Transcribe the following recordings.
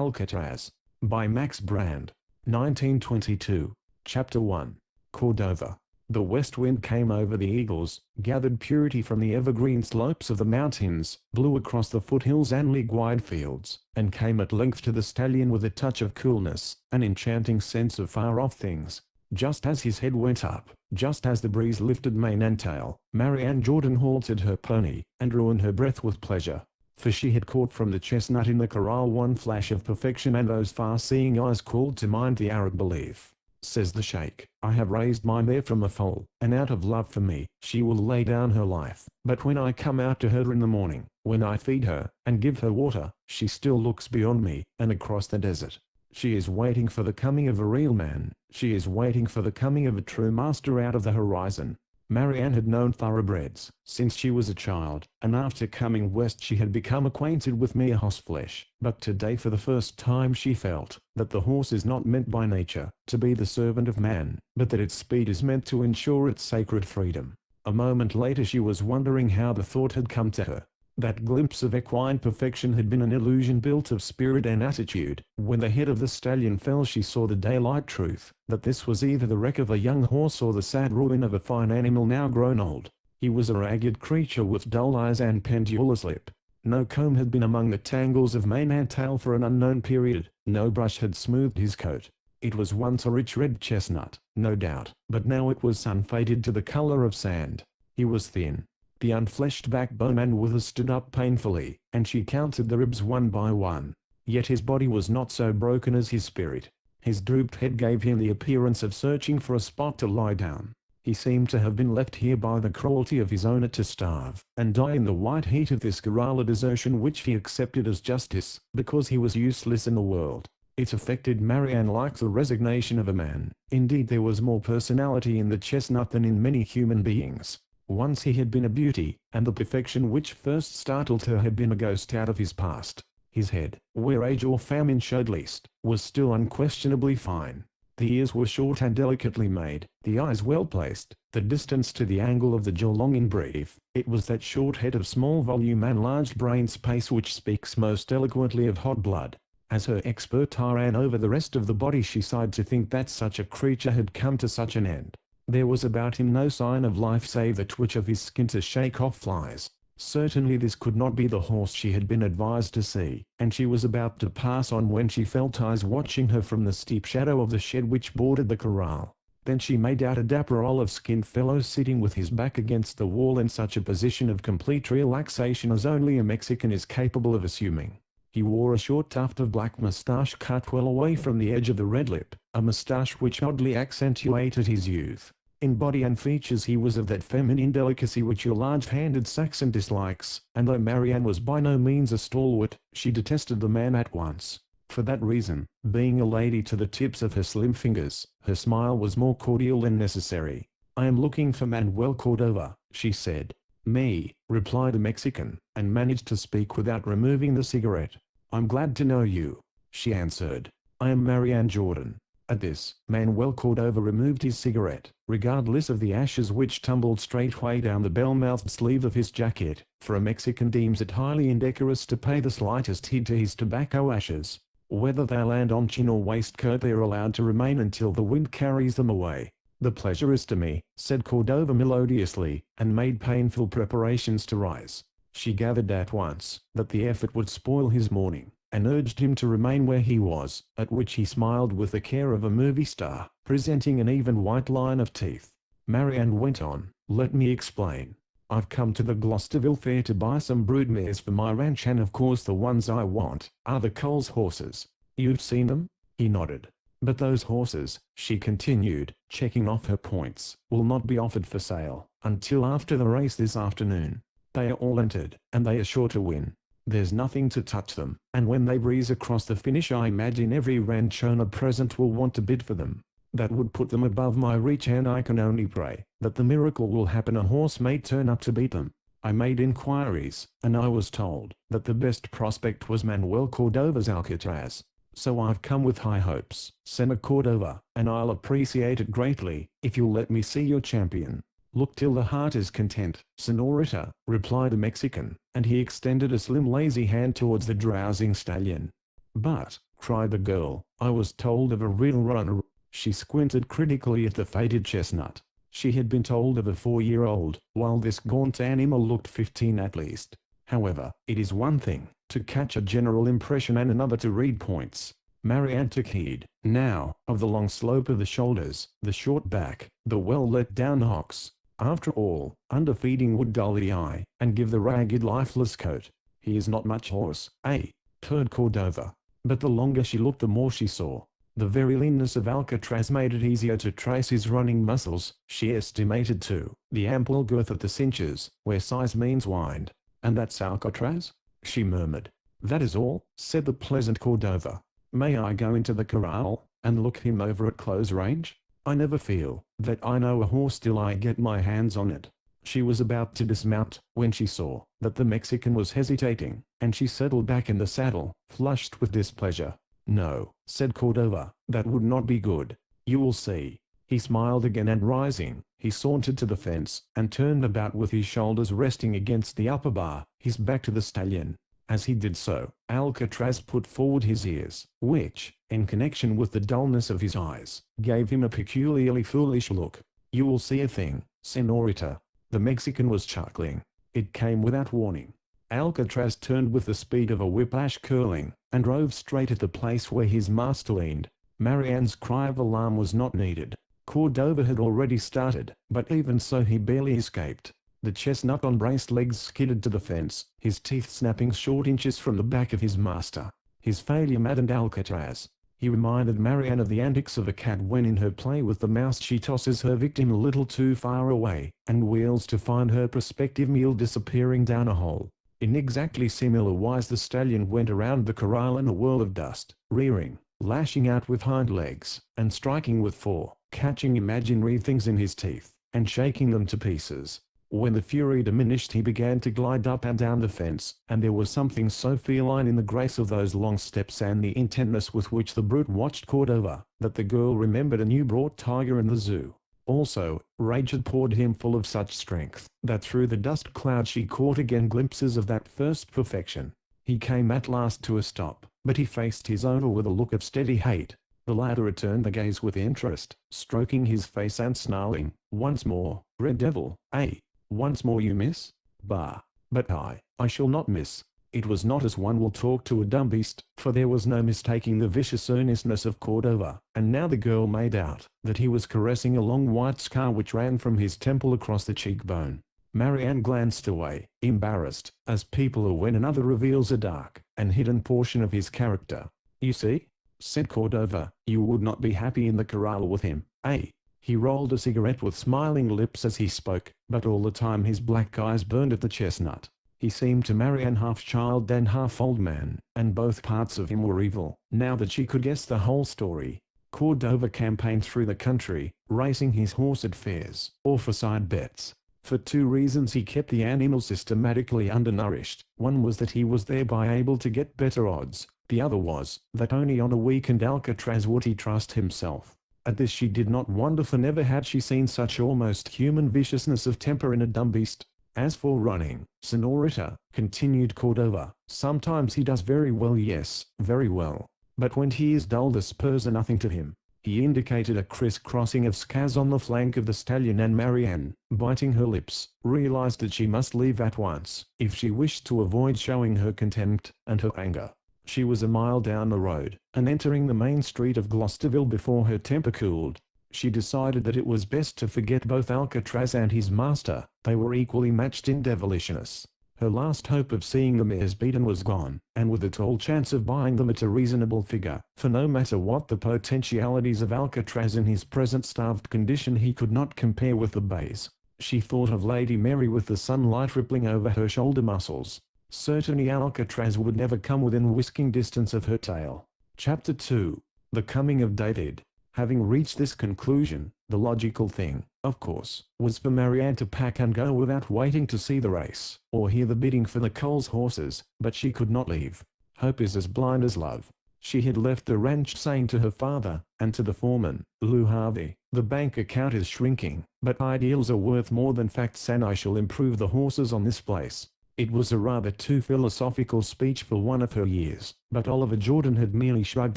Alcatraz. By Max Brand. 1922. Chapter 1. Cordova. The west wind came over the eagles, gathered purity from the evergreen slopes of the mountains, blew across the foothills and league-wide fields, and came at length to the stallion with a touch of coolness, an enchanting sense of far-off things. Just as his head went up, just as the breeze lifted mane and tail, Marianne Jordan halted her pony, and drew in her breath with pleasure. For she had caught from the chestnut in the corral one flash of perfection, and those far-seeing eyes called to mind the Arab belief. Says the Sheikh, I have raised my mare from a foal, and out of love for me, she will lay down her life. But when I come out to her in the morning, when I feed her, and give her water, she still looks beyond me, and across the desert. She is waiting for the coming of a real man, she is waiting for the coming of a true master out of the horizon. Marianne had known thoroughbreds since she was a child, and after coming west she had become acquainted with mere horseflesh. But today for the first time she felt that the horse is not meant by nature to be the servant of man, but that its speed is meant to ensure its sacred freedom. A moment later she was wondering how the thought had come to her. That glimpse of equine perfection had been an illusion built of spirit and attitude. When the head of the stallion fell she saw the daylight truth, that this was either the wreck of a young horse or the sad ruin of a fine animal now grown old. He was a ragged creature with dull eyes and pendulous lip. No comb had been among the tangles of mane and tail for an unknown period, no brush had smoothed his coat. It was once a rich red chestnut, no doubt, but now it was sun-faded to the color of sand. He was thin. The unfleshed backbone and withers stood up painfully, and she counted the ribs one by one. Yet his body was not so broken as his spirit. His drooped head gave him the appearance of searching for a spot to lie down. He seemed to have been left here by the cruelty of his owner to starve and die in the white heat of this guerrilla desertion which he accepted as justice, because he was useless in the world. It affected Marianne like the resignation of a man. Indeed, there was more personality in the chestnut than in many human beings. Once he had been a beauty, and the perfection which first startled her had been a ghost out of his past. His head, where age or famine showed least, was still unquestionably fine. The ears were short and delicately made, the eyes well placed, the distance to the angle of the jaw long in brief. It was that short head of small volume and large brain space which speaks most eloquently of hot blood. As her expert eye ran over the rest of the body she sighed to think that such a creature had come to such an end. There was about him no sign of life save the twitch of his skin to shake off flies. Certainly this could not be the horse she had been advised to see, and she was about to pass on when she felt eyes watching her from the steep shadow of the shed which bordered the corral. Then she made out a dapper olive-skinned fellow sitting with his back against the wall in such a position of complete relaxation as only a Mexican is capable of assuming. He wore a short tuft of black moustache cut well away from the edge of the red lip, a moustache which oddly accentuated his youth. In body and features he was of that feminine delicacy which your large-handed Saxon dislikes, and though Marianne was by no means a stalwart, she detested the man at once. For that reason, being a lady to the tips of her slim fingers, her smile was more cordial than necessary. I am looking for Manuel Cordova, she said. Me, replied the Mexican, and managed to speak without removing the cigarette. I'm glad to know you, she answered. I am Marianne Jordan. At this, Manuel Cordova removed his cigarette, regardless of the ashes which tumbled straightway down the bell-mouthed sleeve of his jacket, for a Mexican deems it highly indecorous to pay the slightest heed to his tobacco ashes. Whether they land on chin or waistcoat they are allowed to remain until the wind carries them away. The pleasure is to me, said Cordova melodiously, and made painful preparations to rise. She gathered at once that the effort would spoil his morning, and urged him to remain where he was, at which he smiled with the care of a movie star, presenting an even white line of teeth. Marianne went on, let me explain. I've come to the Gloucesterville Fair to buy some brood mares for my ranch, and of course the ones I want are the Coles horses. You've seen them? He nodded. But those horses, she continued, checking off her points, will not be offered for sale until after the race this afternoon. They are all entered, and they are sure to win. There's nothing to touch them, and when they breeze across the finish I imagine every ranch owner present will want to bid for them. That would put them above my reach, and I can only pray that the miracle will happen a horse may turn up to beat them. I made inquiries, and I was told that the best prospect was Manuel Cordova's Alcatraz. So I've come with high hopes, Senator Cordova, and I'll appreciate it greatly if you'll let me see your champion. Look till the heart is content, senorita, replied the Mexican, and he extended a slim lazy hand towards the drowsing stallion. But, cried the girl. "I was told of a real runner." She squinted critically at the faded chestnut. She had been told of a 4-year-old, while this gaunt animal looked 15 at least. However, it is one thing to catch a general impression and another to read points. Marianne took heed, now, of the long slope of the shoulders, the short back, the well-let-down hocks. After all, underfeeding would dull the eye, and give the ragged lifeless coat. "He is not much horse, eh?" purred Cordova. But the longer she looked the more she saw. The very leanness of Alcatraz made it easier to trace his running muscles. She estimated too, the ample girth at the cinches, where size means wind. "And that's Alcatraz?" she murmured. "That is all," said the pleasant Cordova. "May I go into the corral, and look him over at close range? I never feel that I know a horse till I get my hands on it." She was about to dismount, when she saw that the Mexican was hesitating, and she settled back in the saddle, flushed with displeasure. "No," said Cordova, "that would not be good. You will see." He smiled again and rising, he sauntered to the fence, and turned about with his shoulders resting against the upper bar, his back to the stallion. As he did so, Alcatraz put forward his ears, which, in connection with the dullness of his eyes, gave him a peculiarly foolish look. "You will see a thing, senorita." The Mexican was chuckling. It came without warning. Alcatraz turned with the speed of a whiplash curling, and drove straight at the place where his master leaned. Marianne's cry of alarm was not needed. Cordova had already started, but even so he barely escaped. The chestnut on braced legs skidded to the fence, his teeth snapping short inches from the back of his master. His failure maddened Alcatraz. He reminded Marianne of the antics of a cat when in her play with the mouse she tosses her victim a little too far away, and wheels to find her prospective meal disappearing down a hole. In exactly similar wise the stallion went around the corral in a whirl of dust, rearing, lashing out with hind legs, and striking with fore, catching imaginary things in his teeth, and shaking them to pieces. When the fury diminished he began to glide up and down the fence, and there was something so feline in the grace of those long steps and the intentness with which the brute watched Cordova, that the girl remembered a new-brought tiger in the zoo. Also, rage had poured him full of such strength, that through the dust cloud she caught again glimpses of that first perfection. He came at last to a stop, but he faced his owner with a look of steady hate. The latter returned the gaze with interest, stroking his face and snarling, "Once more, red devil, eh? Once more you miss? Bah! But I shall not miss." It was not as one will talk to a dumb beast, for there was no mistaking the vicious earnestness of Cordova, and now the girl made out that he was caressing a long white scar which ran from his temple across the cheekbone. Marianne glanced away, embarrassed, as people are when another reveals a dark and hidden portion of his character. "You see," said Cordova, "you would not be happy in the corral with him, eh?" He rolled a cigarette with smiling lips as he spoke, but all the time his black eyes burned at the chestnut. He seemed to Marianne half child and half old man, and both parts of him were evil. Now that she could guess the whole story, Cordova campaigned through the country, racing his horse at fairs, or for side bets. For 2 reasons he kept the animal systematically undernourished. One was that he was thereby able to get better odds. The other was that only on a weakened Alcatraz would he trust himself. At this she did not wonder, for never had she seen such almost human viciousness of temper in a dumb beast. "As for running, senorita," continued Cordova, "sometimes he does very well, yes, very well. But when he is dull the spurs are nothing to him." He indicated a criss-crossing of scars on the flank of the stallion, and Marianne, biting her lips, realized that she must leave at once, if she wished to avoid showing her contempt and her anger. She was a mile down the road, and entering the main street of Gloucesterville before her temper cooled. She decided that it was best to forget both Alcatraz and his master. They were equally matched in devilishness. Her last hope of seeing the mares beaten was gone, and with it all chance of buying them at a reasonable figure, for no matter what the potentialities of Alcatraz in his present starved condition he could not compare with the bays. She thought of Lady Mary with the sunlight rippling over her shoulder muscles. Certainly Alcatraz would never come within whisking distance of her tail. Chapter 2. The Coming of David. Having reached this conclusion, the logical thing, of course, was for Marianne to pack and go without waiting to see the race, or hear the bidding for the Coles horses, but she could not leave. Hope is as blind as love. She had left the ranch saying to her father, and to the foreman, Lou Harvey, "The bank account is shrinking, but ideals are worth more than facts, and I shall improve the horses on this place." It was a rather too philosophical speech for one of her years, but Oliver Jordan had merely shrugged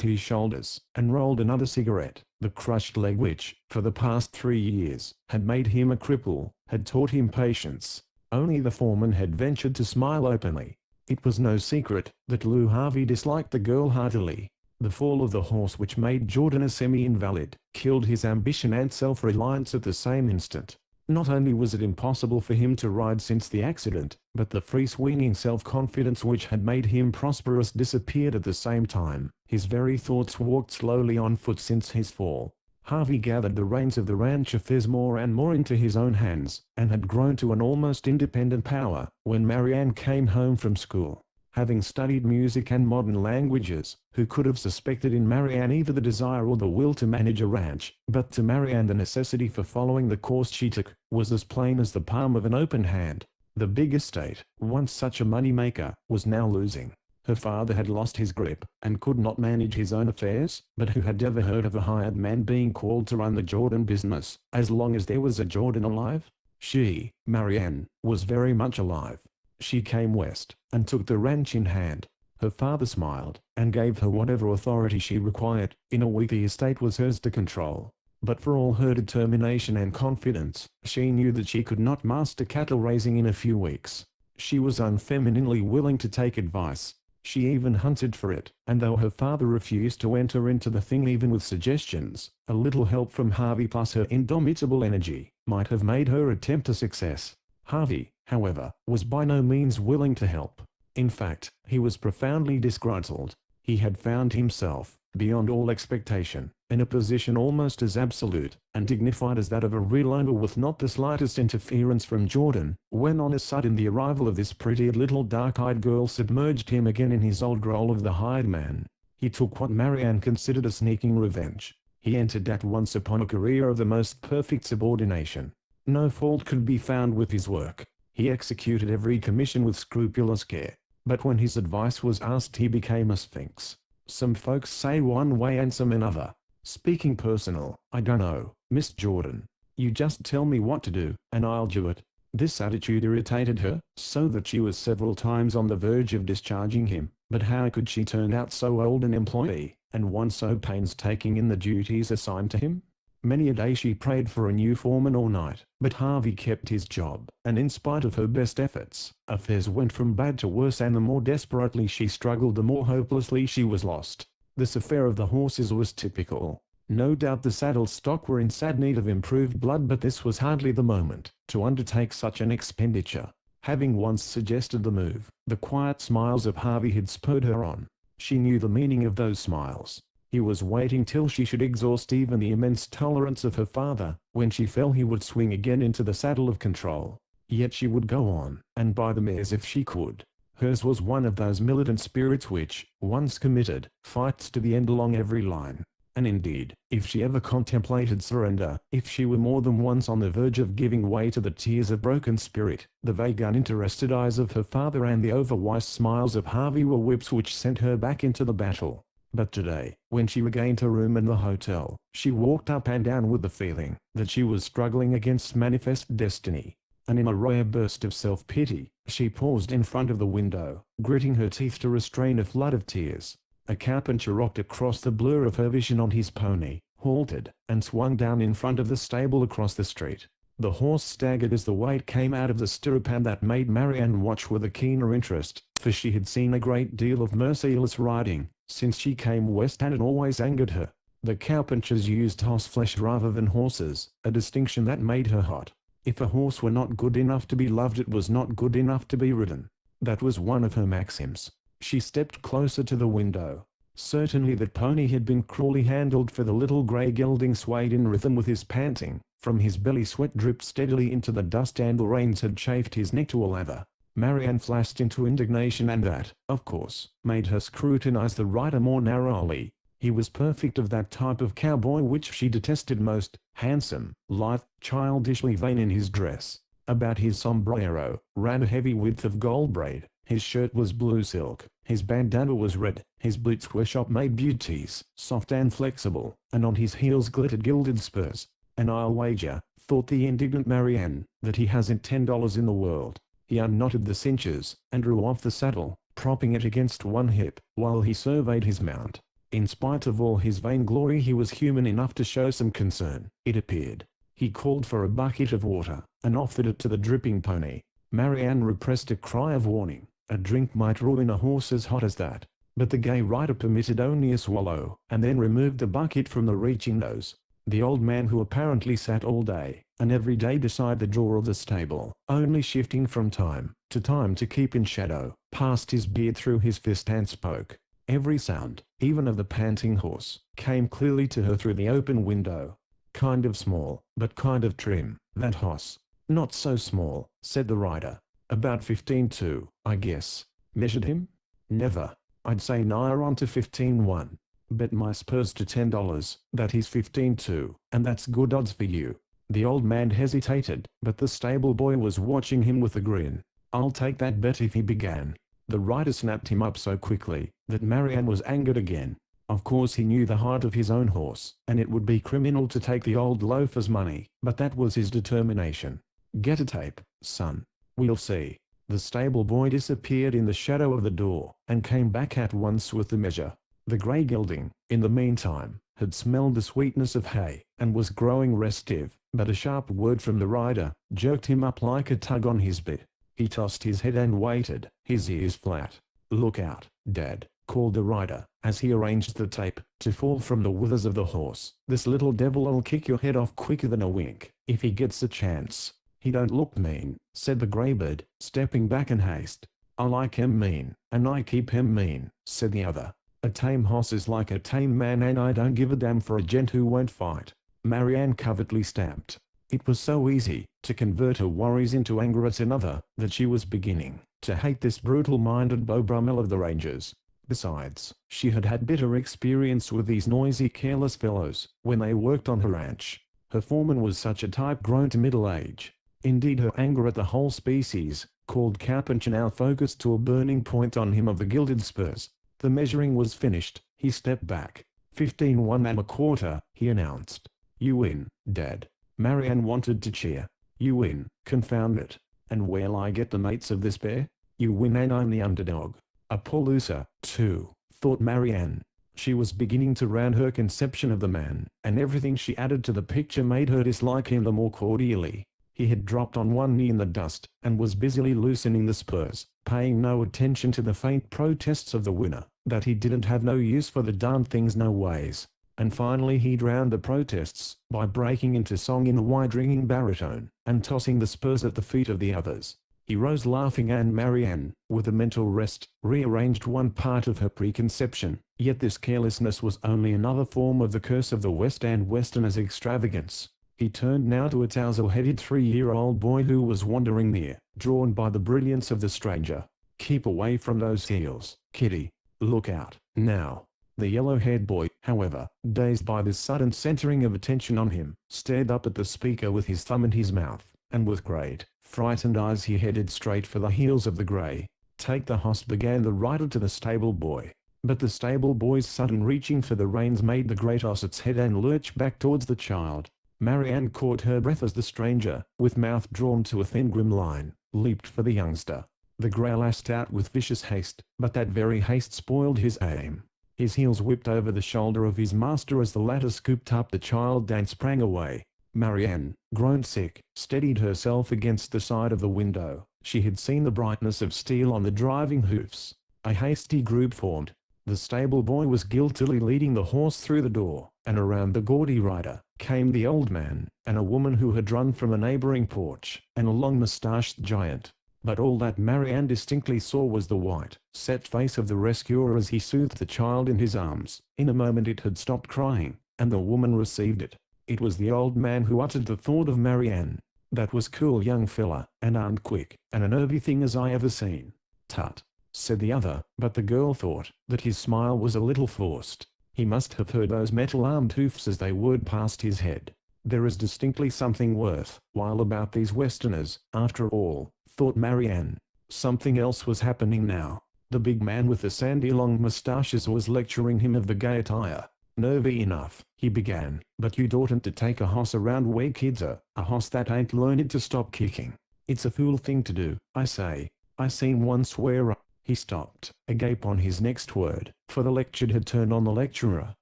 his shoulders and rolled another cigarette. The crushed leg which, for the past 3 years, had made him a cripple, had taught him patience. Only the foreman had ventured to smile openly. It was no secret that Lou Harvey disliked the girl heartily. The fall of the horse which made Jordan a semi-invalid, killed his ambition and self-reliance at the same instant. Not only was it impossible for him to ride since the accident, but the free-swinging self-confidence which had made him prosperous disappeared at the same time. His very thoughts walked slowly on foot since his fall. Harvey gathered the reins of the ranch affairs more and more into his own hands, and had grown to an almost independent power when Marianne came home from school. Having studied music and modern languages, who could have suspected in Marianne either the desire or the will to manage a ranch? But to Marianne the necessity for following the course she took was as plain as the palm of an open hand. The big estate, once such a money-maker, was now losing. Her father had lost his grip, and could not manage his own affairs, but who had ever heard of a hired man being called to run the Jordan business, as long as there was a Jordan alive? She, Marianne, was very much alive. She came west, and took the ranch in hand. Her father smiled, and gave her whatever authority she required. In a week the estate was hers to control. But for all her determination and confidence, she knew that she could not master cattle raising in a few weeks. She was unfemininely willing to take advice. She even hunted for it, and though her father refused to enter into the thing even with suggestions, a little help from Harvey plus her indomitable energy might have made her attempt a success. Harvey, however, was by no means willing to help. In fact, he was profoundly disgruntled. He had found himself, beyond all expectation, in a position almost as absolute and dignified as that of a real owner with not the slightest interference from Jordan, when on a sudden the arrival of this pretty little dark-eyed girl submerged him again in his old role of the hired man. He took what Marianne considered a sneaking revenge. He entered at once upon a career of the most perfect subordination. No fault could be found with his work. He executed every commission with scrupulous care. But when his advice was asked he became a sphinx. Some folks say one way and some another. Speaking personal, I don't know, Miss Jordan. You just tell me what to do, and I'll do it. This attitude irritated her, so that she was several times on the verge of discharging him. But how could she turn out so old an employee, and one so painstaking in the duties assigned to him? Many a day she prayed for a new foreman all night, but Harvey kept his job, and in spite of her best efforts, affairs went from bad to worse, and the more desperately she struggled the more hopelessly she was lost. This affair of the horses was typical. No doubt the saddle stock were in sad need of improved blood, but this was hardly the moment to undertake such an expenditure. Having once suggested the move, the quiet smiles of Harvey had spurred her on. She knew the meaning of those smiles. He was waiting till she should exhaust even the immense tolerance of her father. When she fell he would swing again into the saddle of control. Yet she would go on, and buy the mares if she could. Hers was one of those militant spirits which, once committed, fights to the end along every line. And indeed, if she ever contemplated surrender, if she were more than once on the verge of giving way to the tears of broken spirit, the vague uninterested eyes of her father and the overwise smiles of Harvey were whips which sent her back into the battle. But today, when she regained her room in the hotel, she walked up and down with the feeling that she was struggling against manifest destiny. And in a rare burst of self-pity, she paused in front of the window, gritting her teeth to restrain a flood of tears. A cowpuncher rocked across the blur of her vision on his pony, halted, and swung down in front of the stable across the street. The horse staggered as the weight came out of the stirrup, and that made Marianne watch with a keener interest, for she had seen a great deal of merciless riding since she came west, and it always angered her. The cowpunchers used horseflesh rather than horses, a distinction that made her hot. If a horse were not good enough to be loved, it was not good enough to be ridden. That was one of her maxims. She stepped closer to the window. Certainly that pony had been cruelly handled, for the little grey gelding swayed in rhythm with his panting. From his belly sweat dripped steadily into the dust, and the reins had chafed his neck to a lather. Marianne flashed into indignation, and that, of course, made her scrutinize the rider more narrowly. He was perfect of that type of cowboy which she detested most, handsome, lithe, childishly vain in his dress. About his sombrero ran a heavy width of gold braid. His shirt was blue silk, his bandana was red, his boots were shop-made beauties, soft and flexible, and on his heels glittered gilded spurs. And I'll wager, thought the indignant Marianne, that he hasn't $10 in the world. He unknotted the cinches, and drew off the saddle, propping it against one hip, while he surveyed his mount. In spite of all his vainglory, he was human enough to show some concern, it appeared. He called for a bucket of water, and offered it to the dripping pony. Marianne repressed a cry of warning. A drink might ruin a horse as hot as that. But the gay rider permitted only a swallow, and then removed the bucket from the reaching nose. The old man, who apparently sat all day and every day beside the door of the stable, only shifting from time to time to keep in shadow, passed his beard through his fist and spoke. Every sound, even of the panting horse, came clearly to her through the open window. "Kind of small, but kind of trim, that hoss." "Not so small," said the rider. "About 15-2, I guess." "Measured him?" "Never. I'd say nigher on to 15-1. Bet my spurs to $10 that he's 15-2, and that's good odds for you." The old man hesitated, but the stable boy was watching him with a grin. "I'll take that bet if he began." The rider snapped him up so quickly that Marianne was angered again. Of course he knew the heart of his own horse, and it would be criminal to take the old loafer's money, but that was his determination. "Get a tape, son. We'll see." The stable boy disappeared in the shadow of the door, and came back at once with the measure. The grey gelding, in the meantime, had smelled the sweetness of hay, and was growing restive, but a sharp word from the rider jerked him up like a tug on his bit. He tossed his head and waited, his ears flat. "Look out, Dad," called the rider, as he arranged the tape to fall from the withers of the horse. "This little devil'll kick your head off quicker than a wink, if he gets a chance." "He don't look mean," said the greybird, stepping back in haste. "I like him mean, and I keep him mean," said the other. "A tame horse is like a tame man, and I don't give a damn for a gent who won't fight." Marianne covertly stamped. It was so easy to convert her worries into anger at another that she was beginning to hate this brutal-minded Beau Brummel of the ranges. Besides, she had had bitter experience with these noisy, careless fellows when they worked on her ranch. Her foreman was such a type grown to middle age. Indeed, her anger at the whole species, called Carpenter, now focused to a burning point on him of the gilded spurs. The measuring was finished. He stepped back. 15-1 and a quarter, he announced. "You win, Dad." Marianne wanted to cheer. "You win, confound it. And where'll I get the mates of this bear?" "You win, and I'm the underdog." "A Palooza, too," thought Marianne. She was beginning to round her conception of the man, and everything she added to the picture made her dislike him the more cordially. He had dropped on one knee in the dust, and was busily loosening the spurs, paying no attention to the faint protests of the winner, that he didn't have no use for the darn things no ways. And finally he drowned the protests, by breaking into song in a wide-ringing baritone, and tossing the spurs at the feet of the others. He rose laughing, and Marianne, with a mental rest, rearranged one part of her preconception. Yet this carelessness was only another form of the curse of the West and Westerners' extravagance. He turned now to a tousle-headed 3-year-old boy who was wandering near, drawn by the brilliance of the stranger. "Keep away from those heels, kiddie. Look out, now." The yellow-haired boy, however, dazed by this sudden centering of attention on him, stared up at the speaker with his thumb in his mouth, and with great, frightened eyes he headed straight for the heels of the grey. "Take the hoss," began the rider to the stable boy. But the stable boy's sudden reaching for the reins made the great horse its head and lurch back towards the child. Marianne caught her breath as the stranger, with mouth drawn to a thin grim line, leaped for the youngster. The grey lashed out with vicious haste, but that very haste spoiled his aim. His heels whipped over the shoulder of his master as the latter scooped up the child and sprang away. Marianne, grown sick, steadied herself against the side of the window. She had seen the brightness of steel on the driving hoofs. A hasty group formed. The stable boy was guiltily leading the horse through the door, and around the gaudy rider came the old man, and a woman who had run from a neighboring porch, and a long-moustached giant. But all that Marianne distinctly saw was the white, set face of the rescuer as he soothed the child in his arms. In a moment it had stopped crying, and the woman received it. It was the old man who uttered the thought of Marianne. "That was cool, young fella, and armed quick, and a nervy thing as I ever seen." "Tut," said the other, but the girl thought that his smile was a little forced. He must have heard those metal-armed hoofs as they whirred past his head. There is distinctly something worth-while about these Westerners, after all, thought Marianne. Something else was happening now. The big man with the sandy long moustaches was lecturing him of the gay attire. "Nervy enough," he began, "but you'd oughtn't to take a hoss around where kids are, a hoss that ain't learned to stop kicking. It's a fool thing to do, I say. I seen one swear. He stopped, agape on his next word, for the lectured had turned on the lecturer,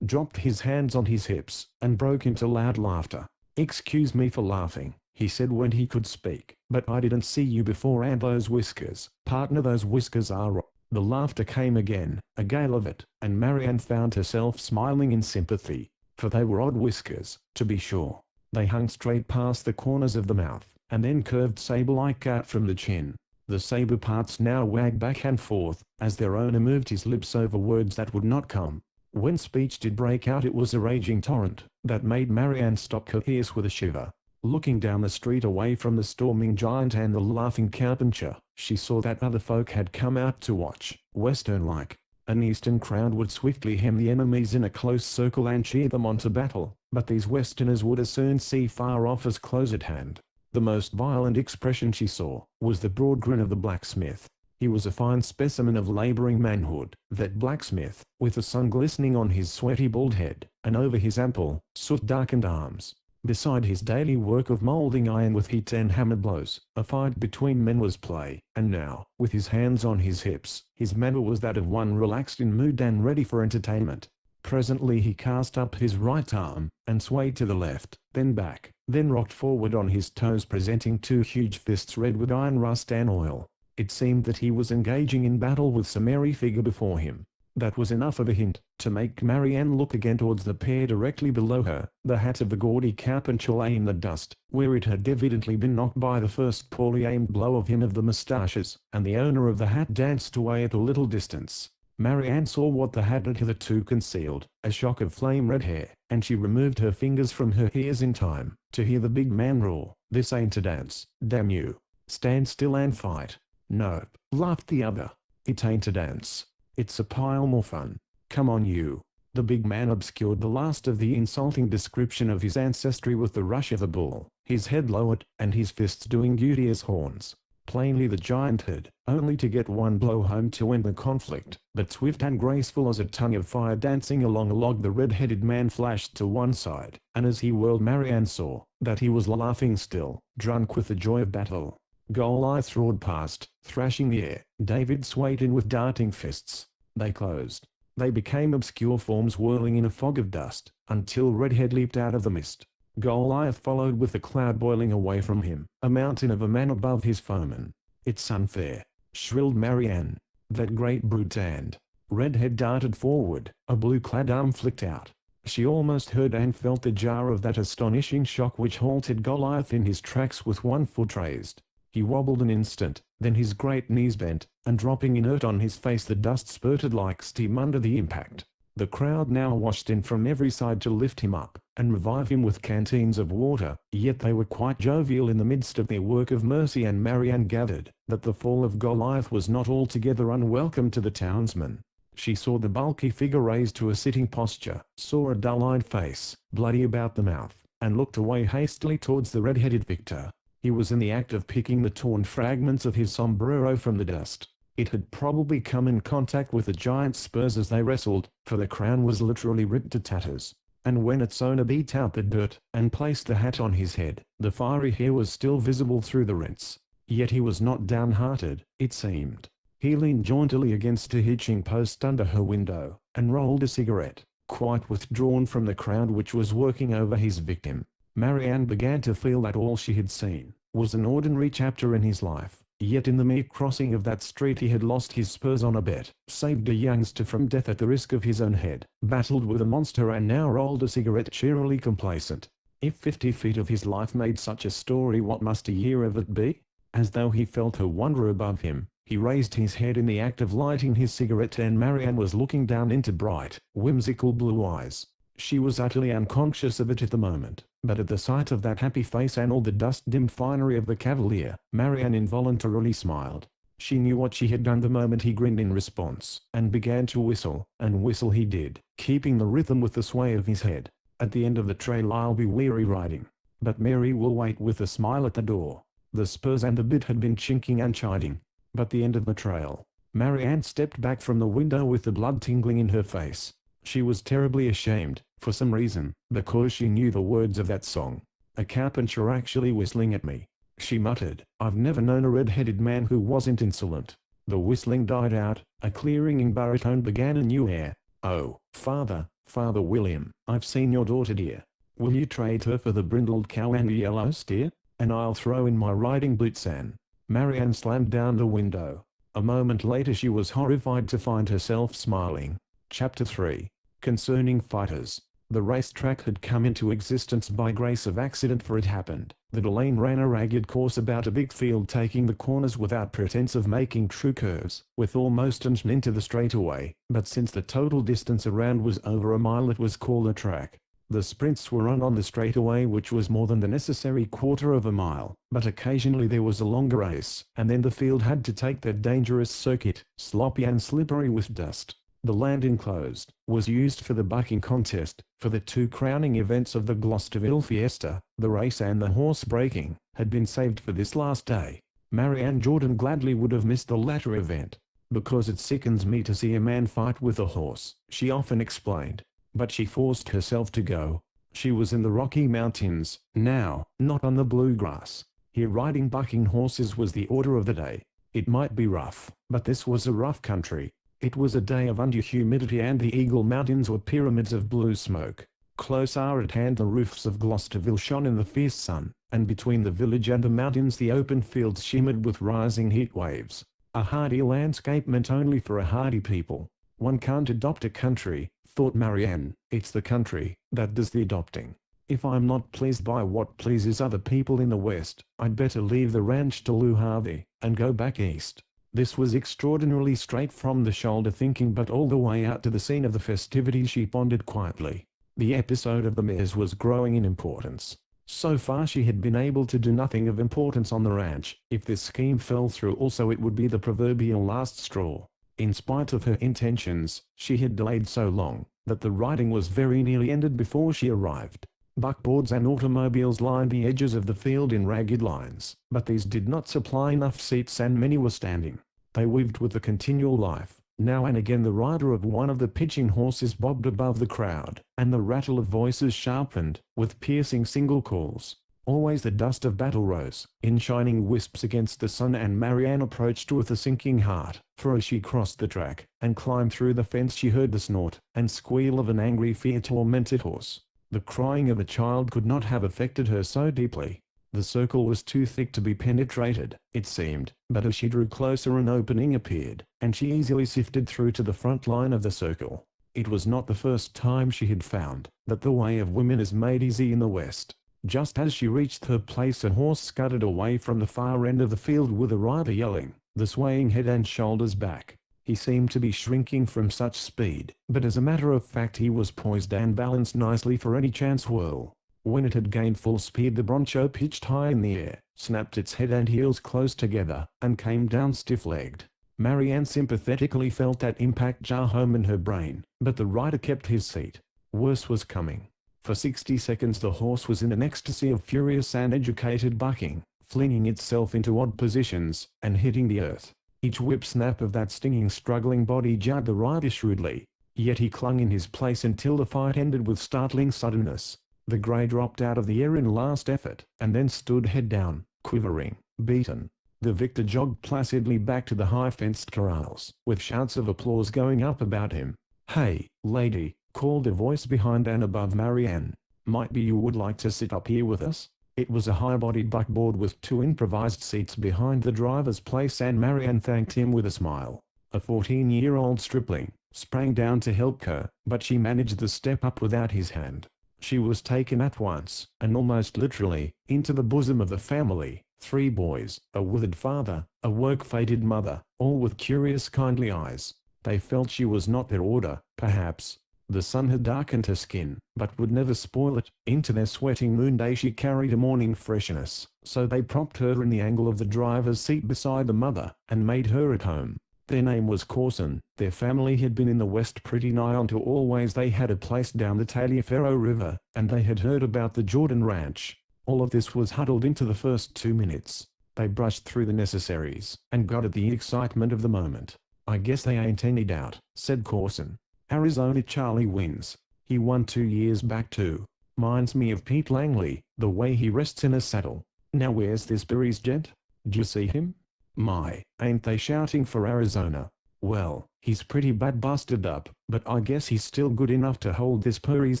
dropped his hands on his hips, and broke into loud laughter. "Excuse me for laughing," he said when he could speak, "but I didn't see you before, and those whiskers, partner, those whiskers are..." The laughter came again, a gale of it, and Marianne found herself smiling in sympathy, for they were odd whiskers, to be sure. They hung straight past the corners of the mouth, and then curved saber-like out from the chin. The saber parts now wagged back and forth, as their owner moved his lips over words that would not come. When speech did break out, it was a raging torrent, that made Marianne stop her ears with a shiver. Looking down the street away from the storming giant and the laughing carpenter, she saw that other folk had come out to watch. Western-like, an eastern crowd would swiftly hem the enemies in a close circle and cheer them on to battle, but these westerners would as soon see far off as close at hand. The most violent expression she saw was the broad grin of the blacksmith. He was a fine specimen of laboring manhood, that blacksmith, with the sun glistening on his sweaty bald head, and over his ample, soot-darkened arms. Beside his daily work of molding iron with heat and hammer blows, a fight between men was play, and now, with his hands on his hips, his manner was that of one relaxed in mood and ready for entertainment. Presently he cast up his right arm, and swayed to the left, then back, then rocked forward on his toes, presenting two huge fists red with iron rust and oil. It seemed that he was engaging in battle with some airy figure before him. That was enough of a hint to make Marianne look again towards the pair directly below her. The hat of the gaudy carpenter lay in the dust, where it had evidently been knocked by the first poorly aimed blow of him of the moustaches, and the owner of the hat danced away at a little distance. Marianne saw what the hat had hitherto concealed, a shock of flame red hair, and she removed her fingers from her ears in time to hear the big man roar, "This ain't a dance, damn you. Stand still and fight." "Nope," laughed the other. "It ain't a dance. It's a pile more fun. Come on you." The big man obscured the last of the insulting description of his ancestry with the rush of a bull, his head lowered, and his fists doing duty as horns. Plainly the giant had only to get one blow home to end the conflict, but swift and graceful as a tongue of fire dancing along a log, the red-headed man flashed to one side, and as he whirled, Marianne saw that he was laughing still, drunk with the joy of battle. Goliath roared past, thrashing the air. David swayed in with darting fists. They closed. They became obscure forms whirling in a fog of dust, until Redhead leaped out of the mist. Goliath followed with the cloud boiling away from him, a mountain of a man above his foeman. "It's unfair," shrilled Marianne. "That great brute!" And Redhead darted forward, a blue-clad arm flicked out. She almost heard and felt the jar of that astonishing shock which halted Goliath in his tracks with one foot raised. He wobbled an instant, then his great knees bent, and dropping inert on his face, the dust spurted like steam under the impact. The crowd now washed in from every side to lift him up, and revive him with canteens of water, yet they were quite jovial in the midst of their work of mercy, and Marianne gathered that the fall of Goliath was not altogether unwelcome to the townsmen. She saw the bulky figure raised to a sitting posture, saw a dull-eyed face, bloody about the mouth, and looked away hastily towards the red-headed victor. He was in the act of picking the torn fragments of his sombrero from the dust. It had probably come in contact with the giant's spurs as they wrestled, for the crown was literally ripped to tatters. And when its owner beat out the dirt, and placed the hat on his head, the fiery hair was still visible through the rents. Yet he was not downhearted, it seemed. He leaned jauntily against a hitching post under her window, and rolled a cigarette, quite withdrawn from the crowd which was working over his victim. Marianne began to feel that all she had seen was an ordinary chapter in his life. Yet in the mere crossing of that street he had lost his spurs on a bet, saved a youngster from death at the risk of his own head, battled with a monster, and now rolled a cigarette cheerily complacent. If 50 feet of his life made such a story, what must a year of it be? As though he felt her wonder above him, he raised his head in the act of lighting his cigarette, and Marianne was looking down into bright, whimsical blue eyes. She was utterly unconscious of it at the moment, but at the sight of that happy face and all the dust-dimmed finery of the cavalier, Marianne involuntarily smiled. She knew what she had done the moment he grinned in response, and began to whistle, and whistle he did, keeping the rhythm with the sway of his head. "At the end of the trail I'll be weary riding, but Mary will wait with a smile at the door." The spurs and the bit had been chinking and chiding, but the end of the trail. Marianne stepped back from the window with the blood tingling in her face. She was terribly ashamed, for some reason, because she knew the words of that song. "A carpenter actually whistling at me," she muttered. "I've never known a red-headed man who wasn't insolent." The whistling died out, a clearing baritone began a new air. "Oh, Father William, I've seen your daughter dear. Will you trade her for the brindled cow and the yellow steer? And I'll throw in my riding boots and—" Marianne slammed down the window. A moment later she was horrified to find herself smiling. Chapter 3. Concerning fighters. The racetrack had come into existence by grace of accident, for it happened that Elaine ran a ragged course about a big field, taking the corners without pretense of making true curves, with almost an inch into the straightaway, but since the total distance around was over a mile it was called a track. The sprints were run on the straightaway, which was more than the necessary quarter of a mile, but occasionally there was a longer race, and then the field had to take that dangerous circuit, sloppy and slippery with dust. The land enclosed was used for the bucking contest, for the two crowning events of the Gloucesterville Fiesta. The race and the horse breaking had been saved for this last day. Marianne Jordan gladly would have missed the latter event. "Because it sickens me to see a man fight with a horse," she often explained. But she forced herself to go. She was in the Rocky Mountains now, not on the bluegrass. Here riding bucking horses was the order of the day. It might be rough, but this was a rough country. It was a day of undue humidity, and the Eagle Mountains were pyramids of blue smoke. Closer at hand the roofs of Gloucesterville shone in the fierce sun, and between the village and the mountains the open fields shimmered with rising heat waves. A hardy landscape meant only for a hardy people. One can't adopt a country, thought Marianne, it's the country that does the adopting. If I'm not pleased by what pleases other people in the West, I'd better leave the ranch to Lou Harvey, and go back east. This was extraordinarily straight from the shoulder thinking, but all the way out to the scene of the festivities she pondered quietly. The episode of the mares was growing in importance. So far she had been able to do nothing of importance on the ranch. If this scheme fell through also, it would be the proverbial last straw. In spite of her intentions, she had delayed so long that the riding was very nearly ended before she arrived. Buckboards and automobiles lined the edges of the field in ragged lines, but these did not supply enough seats and many were standing. They weaved with the continual life. Now and again the rider of one of the pitching horses bobbed above the crowd, and the rattle of voices sharpened, with piercing single calls. Always the dust of battle rose in shining wisps against the sun, and Marianne approached with a sinking heart, for as she crossed the track and climbed through the fence she heard the snort and squeal of an angry, fear-tormented horse. The crying of a child could not have affected her so deeply. The circle was too thick to be penetrated, it seemed, but as she drew closer an opening appeared, and she easily sifted through to the front line of the circle. It was not the first time she had found that the way of women is made easy in the West. Just as she reached her place a horse scudded away from the far end of the field with a rider yelling, the swaying head and shoulders back. He seemed to be shrinking from such speed, but as a matter of fact he was poised and balanced nicely for any chance whirl. When it had gained full speed the broncho pitched high in the air, snapped its head and heels close together, and came down stiff-legged. Marianne sympathetically felt that impact jar home in her brain, but the rider kept his seat. Worse was coming. For 60 seconds the horse was in an ecstasy of furious and educated bucking, flinging itself into odd positions, and hitting the earth. Each whip snap of that stinging, struggling body jarred the rider shrewdly. Yet he clung in his place until the fight ended with startling suddenness. The grey dropped out of the air in last effort, and then stood head down, quivering, beaten. The victor jogged placidly back to the high-fenced corrals, with shouts of applause going up about him. "Hey, lady," called a voice behind and above Marianne. "Might be you would like to sit up here with us?" It was a high-bodied buckboard with 2 improvised seats behind the driver's place, and Marianne thanked him with a smile. A 14-year-old stripling sprang down to help her, but she managed the step up without his hand. She was taken at once, and almost literally, into the bosom of the family. 3 boys, a withered father, a work-faded mother, all with curious kindly eyes. They felt she was not their order, perhaps. The sun had darkened her skin, but would never spoil it. Into their sweating noonday she carried a morning freshness, so they propped her in the angle of the driver's seat beside the mother, and made her at home. Their name was Corson. Their family had been in the West pretty nigh on to always. They had a place down the Taliaferro River, and they had heard about the Jordan Ranch. All of this was huddled into the first 2 minutes. They brushed through the necessaries, and got at the excitement of the moment. "I guess they ain't any doubt," said Corson. "Arizona Charlie wins. He won 2 years back too. Minds me of Pete Langley, the way he rests in a saddle." Now where's this Perry's gent? D'you see him? My, ain't they shouting for Arizona? Well, he's pretty bad busted up, but I guess he's still good enough to hold this Perry's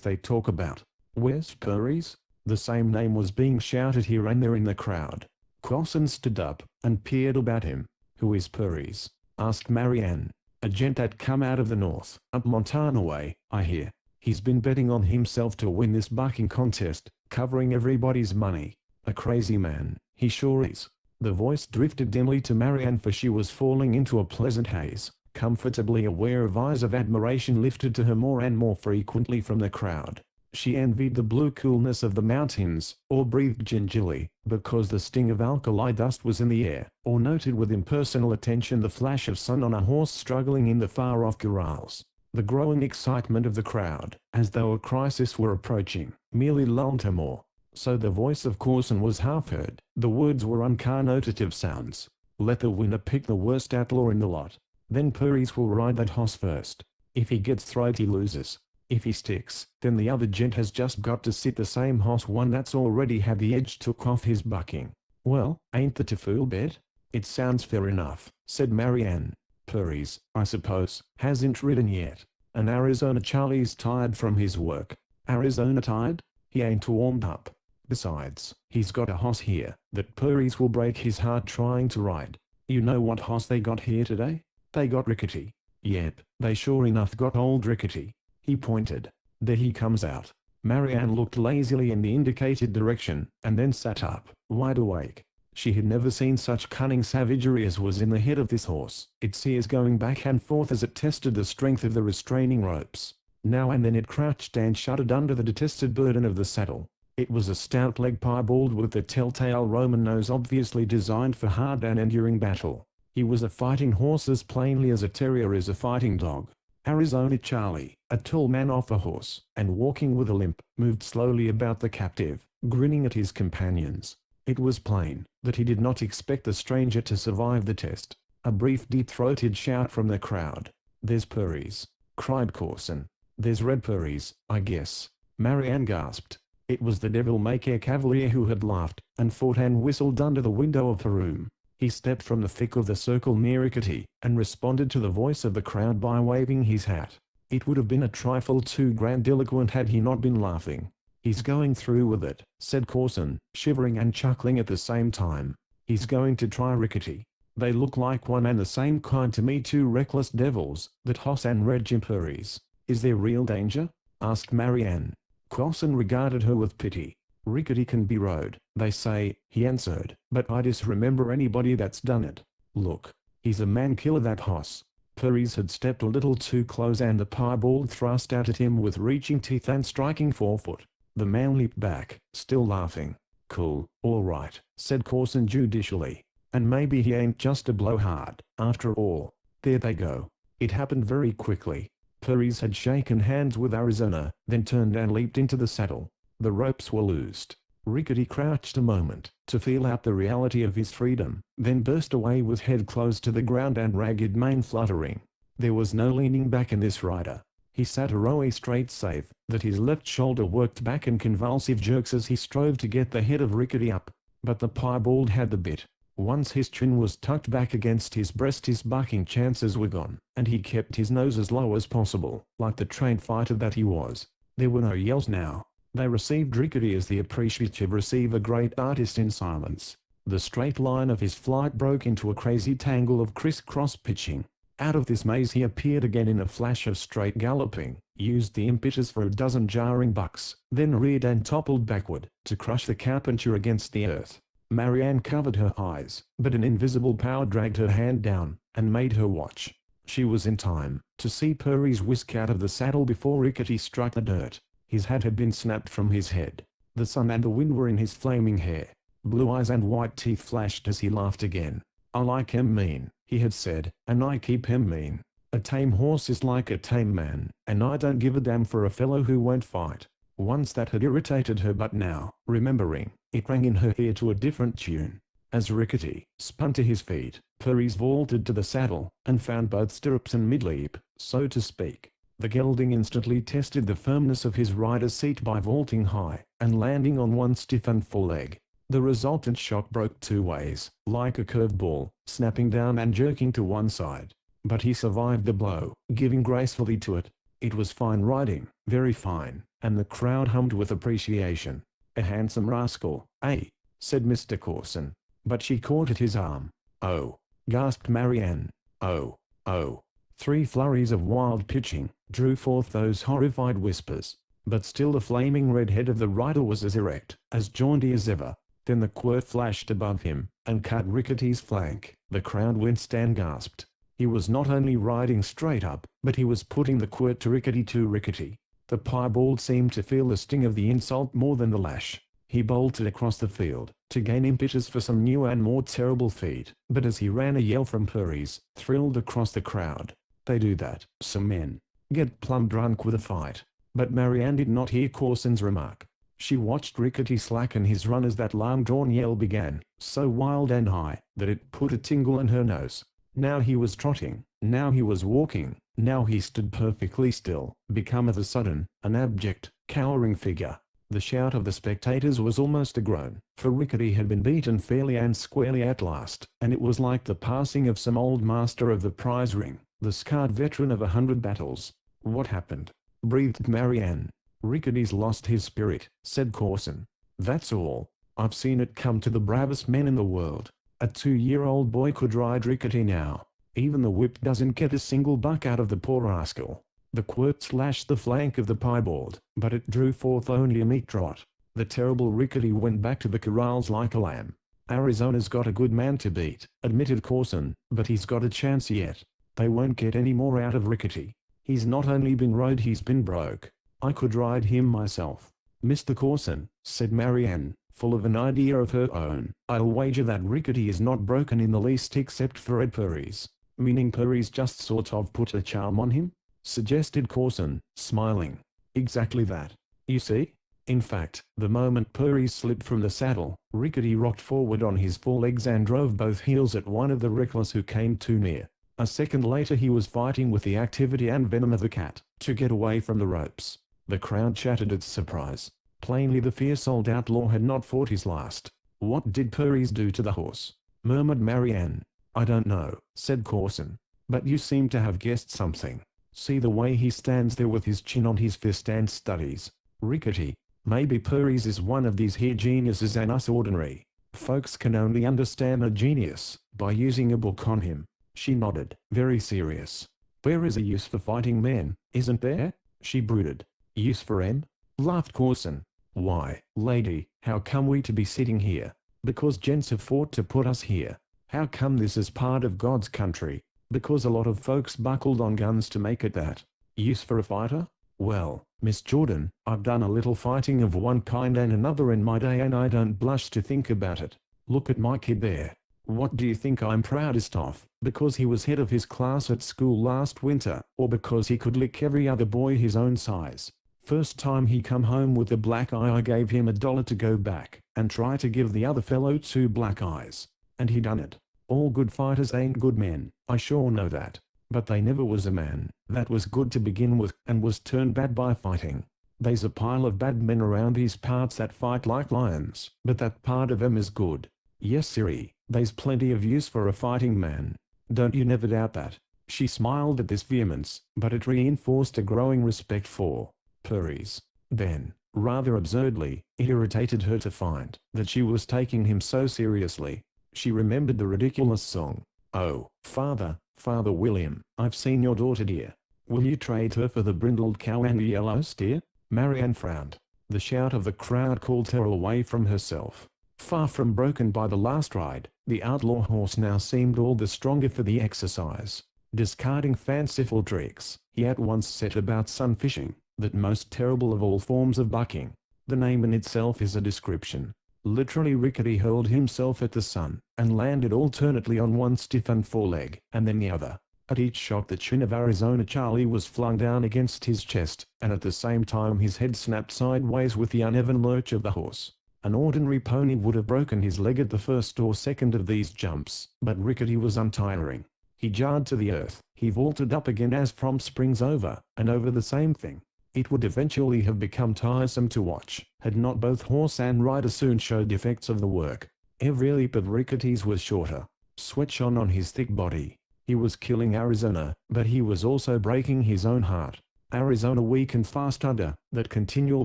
they talk about. Where's Perry's? The same name was being shouted here and there in the crowd. Coulson stood up and peered about him. Who is Perry's? Asked Marianne. A gent that come out of the north, up Montana way, I hear. He's been betting on himself to win this bucking contest, covering everybody's money. A crazy man, he sure is. The voice drifted dimly to Marianne, for she was falling into a pleasant haze, comfortably aware of eyes of admiration lifted to her more and more frequently from the crowd. She envied the blue coolness of the mountains, or breathed gingerly, because the sting of alkali dust was in the air, or noted with impersonal attention the flash of sun on a horse struggling in the far-off corrals. The growing excitement of the crowd, as though a crisis were approaching, merely lulled her more. So the voice of Coulson was half heard. The words were unconnotative sounds. Let the winner pick the worst outlaw in the lot. Then Perry's will ride that hoss first. If he gets throwed he loses. If he sticks, then the other gent has just got to sit the same hoss one that's already had the edge took off his bucking. Well, ain't that a fool bet? It sounds fair enough, said Marianne. Perry's, I suppose, hasn't ridden yet. And Arizona Charlie's tired from his work. Arizona tired? He ain't warmed up. Besides, he's got a hoss here that Perry's will break his heart trying to ride. You know what hoss they got here today? They got Rickety. Yep, they sure enough got old Rickety. He pointed. There he comes out. Marianne looked lazily in the indicated direction, and then sat up, wide awake. She had never seen such cunning savagery as was in the head of this horse, its ears going back and forth as it tested the strength of the restraining ropes. Now and then it crouched and shuddered under the detested burden of the saddle. It was a stout-legged piebald with the telltale Roman nose obviously designed for hard and enduring battle. He was a fighting horse as plainly as a terrier is a fighting dog. Arizona Charlie, a tall man off a horse, and walking with a limp, moved slowly about the captive, grinning at his companions. It was plain that he did not expect the stranger to survive the test. A brief deep-throated shout from the crowd. "There's Perry's," cried Coulson. "There's Red Perry's, I guess." Marianne gasped. It was the devil-may-care cavalier who had laughed and fought and whistled under the window of her room. He stepped from the thick of the circle near Rickety, and responded to the voice of the crowd by waving his hat. It would have been a trifle too grandiloquent had he not been laughing. "He's going through with it," said Coulson, shivering and chuckling at the same time. "He's going to try Rickety. They look like one and the same kind to me, two reckless devils, that hoss and Red Jim Perry's." "Is there real danger?" asked Marianne. Coulson regarded her with pity. "Rickety can be rode, they say," he answered, "but I disremember anybody that's done it. Look, he's a man-killer, that hoss." Perry's had stepped a little too close and the piebald thrust out at him with reaching teeth and striking forefoot. The man leaped back, still laughing. "Cool, all right," said Coulson judicially. "And maybe he ain't just a blowhard, after all." There they go. It happened very quickly. Perry's had shaken hands with Arizona, then turned and leaped into the saddle. The ropes were loosed. Rickety crouched a moment, to feel out the reality of his freedom, then burst away with head close to the ground and ragged mane fluttering. There was no leaning back in this rider. He sat arrowy straight, save that his left shoulder worked back in convulsive jerks as he strove to get the head of Rickety up. But the piebald had the bit. Once his chin was tucked back against his breast, his bucking chances were gone, and he kept his nose as low as possible, like the trained fighter that he was. There were no yells now. They received Rickety as the appreciative receive a great artist in silence. The straight line of his flight broke into a crazy tangle of criss-cross pitching. Out of this maze he appeared again in a flash of straight galloping, used the impetus for a dozen jarring bucks, then reared and toppled backward, to crush the carpenter against the earth. Marianne covered her eyes, but an invisible power dragged her hand down, and made her watch. She was in time to see Perry's whisk out of the saddle before Rickety struck the dirt. His hat had been snapped from his head. The sun and the wind were in his flaming hair. Blue eyes and white teeth flashed as he laughed again. "I like him mean," he had said, "and I keep him mean. A tame horse is like a tame man, and I don't give a damn for a fellow who won't fight." Once that had irritated her, but now, remembering, it rang in her ear to a different tune. As Rickety spun to his feet, Perry's vaulted to the saddle, and found both stirrups and mid-leap, so to speak. The gelding instantly tested the firmness of his rider's seat by vaulting high, and landing on one stiff and full leg. The resultant shock broke two ways, like a curved ball, snapping down and jerking to one side. But he survived the blow, giving gracefully to it. It was fine riding, very fine, and the crowd hummed with appreciation. "A handsome rascal, eh?" said Mr. Corson. But she caught at his arm. "Oh!" gasped Marianne. "Oh! Oh!" 3 flurries of wild pitching drew forth those horrified whispers. But still the flaming red head of the rider was as erect, as jaunty as ever. Then the quirt flashed above him, and cut Rickety's flank. The crowd winced and gasped. He was not only riding straight up, but he was putting the quirt to Rickety to Rickety. The piebald seemed to feel the sting of the insult more than the lash. He bolted across the field, to gain impetus for some new and more terrible feat, but as he ran a yell from Purries thrilled across the crowd. They do that, some men. Get plumb drunk with a fight. But Marianne did not hear Corson's remark. She watched Rickety slacken his run as that long-drawn yell began, so wild and high, that it put a tingle in her nose. Now he was trotting, now he was walking, now he stood perfectly still, become of a sudden, an abject, cowering figure. The shout of the spectators was almost a groan, for Rickety had been beaten fairly and squarely at last, and it was like the passing of some old master of the prize ring, the scarred veteran of 100 battles. "What happened?" breathed Marianne. "Rickety's lost his spirit," said Corson. "That's all. I've seen it come to the bravest men in the world. A 2-year-old boy could ride Rickety now. Even the whip doesn't get a single buck out of the poor rascal." The quirt slashed the flank of the piebald, but it drew forth only a meek trot. The terrible Rickety went back to the corrals like a lamb. "Arizona's got a good man to beat," admitted Corson, "but he's got a chance yet. They won't get any more out of Rickety. He's not only been rode, he's been broke. I could ride him myself." "Mr. Corson," said Marianne, full of an idea of her own, "I'll wager that Rickety is not broken in the least except for Ed Purries." "Meaning Purries just sort of put a charm on him?" suggested Corson, smiling. "Exactly that. You see? In fact, the moment Purries slipped from the saddle, Rickety rocked forward on his forelegs and drove both heels at one of the reckless who came too near. A second later he was fighting with the activity and venom of a cat, to get away from the ropes." The crowd chattered its surprise. Plainly the fierce old outlaw had not fought his last. "What did Purries do to the horse?" murmured Marianne. "I don't know," said Corson. "But you seem to have guessed something. See the way he stands there with his chin on his fist and studies. Rickety. Maybe Purries is one of these here geniuses and us ordinary folks can only understand a genius by using a book on him." She nodded, very serious. "There is a use for fighting men, isn't there?" she brooded. "Use for 'em?" laughed Corson. "Why, lady, how come we to be sitting here? Because gents have fought to put us here. How come this is part of God's country? Because a lot of folks buckled on guns to make it that. Use for a fighter? Well, Miss Jordan, I've done a little fighting of one kind and another in my day and I don't blush to think about it. Look at my kid there. What do you think I'm proudest of? Because he was head of his class at school last winter, or because he could lick every other boy his own size? First time he come home with a black eye I gave him $1 to go back and try to give the other fellow 2 black eyes. And he done it. All good fighters ain't good men, I sure know that. But they never was a man that was good to begin with and was turned bad by fighting. They's a pile of bad men around these parts that fight like lions, but that part of 'em is good. Yes sirree, they's plenty of use for a fighting man. Don't you never doubt that." She smiled at this vehemence, but it reinforced a growing respect for Purries. Then, rather absurdly, it irritated her to find that she was taking him so seriously. She remembered the ridiculous song. "Oh, Father, Father William, I've seen your daughter dear. Will you trade her for the brindled cow and the yellow steer?" Marianne frowned. The shout of the crowd called her away from herself. Far from broken by the last ride, the outlaw horse now seemed all the stronger for the exercise. Discarding fanciful tricks, he at once set about sun fishing, that most terrible of all forms of bucking. The name in itself is a description. Literally Rickety hurled himself at the sun, and landed alternately on one stiffened foreleg, and then the other. At each shot the chin of Arizona Charlie was flung down against his chest, and at the same time his head snapped sideways with the uneven lurch of the horse. An ordinary pony would have broken his leg at the first or second of these jumps, but Rickety was untiring. He jarred to the earth, he vaulted up again as from springs over, and over the same thing. It would eventually have become tiresome to watch, had not both horse and rider soon showed effects of the work. Every leap of Rickety's was shorter. Sweat shone on his thick body. He was killing Arizona, but he was also breaking his own heart. Arizona weakened fast under that continual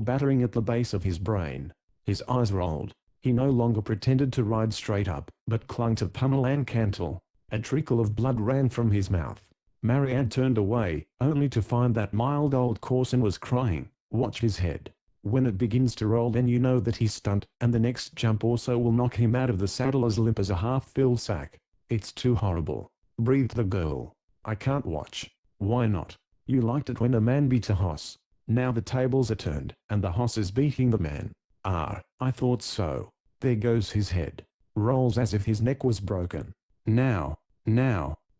battering at the base of his brain. His eyes rolled. He no longer pretended to ride straight up, but clung to pommel and cantle. A trickle of blood ran from his mouth. Marianne turned away, only to find that mild old Corson was crying, "Watch his head. When it begins to roll, then you know that he's stunned, and the next jump also will knock him out of the saddle as limp as a half-filled sack." "It's too horrible," breathed the girl. "I can't watch." "Why not? You liked it when a man beat a hoss. Now the tables are turned, and the hoss is beating the man." "Ah, I thought so. There goes his head. Rolls as if his neck was broken. Now.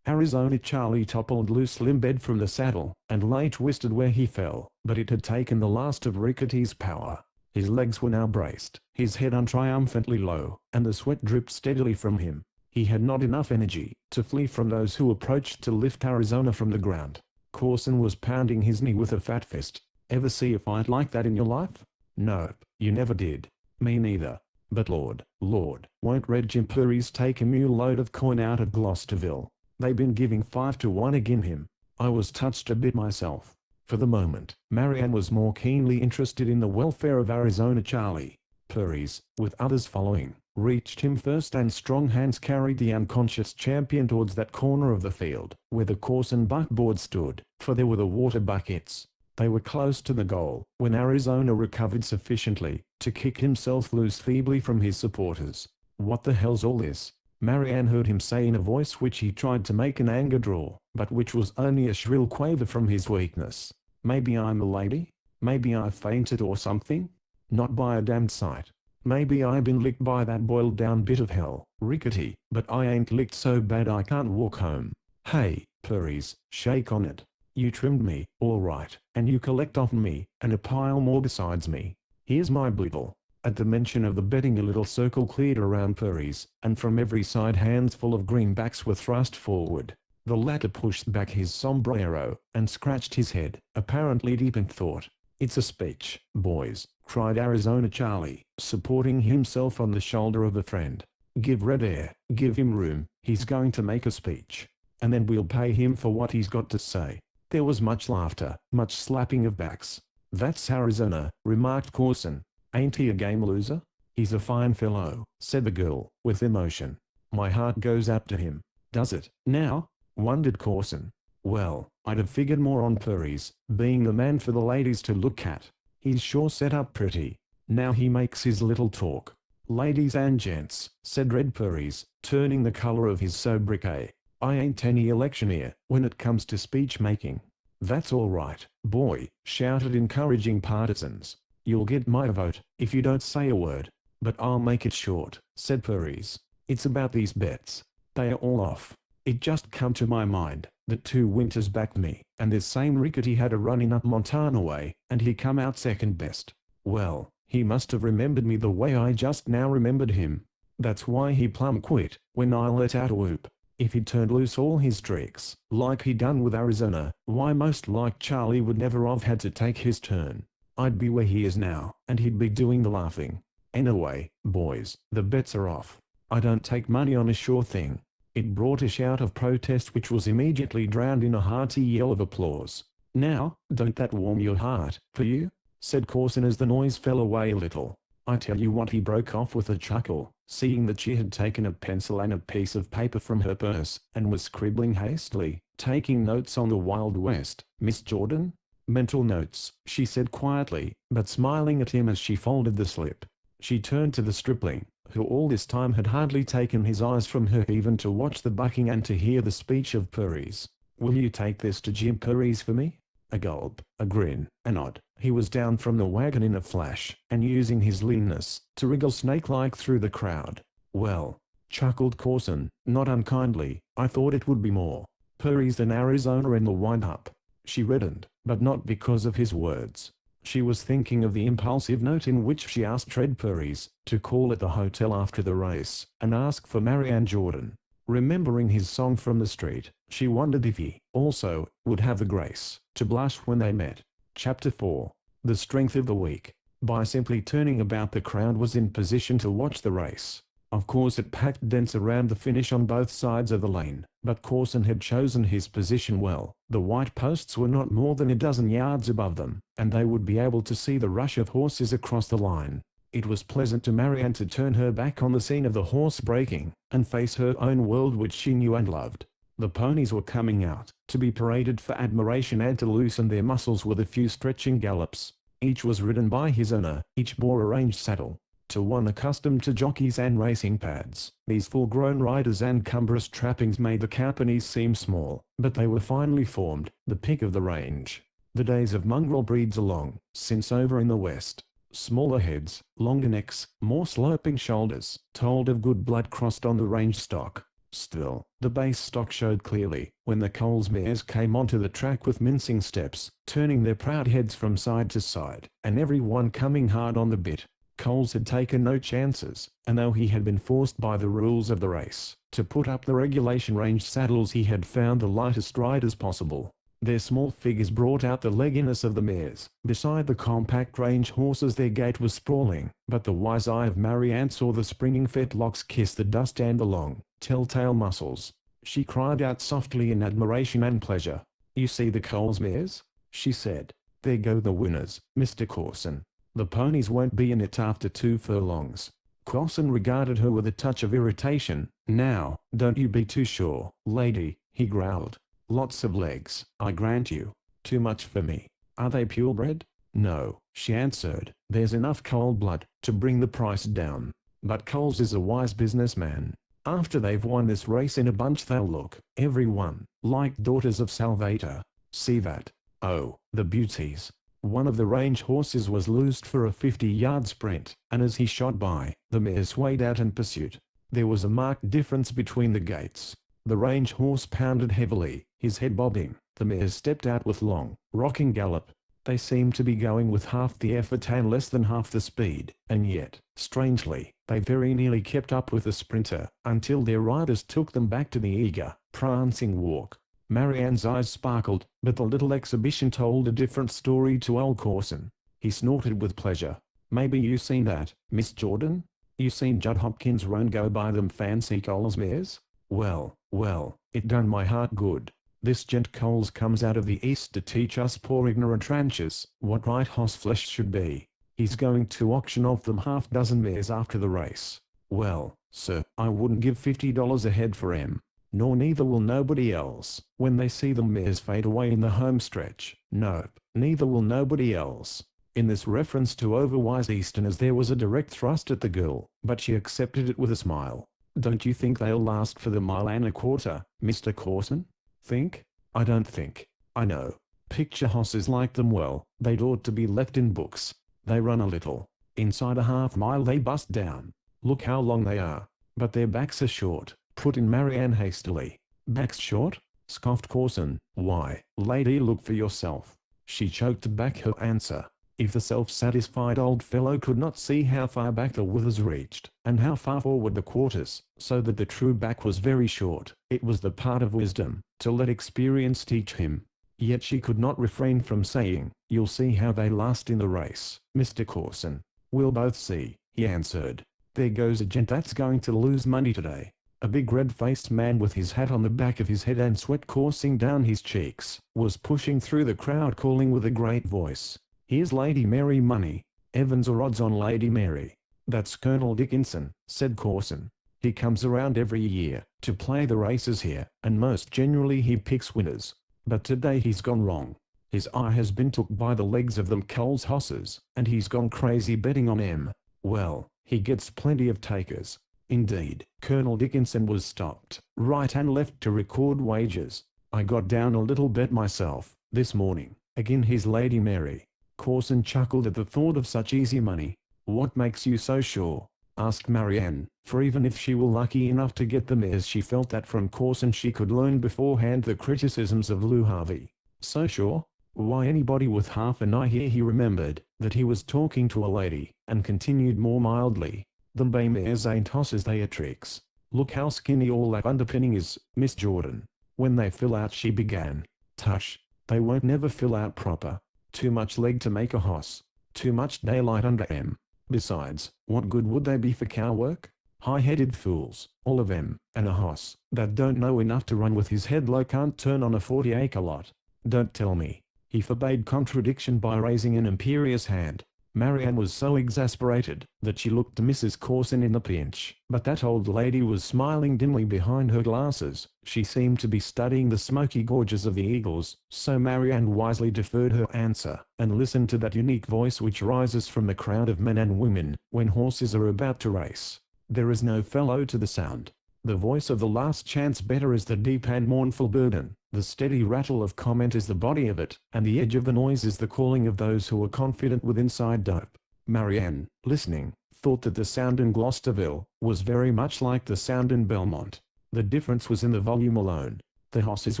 Arizona Charlie toppled loose limp from the saddle, and lay twisted where he fell, but it had taken the last of Rickety's power. His legs were now braced, his head hung triumphantly low, and the sweat dripped steadily from him. He had not enough energy to flee from those who approached to lift Arizona from the ground. Corson was pounding his knee with a fat fist. "Ever see a fight like that in your life?" "Nope, you never did." "Me neither. But Lord, won't Red Jim Purries take a mule load of coin out of Gloucesterville? They've been giving 5-to-1 agin him." I was touched a bit myself. For the moment, Marianne was more keenly interested in the welfare of Arizona Charlie. Purries, with others following, reached him first, and strong hands carried the unconscious champion towards that corner of the field where the Corson buckboard stood, for there were the water buckets. They were close to the goal when Arizona recovered sufficiently to kick himself loose feebly from his supporters. "What the hell's all this?" Marianne heard him say in a voice which he tried to make an anger drawl, but which was only a shrill quaver from his weakness. "Maybe I'm a lady? Maybe I fainted or something? Not by a damned sight. Maybe I been licked by that boiled down bit of hell, Rickety, but I ain't licked so bad I can't walk home. Hey, Purries, shake on it. You trimmed me, all right, and you collect off me, and a pile more besides me. Here's my bridle." At the mention of the betting, a little circle cleared around Purries, and from every side hands full of greenbacks were thrust forward. The latter pushed back his sombrero, and scratched his head, apparently deep in thought. "It's a speech, boys," cried Arizona Charlie, supporting himself on the shoulder of a friend. "Give Red air, give him room, he's going to make a speech. And then we'll pay him for what he's got to say." There was much laughter, much slapping of backs. "That's Arizona," remarked Corson. "Ain't he a game loser?" "He's a fine fellow," said the girl, with emotion. "My heart goes out to him." "Does it, now?" wondered Corson. "Well, I'd have figured more on Purries, being the man for the ladies to look at. He's sure set up pretty. Now he makes his little talk." "Ladies and gents," said Red Purries, turning the color of his sobriquet, "I ain't any electioneer when it comes to speech making." "That's all right, boy," shouted encouraging partisans. "You'll get my vote if you don't say a word." "But I'll make it short," said Purries. "It's about these bets. They are all off. It just come to my mind that 2 winters backed me, and this same Rickety had a run-in up Montana way, and he come out second best. Well, he must have remembered me the way I just now remembered him. That's why he plumb quit when I let out a whoop. If he'd turned loose all his tricks, like he done with Arizona, why most like Charlie would never have had to take his turn. I'd be where he is now, and he'd be doing the laughing. Anyway, boys, the bets are off. I don't take money on a sure thing." It brought a shout of protest which was immediately drowned in a hearty yell of applause. "Now, don't that warm your heart, for you?" said Corson as the noise fell away a little. "I tell you what," he broke off with a chuckle, seeing that she had taken a pencil and a piece of paper from her purse, and was scribbling hastily, taking notes on the Wild West. "Miss Jordan?" "Mental notes," she said quietly, but smiling at him as she folded the slip. She turned to the stripling, who all this time had hardly taken his eyes from her even to watch the bucking and to hear the speech of Purries. "Will you take this to Jim Purries for me?" A gulp, a grin, a nod. He was down from the wagon in a flash, and using his leanness to wriggle snake-like through the crowd. "Well," chuckled Corson, not unkindly, "I thought it would be more Purries than Arizona in the wind-up." She reddened, but not because of his words. She was thinking of the impulsive note in which she asked Red Purries to call at the hotel after the race and ask for Marianne Jordan. Remembering his song from the street, she wondered if he, also, would have the grace to blush when they met. Chapter 4. The Strength of the Weak. By simply turning about, the crowd was in position to watch the race. Of course it packed dense around the finish on both sides of the lane, but Corson had chosen his position well. The white posts were not more than a dozen yards above them, and they would be able to see the rush of horses across the line. It was pleasant to Marianne to turn her back on the scene of the horse breaking, and face her own world which she knew and loved. The ponies were coming out, to be paraded for admiration and to loosen their muscles with a few stretching gallops. Each was ridden by his owner, each bore a ranged saddle. To one accustomed to jockeys and racing pads, these full-grown riders and cumbrous trappings made the companies seem small, but they were finely formed, the pick of the range. The days of mongrel breeds are long, since over in the West. Smaller heads, longer necks, more sloping shoulders, told of good blood crossed on the range stock. Still, the base stock showed clearly, when the Coles mares came onto the track with mincing steps, turning their proud heads from side to side, and every one coming hard on the bit. Coles had taken no chances, and though he had been forced by the rules of the race to put up the regulation range saddles, he had found the lightest riders possible. Their small figures brought out the legginess of the mares. Beside the compact range horses their gait was sprawling, but the wise eye of Marianne saw the springing fetlocks kiss the dust and the long, telltale muscles. She cried out softly in admiration and pleasure. "You see the Coles mares?" she said. "There go the winners, Mr. Corson. The ponies won't be in it after 2 furlongs." Corson regarded her with a touch of irritation. "Now, don't you be too sure, lady," he growled. "Lots of legs, I grant you. Too much for me. Are they purebred?" "No," she answered. "There's enough cold blood to bring the price down. But Coles is a wise businessman. After they've won this race in a bunch they'll look, every one, like daughters of Salvator. See that? Oh, the beauties." One of the range horses was loosed for a 50-yard sprint, and as he shot by, the mare swayed out in pursuit. There was a marked difference between the gaits. The range horse pounded heavily, his head bobbing. The mares stepped out with long, rocking gallop. They seemed to be going with half the effort and less than half the speed, and yet, strangely, they very nearly kept up with the sprinter, until their riders took them back to the eager, prancing walk. Marianne's eyes sparkled, but the little exhibition told a different story to old Corson. He snorted with pleasure. "Maybe you seen that, Miss Jordan? You seen Judd Hopkins' roan go by them fancy Coles mares? Well, it done my heart good. This gent Coles comes out of the East to teach us poor ignorant ranchers what right hoss flesh should be. He's going to auction off them half-dozen mares after the race. Well, sir, I wouldn't give $50 a head for 'em. Nor neither will nobody else, when they see the mares fade away in the home stretch. Nope, neither will nobody else." In this reference to overwise Easterners there was a direct thrust at the girl, but she accepted it with a smile. "Don't you think they'll last for the 1.25 miles, Mr. Corson?" "Think? I don't think. I know. Picture hosses like them well, they'd ought to be left in books. They run a little. Inside a half-mile they bust down. Look how long they are. But their backs are short," put in Marianne hastily. "Backs short?" scoffed Corson. "Why, lady, look for yourself." She choked back her answer. If the self-satisfied old fellow could not see how far back the withers reached, and how far forward the quarters, so that the true back was very short, it was the part of wisdom to let experience teach him. Yet she could not refrain from saying, "You'll see how they last in the race, Mr. Corson." "We'll both see," he answered. "There goes a gent that's going to lose money today." A big red-faced man with his hat on the back of his head and sweat coursing down his cheeks, was pushing through the crowd calling with a great voice, "Here's Lady Mary money. Evans or odds on Lady Mary." "That's Colonel Dickinson," said Corson. "He comes around every year, to play the races here, and most generally he picks winners. But today he's gone wrong. His eye has been took by the legs of them Coles hosses, and he's gone crazy betting on 'em. Well, he gets plenty of takers." Indeed, Colonel Dickinson was stopped, right and left to record wagers. "I got down a little bet myself, this morning, agin his Lady Mary." Corson chuckled at the thought of such easy money. "What makes you so sure?" asked Marianne, for even if she were lucky enough to get the mares she felt that from Corson she could learn beforehand the criticisms of Lou Harvey. "So sure? Why, anybody with half an eye." Here he remembered that he was talking to a lady, and continued more mildly, "Them bay mares ain't hosses, they are tricks. Look how skinny all that underpinning is, Miss Jordan. When they fill out," she began. "Tush, they won't never fill out proper. Too much leg to make a hoss. Too much daylight under 'em. Besides, what good would they be for cow work? High-headed fools, all of 'em, and a hoss that don't know enough to run with his head low can't turn on a 40-acre lot. Don't tell me. He forbade contradiction by raising an imperious hand. Marianne was so exasperated that she looked to Mrs. Corson in a pinch, but that old lady was smiling dimly behind her glasses. She seemed to be studying the smoky gorges of the eagles, so Marianne wisely deferred her answer, and listened to that unique voice which rises from the crowd of men and women when horses are about to race. There is no fellow to the sound. The voice of the last chance better is the deep and mournful burden. The steady rattle of comment is the body of it, and the edge of the noise is the calling of those who are confident with inside dope. Marianne, listening, thought that the sound in Gloucesterville was very much like the sound in Belmont. The difference was in the volume alone. The horses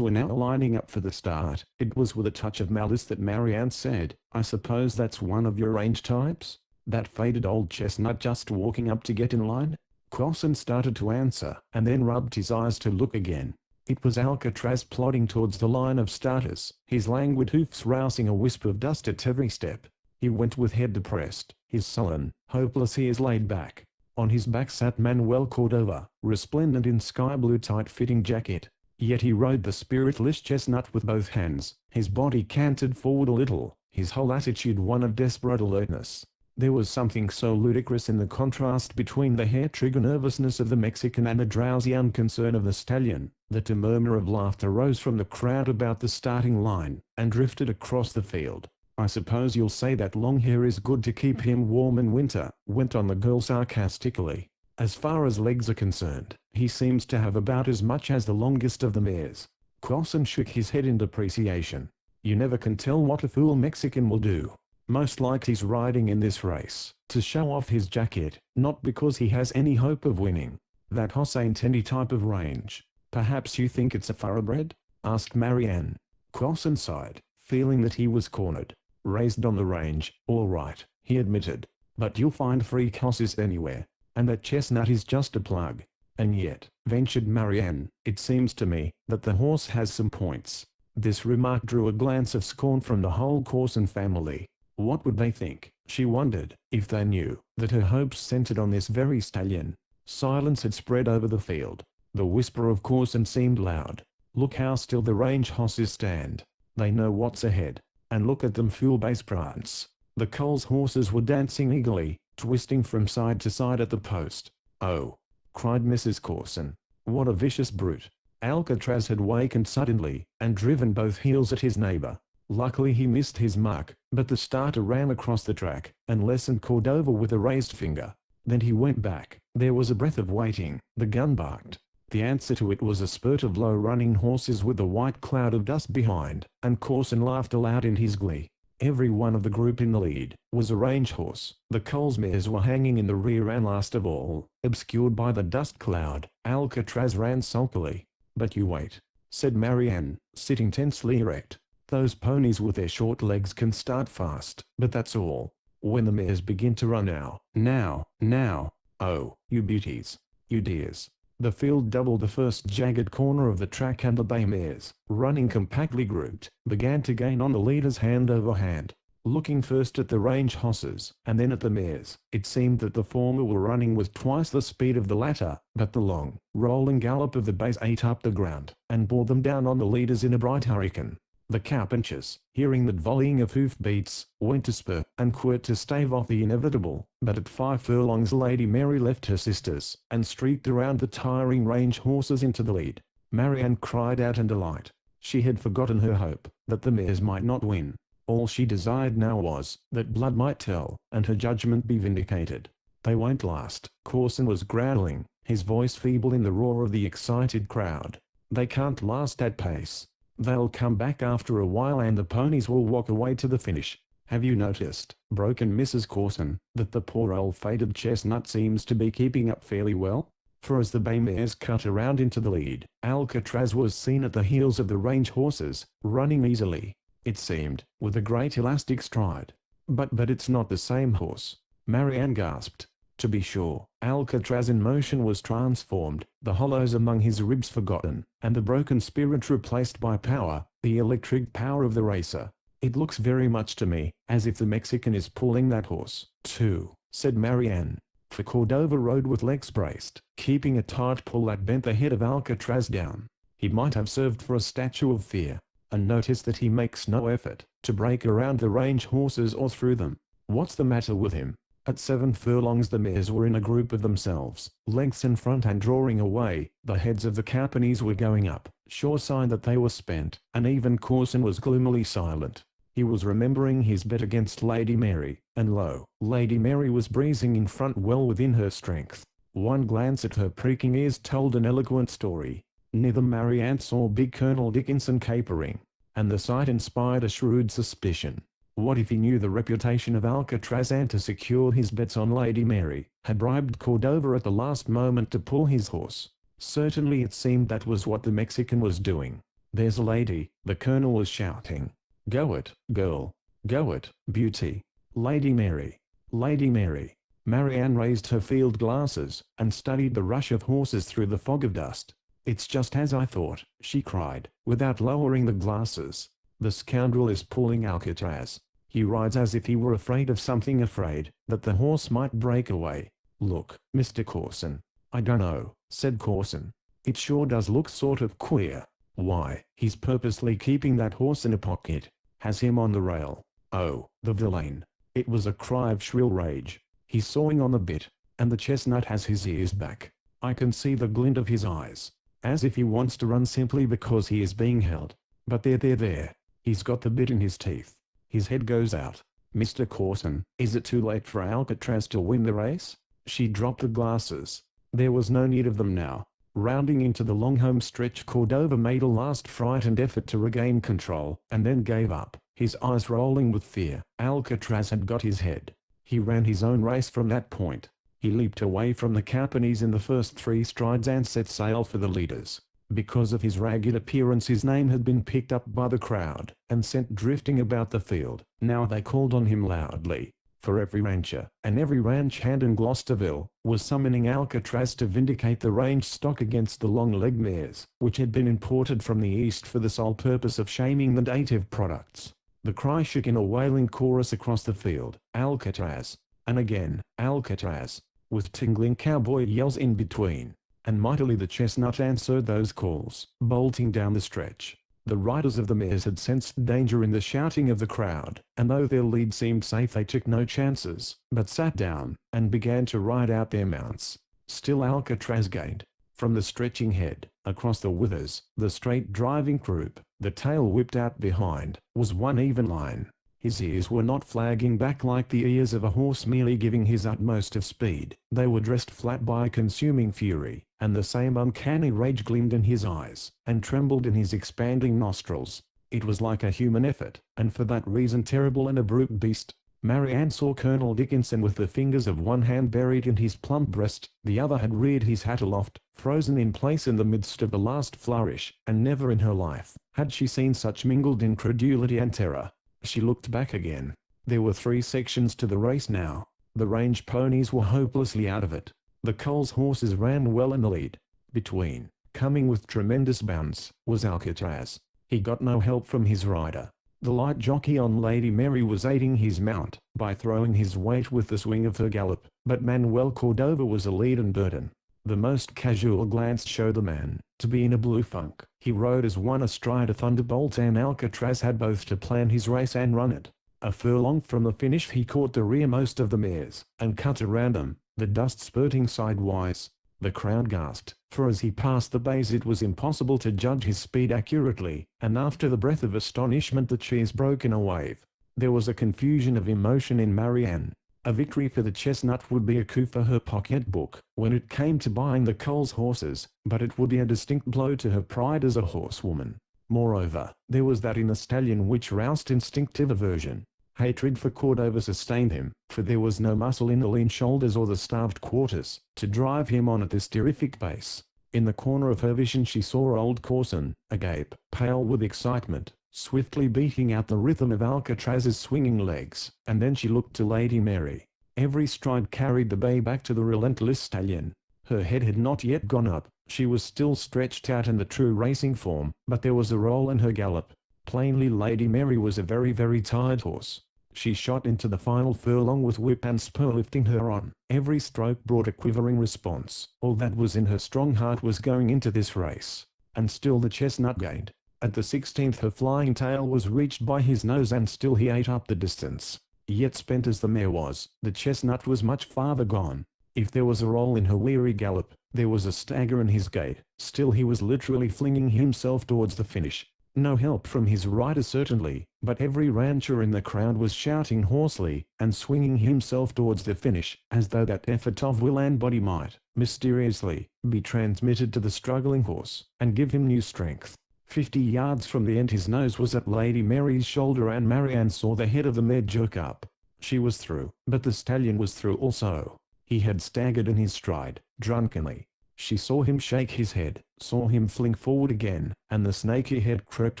were now lining up for the start. It was with a touch of malice that Marianne said, "I suppose that's one of your range types? That faded old chestnut just walking up to get in line?" Corson started to answer, and then rubbed his eyes to look again. It was Alcatraz plodding towards the line of starters, his languid hoofs rousing a wisp of dust at every step. He went with head depressed, his sullen, hopeless ears laid back. On his back sat Manuel Cordova, resplendent in sky-blue tight-fitting jacket. Yet he rode the spiritless chestnut with both hands, his body canted forward a little, his whole attitude one of desperate alertness. There was something so ludicrous in the contrast between the hair-trigger nervousness of the Mexican and the drowsy unconcern of the stallion, that a murmur of laughter rose from the crowd about the starting line, and drifted across the field. "I suppose you'll say that long hair is good to keep him warm in winter," went on the girl sarcastically. "As far as legs are concerned, he seems to have about as much as the longest of the mares." Corson shook his head in depreciation. "You never can tell what a fool Mexican will do. Most like he's riding in this race to show off his jacket, not because he has any hope of winning. That hoss ain't any type of range." "Perhaps you think it's a thoroughbred?" asked Marianne. Corson sighed, feeling that he was cornered. "Raised on the range, all right," he admitted. "But you'll find freak hosses anywhere, and that chestnut is just a plug." "And yet," ventured Marianne, "it seems to me that the horse has some points." This remark drew a glance of scorn from the whole Corson family. What would they think, she wondered, if they knew that her hopes centered on this very stallion? Silence had spread over the field. The whisper of Corson seemed loud. "Look how still the range horses stand. They know what's ahead. And look at them full base prance." The Coles horses were dancing eagerly, twisting from side to side at the post. "Oh!" cried Mrs. Corson. "What a vicious brute!" Alcatraz had wakened suddenly, and driven both heels at his neighbor. Luckily he missed his mark, but the starter ran across the track, and lessened Cordova with a raised finger. Then he went back. There was a breath of waiting. The gun barked. The answer to it was a spurt of low-running horses with a white cloud of dust behind, and Corson laughed aloud in his glee. Every one of the group in the lead was a range horse. The Coles mares were hanging in the rear, and last of all, obscured by the dust cloud, Alcatraz ran sulkily. "But you wait," said Marianne, sitting tensely erect. "Those ponies with their short legs can start fast, but that's all. When the mares begin to run now, oh, you beauties, you dears." The field doubled the first jagged corner of the track, and the bay mares, running compactly grouped, began to gain on the leaders hand over hand. Looking first at the range horses, and then at the mares, it seemed that the former were running with twice the speed of the latter, but the long, rolling gallop of the bays ate up the ground, and bore them down on the leaders in a bright hurricane. The cowpunchers, hearing that volleying of hoof-beats, went to spur and quirt to stave off the inevitable, but at 5 furlongs Lady Mary left her sisters, and streaked around the tiring range horses into the lead. Marianne cried out in delight. She had forgotten her hope that the mares might not win. All she desired now was that blood might tell, and her judgment be vindicated. "They won't last," Corson was growling, his voice feeble in the roar of the excited crowd. "They can't last at pace. They'll come back after a while, and the ponies will walk away to the finish. Have you noticed," broke in Mrs. Corson, "that the poor old faded chestnut seems to be keeping up fairly well?" For as the bay mares cut around into the lead, Alcatraz was seen at the heels of the range horses, running easily, it seemed, with a great elastic stride. But it's not the same horse," Marianne gasped. To be sure, Alcatraz in motion was transformed, the hollows among his ribs forgotten, and the broken spirit replaced by power, the electric power of the racer. It looks very much to me as if the Mexican is pulling that horse, too, said Marianne. For Cordova rode with legs braced, keeping a tight pull that bent the head of Alcatraz down. He might have served for a statue of fear. And notice that he makes no effort to break around the range horses or through them. What's the matter with him? At 7 furlongs the mares were in a group of themselves, lengths in front and drawing away. The heads of the companies were going up, sure sign that they were spent, and even Corson was gloomily silent. He was remembering his bet against Lady Mary, and lo, Lady Mary was breezing in front well within her strength. One glance at her pricking ears told an eloquent story. Neither Marianne saw big Colonel Dickinson capering, and the sight inspired a shrewd suspicion. What if he knew the reputation of Alcatraz and to secure his bets on Lady Mary, had bribed Cordova at the last moment to pull his horse? Certainly it seemed that was what the Mexican was doing. "There's a lady," the colonel was shouting. "Go it, girl. Go it, beauty. Lady Mary. Lady Mary." Marianne raised her field glasses, and studied the rush of horses through the fog of dust. "It's just as I thought," she cried, without lowering the glasses. "The scoundrel is pulling Alcatraz. He rides as if he were afraid of something, afraid that the horse might break away. Look, Mr. Corson." "I don't know," said Corson. "It sure does look sort of queer. Why, he's purposely keeping that horse in a pocket. Has him on the rail. Oh, the villain." It was a cry of shrill rage. "He's sawing on the bit, and the chestnut has his ears back. I can see the glint of his eyes. As if he wants to run simply because he is being held. But there. He's got the bit in his teeth. His head goes out. Mr. Corson, is it too late for Alcatraz to win the race?" She dropped the glasses. There was no need of them now. Rounding into the long home stretch, Cordova made a last frightened effort to regain control, and then gave up, his eyes rolling with fear. Alcatraz had got his head. He ran his own race from that point. He leaped away from the companies in the first 3 strides and set sail for the leaders. Because of his ragged appearance his name had been picked up by the crowd, and sent drifting about the field. Now they called on him loudly. For every rancher, and every ranch hand in Gloucesterville, was summoning Alcatraz to vindicate the range stock against the long-legged mares, which had been imported from the east for the sole purpose of shaming the native products. The cry shook in a wailing chorus across the field, "Alcatraz!" And again, "Alcatraz!" with tingling cowboy yells in between. And mightily the chestnut answered those calls, bolting down the stretch. The riders of the mares had sensed danger in the shouting of the crowd, and though their lead seemed safe they took no chances, but sat down, and began to ride out their mounts. Still Alcatraz gained. From the stretching head, across the withers, the straight driving croup, the tail whipped out behind, was one even line. His ears were not flagging back like the ears of a horse merely giving his utmost of speed. They were dressed flat by consuming fury, and the same uncanny rage gleamed in his eyes, and trembled in his expanding nostrils. It was like a human effort, and for that reason terrible and a brute beast. Marianne saw Colonel Dickinson with the fingers of one hand buried in his plump breast, the other had reared his hat aloft, frozen in place in the midst of the last flourish, and never in her life had she seen such mingled incredulity and terror. She looked back again. There were 3 sections to the race now. The range ponies were hopelessly out of it. The Coles horses ran well in the lead. Between, coming with tremendous bounds, was Alcatraz. He got no help from his rider. The light jockey on Lady Mary was aiding his mount, by throwing his weight with the swing of her gallop, but Manuel Cordova was a leaden burden. The most casual glance showed the man to be in a blue funk. He rode as one astride a thunderbolt, and Alcatraz had both to plan his race and run it. A furlong from the finish he caught the rearmost of the mares, and cut around them, the dust spurting sidewise. The crowd gasped, for as he passed the bays it was impossible to judge his speed accurately, and after the breath of astonishment the cheers broke in a wave. There was a confusion of emotion in Marianne. A victory for the chestnut would be a coup for her pocketbook when it came to buying the Coles horses, but it would be a distinct blow to her pride as a horsewoman. Moreover, there was that in the stallion which roused instinctive aversion. Hatred for Cordova sustained him, for there was no muscle in the lean shoulders or the starved quarters to drive him on at this terrific pace. In the corner of her vision she saw old Corson, agape, pale with excitement, swiftly beating out the rhythm of Alcatraz's swinging legs, and then she looked to Lady Mary. Every stride carried the bay back to the relentless stallion. Her head had not yet gone up, she was still stretched out in the true racing form, but there was a roll in her gallop. Plainly Lady Mary was a very tired horse. She shot into the final furlong with whip and spur lifting her on. Every stroke brought a quivering response. All that was in her strong heart was going into this race. And still the chestnut gained. At the 16th her flying tail was reached by his nose and still he ate up the distance. Yet spent as the mare was, the chestnut was much farther gone. If there was a roll in her weary gallop, there was a stagger in his gait. Still he was literally flinging himself towards the finish. No help from his rider certainly, but every rancher in the crowd was shouting hoarsely, and swinging himself towards the finish, as though that effort of will and body might, mysteriously, be transmitted to the struggling horse, and give him new strength. 50 yards from the end his nose was at Lady Mary's shoulder and Marianne saw the head of the mare jerk up. She was through, but the stallion was through also. He had staggered in his stride, drunkenly. She saw him shake his head, saw him fling forward again, and the snaky head crept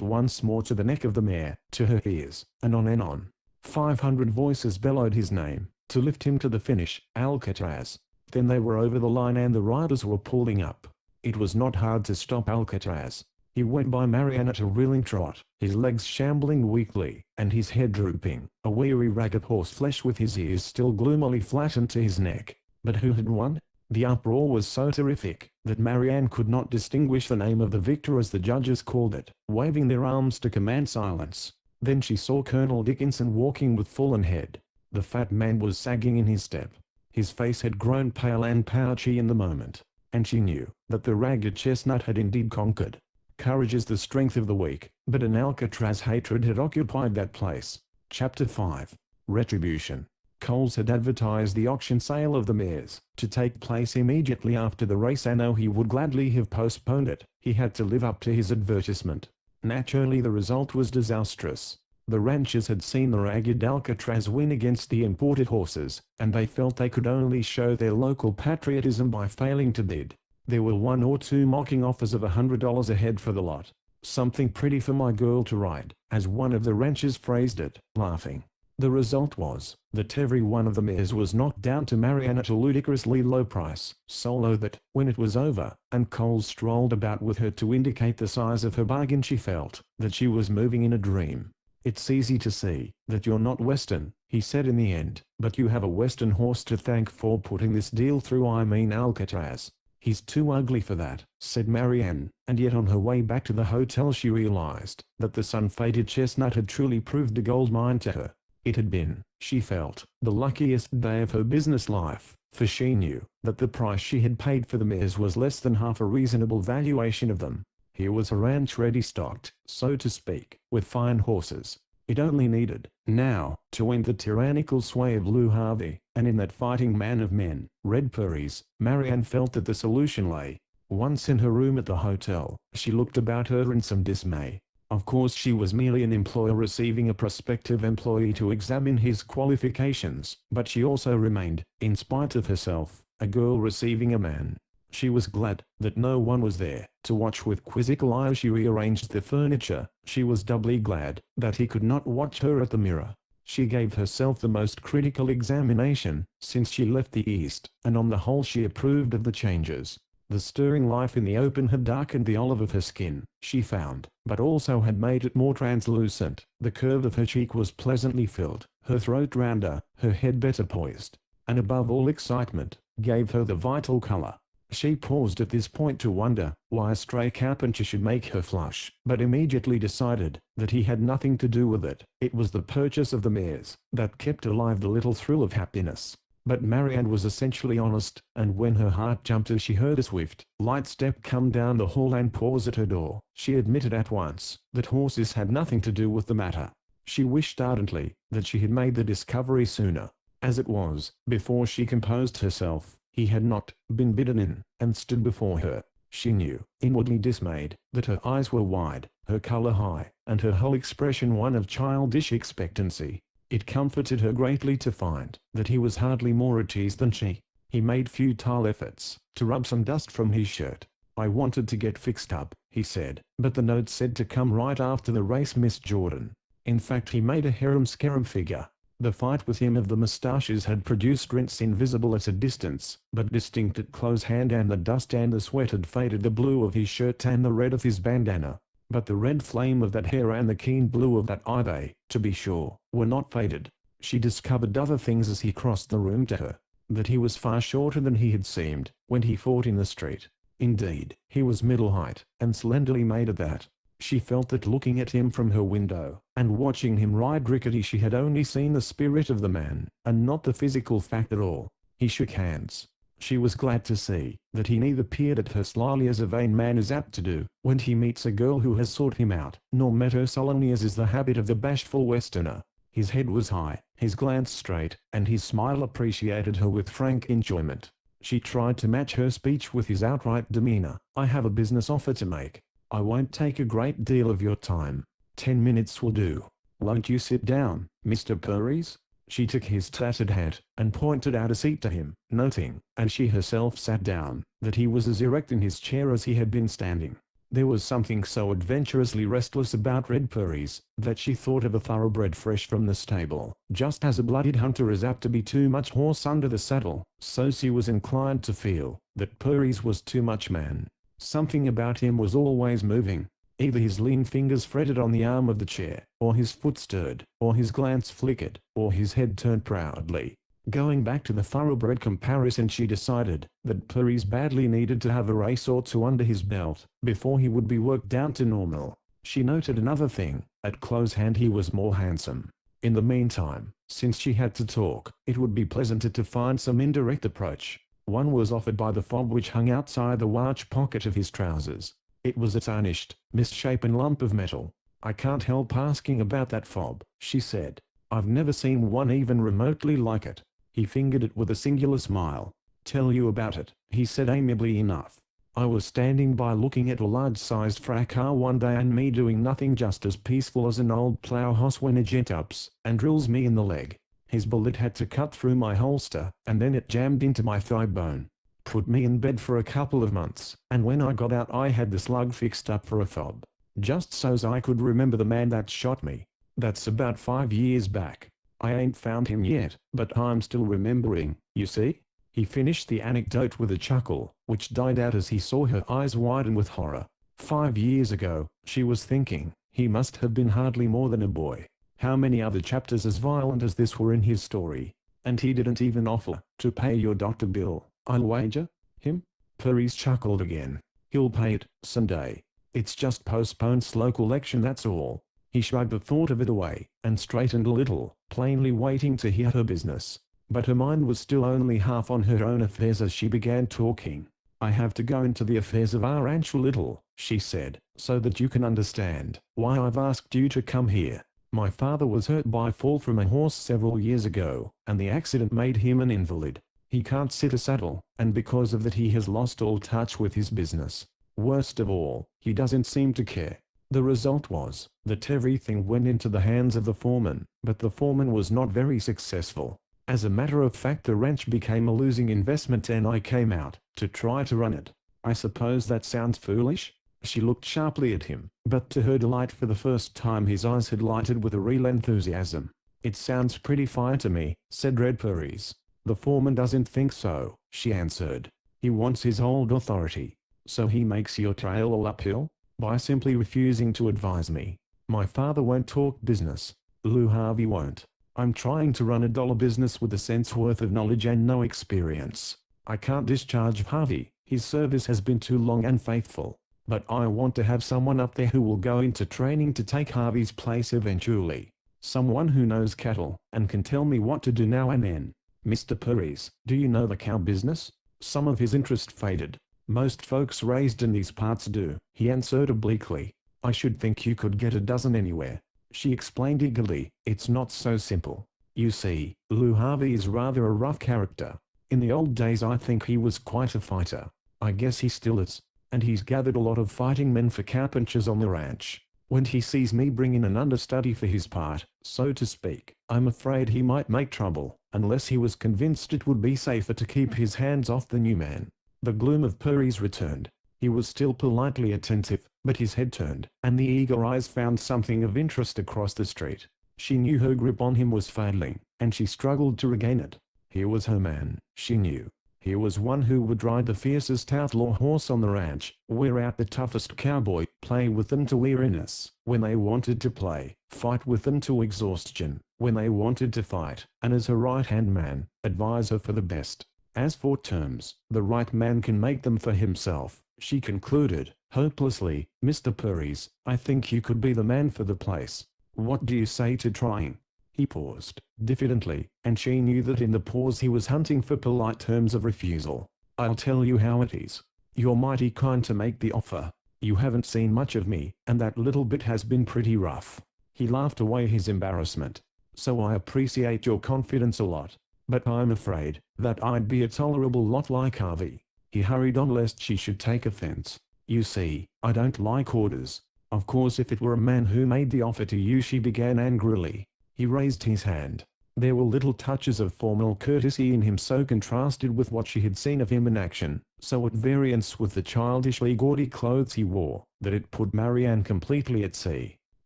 once more to the neck of the mare, to her ears, and on and on. 500 voices bellowed his name, to lift him to the finish, Alcatraz. Then they were over the line and the riders were pulling up. It was not hard to stop Alcatraz. He went by Marianne at a reeling trot, his legs shambling weakly, and his head drooping, a weary ragged horseflesh with his ears still gloomily flattened to his neck. But who had won? The uproar was so terrific that Marianne could not distinguish the name of the victor as the judges called it, waving their arms to command silence. Then she saw Colonel Dickinson walking with fallen head. The fat man was sagging in his step. His face had grown pale and pouchy in the moment, and she knew that the ragged chestnut had indeed conquered. Courage is the strength of the weak, but an Alcatraz hatred had occupied that place. Chapter 5. Retribution. Coles had advertised the auction sale of the mares, to take place immediately after the race, and though he would gladly have postponed it, he had to live up to his advertisement. Naturally the result was disastrous. The ranchers had seen the ragged Alcatraz win against the imported horses, and they felt they could only show their local patriotism by failing to bid. There were 1 or 2 mocking offers of $100 a head for the lot. Something pretty for my girl to ride, as one of the ranchers phrased it, laughing. The result was that every one of the mares was knocked down to Marianne at a ludicrously low price, so low that, when it was over, and Coles strolled about with her to indicate the size of her bargain, she felt that she was moving in a dream. "It's easy to see that you're not Western," he said in the end, "but you have a Western horse to thank for putting this deal through. I mean Alcatraz." "He's too ugly for that," said Marianne, and yet on her way back to the hotel she realized that the sun-faded chestnut had truly proved a gold mine to her. It had been, she felt, the luckiest day of her business life, for she knew that the price she had paid for the mares was less than half a reasonable valuation of them. Here was a ranch ready stocked, so to speak, with fine horses. It only needed, now, to end the tyrannical sway of Lew Harvey, and in that fighting man of men, Red Prairies, Marianne felt that the solution lay. Once in her room at the hotel, she looked about her in some dismay. Of course she was merely an employer receiving a prospective employee to examine his qualifications, but she also remained, in spite of herself, a girl receiving a man. She was glad that no one was there to watch with quizzical eye as she rearranged the furniture. She was doubly glad that he could not watch her at the mirror. She gave herself the most critical examination since she left the East, and on the whole she approved of the changes. The stirring life in the open had darkened the olive of her skin, she found, but also had made it more translucent. The curve of her cheek was pleasantly filled, her throat rounder, her head better poised, and above all excitement gave her the vital color. She paused at this point to wonder why a stray carpenter should make her flush, but immediately decided that he had nothing to do with it. It was the purchase of the mares that kept alive the little thrill of happiness. But Marianne was essentially honest, and when her heart jumped as she heard a swift, light step come down the hall and pause at her door, she admitted at once that horses had nothing to do with the matter. She wished ardently that she had made the discovery sooner. As it was, before she composed herself, he had not been bidden in, and stood before her. She knew, inwardly dismayed, that her eyes were wide, her color high, and her whole expression one of childish expectancy. It comforted her greatly to find that he was hardly more at ease than she. He made futile efforts to rub some dust from his shirt. "I wanted to get fixed up," he said, "but the note said to come right after the race, Miss Jordan." In fact he made a harum-scarum figure. The fight with him of the moustaches had produced rents invisible at a distance, but distinct at close hand, and the dust and the sweat had faded the blue of his shirt and the red of his bandana. But the red flame of that hair and the keen blue of that eye, they, to be sure, were not faded. She discovered other things as he crossed the room to her. That he was far shorter than he had seemed when he fought in the street. Indeed, he was middle height, and slenderly made at that. She felt that looking at him from her window, and watching him ride Rickety, she had only seen the spirit of the man, and not the physical fact at all. He shook hands. She was glad to see that he neither peered at her slyly as a vain man is apt to do when he meets a girl who has sought him out, nor met her sullenly as is the habit of the bashful Westerner. His head was high, his glance straight, and his smile appreciated her with frank enjoyment. She tried to match her speech with his outright demeanor. "I have a business offer to make. I won't take a great deal of your time. 10 minutes will do. Won't you sit down, Mr. Purries?" She took his tattered hat, and pointed out a seat to him, noting, as she herself sat down, that he was as erect in his chair as he had been standing. There was something so adventurously restless about Red Purries, that she thought of a thoroughbred fresh from the stable. Just as a blooded hunter is apt to be too much horse under the saddle, so she was inclined to feel that Purries was too much man. Something about him was always moving. Either his lean fingers fretted on the arm of the chair, or his foot stirred, or his glance flickered, or his head turned proudly. Going back to the thoroughbred comparison, she decided that Purries badly needed to have a race or two under his belt before he would be worked down to normal. She noted another thing: at close hand he was more handsome. In the meantime, since she had to talk, it would be pleasanter to find some indirect approach. One was offered by the fob which hung outside the watch pocket of his trousers. It was a tarnished, misshapen lump of metal. "I can't help asking about that fob," she said. "I've never seen one even remotely like it." He fingered it with a singular smile. "Tell you about it," he said amiably enough. "I was standing by looking at a large-sized fracas one day, and me doing nothing, just as peaceful as an old plough horse, when a gent ups and drills me in the leg. His bullet had to cut through my holster, and then it jammed into my thigh bone. Put me in bed for a couple of months, and when I got out I had the slug fixed up for a fob. Just so's I could remember the man that shot me. That's about 5 years back. I ain't found him yet, but I'm still remembering, you see." He finished the anecdote with a chuckle, which died out as he saw her eyes widen with horror. 5 years ago, she was thinking, he must have been hardly more than a boy. How many other chapters as violent as this were in his story? And he didn't even offer to pay your doctor bill, I'll wager? Him? Purries chuckled again. "He'll pay it, someday. It's just postponed slow collection, that's all." He shrugged the thought of it away, and straightened a little, plainly waiting to hear her business. But her mind was still only half on her own affairs as she began talking. "I have to go into the affairs of our ranch a little," she said, "so that you can understand why I've asked you to come here. My father was hurt by a fall from a horse several years ago, and the accident made him an invalid. He can't sit a saddle, and because of that he has lost all touch with his business. Worst of all, he doesn't seem to care. The result was that everything went into the hands of the foreman, but the foreman was not very successful. As a matter of fact, the ranch became a losing investment, and I came out to try to run it. I suppose that sounds foolish?" She looked sharply at him, but to her delight for the first time his eyes had lighted with a real enthusiasm. "It sounds pretty fine to me," said Red Purries. "The foreman doesn't think so," she answered. "He wants his old authority. So he makes your trail all uphill? By simply refusing to advise me. My father won't talk business. Lou Harvey won't. I'm trying to run a dollar business with a cent's worth of knowledge and no experience. I can't discharge Harvey, his service has been too long and faithful. But I want to have someone up there who will go into training to take Harvey's place eventually. Someone who knows cattle, and can tell me what to do now and then. Mr. Purries, do you know the cow business?" Some of his interest faded. "Most folks raised in these parts do," he answered obliquely. "I should think you could get a dozen anywhere." She explained eagerly, "It's not so simple. You see, Lou Harvey is rather a rough character. In the old days I think he was quite a fighter. I guess he still is. And he's gathered a lot of fighting men for cowpunchers on the ranch. When he sees me bring in an understudy for his part, so to speak, I'm afraid he might make trouble, unless he was convinced it would be safer to keep his hands off the new man." The gloom of Purries returned. He was still politely attentive, but his head turned, and the eager eyes found something of interest across the street. She knew her grip on him was failing, and she struggled to regain it. Here was her man, she knew. Here was one who would ride the fiercest outlaw horse on the ranch, wear out the toughest cowboy, play with them to weariness when they wanted to play, fight with them to exhaustion when they wanted to fight, and as her right-hand man, advise her for the best. As for terms, the right man can make them for himself, she concluded, hopelessly. Mr. Purries, I think you could be the man for the place. What do you say to trying? He paused, diffidently, and she knew that in the pause he was hunting for polite terms of refusal. I'll tell you how it is. You're mighty kind to make the offer. You haven't seen much of me, and that little bit has been pretty rough. He laughed away his embarrassment. So I appreciate your confidence a lot. But I'm afraid that I'd be a tolerable lot like Harvey. He hurried on lest she should take offense. You see, I don't like orders. Of course if it were a man who made the offer to you, she began angrily. He raised his hand. There were little touches of formal courtesy in him so contrasted with what she had seen of him in action, so at variance with the childishly gaudy clothes he wore, that it put Marianne completely at sea.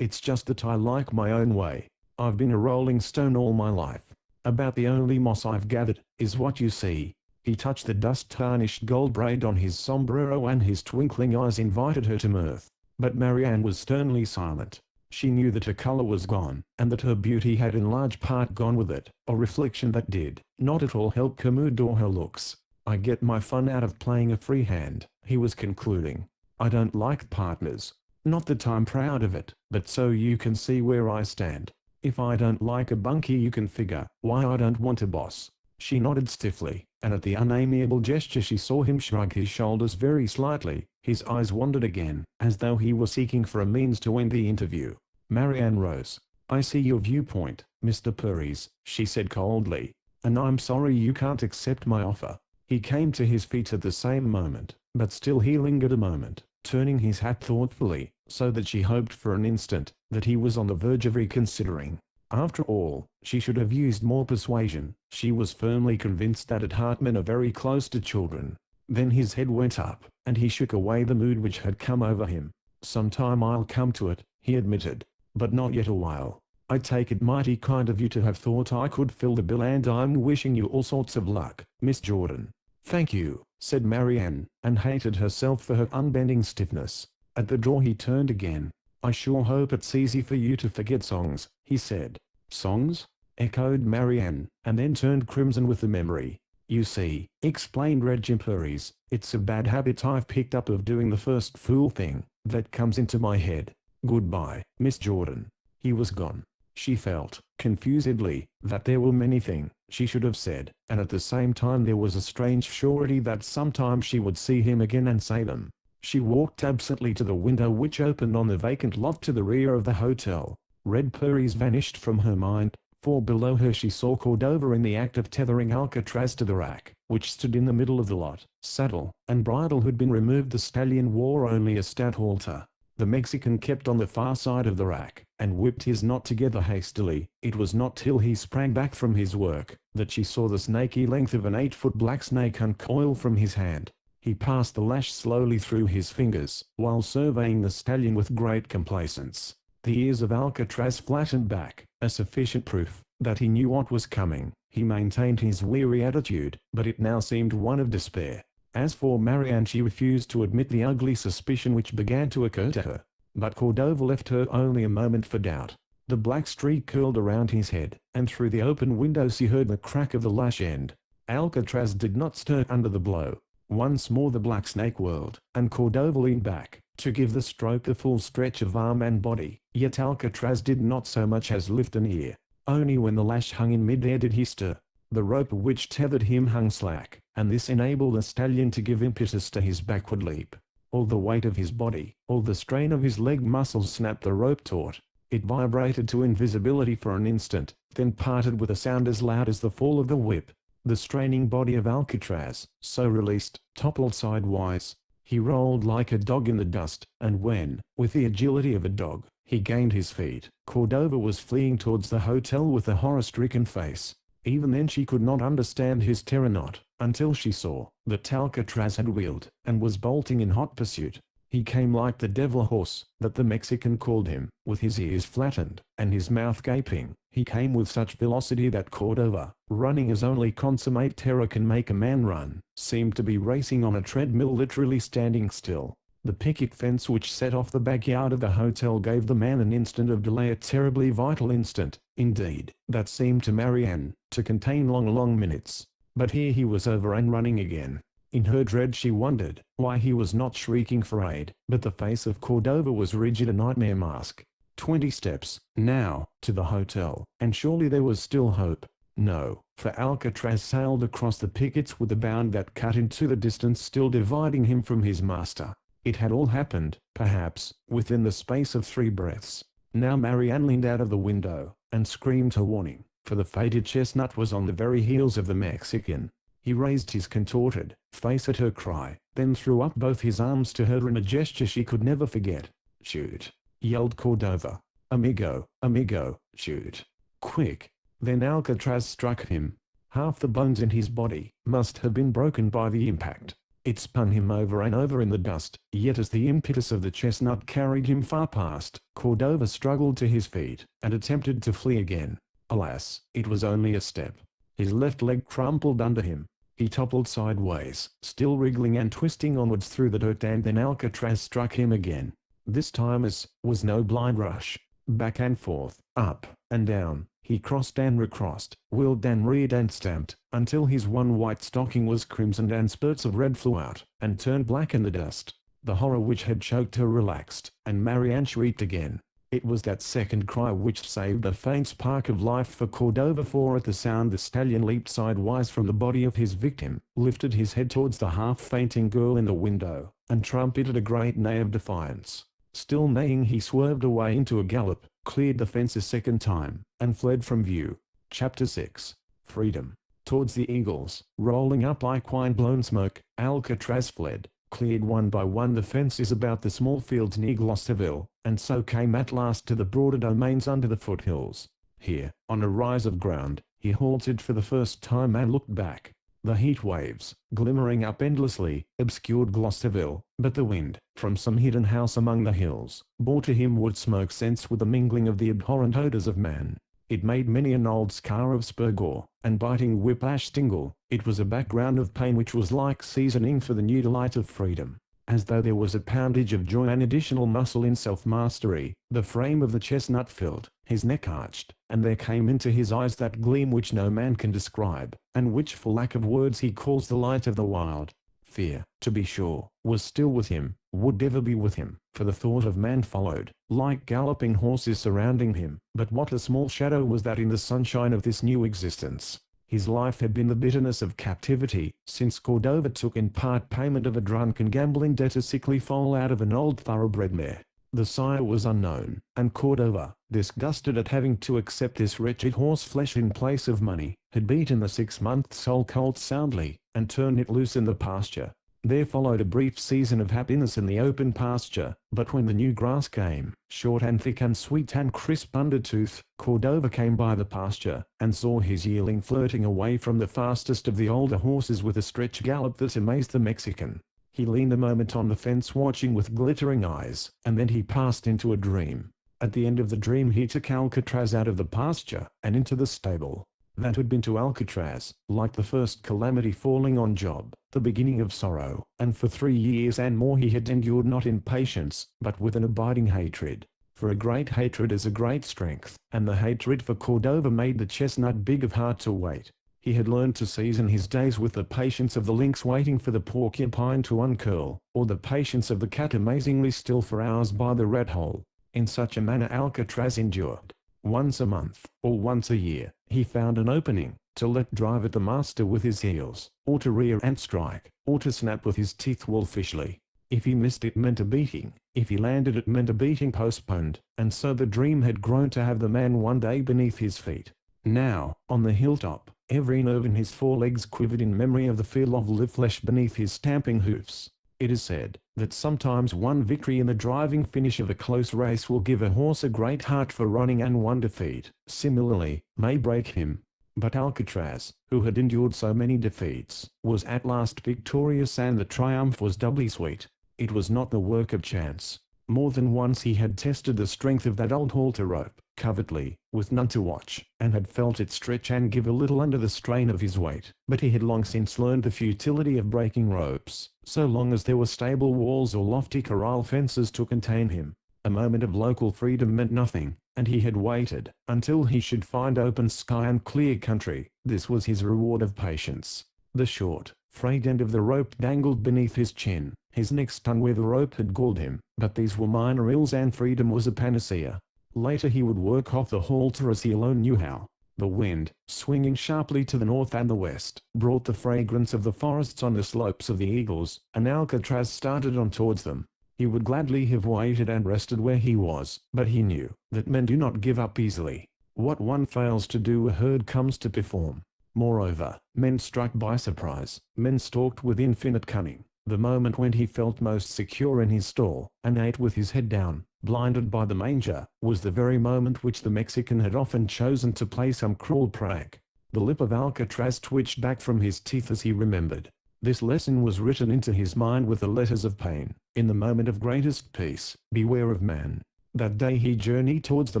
It's just that I like my own way. I've been a rolling stone all my life. About the only moss I've gathered is what you see. He touched the dust-tarnished gold braid on his sombrero and his twinkling eyes invited her to mirth. But Marianne was sternly silent. She knew that her color was gone, and that her beauty had in large part gone with it, a reflection that did not at all help her mood or her looks. I get my fun out of playing a free hand, he was concluding. I don't like partners. Not that I'm proud of it, but so you can see where I stand. If I don't like a bunkie you can figure why I don't want a boss. She nodded stiffly, and at the unamiable gesture she saw him shrug his shoulders very slightly. His eyes wandered again, as though he were seeking for a means to end the interview. Marianne rose. I see your viewpoint, Mr. Purries, she said coldly, and I'm sorry you can't accept my offer. He came to his feet at the same moment, but still he lingered a moment, turning his hat thoughtfully, so that she hoped for an instant that he was on the verge of reconsidering. After all, she should have used more persuasion. She was firmly convinced that at heart men are very close to children. Then his head went up, and he shook away the mood which had come over him. Sometime I'll come to it, he admitted, but not yet a while. I take it mighty kind of you to have thought I could fill the bill, and I'm wishing you all sorts of luck, Miss Jordan. Thank you, said Marianne, and hated herself for her unbending stiffness. At the door he turned again. I sure hope it's easy for you to forget songs, he said. Songs? Echoed Marianne, and then turned crimson with the memory. You see, explained Reggie Purries, it's a bad habit I've picked up of doing the first fool thing that comes into my head. Goodbye, Miss Jordan. He was gone. She felt, confusedly, that there were many things she should have said, and at the same time there was a strange surety that sometime she would see him again and say them. She walked absently to the window which opened on the vacant lot to the rear of the hotel. Red Purries vanished from her mind, for below her she saw Cordova in the act of tethering Alcatraz to the rack, which stood in the middle of the lot. Saddle and bridle had been removed. The stallion wore only a stout halter. The Mexican kept on the far side of the rack, and whipped his knot together hastily. It was not till he sprang back from his work, that she saw the snaky length of an 8-foot black snake uncoil from his hand. He passed the lash slowly through his fingers, while surveying the stallion with great complacence. The ears of Alcatraz flattened back, a sufficient proof that he knew what was coming. He maintained his weary attitude, but it now seemed one of despair. As for Marianne, she refused to admit the ugly suspicion which began to occur to her. But Cordova left her only a moment for doubt. The black streak curled around his head, and through the open window she heard the crack of the lash end. Alcatraz did not stir under the blow. Once more the black snake whirled, and Cordova leaned back, to give the stroke the full stretch of arm and body. Yet Alcatraz did not so much as lift an ear. Only when the lash hung in mid-air did he stir. The rope which tethered him hung slack, and this enabled the stallion to give impetus to his backward leap. All the weight of his body, all the strain of his leg muscles snapped the rope taut. It vibrated to invisibility for an instant, then parted with a sound as loud as the fall of the whip. The straining body of Alcatraz, so released, toppled sidewise. He rolled like a dog in the dust, and when, with the agility of a dog, he gained his feet, Cordova was fleeing towards the hotel with a horror-stricken face. Even then she could not understand his terror, not until she saw that Alcatraz had wheeled and was bolting in hot pursuit. He came like the devil horse that the Mexican called him, with his ears flattened and his mouth gaping. He came with such velocity that Cordova, running as only consummate terror can make a man run, seemed to be racing on a treadmill, literally standing still. The picket fence which set off the backyard of the hotel gave the man an instant of delay, a terribly vital instant, indeed, that seemed to Marianne to contain long minutes. But here he was over and running again. In her dread she wondered why he was not shrieking for aid, but the face of Cordova was rigid, a nightmare mask. 20 steps, now, to the hotel, and surely there was still hope. No, for Alcatraz sailed across the pickets with a bound that cut into the distance still dividing him from his master. It had all happened, perhaps, within the space of 3 breaths. Now Marianne leaned out of the window, and screamed her warning, for the fated chestnut was on the very heels of the Mexican. He raised his contorted face at her cry, then threw up both his arms to her in a gesture she could never forget. "Shoot!" yelled Cordova. "Amigo, amigo, shoot! Quick!" Then Alcatraz struck him. Half the bones in his body must have been broken by the impact. It spun him over and over in the dust, yet as the impetus of the chestnut carried him far past, Cordova struggled to his feet, and attempted to flee again. Alas, it was only a step. His left leg crumpled under him. He toppled sideways, still wriggling and twisting onwards through the dirt, and then Alcatraz struck him again. This time was no blind rush. Back and forth, up and down, he crossed and recrossed, wheeled and reared and stamped, until his one white stocking was crimsoned and spurts of red flew out, and turned black in the dust. The horror which had choked her relaxed, and Marianne shrieked again. It was that second cry which saved a faint spark of life for Cordova, for at the sound the stallion leaped sidewise from the body of his victim, lifted his head towards the half-fainting girl in the window, and trumpeted a great neigh of defiance. Still neighing, he swerved away into a gallop, cleared the fence a second time, and fled from view. Chapter 6. Freedom. Towards the eagles, rolling up like wine-blown smoke, Alcatraz fled, cleared one by one the fences about the small fields near Glosterville, and so came at last to the broader domains under the foothills. Here, on a rise of ground, he halted for the first time and looked back. The heat waves, glimmering up endlessly, obscured Glosterville, but the wind, from some hidden house among the hills, bore to him wood smoke scents with a mingling of the abhorrent odors of man. It made many an old scar of spurgore, and biting whiplash tingle. It was a background of pain which was like seasoning for the new delight of freedom. As though there was a poundage of joy and additional muscle in self-mastery, the frame of the chestnut filled, his neck arched, and there came into his eyes that gleam which no man can describe, and which for lack of words he calls the light of the wild. Fear, to be sure, was still with him, would ever be with him, for the thought of man followed, like galloping horses surrounding him, but what a small shadow was that in the sunshine of this new existence. His life had been the bitterness of captivity, since Cordova took in part payment of a drunken gambling debt, a sickly foal out of an old thoroughbred mare. The sire was unknown, and Cordova, disgusted at having to accept this wretched horseflesh in place of money, had beaten the 6-month-old colt soundly, and turned it loose in the pasture. There followed a brief season of happiness in the open pasture, but when the new grass came, short and thick and sweet and crisp under tooth, Cordova came by the pasture, and saw his yearling flirting away from the fastest of the older horses with a stretch gallop that amazed the Mexican. He leaned a moment on the fence watching with glittering eyes, and then he passed into a dream. At the end of the dream he took Alcatraz out of the pasture, and into the stable. That had been to Alcatraz, like the first calamity falling on Job, the beginning of sorrow, and for 3 years and more he had endured not in patience, but with an abiding hatred. For a great hatred is a great strength, and the hatred for Cordova made the chestnut big of heart to wait. He had learned to season his days with the patience of the lynx waiting for the porcupine to uncurl, or the patience of the cat amazingly still for hours by the rat hole. In such a manner Alcatraz endured. Once a month, or once a year, he found an opening, to let drive at the master with his heels, or to rear and strike, or to snap with his teeth wolfishly. If he missed it meant a beating, if he landed it meant a beating postponed, and so the dream had grown to have the man one day beneath his feet. Now, on the hilltop, every nerve in his forelegs quivered in memory of the feel of live flesh beneath his stamping hoofs. It is said that sometimes one victory in the driving finish of a close race will give a horse a great heart for running, and one defeat, similarly, may break him. But Alcatraz, who had endured so many defeats, was at last victorious, and the triumph was doubly sweet. It was not the work of chance. More than once he had tested the strength of that old halter rope, covertly, with none to watch, and had felt it stretch and give a little under the strain of his weight. But he had long since learned the futility of breaking ropes, so long as there were stable walls or lofty corral fences to contain him. A moment of local freedom meant nothing, and he had waited until he should find open sky and clear country. This was his reward of patience. The short, frayed end of the rope dangled beneath his chin. His neck stung where the rope had galled him, but these were minor ills and freedom was a panacea. Later he would work off the halter as he alone knew how. The wind, swinging sharply to the north and the west, brought the fragrance of the forests on the slopes of the Eagles, and Alcatraz started on towards them. He would gladly have waited and rested where he was, but he knew that men do not give up easily. What one fails to do a herd comes to perform. Moreover, men struck by surprise, men stalked with infinite cunning. The moment when he felt most secure in his stall, and ate with his head down, blinded by the manger, was the very moment which the Mexican had often chosen to play some cruel prank. The lip of Alcatraz twitched back from his teeth as he remembered. This lesson was written into his mind with the letters of pain. In the moment of greatest peace, beware of man. That day he journeyed towards the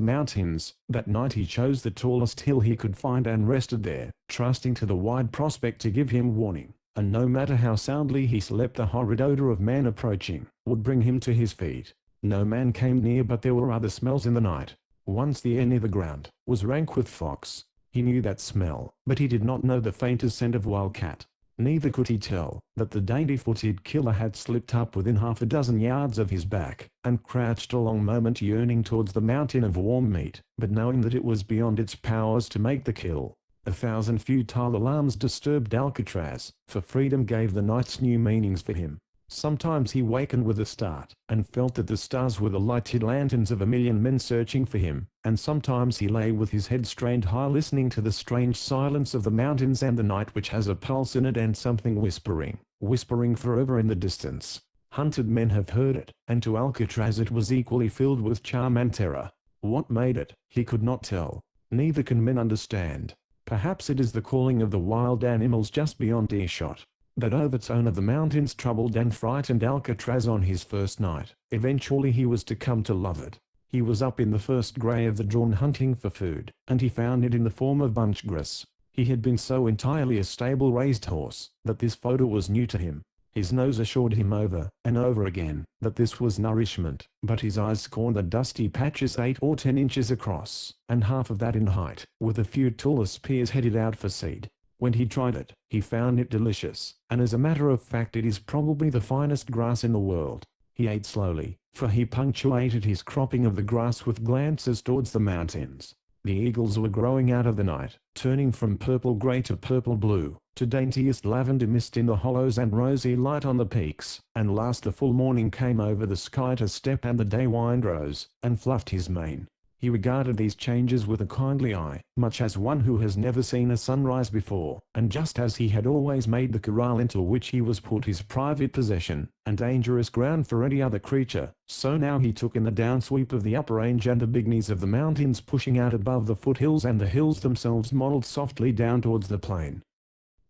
mountains. That night he chose the tallest hill he could find and rested there, trusting to the wide prospect to give him warning. And no matter how soundly he slept, the horrid odor of man approaching would bring him to his feet. No man came near, but there were other smells in the night. Once the air near the ground was rank with fox. He knew that smell, but he did not know the faintest scent of wildcat. Neither could he tell that the dainty-footed killer had slipped up within half a dozen yards of his back, and crouched a long moment yearning towards the mountain of warm meat, but knowing that it was beyond its powers to make the kill. 1,000 futile alarms disturbed Alcatraz, for freedom gave the nights new meanings for him. Sometimes he wakened with a start, and felt that the stars were the lighted lanterns of 1,000,000 men searching for him, and sometimes he lay with his head strained high listening to the strange silence of the mountains and the night which has a pulse in it and something whispering forever in the distance. Hunted men have heard it, and to Alcatraz it was equally filled with charm and terror. What made it, he could not tell. Neither can men understand. Perhaps it is the calling of the wild animals just beyond earshot. That overtone of the mountains troubled and frightened Alcatraz on his first night. Eventually he was to come to love it. He was up in the first grey of the dawn hunting for food, and he found it in the form of bunch grass. He had been so entirely a stable-raised horse, that this fodder was new to him. His nose assured him over and over again that this was nourishment, but his eyes scorned the dusty patches 8 or 10 inches across, and half of that in height, with a few taller spears headed out for seed. When he tried it, he found it delicious, and as a matter of fact it is probably the finest grass in the world. He ate slowly, for he punctuated his cropping of the grass with glances towards the mountains. The eagles were growing out of the night, turning from purple-grey to purple-blue, to daintiest lavender mist in the hollows and rosy light on the peaks, and last the full morning came over the sky to step and the day wind rose, and fluffed his mane. He regarded these changes with a kindly eye, much as one who has never seen a sunrise before, and just as he had always made the corral into which he was put his private possession, and dangerous ground for any other creature, so now he took in the downsweep of the upper range and the bignies of the mountains pushing out above the foothills and the hills themselves modeled softly down towards the plain.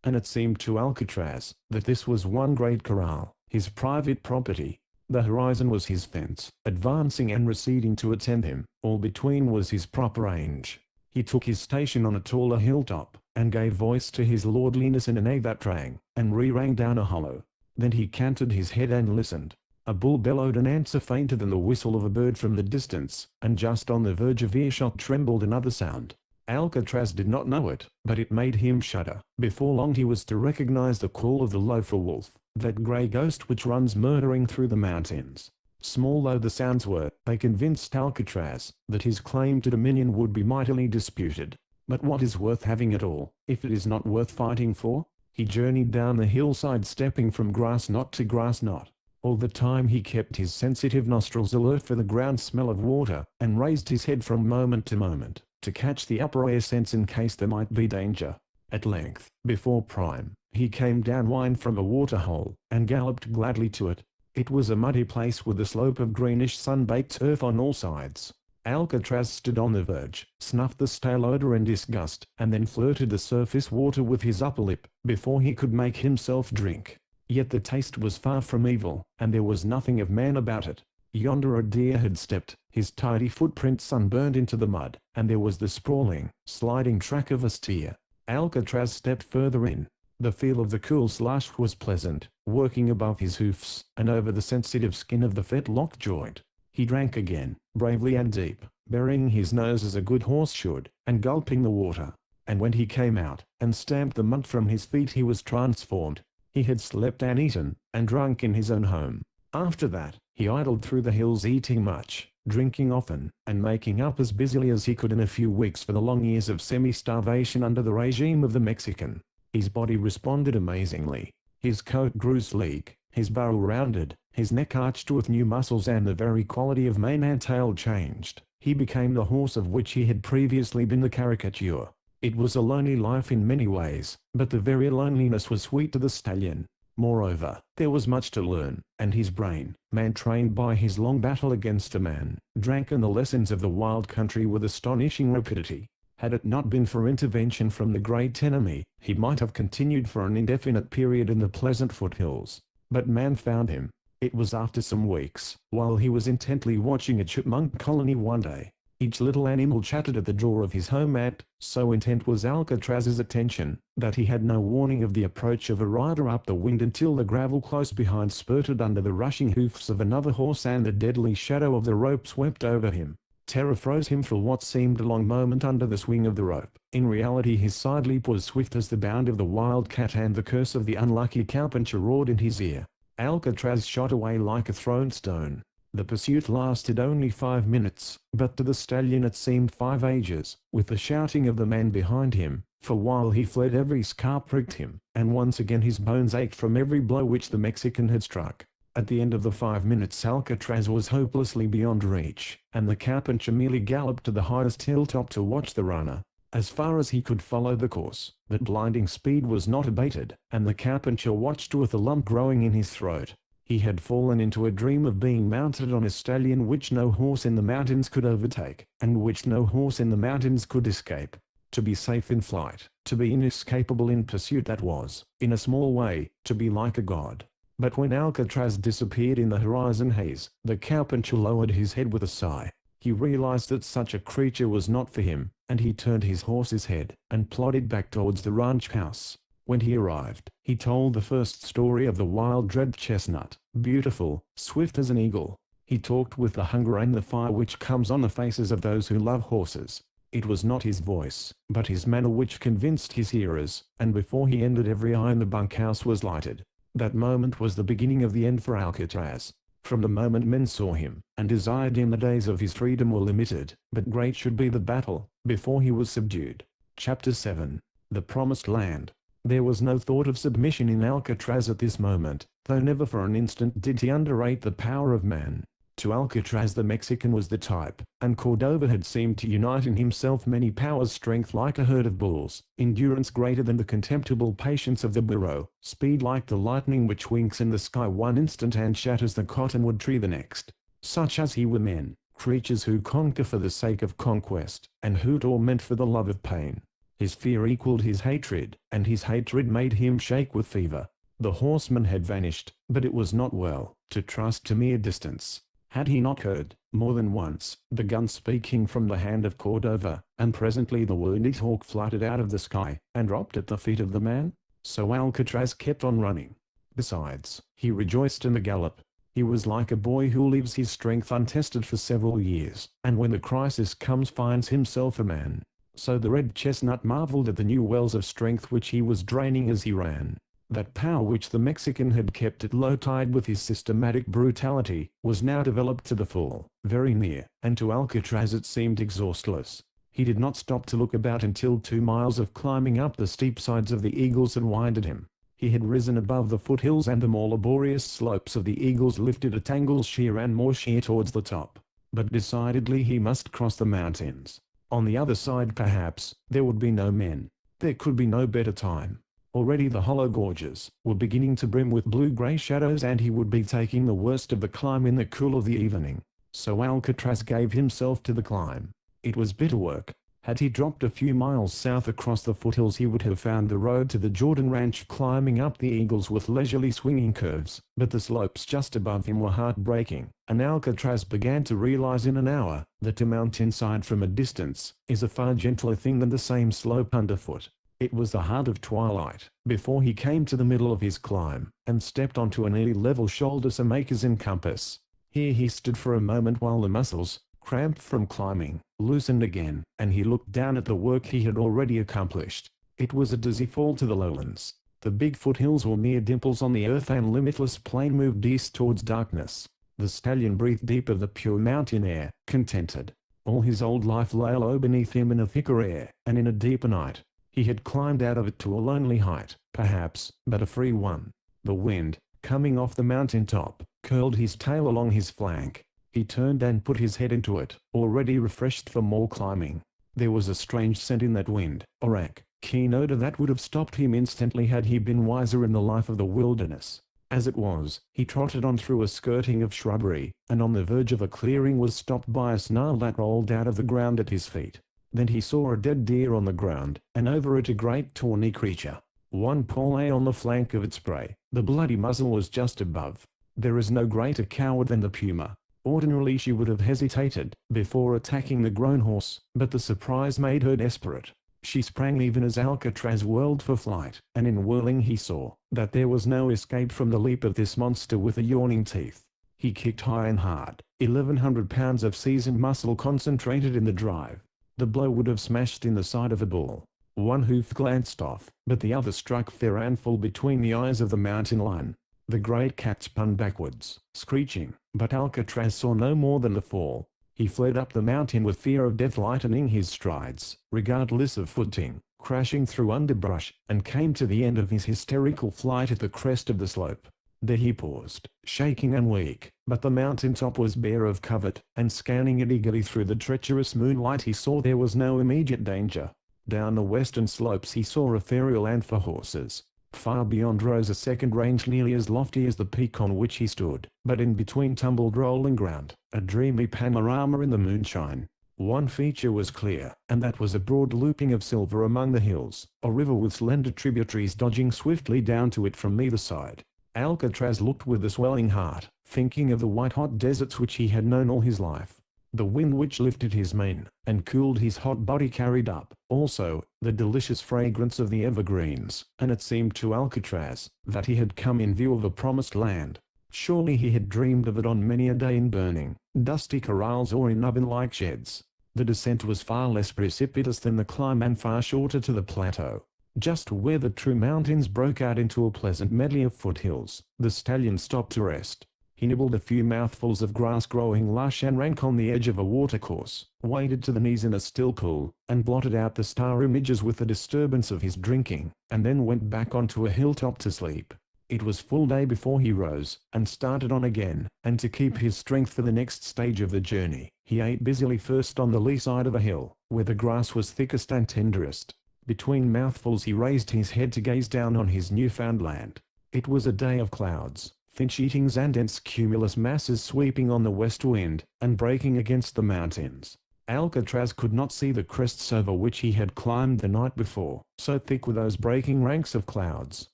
And it seemed to Alcatraz that this was one great corral, his private property. The horizon was his fence, advancing and receding to attend him. All between was his proper range. He took his station on a taller hilltop, and gave voice to his lordliness in a neigh that rang, and re-rang down a hollow. Then he canted his head and listened. A bull bellowed an answer fainter than the whistle of a bird from the distance, and just on the verge of earshot trembled another sound. Alcatraz did not know it, but it made him shudder. Before long he was to recognize the call of the loafer wolf, that grey ghost which runs murdering through the mountains. Small though the sounds were, they convinced Alcatraz that his claim to dominion would be mightily disputed. But what is worth having at all, if it is not worth fighting for? He journeyed down the hillside, stepping from grass knot to grass knot. All the time he kept his sensitive nostrils alert for the ground smell of water, and raised his head from moment to moment, to catch the upper air sense in case there might be danger. At length, before prime, he came downwind from a waterhole, and galloped gladly to it. It was a muddy place with a slope of greenish sun-baked earth on all sides. Alcatraz stood on the verge, snuffed the stale odor in disgust, and then flirted the surface water with his upper lip, before he could make himself drink. Yet the taste was far from evil, and there was nothing of man about it. Yonder a deer had stepped, His tidy footprints sunburned into the mud, and there was the sprawling, sliding track of a steer. Alcatraz stepped further in. The feel of the cool slush was pleasant, working above his hoofs and over the sensitive skin of the fetlock joint. He drank again, bravely and deep, burying his nose as a good horse should, and gulping the water. And when he came out, and stamped the mud from his feet, he was transformed. He had slept and eaten, and drunk in his own home. After that, he idled through the hills, eating much, drinking often, and making up as busily as he could in a few weeks for the long years of semi-starvation under the regime of the Mexican. His body responded amazingly. His coat grew sleek, his barrel rounded, his neck arched with new muscles, and the very quality of mane and tail changed. He became the horse of which he had previously been the caricature. It was a lonely life in many ways, but the very loneliness was sweet to the stallion. Moreover, there was much to learn, and his brain, man trained by his long battle against a man, drank in the lessons of the wild country with astonishing rapidity. Had it not been for intervention from the great enemy, he might have continued for an indefinite period in the pleasant foothills. But man found him. It was after some weeks, while he was intently watching a chipmunk colony one day. Each little animal chattered at the door of his home, and so intent was Alcatraz's attention, that he had no warning of the approach of a rider up the wind until the gravel close behind spurted under the rushing hoofs of another horse, and the deadly shadow of the rope swept over him. Terror froze him for what seemed a long moment under the swing of the rope. In reality his side leap was swift as the bound of the wildcat, and the curse of the unlucky cowpuncher roared in his ear. Alcatraz shot away like a thrown stone. The pursuit lasted only 5 minutes, but to the stallion it seemed 5 ages, with the shouting of the man behind him, for while he fled every scar pricked him, and once again his bones ached from every blow which the Mexican had struck. At the end of the 5 minutes Alcatraz was hopelessly beyond reach, and the cowpuncher merely galloped to the highest hilltop to watch the runner. As far as he could follow the course, that blinding speed was not abated, and the cowpuncher watched with a lump growing in his throat. He had fallen into a dream of being mounted on a stallion which no horse in the mountains could overtake, and which no horse in the mountains could escape. To be safe in flight, to be inescapable in pursuit, that was, in a small way, to be like a god. But when Alcatraz disappeared in the horizon haze, the cowpuncher lowered his head with a sigh. He realized that such a creature was not for him, and he turned his horse's head, and plodded back towards the ranch house. When he arrived, he told the first story of the wild red chestnut, beautiful, swift as an eagle. He talked with the hunger and the fire which comes on the faces of those who love horses. It was not his voice, but his manner which convinced his hearers, and before he ended every eye in the bunkhouse was lighted. That moment was the beginning of the end for Alcatraz. From the moment men saw him, and desired him, the days of his freedom were limited, but great should be the battle, before he was subdued. Chapter 7. The Promised Land. There was no thought of submission in Alcatraz at this moment, though never for an instant did he underrate the power of man. To Alcatraz the Mexican was the type, and Cordova had seemed to unite in himself many powers: strength like a herd of bulls, endurance greater than the contemptible patience of the burro, speed like the lightning which winks in the sky one instant and shatters the cottonwood tree the next. Such as he were men, creatures who conquer for the sake of conquest, and who torment for the love of pain. His fear equaled his hatred, and his hatred made him shake with fever. The horseman had vanished, but it was not well to trust to mere distance. Had he not heard, more than once, the gun speaking from the hand of Cordova, and presently the wounded hawk fluttered out of the sky, and dropped at the feet of the man? So Alcatraz kept on running. Besides, he rejoiced in the gallop. He was like a boy who leaves his strength untested for several years, and when the crisis comes finds himself a man. So the red chestnut marveled at the new wells of strength which he was draining as he ran. That power which the Mexican had kept at low tide with his systematic brutality, was now developed to the full, very near, and to Alcatraz it seemed exhaustless. He did not stop to look about until 2 miles of climbing up the steep sides of the Eagles had winded him. He had risen above the foothills, and the more laborious slopes of the Eagles lifted a tangle sheer and more sheer towards the top. But decidedly he must cross the mountains. On the other side perhaps, there would be no men. There could be no better time. Already the hollow gorges were beginning to brim with blue-grey shadows, and he would be taking the worst of the climb in the cool of the evening. So Alcatraz gave himself to the climb. It was bitter work. Had he dropped a few miles south across the foothills, he would have found the road to the Jordan Ranch climbing up the Eagles with leisurely swinging curves, but the slopes just above him were heartbreaking, and Alcatraz began to realize in an hour that a mountainside from a distance is a far gentler thing than the same slope underfoot. It was the heart of twilight before he came to the middle of his climb and stepped onto a nearly level shoulder some acres in compass. Here he stood for a moment while the muscles, cramped from climbing, loosened again, and he looked down at the work he had already accomplished. It was a dizzy fall to the lowlands. The big foothills were mere dimples on the earth, and limitless plain moved east towards darkness. The stallion breathed deep of the pure mountain air, contented. All his old life lay low beneath him in a thicker air, and in a deeper night. He had climbed out of it to a lonely height, perhaps, but a free one. The wind, coming off the mountain top, curled his tail along his flank. He turned and put his head into it, already refreshed for more climbing. There was a strange scent in that wind, a rank, keen odor that would have stopped him instantly had he been wiser in the life of the wilderness. As it was, he trotted on through a skirting of shrubbery, and on the verge of a clearing was stopped by a snarl that rolled out of the ground at his feet. Then he saw a dead deer on the ground, and over it a great tawny creature. One paw lay on the flank of its prey. The bloody muzzle was just above. There is no greater coward than the puma. Ordinarily she would have hesitated before attacking the grown horse, but the surprise made her desperate. She sprang even as Alcatraz whirled for flight, and in whirling he saw that there was no escape from the leap of this monster with the yawning teeth. He kicked high and hard, 1,100 pounds of seasoned muscle concentrated in the drive. The blow would have smashed in the side of a bull. One hoof glanced off, but the other struck fair and full between the eyes of the mountain lion. The great cat spun backwards, screeching, but Alcatraz saw no more than the fall. He fled up the mountain with fear of death lightening his strides, regardless of footing, crashing through underbrush, and came to the end of his hysterical flight at the crest of the slope. There he paused, shaking and weak, but the mountain top was bare of covert, and scanning it eagerly through the treacherous moonlight he saw there was no immediate danger. Down the western slopes he saw a fairy land for horses. Far beyond rose a second range nearly as lofty as the peak on which he stood, but in between tumbled rolling ground, a dreamy panorama in the moonshine. One feature was clear, and that was a broad looping of silver among the hills, a river with slender tributaries dodging swiftly down to it from either side. Alcatraz looked with a swelling heart, thinking of the white-hot deserts which he had known all his life. The wind which lifted his mane and cooled his hot body carried up, also, the delicious fragrance of the evergreens, and it seemed to Alcatraz that he had come in view of a promised land. Surely he had dreamed of it on many a day in burning, dusty corrals or in oven-like sheds. The descent was far less precipitous than the climb and far shorter to the plateau. Just where the true mountains broke out into a pleasant medley of foothills, the stallion stopped to rest. He nibbled a few mouthfuls of grass growing lush and rank on the edge of a watercourse, waded to the knees in a still pool, and blotted out the star images with the disturbance of his drinking, and then went back onto a hilltop to sleep. It was full day before he rose, and started on again, and to keep his strength for the next stage of the journey, he ate busily first on the lee side of a hill, where the grass was thickest and tenderest. Between mouthfuls he raised his head to gaze down on his newfound land. It was a day of clouds, thin sheetings and dense cumulus masses sweeping on the west wind, and breaking against the mountains. Alcatraz could not see the crests over which he had climbed the night before, so thick were those breaking ranks of clouds,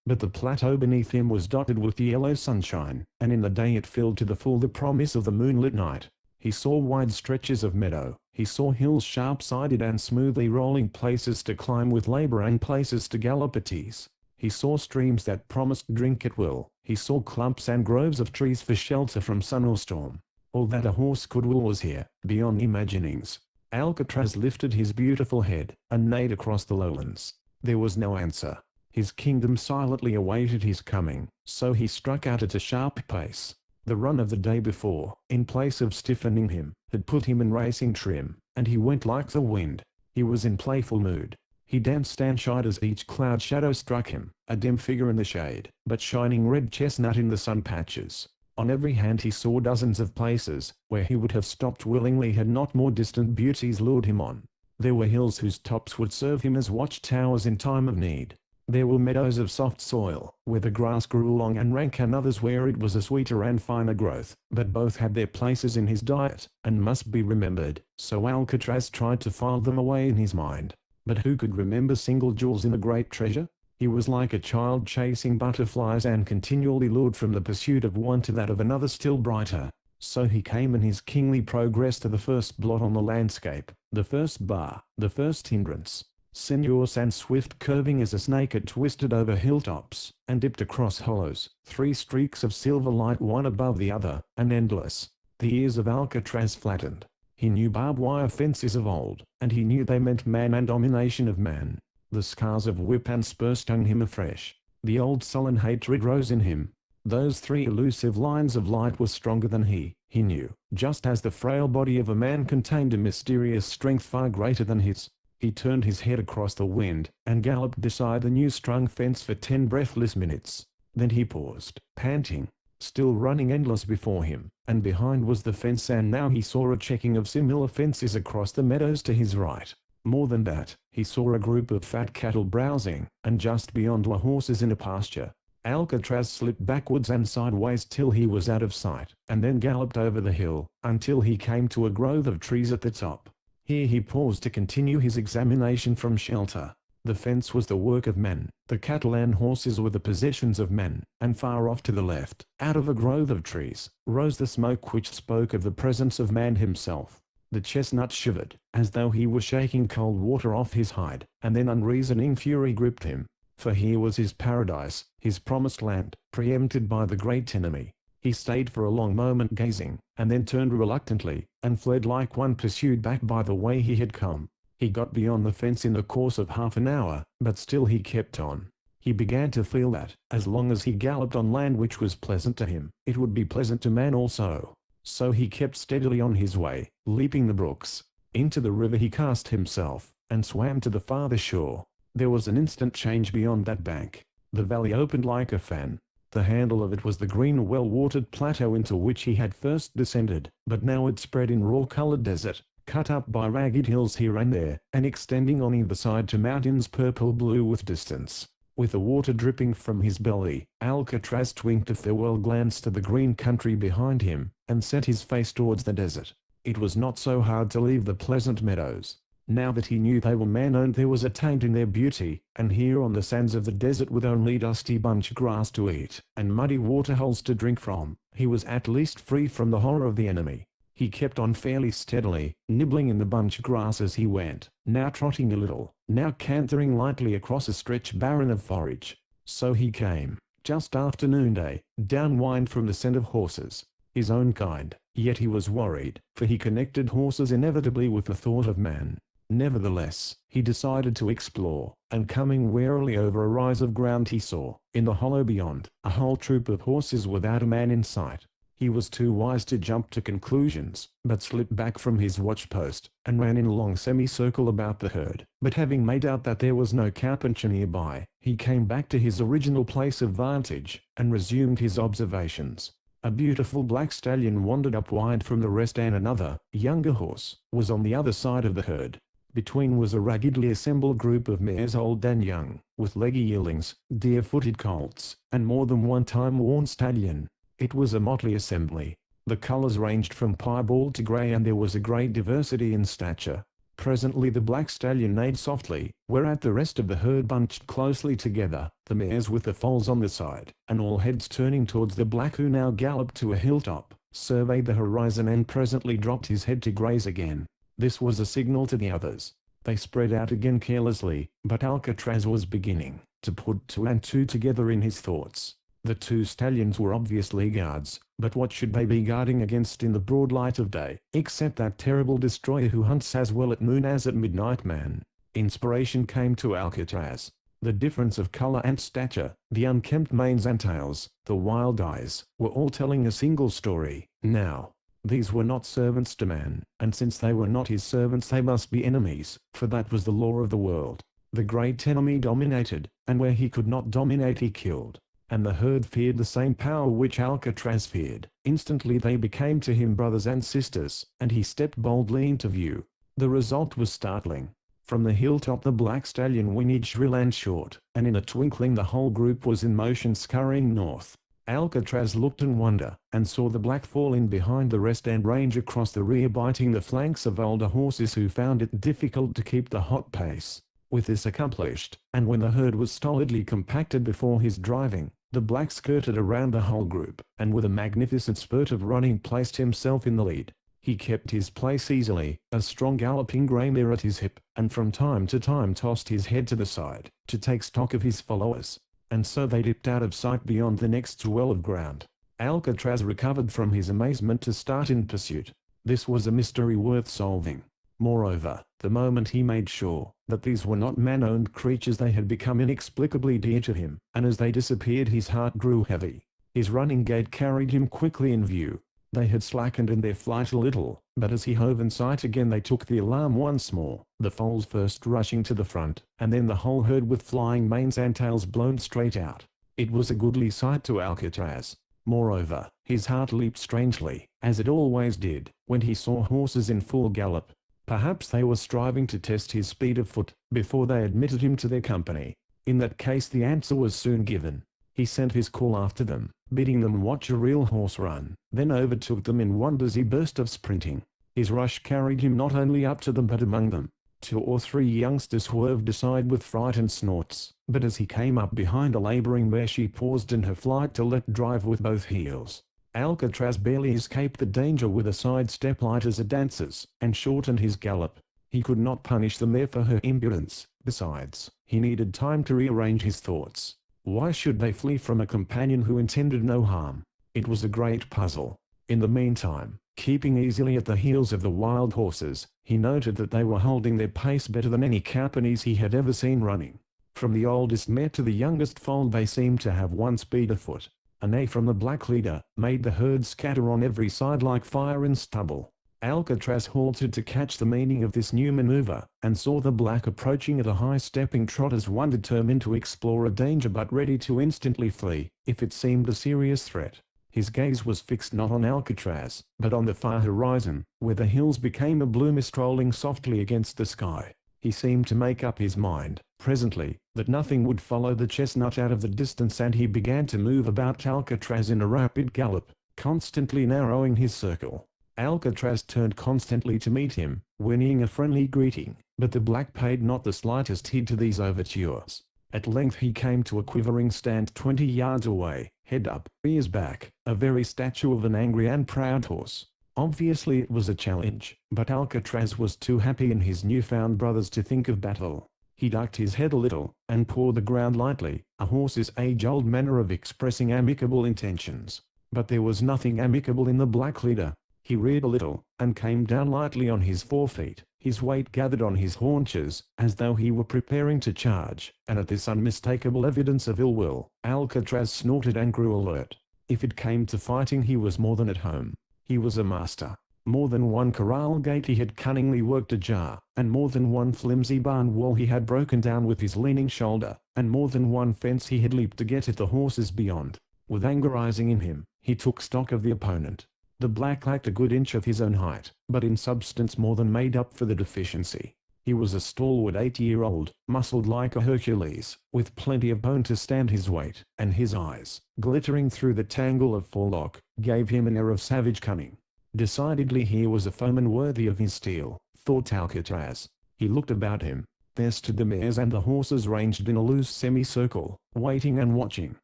but the plateau beneath him was dotted with yellow sunshine, and in the day it filled to the full the promise of the moonlit night. He saw wide stretches of meadow, he saw hills sharp-sided and smoothly rolling, places to climb with labor and places to gallop at ease. He saw streams that promised drink at will, he saw clumps and groves of trees for shelter from sun or storm. All that a horse could will was here, beyond imaginings. Alcatraz lifted his beautiful head, and neighed across the lowlands. There was no answer. His kingdom silently awaited his coming, so he struck out at a sharp pace. The run of the day before, in place of stiffening him, had put him in racing trim, and he went like the wind. He was in playful mood. He danced and shied as each cloud shadow struck him, a dim figure in the shade, but shining red chestnut in the sun patches. On every hand he saw dozens of places where he would have stopped willingly had not more distant beauties lured him on. There were hills whose tops would serve him as watchtowers in time of need. There were meadows of soft soil, where the grass grew long and rank, and others where it was a sweeter and finer growth, but both had their places in his diet, and must be remembered, so Alcatraz tried to file them away in his mind. But who could remember single jewels in the great treasure? He was like a child chasing butterflies and continually lured from the pursuit of one to that of another still brighter. So he came in his kingly progress to the first blot on the landscape, the first bar, the first hindrance. Sinuous and swift, curving as a snake, it twisted over hilltops, and dipped across hollows, 3 streaks of silver light one above the other, and endless. The ears of Alcatraz flattened. He knew barbed wire fences of old, and he knew they meant man and domination of man. The scars of whip and spur stung him afresh. The old sullen hatred rose in him. Those 3 elusive lines of light were stronger than he knew, just as the frail body of a man contained a mysterious strength far greater than his. He turned his head across the wind, and galloped beside the new-strung fence for 10 breathless minutes. Then he paused, panting, still running endless before him, and behind was the fence, and now he saw a checking of similar fences across the meadows to his right. More than that, he saw a group of fat cattle browsing, and just beyond were horses in a pasture. Alcatraz slipped backwards and sideways till he was out of sight, and then galloped over the hill, until he came to a grove of trees at the top. Here he paused to continue his examination from shelter. The fence was the work of men, the cattle and horses were the possessions of men, and far off to the left, out of a grove of trees, rose the smoke which spoke of the presence of man himself. The chestnut shivered, as though he were shaking cold water off his hide, and then unreasoning fury gripped him. For here was his paradise, his promised land, preempted by the great enemy. He stayed for a long moment gazing, and then turned reluctantly, and fled like one pursued back by the way he had come. He got beyond the fence in the course of half an hour, but still he kept on. He began to feel that, as long as he galloped on land which was pleasant to him, it would be pleasant to man also. So he kept steadily on his way, leaping the brooks. Into the river he cast himself, and swam to the farther shore. There was an instant change beyond that bank. The valley opened like a fan. The handle of it was the green well-watered plateau into which he had first descended, but now it spread in raw-colored desert, cut up by ragged hills here and there, and extending on either side to mountains purple-blue with distance. With the water dripping from his belly, Alcatraz twinked a farewell glance to the green country behind him, and set his face towards the desert. It was not so hard to leave the pleasant meadows. Now that he knew they were man-owned, there was a taint in their beauty, and here on the sands of the desert, with only dusty bunch grass to eat, and muddy waterholes to drink from, he was at least free from the horror of the enemy. He kept on fairly steadily, nibbling in the bunch grass as he went, now trotting a little, now cantering lightly across a stretch barren of forage. So he came, just after noonday, downwind from the scent of horses, his own kind, yet he was worried, for he connected horses inevitably with the thought of man. Nevertheless, he decided to explore, and coming warily over a rise of ground he saw, in the hollow beyond, a whole troop of horses without a man in sight. He was too wise to jump to conclusions, but slipped back from his watch-post, and ran in a long semicircle about the herd. But having made out that there was no cowpuncher nearby, he came back to his original place of vantage, and resumed his observations. A beautiful black stallion wandered up wide from the rest, and another, younger horse, was on the other side of the herd. Between was a raggedly assembled group of mares old and young, with leggy yearlings, deer-footed colts, and more than one time-worn stallion. It was a motley assembly. The colors ranged from piebald to grey, and there was a great diversity in stature. Presently the black stallion neighed softly, whereat the rest of the herd bunched closely together, the mares with the foals on the side, and all heads turning towards the black, who now galloped to a hilltop, surveyed the horizon, and presently dropped his head to graze again. This was a signal to the others. They spread out again carelessly, but Alcatraz was beginning to put 2 and 2 together in his thoughts. The 2 stallions were obviously guards, but what should they be guarding against in the broad light of day, except that terrible destroyer who hunts as well at noon as at midnight, man? Inspiration came to Alcatraz. The difference of color and stature, the unkempt manes and tails, the wild eyes, were all telling a single story. Now, these were not servants to man, and since they were not his servants they must be enemies, for that was the law of the world. The great enemy dominated, and where he could not dominate he killed. And the herd feared the same power which Alcatraz feared. Instantly they became to him brothers and sisters, and he stepped boldly into view. The result was startling. From the hilltop the black stallion whinnied shrill and short, and in a twinkling the whole group was in motion scurrying north. Alcatraz looked in wonder, and saw the black fall in behind the rest and range across the rear, biting the flanks of older horses who found it difficult to keep the hot pace. With this accomplished, and when the herd was stolidly compacted before his driving, the black skirted around the whole group, and with a magnificent spurt of running placed himself in the lead. He kept his place easily, a strong galloping grey mare at his hip, and from time to time tossed his head to the side, to take stock of his followers. And so they dipped out of sight beyond the next swell of ground. Alcatraz recovered from his amazement to start in pursuit. This was a mystery worth solving. Moreover, the moment he made sure that these were not man-owned creatures they had become inexplicably dear to him, and as they disappeared his heart grew heavy. His running gait carried him quickly in view. They had slackened in their flight a little, but as he hove in sight again they took the alarm once more, the foals first rushing to the front, and then the whole herd with flying manes and tails blown straight out. It was a goodly sight to Alcatraz. Moreover, his heart leaped strangely, as it always did, when he saw horses in full gallop. Perhaps they were striving to test his speed of foot, before they admitted him to their company. In that case the answer was soon given. He sent his call after them, bidding them watch a real horse run, then overtook them in one dizzy burst of sprinting. His rush carried him not only up to them but among them. 2 or 3 youngsters swerved aside with fright and snorts, but as he came up behind a labouring mare she paused in her flight to let drive with both heels. Alcatraz barely escaped the danger with a sidestep light as a dancer's, and shortened his gallop. He could not punish the mare for her impudence. Besides, he needed time to rearrange his thoughts. Why should they flee from a companion who intended no harm? It was a great puzzle. In the meantime, keeping easily at the heels of the wild horses, he noted that they were holding their pace better than any cowponies he had ever seen running. From the oldest mare to the youngest foal they seemed to have one speed afoot. A neigh from the black leader made the herd scatter on every side like fire in stubble. Alcatraz halted to catch the meaning of this new maneuver, and saw the black approaching at a high-stepping trot as one determined to explore a danger but ready to instantly flee, if it seemed a serious threat. His gaze was fixed not on Alcatraz, but on the far horizon, where the hills became a blue mist rolling softly against the sky. He seemed to make up his mind, presently, that nothing would follow the chestnut out of the distance, and he began to move about Alcatraz in a rapid gallop, constantly narrowing his circle. Alcatraz turned constantly to meet him, whinnying a friendly greeting, but the black paid not the slightest heed to these overtures. At length he came to a quivering stand 20 yards away, head up, ears back, a very statue of an angry and proud horse. Obviously it was a challenge, but Alcatraz was too happy in his newfound brothers to think of battle. He ducked his head a little, and pawed the ground lightly, a horse's age-old manner of expressing amicable intentions. But there was nothing amicable in the black leader. He reared a little, and came down lightly on his forefeet, his weight gathered on his haunches, as though he were preparing to charge, and at this unmistakable evidence of ill will, Alcatraz snorted and grew alert. If it came to fighting he was more than at home. He was a master. More than one corral gate he had cunningly worked ajar, and more than one flimsy barn wall he had broken down with his leaning shoulder, and more than one fence he had leaped to get at the horses beyond. With anger rising in him, he took stock of the opponent. The black lacked a good inch of his own height, but in substance more than made up for the deficiency. He was a stalwart 8-year-old, muscled like a Hercules, with plenty of bone to stand his weight, and his eyes, glittering through the tangle of forelock, gave him an air of savage cunning. Decidedly here was a foeman worthy of his steel, thought Alcatraz. He looked about him. There stood the mares and the horses ranged in a loose semicircle, waiting and watching.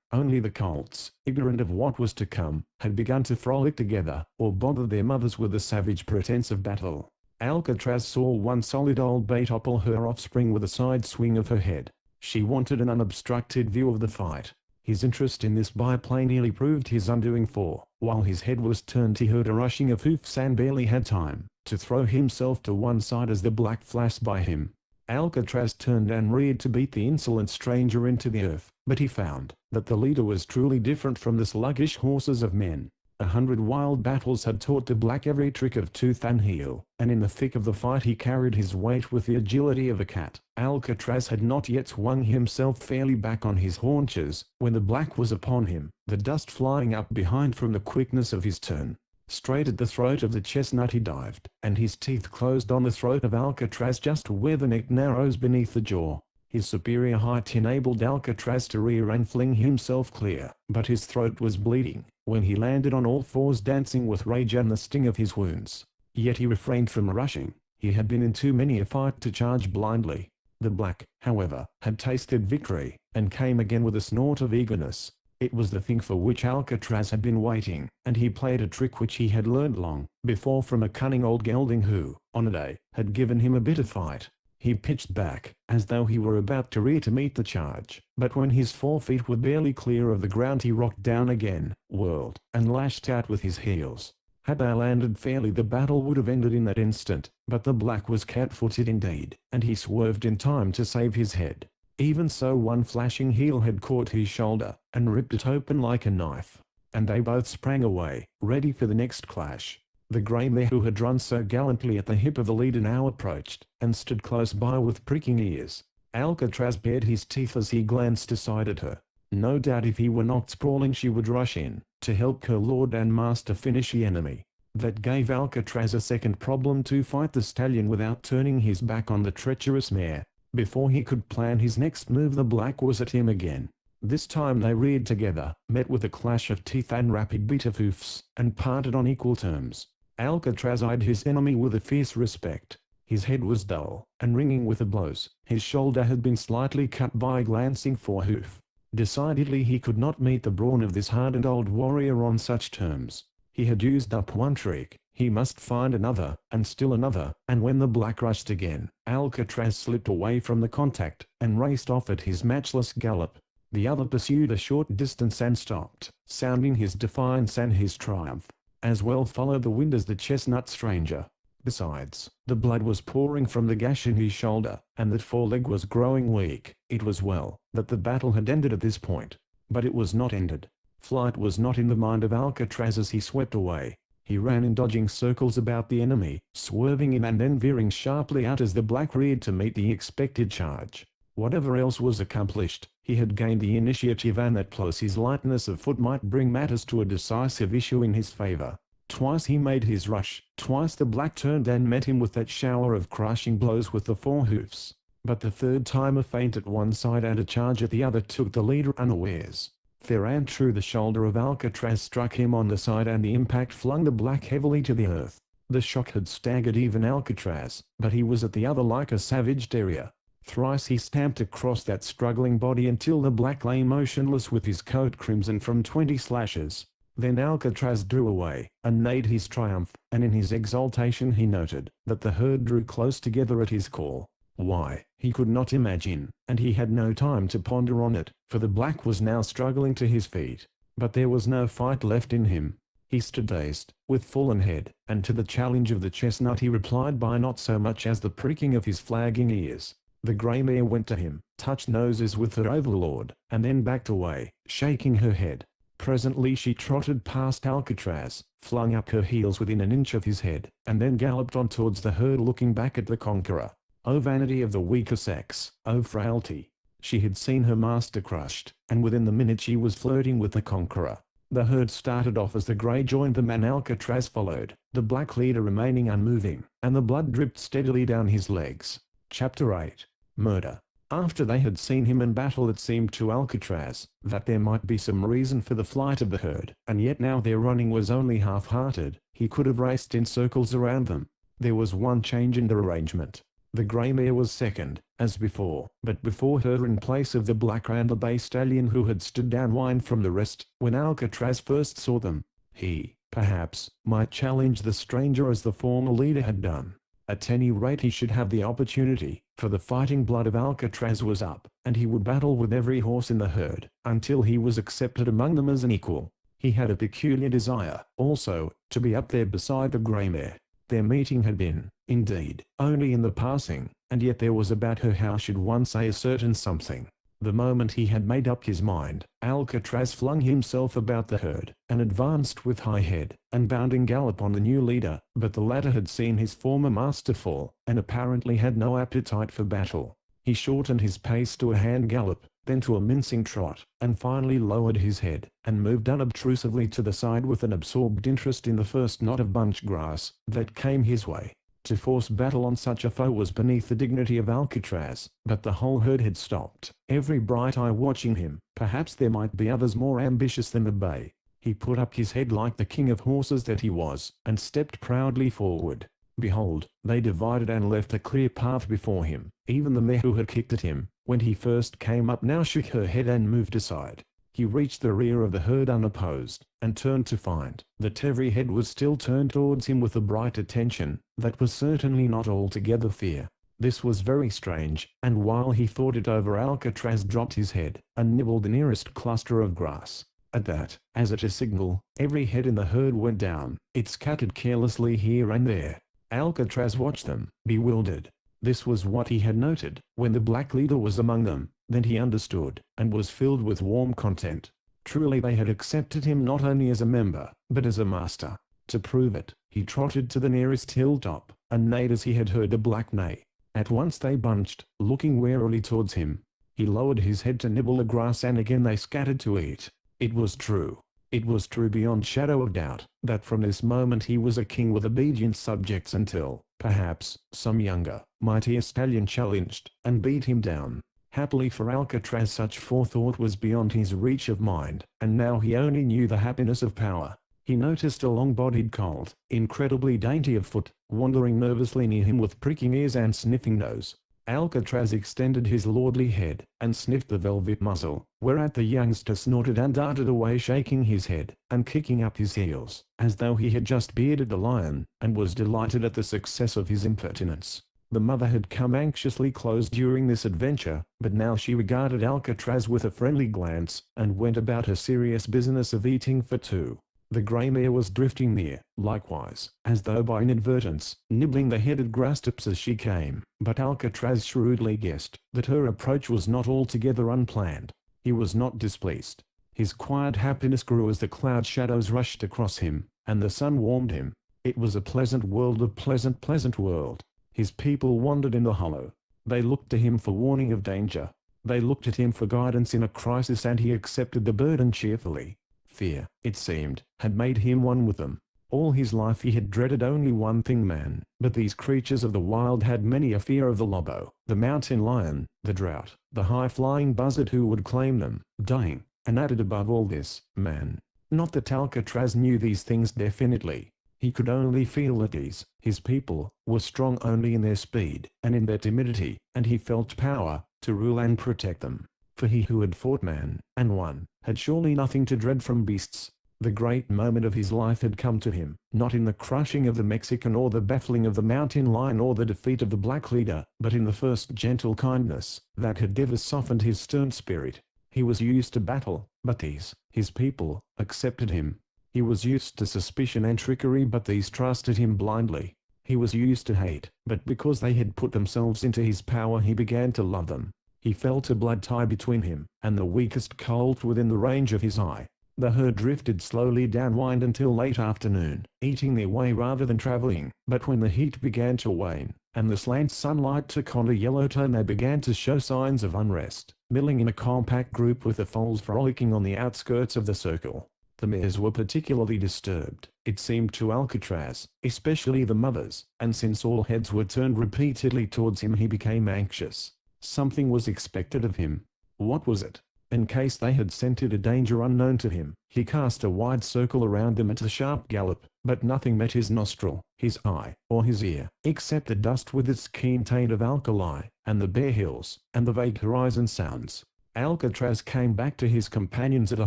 Only the colts, ignorant of what was to come, had begun to frolic together, or bother their mothers with the savage pretense of battle. Alcatraz saw one solid old bay topple her offspring with a side swing of her head. She wanted an unobstructed view of the fight. His interest in this biplane nearly proved his undoing, for, while his head was turned he heard a rushing of hoofs and barely had time to throw himself to one side as the black flashed by him. Alcatraz turned and reared to beat the insolent stranger into the earth, but he found that the leader was truly different from the sluggish horses of men. 100 wild battles had taught the black every trick of tooth and heel, and in the thick of the fight he carried his weight with the agility of a cat. Alcatraz had not yet swung himself fairly back on his haunches, when the black was upon him, the dust flying up behind from the quickness of his turn. Straight at the throat of the chestnut he dived, and his teeth closed on the throat of Alcatraz just where the neck narrows beneath the jaw. His superior height enabled Alcatraz to rear and fling himself clear, but his throat was bleeding when he landed on all fours, dancing with rage and the sting of his wounds. Yet he refrained from rushing. He had been in too many a fight to charge blindly. The black, however, had tasted victory, and came again with a snort of eagerness. It was the thing for which Alcatraz had been waiting, and he played a trick which he had learned long before from a cunning old gelding who, on a day, had given him a bitter fight. He pitched back, as though he were about to rear to meet the charge, but when his 4 feet were barely clear of the ground he rocked down again, whirled, and lashed out with his heels. Had they landed fairly, the battle would have ended in that instant, but the black was cat-footed indeed, and he swerved in time to save his head. Even so, one flashing heel had caught his shoulder, and ripped it open like a knife, and they both sprang away, ready for the next clash. The grey mare who had run so gallantly at the hip of the leader now approached, and stood close by with pricking ears. Alcatraz bared his teeth as he glanced aside at her. No doubt if he were knocked sprawling she would rush in, to help her lord and master finish the enemy. That gave Alcatraz a second problem: to fight the stallion without turning his back on the treacherous mare. Before he could plan his next move, the black was at him again. This time they reared together, met with a clash of teeth and rapid beat of hoofs, and parted on equal terms. Alcatraz eyed his enemy with a fierce respect. His head was dull, and ringing with the blows. His shoulder had been slightly cut by a glancing forehoof. Decidedly he could not meet the brawn of this hardened old warrior on such terms. He had used up one trick, he must find another, and still another, and when the black rushed again, Alcatraz slipped away from the contact, and raced off at his matchless gallop. The other pursued a short distance and stopped, sounding his defiance and his triumph. As well followed the wind as the chestnut stranger. Besides, the blood was pouring from the gash in his shoulder, and that foreleg was growing weak. It was well that the battle had ended at this point. But it was not ended. Flight was not in the mind of Alcatraz as he swept away. He ran in dodging circles about the enemy, swerving in and then veering sharply out as the black reared to meet the expected charge. Whatever else was accomplished, he had gained the initiative, and that plus his lightness of foot might bring matters to a decisive issue in his favor. Twice he made his rush, twice the black turned and met him with that shower of crushing blows with the forehoofs. But the third time a feint at one side and a charge at the other took the leader unawares. Fair and true the shoulder of Alcatraz struck him on the side, and the impact flung the black heavily to the earth. The shock had staggered even Alcatraz, but he was at the other like a savage terrier. Thrice he stamped across that struggling body until the black lay motionless with his coat crimson from 20 slashes. Then Alcatraz drew away, and neighed his triumph, and in his exultation he noted that the herd drew close together at his call. Why, he could not imagine, and he had no time to ponder on it, for the black was now struggling to his feet. But there was no fight left in him. He stood dazed, with fallen head, and to the challenge of the chestnut he replied by not so much as the pricking of his flagging ears. The grey mare went to him, touched noses with her overlord, and then backed away, shaking her head. Presently she trotted past Alcatraz, flung up her heels within an inch of his head, and then galloped on towards the herd, looking back at the conqueror. O vanity of the weaker sex, O frailty! She had seen her master crushed, and within the minute she was flirting with the conqueror. The herd started off as the grey joined them and Alcatraz followed, the black leader remaining unmoving, and the blood dripped steadily down his legs. Chapter 8. Murder. After they had seen him in battle, it seemed to Alcatraz that there might be some reason for the flight of the herd, and yet now their running was only half-hearted. He could have raced in circles around them. There was one change in the arrangement. The grey mare was second, as before, but before her in place of the black ran the bay stallion, who had stood downwind from the rest when Alcatraz first saw them. He, perhaps, might challenge the stranger as the former leader had done. At any rate he should have the opportunity, for the fighting blood of Alcatraz was up, and he would battle with every horse in the herd, until he was accepted among them as an equal. He had a peculiar desire, also, to be up there beside the grey mare. Their meeting had been, indeed, only in the passing, and yet there was about her, how should one say, a certain something. The moment he had made up his mind, Alcatraz flung himself about the herd, and advanced with high head and bounding gallop on the new leader, but the latter had seen his former master fall, and apparently had no appetite for battle. He shortened his pace to a hand gallop, then to a mincing trot, and finally lowered his head, and moved unobtrusively to the side with an absorbed interest in the first knot of bunch grass that came his way. To force battle on such a foe was beneath the dignity of Alcatraz, but the whole herd had stopped, every bright eye watching him. Perhaps there might be others more ambitious than the bay. He put up his head like the king of horses that he was, and stepped proudly forward. Behold, they divided and left a clear path before him. Even the mare who had kicked at him, when he first came up, now shook her head and moved aside. He reached the rear of the herd unopposed, and turned to find that every head was still turned towards him with a bright attention that was certainly not altogether fear. This was very strange, and while he thought it over, Alcatraz dropped his head and nibbled the nearest cluster of grass. At that, as at a signal, every head in the herd went down. It scattered carelessly here and there. Alcatraz watched them, bewildered. This was what he had noted when the black leader was among them. Then he understood, and was filled with warm content. Truly they had accepted him not only as a member, but as a master. To prove it, he trotted to the nearest hilltop, and neighed as he had heard a black neigh. At once they bunched, looking warily towards him. He lowered his head to nibble the grass, and again they scattered to eat. It was true. It was true beyond shadow of doubt, that from this moment he was a king with obedient subjects until, perhaps, some younger, mightier stallion challenged, and beat him down. Happily for Alcatraz, such forethought was beyond his reach of mind, and now he only knew the happiness of power. He noticed a long-bodied colt, incredibly dainty of foot, wandering nervously near him with pricking ears and sniffing nose. Alcatraz extended his lordly head, and sniffed the velvet muzzle, whereat the youngster snorted and darted away, shaking his head, and kicking up his heels, as though he had just bearded the lion, and was delighted at the success of his impertinence. The mother had come anxiously close during this adventure, but now she regarded Alcatraz with a friendly glance, and went about her serious business of eating for two. The grey mare was drifting near, likewise, as though by inadvertence, nibbling the headed grass tips as she came, but Alcatraz shrewdly guessed that her approach was not altogether unplanned. He was not displeased. His quiet happiness grew as the cloud shadows rushed across him, and the sun warmed him. It was a pleasant world, a pleasant world. His people wandered in the hollow. They looked to him for warning of danger. They looked at him for guidance in a crisis, and he accepted the burden cheerfully. Fear, it seemed, had made him one with them. All his life he had dreaded only one thing, man, but these creatures of the wild had many a fear of the lobo, the mountain lion, the drought, the high-flying buzzard who would claim them, dying, and added above all this, man. Not that Alcatraz knew these things definitely. He could only feel at ease. His people were strong only in their speed and in their timidity, and he felt power to rule and protect them. For he who had fought man, and won, had surely nothing to dread from beasts. The great moment of his life had come to him, not in the crushing of the Mexican or the baffling of the mountain lion or the defeat of the black leader, but in the first gentle kindness that had ever softened his stern spirit. He was used to battle, but these, his people, accepted him. He was used to suspicion and trickery, but these trusted him blindly. He was used to hate, but because they had put themselves into his power he began to love them. He felt a blood tie between him and the weakest colt within the range of his eye. The herd drifted slowly downwind until late afternoon, eating their way rather than traveling, but when the heat began to wane, and the slant sunlight took on a yellow tone, they began to show signs of unrest, milling in a compact group with the foals frolicking on the outskirts of the circle. The mares were particularly disturbed, it seemed to Alcatraz, especially the mothers, and since all heads were turned repeatedly towards him he became anxious. Something was expected of him. What was it? In case they had scented a danger unknown to him, he cast a wide circle around them at a sharp gallop, but nothing met his nostril, his eye, or his ear, except the dust with its keen taint of alkali, and the bare hills, and the vague horizon sounds. Alcatraz came back to his companions at a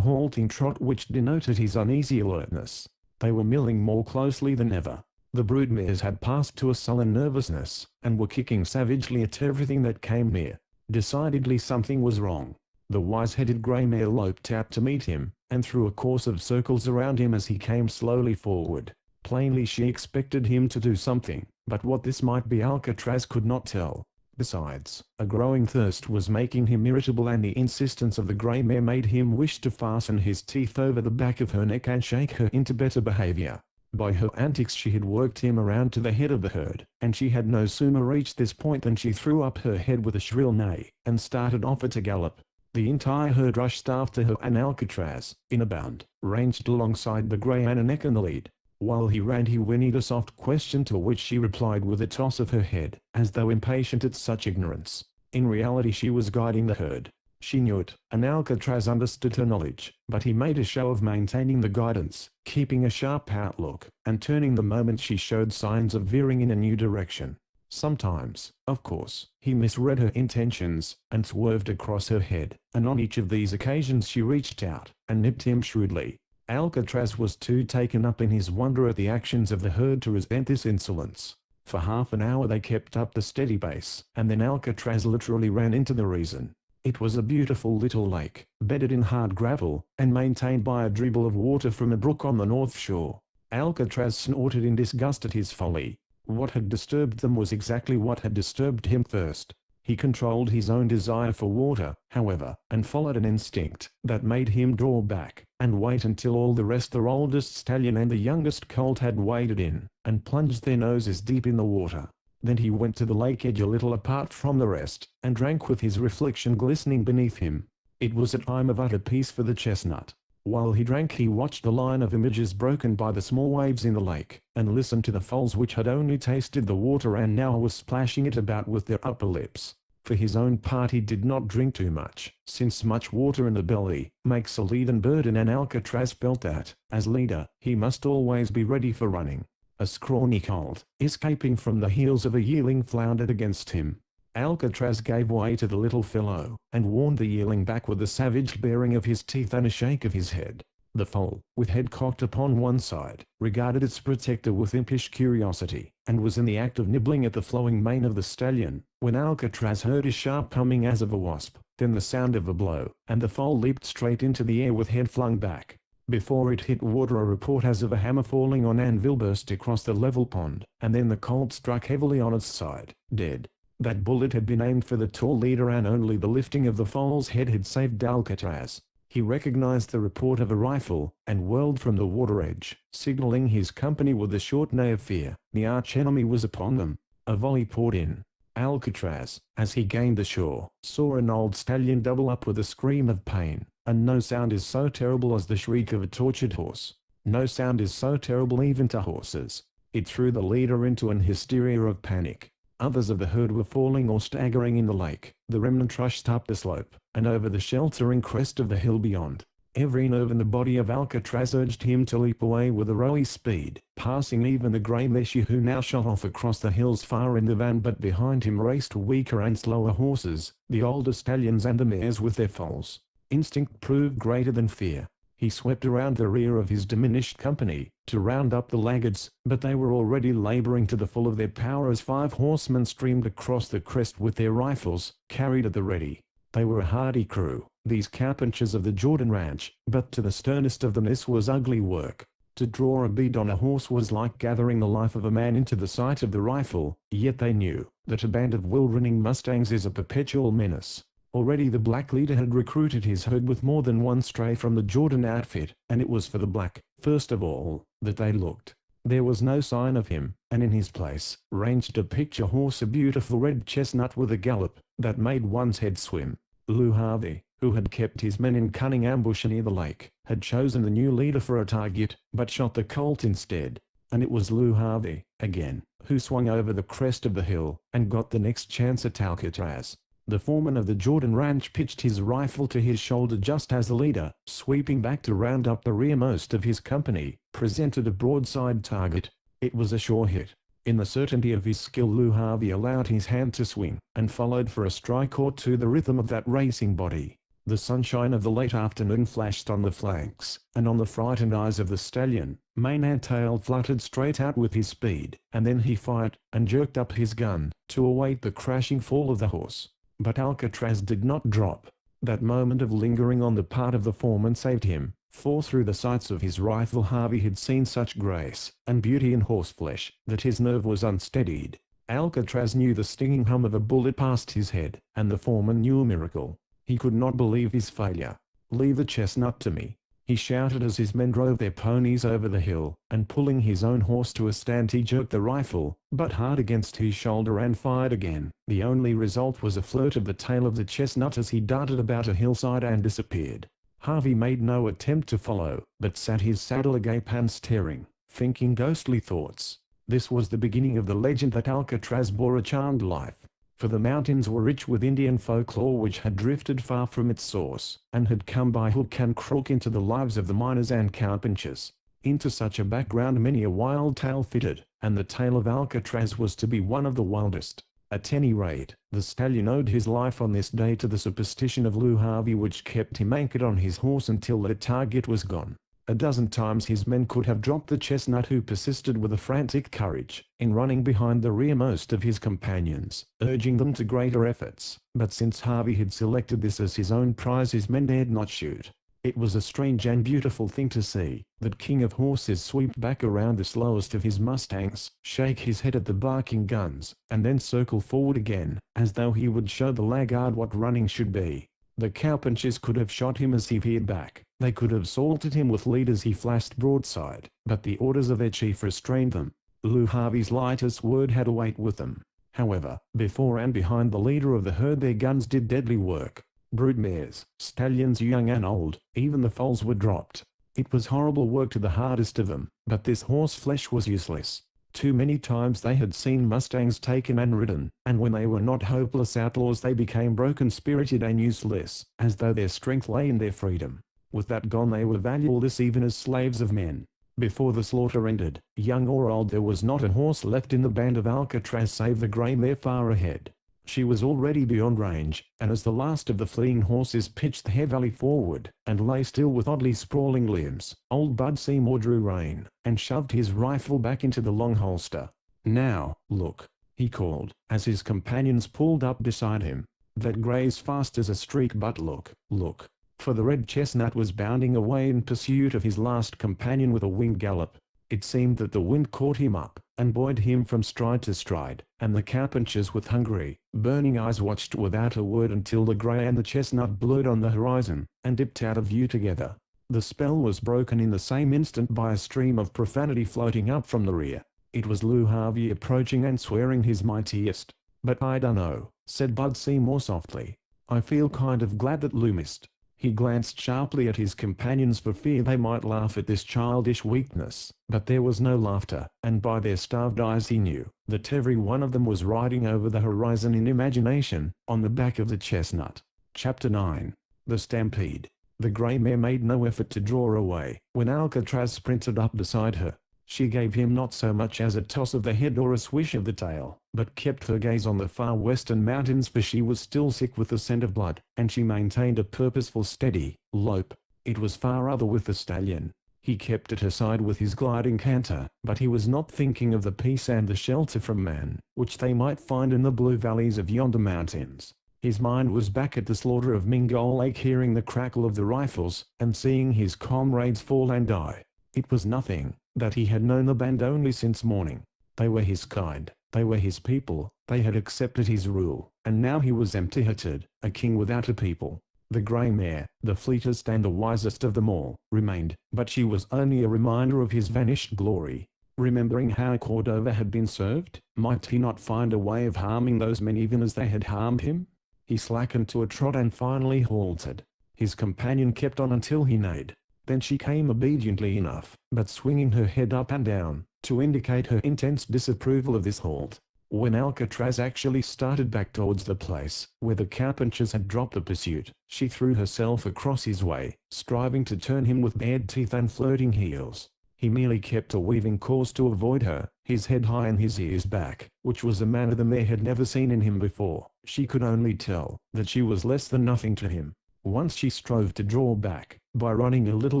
halting trot which denoted his uneasy alertness. They were milling more closely than ever. The brood mares had passed to a sullen nervousness, and were kicking savagely at everything that came near. Decidedly something was wrong. The wise-headed grey mare loped out to meet him, and threw a course of circles around him as he came slowly forward. Plainly she expected him to do something, but what this might be Alcatraz could not tell. Besides, a growing thirst was making him irritable, and the insistence of the grey mare made him wish to fasten his teeth over the back of her neck and shake her into better behavior. By her antics she had worked him around to the head of the herd, and she had no sooner reached this point than she threw up her head with a shrill neigh, and started off at a gallop. The entire herd rushed after her, and Alcatraz, in a bound, ranged alongside the grey Ananek in the lead. While he ran, he whinnied a soft question to which she replied with a toss of her head, as though impatient at such ignorance. In reality she was guiding the herd. She knew it, and Alcatraz understood her knowledge, but he made a show of maintaining the guidance, keeping a sharp outlook, and turning the moment she showed signs of veering in a new direction. Sometimes, of course, he misread her intentions, and swerved across her head, and on each of these occasions she reached out, and nipped him shrewdly. Alcatraz was too taken up in his wonder at the actions of the herd to resent this insolence. For half an hour they kept up the steady pace, and then Alcatraz literally ran into the reason. It was a beautiful little lake, bedded in hard gravel, and maintained by a dribble of water from a brook on the north shore. Alcatraz snorted in disgust at his folly. What had disturbed them was exactly what had disturbed him first. He controlled his own desire for water, however, and followed an instinct that made him draw back, and wait until all the rest, the oldest stallion and the youngest colt, had waded in, and plunged their noses deep in the water. Then he went to the lake edge a little apart from the rest, and drank with his reflection glistening beneath him. It was a time of utter peace for the chestnut. While he drank he watched the line of images broken by the small waves in the lake, and listened to the foals which had only tasted the water and now were splashing it about with their upper lips. For his own part he did not drink too much, since much water in the belly makes a leaden burden, and Alcatraz felt that, as leader, he must always be ready for running. A scrawny colt, escaping from the heels of a yearling, floundered against him. Alcatraz gave way to the little fellow, and warned the yearling back with a savage baring of his teeth and a shake of his head. The foal, with head cocked upon one side, regarded its protector with impish curiosity, and was in the act of nibbling at the flowing mane of the stallion, when Alcatraz heard a sharp humming as of a wasp, then the sound of a blow, and the foal leaped straight into the air with head flung back. Before it hit water a report as of a hammer falling on anvil burst across the level pond, and then the colt struck heavily on its side, dead. That bullet had been aimed for the tall leader, and only the lifting of the foal's head had saved Alcatraz. He recognized the report of a rifle, and whirled from the water edge, signaling his company with a short neigh of fear. The arch-enemy was upon them. A volley poured in. Alcatraz, as he gained the shore, saw an old stallion double up with a scream of pain, and no sound is so terrible as the shriek of a tortured horse. No sound is so terrible even to horses. It threw the leader into an hysteria of panic. Others of the herd were falling or staggering in the lake. The remnant rushed up the slope, and over the sheltering crest of the hill beyond. Every nerve in the body of Alcatraz urged him to leap away with a rowy speed, passing even the grey Messi, who now shot off across the hills far in the van, but behind him raced weaker and slower horses, the older stallions and the mares with their foals. Instinct proved greater than fear. He swept around the rear of his diminished company, to round up the laggards, but they were already laboring to the full of their power as 5 horsemen streamed across the crest with their rifles, carried at the ready. They were a hardy crew, these cowpunchers of the Jordan Ranch, but to the sternest of them this was ugly work. To draw a bead on a horse was like gathering the life of a man into the sight of the rifle, yet they knew that a band of will-running mustangs is a perpetual menace. Already the black leader had recruited his herd with more than one stray from the Jordan outfit, and it was for the black, first of all, that they looked. There was no sign of him, and in his place ranged a picture horse, a beautiful red chestnut with a gallop that made one's head swim. Lou Harvey, who had kept his men in cunning ambush near the lake, had chosen the new leader for a target, but shot the colt instead. And it was Lou Harvey, again, who swung over the crest of the hill, and got the next chance at Alcatraz. The foreman of the Jordan Ranch pitched his rifle to his shoulder just as the leader, sweeping back to round up the rearmost of his company, presented a broadside target. It was a sure hit. In the certainty of his skill, Lou Harvey allowed his hand to swing, and followed for a strike or two the rhythm of that racing body. The sunshine of the late afternoon flashed on the flanks, and on the frightened eyes of the stallion. Mane and tail fluttered straight out with his speed, and then he fired, and jerked up his gun, to await the crashing fall of the horse. But Alcatraz did not drop. That moment of lingering on the part of the foreman saved him, for through the sights of his rifle Harvey had seen such grace and beauty in horseflesh that his nerve was unsteadied. Alcatraz knew the stinging hum of a bullet past his head, and the foreman knew a miracle. He could not believe his failure. "Leave the chestnut to me," he shouted as his men drove their ponies over the hill, and pulling his own horse to a stand he jerked the rifle, butt hard against his shoulder and fired again. The only result was a flirt of the tail of the chestnut as he darted about a hillside and disappeared. Harvey made no attempt to follow, but sat his saddle agape and staring, thinking ghostly thoughts. This was the beginning of the legend that Alcatraz bore a charmed life. For the mountains were rich with Indian folklore which had drifted far from its source, and had come by hook and crook into the lives of the miners and cowpunchers. Into such a background many a wild tale fitted, and the tale of Alcatraz was to be one of the wildest. At any rate, the stallion owed his life on this day to the superstition of Lew Harvey which kept him anchored on his horse until the target was gone. A dozen times his men could have dropped the chestnut who persisted with a frantic courage, in running behind the rearmost of his companions, urging them to greater efforts, but since Harvey had selected this as his own prize his men dared not shoot. It was a strange and beautiful thing to see, that king of horses sweep back around the slowest of his mustangs, shake his head at the barking guns, and then circle forward again, as though he would show the laggard what running should be. The cowpunchers could have shot him as he veered back, they could have salted him with lead as he flashed broadside, but the orders of their chief restrained them. Lew Harvey's lightest word had a weight with them. However, before and behind the leader of the herd their guns did deadly work. Brood mares, stallions young and old, even the foals were dropped. It was horrible work to the hardest of them, but this horse flesh was useless. Too many times they had seen mustangs taken and ridden, and when they were not hopeless outlaws they became broken-spirited and useless, as though their strength lay in their freedom. With that gone they were valueless even as slaves of men. Before the slaughter ended, young or old there was not a horse left in the band of Alcatraz save the grey mare far ahead. She was already beyond range, and as the last of the fleeing horses pitched heavily forward, and lay still with oddly sprawling limbs, old Bud Seymour drew rein, and shoved his rifle back into the long holster. "Now, look," he called, as his companions pulled up beside him. "That grey's fast as a streak but look, look." For the red chestnut was bounding away in pursuit of his last companion with a winged gallop. It seemed that the wind caught him up, and buoyed him from stride to stride, and the cowpunchers with hungry, burning eyes watched without a word until the grey and the chestnut blurred on the horizon, and dipped out of view together. The spell was broken in the same instant by a stream of profanity floating up from the rear. It was Lew Harvey approaching and swearing his mightiest. "But I dunno," said Bud Seymour softly. "I feel kind of glad that Lew missed." He glanced sharply at his companions for fear they might laugh at this childish weakness, but there was no laughter, and by their starved eyes he knew that every one of them was riding over the horizon in imagination, on the back of the chestnut. Chapter 9. The Stampede. The grey mare made no effort to draw away when Alcatraz sprinted up beside her. She gave him not so much as a toss of the head or a swish of the tail, but kept her gaze on the far western mountains for she was still sick with the scent of blood, and she maintained a purposeful steady lope. It was far other with the stallion. He kept at her side with his gliding canter, but he was not thinking of the peace and the shelter from man, which they might find in the blue valleys of yonder mountains. His mind was back at the slaughter of Mingo Lake, hearing the crackle of the rifles, and seeing his comrades fall and die. It was nothing, that he had known the band only since morning. They were his kind, they were his people, they had accepted his rule, and now he was empty-hearted, a king without a people. The grey mare, the fleetest and the wisest of them all, remained, but she was only a reminder of his vanished glory. Remembering how Cordova had been served, might he not find a way of harming those men even as they had harmed him? He slackened to a trot and finally halted. His companion kept on until he neighed. Then she came obediently enough, but swinging her head up and down, to indicate her intense disapproval of this halt. When Alcatraz actually started back towards the place where the cowpunchers had dropped the pursuit, she threw herself across his way, striving to turn him with bared teeth and flirting heels. He merely kept a weaving course to avoid her, his head high and his ears back, which was a manner the mare had never seen in him before. She could only tell that she was less than nothing to him. Once she strove to draw back, by running a little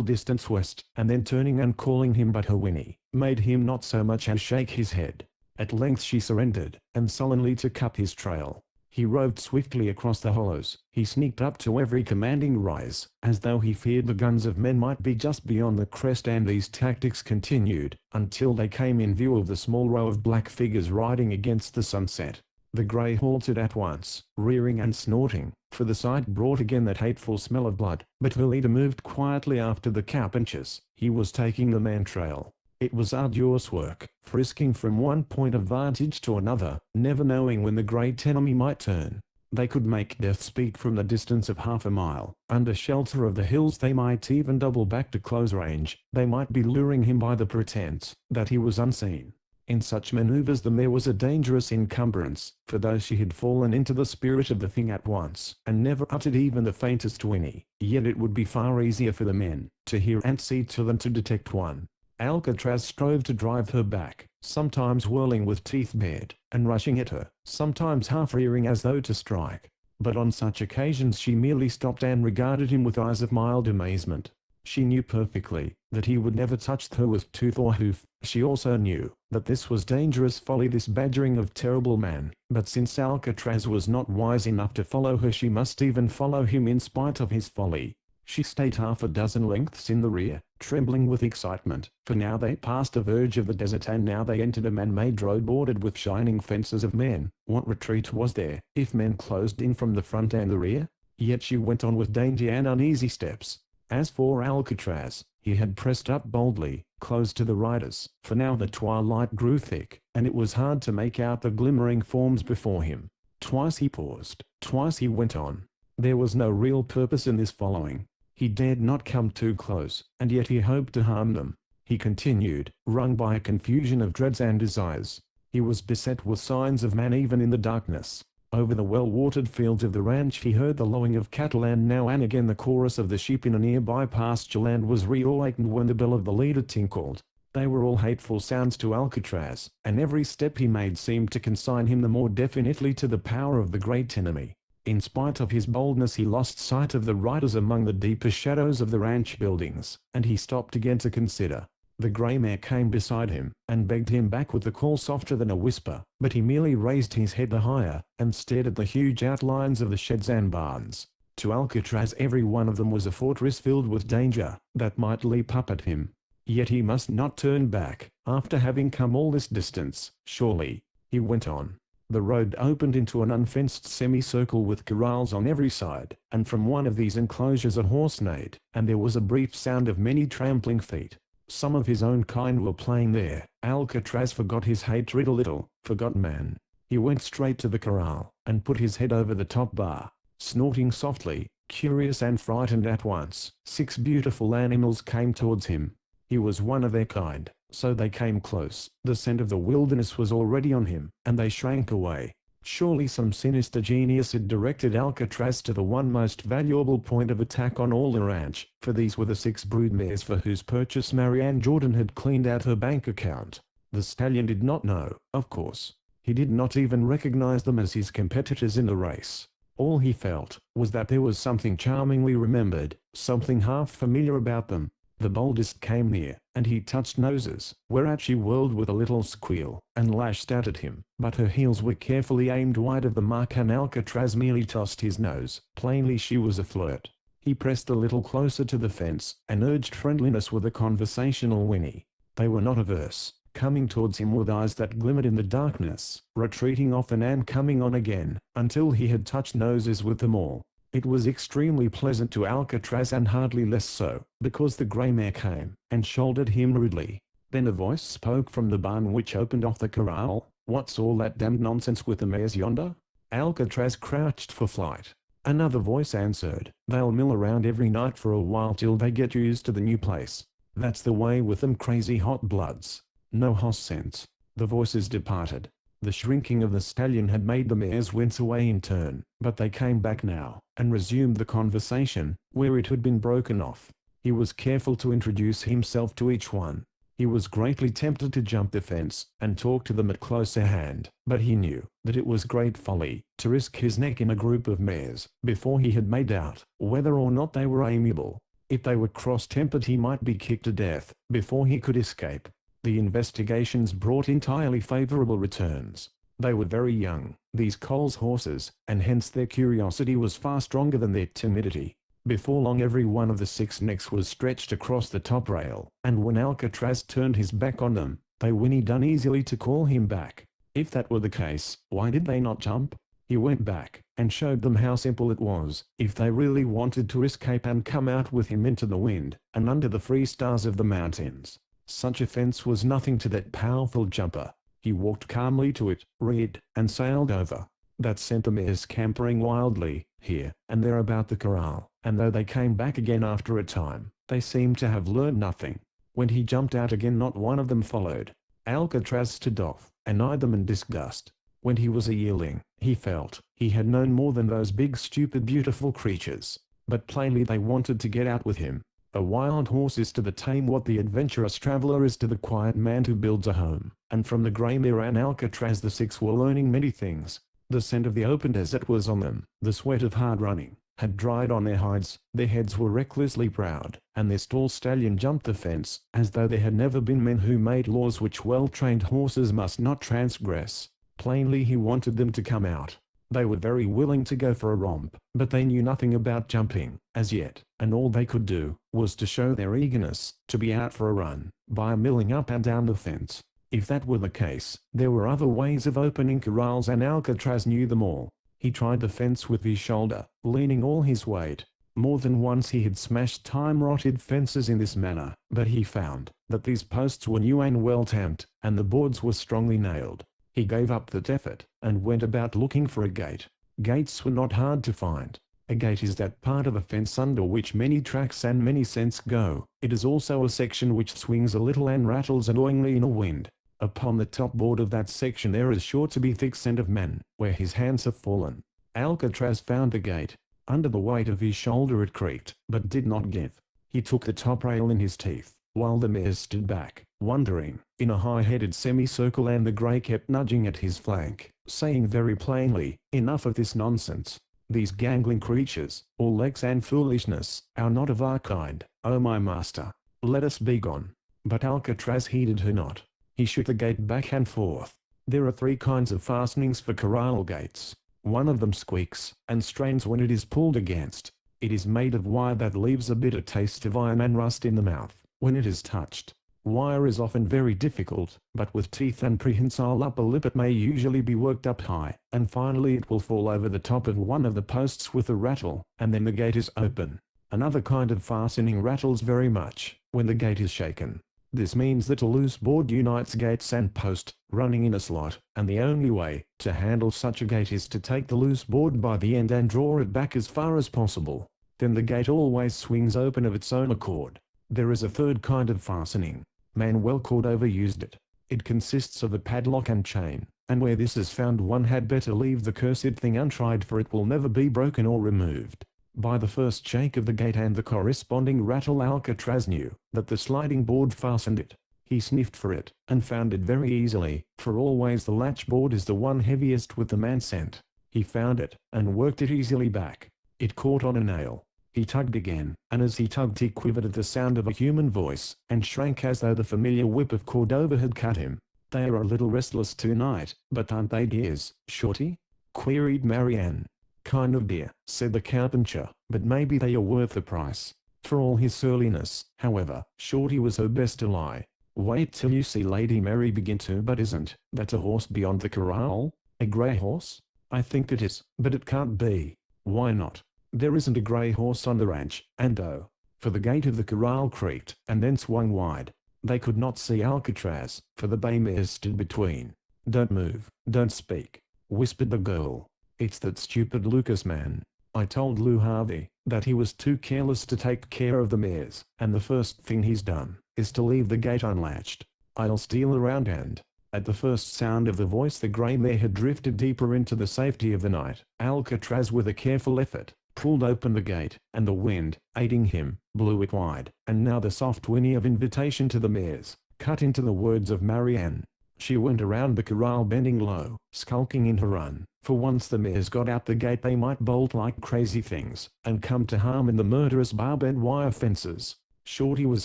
distance west, and then turning and calling him, but her whinny made him not so much as shake his head. At length she surrendered, and sullenly took up his trail. He roved swiftly across the hollows. He sneaked up to every commanding rise, as though he feared the guns of men might be just beyond the crest, and these tactics continued, until they came in view of the small row of black figures riding against the sunset. The grey halted at once, rearing and snorting, for the sight brought again that hateful smell of blood. But her leader moved quietly after the cowpunchers. He was taking the man trail. It was arduous work, frisking from one point of vantage to another, never knowing when the great enemy might turn. They could make death speak from the distance of half a mile. Under shelter of the hills they might even double back to close range. They might be luring him by the pretense that he was unseen. In such maneuvers the mare was a dangerous encumbrance, for though she had fallen into the spirit of the thing at once, and never uttered even the faintest whinny, yet it would be far easier for the men to hear and see to than to detect one. Alcatraz strove to drive her back, sometimes whirling with teeth bared, and rushing at her, sometimes half-rearing as though to strike. But on such occasions she merely stopped and regarded him with eyes of mild amazement. She knew perfectly that he would never touch her with tooth or hoof. She also knew that this was dangerous folly, this badgering of terrible man. But since Alcatraz was not wise enough to follow her, she must even follow him in spite of his folly. She stayed half a dozen lengths in the rear, trembling with excitement, for now they passed the verge of the desert and now they entered a man-made road bordered with shining fences of men. What retreat was there, if men closed in from the front and the rear? Yet she went on with dainty and uneasy steps. As for Alcatraz, he had pressed up boldly, close to the riders, for now the twilight grew thick, and it was hard to make out the glimmering forms before him. Twice he paused, twice he went on. There was no real purpose in this following. He dared not come too close, and yet he hoped to harm them. He continued, wrung by a confusion of dreads and desires. He was beset with signs of man even in the darkness. Over the well-watered fields of the ranch he heard the lowing of cattle, and now and again the chorus of the sheep in a nearby pasture land was reawakened when the bell of the leader tinkled. They were all hateful sounds to Alcatraz, and every step he made seemed to consign him the more definitely to the power of the great enemy. In spite of his boldness he lost sight of the riders among the deeper shadows of the ranch buildings, and he stopped again to consider. The grey mare came beside him, and begged him back with a call softer than a whisper, but he merely raised his head the higher, and stared at the huge outlines of the sheds and barns. To Alcatraz every one of them was a fortress filled with danger, that might leap up at him. Yet he must not turn back, after having come all this distance, surely. He went on. The road opened into an unfenced semicircle with corrals on every side, and from one of these enclosures a horse neighed, and there was a brief sound of many trampling feet. Some of his own kind were playing there. Alcatraz forgot his hatred a little, forgot man. He went straight to the corral, and put his head over the top bar. Snorting softly, curious and frightened at once, 6 beautiful animals came towards him. He was one of their kind, so they came close. The scent of the wilderness was already on him, and they shrank away. Surely some sinister genius had directed Alcatraz to the one most valuable point of attack on all the ranch, for these were the 6 brood mares for whose purchase Marianne Jordan had cleaned out her bank account. The stallion did not know, of course. He did not even recognize them as his competitors in the race. All he felt was that there was something charmingly remembered, something half familiar about them. The boldest came near, and he touched noses, whereat she whirled with a little squeal, and lashed out at him, but her heels were carefully aimed wide of the mark and Alcatraz merely tossed his nose. Plainly she was a flirt. He pressed a little closer to the fence, and urged friendliness with a conversational whinny. They were not averse, coming towards him with eyes that glimmered in the darkness, retreating often and coming on again, until he had touched noses with them all. It was extremely pleasant to Alcatraz, and hardly less so, because the grey mare came, and shouldered him rudely. Then a voice spoke from the barn which opened off the corral. "What's all that damned nonsense with the mares yonder?" Alcatraz crouched for flight. Another voice answered, "They'll mill around every night for a while till they get used to the new place. That's the way with them crazy hot bloods. No hoss sense." The voices departed. The shrinking of the stallion had made the mares wince away in turn, but they came back now, and resumed the conversation, where it had been broken off. He was careful to introduce himself to each one. He was greatly tempted to jump the fence, and talk to them at closer hand, but he knew that it was great folly to risk his neck in a group of mares, before he had made out whether or not they were amiable. If they were cross-tempered he might be kicked to death, before he could escape. The investigations brought entirely favorable returns. They were very young, these Coles horses, and hence their curiosity was far stronger than their timidity. Before long every one of the 6 necks was stretched across the top rail, and when Alcatraz turned his back on them, they whinnied uneasily to call him back. If that were the case, why did they not jump? He went back, and showed them how simple it was, if they really wanted to escape and come out with him into the wind, and under the free stars of the mountains. Such a fence was nothing to that powerful jumper. He walked calmly to it, read, and sailed over. That sent the mares scampering wildly, here and there about the corral, and though they came back again after a time, they seemed to have learned nothing. When he jumped out again not one of them followed. Alcatraz stood off, and eyed them in disgust. When he was a yearling, he felt he had known more than those big stupid beautiful creatures. But plainly they wanted to get out with him. A wild horse is to the tame what the adventurous traveler is to the quiet man who builds a home. And from the grey mare and Alcatraz the six were learning many things. The scent of the open desert was on them, the sweat of hard running had dried on their hides, their heads were recklessly proud, and their tall stallion jumped the fence, as though there had never been men who made laws which well-trained horses must not transgress. Plainly he wanted them to come out. They were very willing to go for a romp, but they knew nothing about jumping, as yet, and all they could do, was to show their eagerness, to be out for a run, by milling up and down the fence. If that were the case, there were other ways of opening corrals and Alcatraz knew them all. He tried the fence with his shoulder, leaning all his weight. More than once he had smashed time-rotted fences in this manner, but he found that these posts were new and well-tamped, and the boards were strongly nailed. He gave up that effort, and went about looking for a gate. Gates were not hard to find. A gate is that part of a fence under which many tracks and many scents go. It is also a section which swings a little and rattles annoyingly in a wind. Upon the top board of that section there is sure to be thick scent of man, where his hands have fallen. Alcatraz found the gate. Under the weight of his shoulder it creaked, but did not give. He took the top rail in his teeth, while the mares stood back, wondering, in a high-headed semicircle, and the grey kept nudging at his flank, saying very plainly, "Enough of this nonsense. These gangling creatures, all legs and foolishness, are not of our kind, oh my master. Let us be gone." But Alcatraz heeded her not. He shook the gate back and forth. There are three kinds of fastenings for corral gates. One of them squeaks, and strains when it is pulled against. It is made of wire that leaves a bitter taste of iron and rust in the mouth, when it is touched. Wire is often very difficult, but with teeth and prehensile upper lip it may usually be worked up high, and finally it will fall over the top of one of the posts with a rattle, and then the gate is open. Another kind of fastening rattles very much, when the gate is shaken. This means that a loose board unites gates and post, running in a slot, and the only way to handle such a gate is to take the loose board by the end and draw it back as far as possible. Then the gate always swings open of its own accord. There is a third kind of fastening. Manuel Cordova used it. It consists of a padlock and chain, and where this is found one had better leave the cursed thing untried, for it will never be broken or removed. By the first shake of the gate and the corresponding rattle Alcatraz knew that the sliding board fastened it. He sniffed for it, and found it very easily, for always the latch board is the one heaviest with the man scent. He found it, and worked it easily back. It caught on a nail. He tugged again, and as he tugged he quivered at the sound of a human voice, and shrank as though the familiar whip of Cordova had cut him. "They are a little restless tonight, but aren't they dears, Shorty?" queried Marianne. "Kind of dear," said the carpenter, "but maybe they are worth the price." For all his surliness, however, Shorty was her best ally. "Wait till you see Lady Mary begin to. But isn't that a horse beyond the corral? A grey horse?" "I think it is, but it can't be." "Why not?" "There isn't a grey horse on the ranch, and oh!" For the gate of the corral creaked, and then swung wide. They could not see Alcatraz, for the bay mares stood between. "Don't move, don't speak," whispered the girl. "It's that stupid Lucas man. I told Lou Harvey that he was too careless to take care of the mares, and the first thing he's done is to leave the gate unlatched. I'll steal around and—" At the first sound of the voice the grey mare had drifted deeper into the safety of the night. Alcatraz with a careful effort pulled open the gate, and the wind, aiding him, blew it wide, and now the soft whinny of invitation to the mares cut into the words of Marianne. She went around the corral bending low, skulking in her run, for once the mares got out the gate they might bolt like crazy things, and come to harm in the murderous barbed wire fences. Shorty was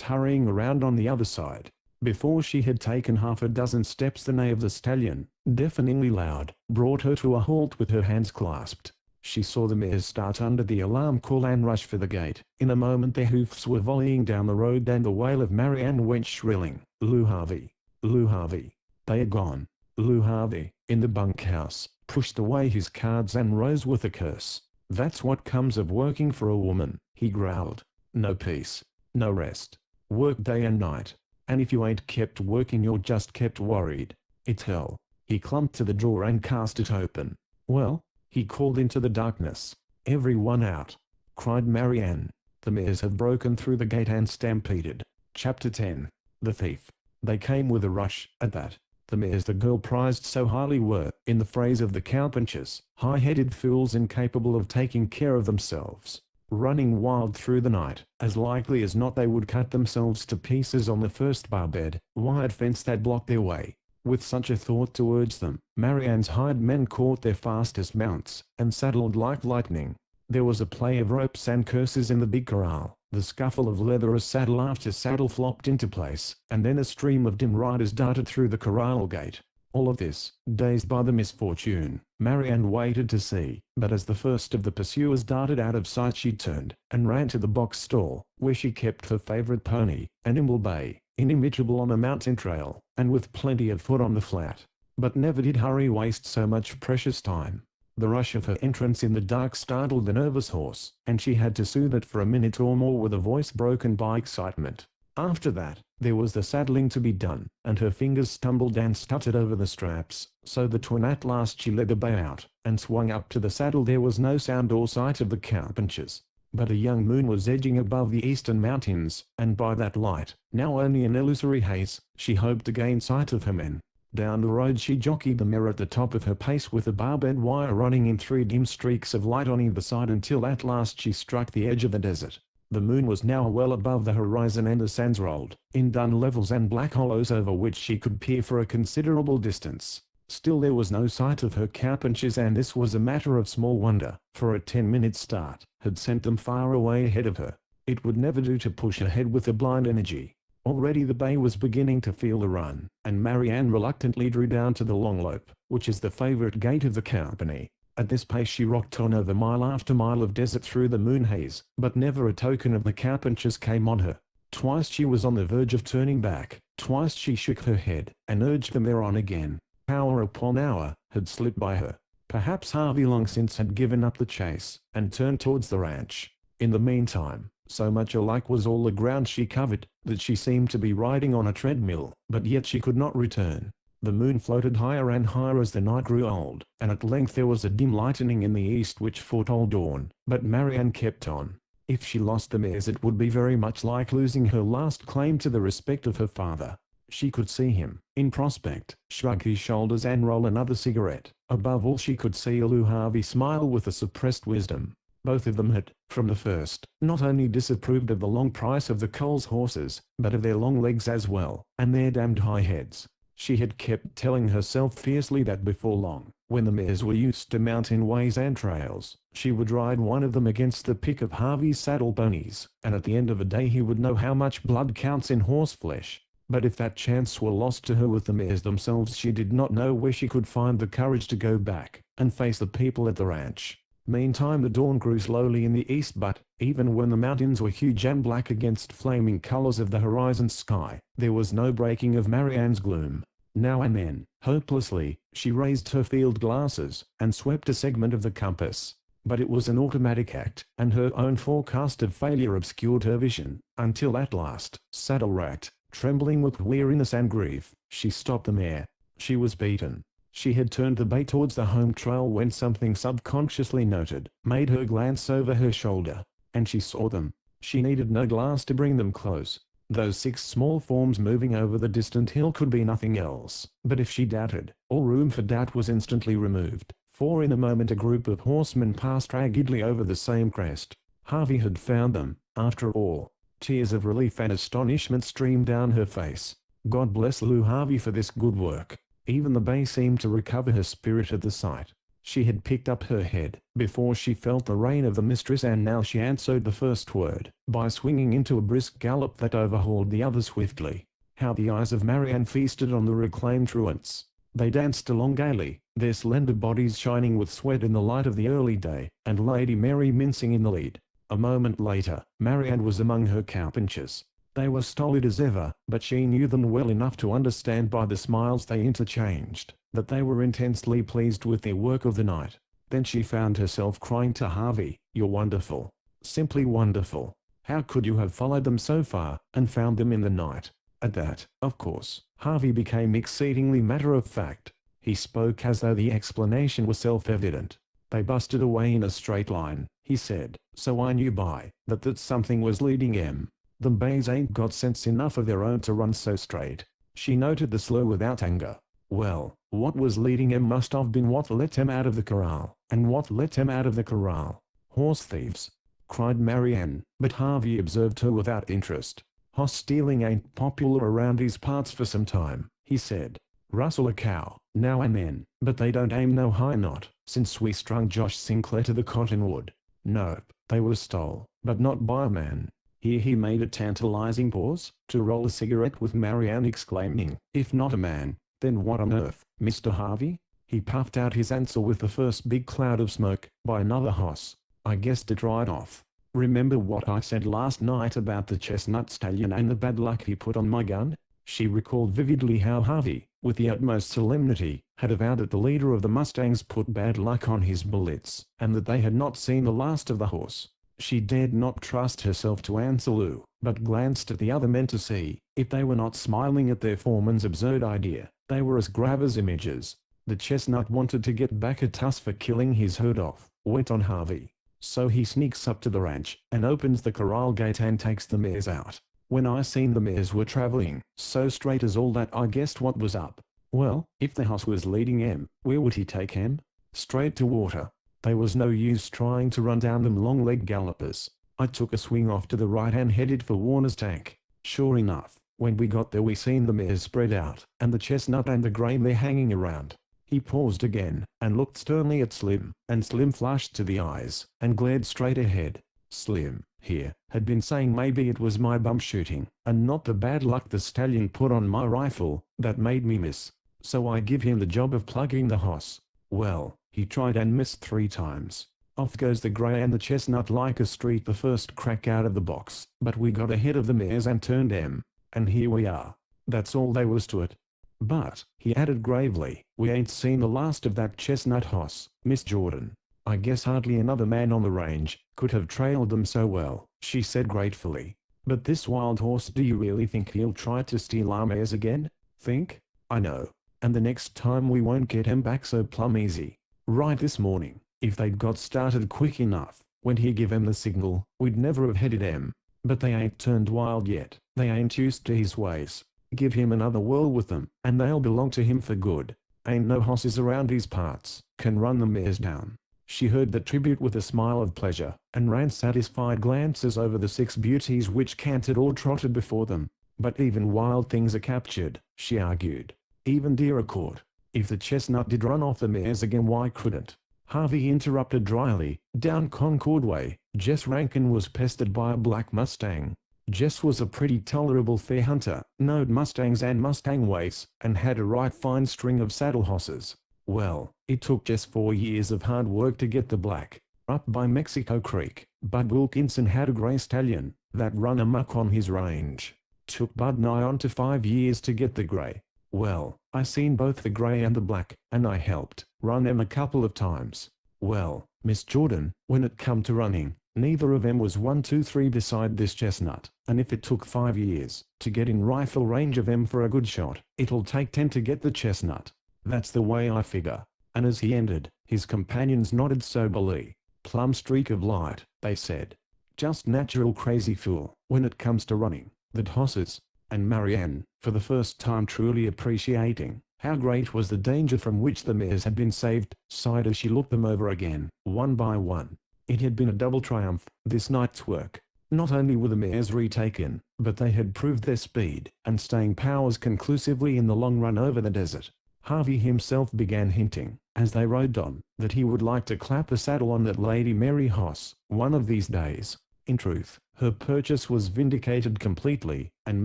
hurrying around on the other side. Before she had taken half a dozen steps the neigh of the stallion, deafeningly loud, brought her to a halt with her hands clasped. She saw the mares start under the alarm call and rush for the gate. In a moment their hoofs were volleying down the road and the wail of Marianne went shrilling. "Lou Harvey! Lou Harvey! They are gone! Lou Harvey!" In the bunkhouse, pushed away his cards and rose with a curse. "That's what comes of working for a woman," he growled. "No peace. No rest. Work day and night. And if you ain't kept working you're just kept worried. It's hell." He clumped to the drawer and cast it open. "Well?" he called into the darkness. "Everyone out!" cried Marianne. "The mares have broken through the gate and stampeded." Chapter 10. The Thief. They came with a rush. At that, the mares the girl prized so highly were, in the phrase of the cowpunchers, high-headed fools incapable of taking care of themselves, running wild through the night. As likely as not they would cut themselves to pieces on the first bar-bed, wide fence that blocked their way. With such a thought to urge them, Marianne's hired men caught their fastest mounts, and saddled like lightning. There was a play of ropes and curses in the big corral, the scuffle of leather as saddle after saddle flopped into place, and then a stream of dim riders darted through the corral gate. All of this, dazed by the misfortune, Marianne waited to see, but as the first of the pursuers darted out of sight she turned, and ran to the box stall, where she kept her favorite pony, an nimble bay, inimitable on a mountain trail, and with plenty of foot on the flat. But never did Hurry waste so much precious time. The rush of her entrance in the dark startled the nervous horse, and she had to soothe it for a minute or more with a voice broken by excitement. After that, there was the saddling to be done, and her fingers stumbled and stuttered over the straps, so that when at last she led the bay out, and swung up to the saddle there was no sound or sight of the cowpunchers. But a young moon was edging above the eastern mountains, and by that light, now only an illusory haze, she hoped to gain sight of her men. Down the road she jockeyed the mare at the top of her pace with the barbed wire running in 3 dim streaks of light on either side until at last she struck the edge of the desert. The moon was now well above the horizon and the sands rolled, in dun levels and black hollows over which she could peer for a considerable distance. Still there was no sight of her cowpunchers, and this was a matter of small wonder, for a 10-minute start had sent them far away ahead of her. It would never do to push ahead with a blind energy. Already the bay was beginning to feel the run, and Marianne reluctantly drew down to the long lope, which is the favorite gait of the company. At this pace she rocked on over mile after mile of desert through the moon haze, but never a token of the cowpunchers came on her. Twice she was on the verge of turning back, twice she shook her head, and urged them on again. Hour upon hour had slipped by her. Perhaps Harvey long since had given up the chase, and turned towards the ranch. In the meantime, so much alike was all the ground she covered, that she seemed to be riding on a treadmill, but yet she could not return. The moon floated higher and higher as the night grew old, and at length there was a dim lightening in the east which foretold dawn, but Marianne kept on. If she lost the mares it would be very much like losing her last claim to the respect of her father. She could see him, in prospect, shrug his shoulders and roll another cigarette. Above all she could see Lou Harvey smile with a suppressed wisdom. Both of them had, from the first, not only disapproved of the long price of the Coles horses, but of their long legs as well, and their damned high heads. She had kept telling herself fiercely that before long, when the mares were used to mountain ways and trails, she would ride one of them against the pick of Harvey's saddle ponies, and at the end of the day he would know how much blood counts in horseflesh. But if that chance were lost to her with the mares themselves, she did not know where she could find the courage to go back and face the people at the ranch. Meantime the dawn grew slowly in the east, but, even when the mountains were huge and black against flaming colors of the horizon sky, there was no breaking of Marianne's gloom. Now and then, hopelessly, she raised her field glasses, and swept a segment of the compass. But it was an automatic act, and her own forecast of failure obscured her vision, until at last, saddle-racked, trembling with weariness and grief, she stopped the mare. She was beaten. She had turned the bay towards the home trail when something subconsciously noted, made her glance over her shoulder, and she saw them. She needed no glass to bring them close. Those 6 small forms moving over the distant hill could be nothing else. But if she doubted, all room for doubt was instantly removed, for in a moment a group of horsemen passed raggedly over the same crest. Harvey had found them, after all. Tears of relief and astonishment streamed down her face. God bless Lou Harvey for this good work. Even the bay seemed to recover her spirit at the sight. She had picked up her head, before she felt the rein of the mistress, and now she answered the first word, by swinging into a brisk gallop that overhauled the other swiftly. How the eyes of Marianne feasted on the reclaimed truants! They danced along gaily, their slender bodies shining with sweat in the light of the early day, and Lady Mary mincing in the lead. A moment later, Marianne was among her cowpunchers. They were stolid as ever, but she knew them well enough to understand by the smiles they interchanged, that they were intensely pleased with their work of the night. Then she found herself crying to Harvey, "You're wonderful. Simply wonderful. How could you have followed them so far, and found them in the night?" At that, of course, Harvey became exceedingly matter-of-fact. He spoke as though the explanation was self-evident. "They busted away in a straight line," he said, "so I knew by that something was leading 'em. Them bays ain't got sense enough of their own to run so straight." She noted the slur without anger. "Well, what was leading 'em must have been what let 'em out of the corral, and what let 'em out of the corral? Horse thieves," cried Marianne, but Harvey observed her without interest. "Hoss stealing ain't popular around these parts for some time," he said. "Rustle a cow, now and then, but they don't aim no high not, since we strung Josh Sinclair to the cottonwood. Nope, they was stole, but not by a man." Here he made a tantalizing pause, to roll a cigarette with Marianne exclaiming, "If not a man, then what on earth, Mr. Harvey?" He puffed out his answer with the first big cloud of smoke. "By another hoss. I guessed it right off. Remember what I said last night about the chestnut stallion and the bad luck he put on my gun?" She recalled vividly how Harvey, with the utmost solemnity, had avowed that the leader of the Mustangs put bad luck on his bullets, and that they had not seen the last of the horse. She dared not trust herself to answer Lou, but glanced at the other men to see if they were not smiling at their foreman's absurd idea. They were as grave as images. "The chestnut wanted to get back at us for killing his herd off," went on Harvey. "So he sneaks up to the ranch, and opens the corral gate and takes the mares out. When I seen the mares were traveling so straight as all that, I guessed what was up. Well, if the hoss was leading 'em, where would he take 'em? Straight to water. There was no use trying to run down them long-legged gallopers. I took a swing off to the right and headed for Warner's tank. Sure enough, when we got there we seen the mares spread out, and the chestnut and the gray mare hanging around." He paused again, and looked sternly at Slim, and Slim flashed to the eyes, and glared straight ahead. Slim, here, had been saying maybe it was my bum shooting, and not the bad luck the stallion put on my rifle, that made me miss. So I give him the job of plugging the hoss. Well, he tried and missed 3 times. Off goes the gray and the chestnut like a streak the first crack out of the box, but we got ahead of the mares and turned 'em, and here we are. That's all there was to it. But," he added gravely, "we ain't seen the last of that chestnut hoss, Miss Jordan. I guess hardly another man on the range could have trailed them so well," she said gratefully. "But this wild horse, do you really think he'll try to steal our mares again?" "Think? I know. And the next time we won't get him back so plumb easy. Right this morning, if they'd got started quick enough, when he give 'em the signal, we'd never have headed 'em. But they ain't turned wild yet. They ain't used to his ways. Give him another whirl with them, and they'll belong to him for good. Ain't no hosses around these parts can run the mares down." She heard the tribute with a smile of pleasure, and ran satisfied glances over the 6 beauties which cantered or trotted before them. "But even wild things are captured," she argued. "Even deer are caught. If the chestnut did run off the mares again, why couldn't?" Harvey interrupted dryly. "Down Concord way, Jess Rankin was pestered by a black Mustang. Jess was a pretty tolerable fair hunter, knowed Mustangs and Mustang ways, and had a right fine string of saddle hosses. Well, it took Jess 4 years of hard work to get the black. Up by Mexico Creek, Bud Wilkinson had a gray stallion that run amok on his range. Took Bud nigh on to 5 years to get the gray. Well, I seen both the gray and the black, and I helped run 'em a couple of times. Well, Miss Jordan, when it come to running, neither of 'em was 1, 2, 3 beside this chestnut, and if it took 5 years to get in rifle range of 'em for a good shot, it'll take 10 to get the chestnut. That's the way I figure." And as he ended, his companions nodded soberly. "Plum streak of light," they said. "Just natural crazy fool when it comes to running, that hosses." And Marianne, for the first time truly appreciating how great was the danger from which the mares had been saved, sighed as she looked them over again, one by one. It had been a double triumph, this night's work. Not only were the mares retaken, but they had proved their speed and staying powers conclusively in the long run over the desert. Harvey himself began hinting, as they rode on, that he would like to clap a saddle on that Lady Mary hoss, one of these days. In truth, her purchase was vindicated completely, and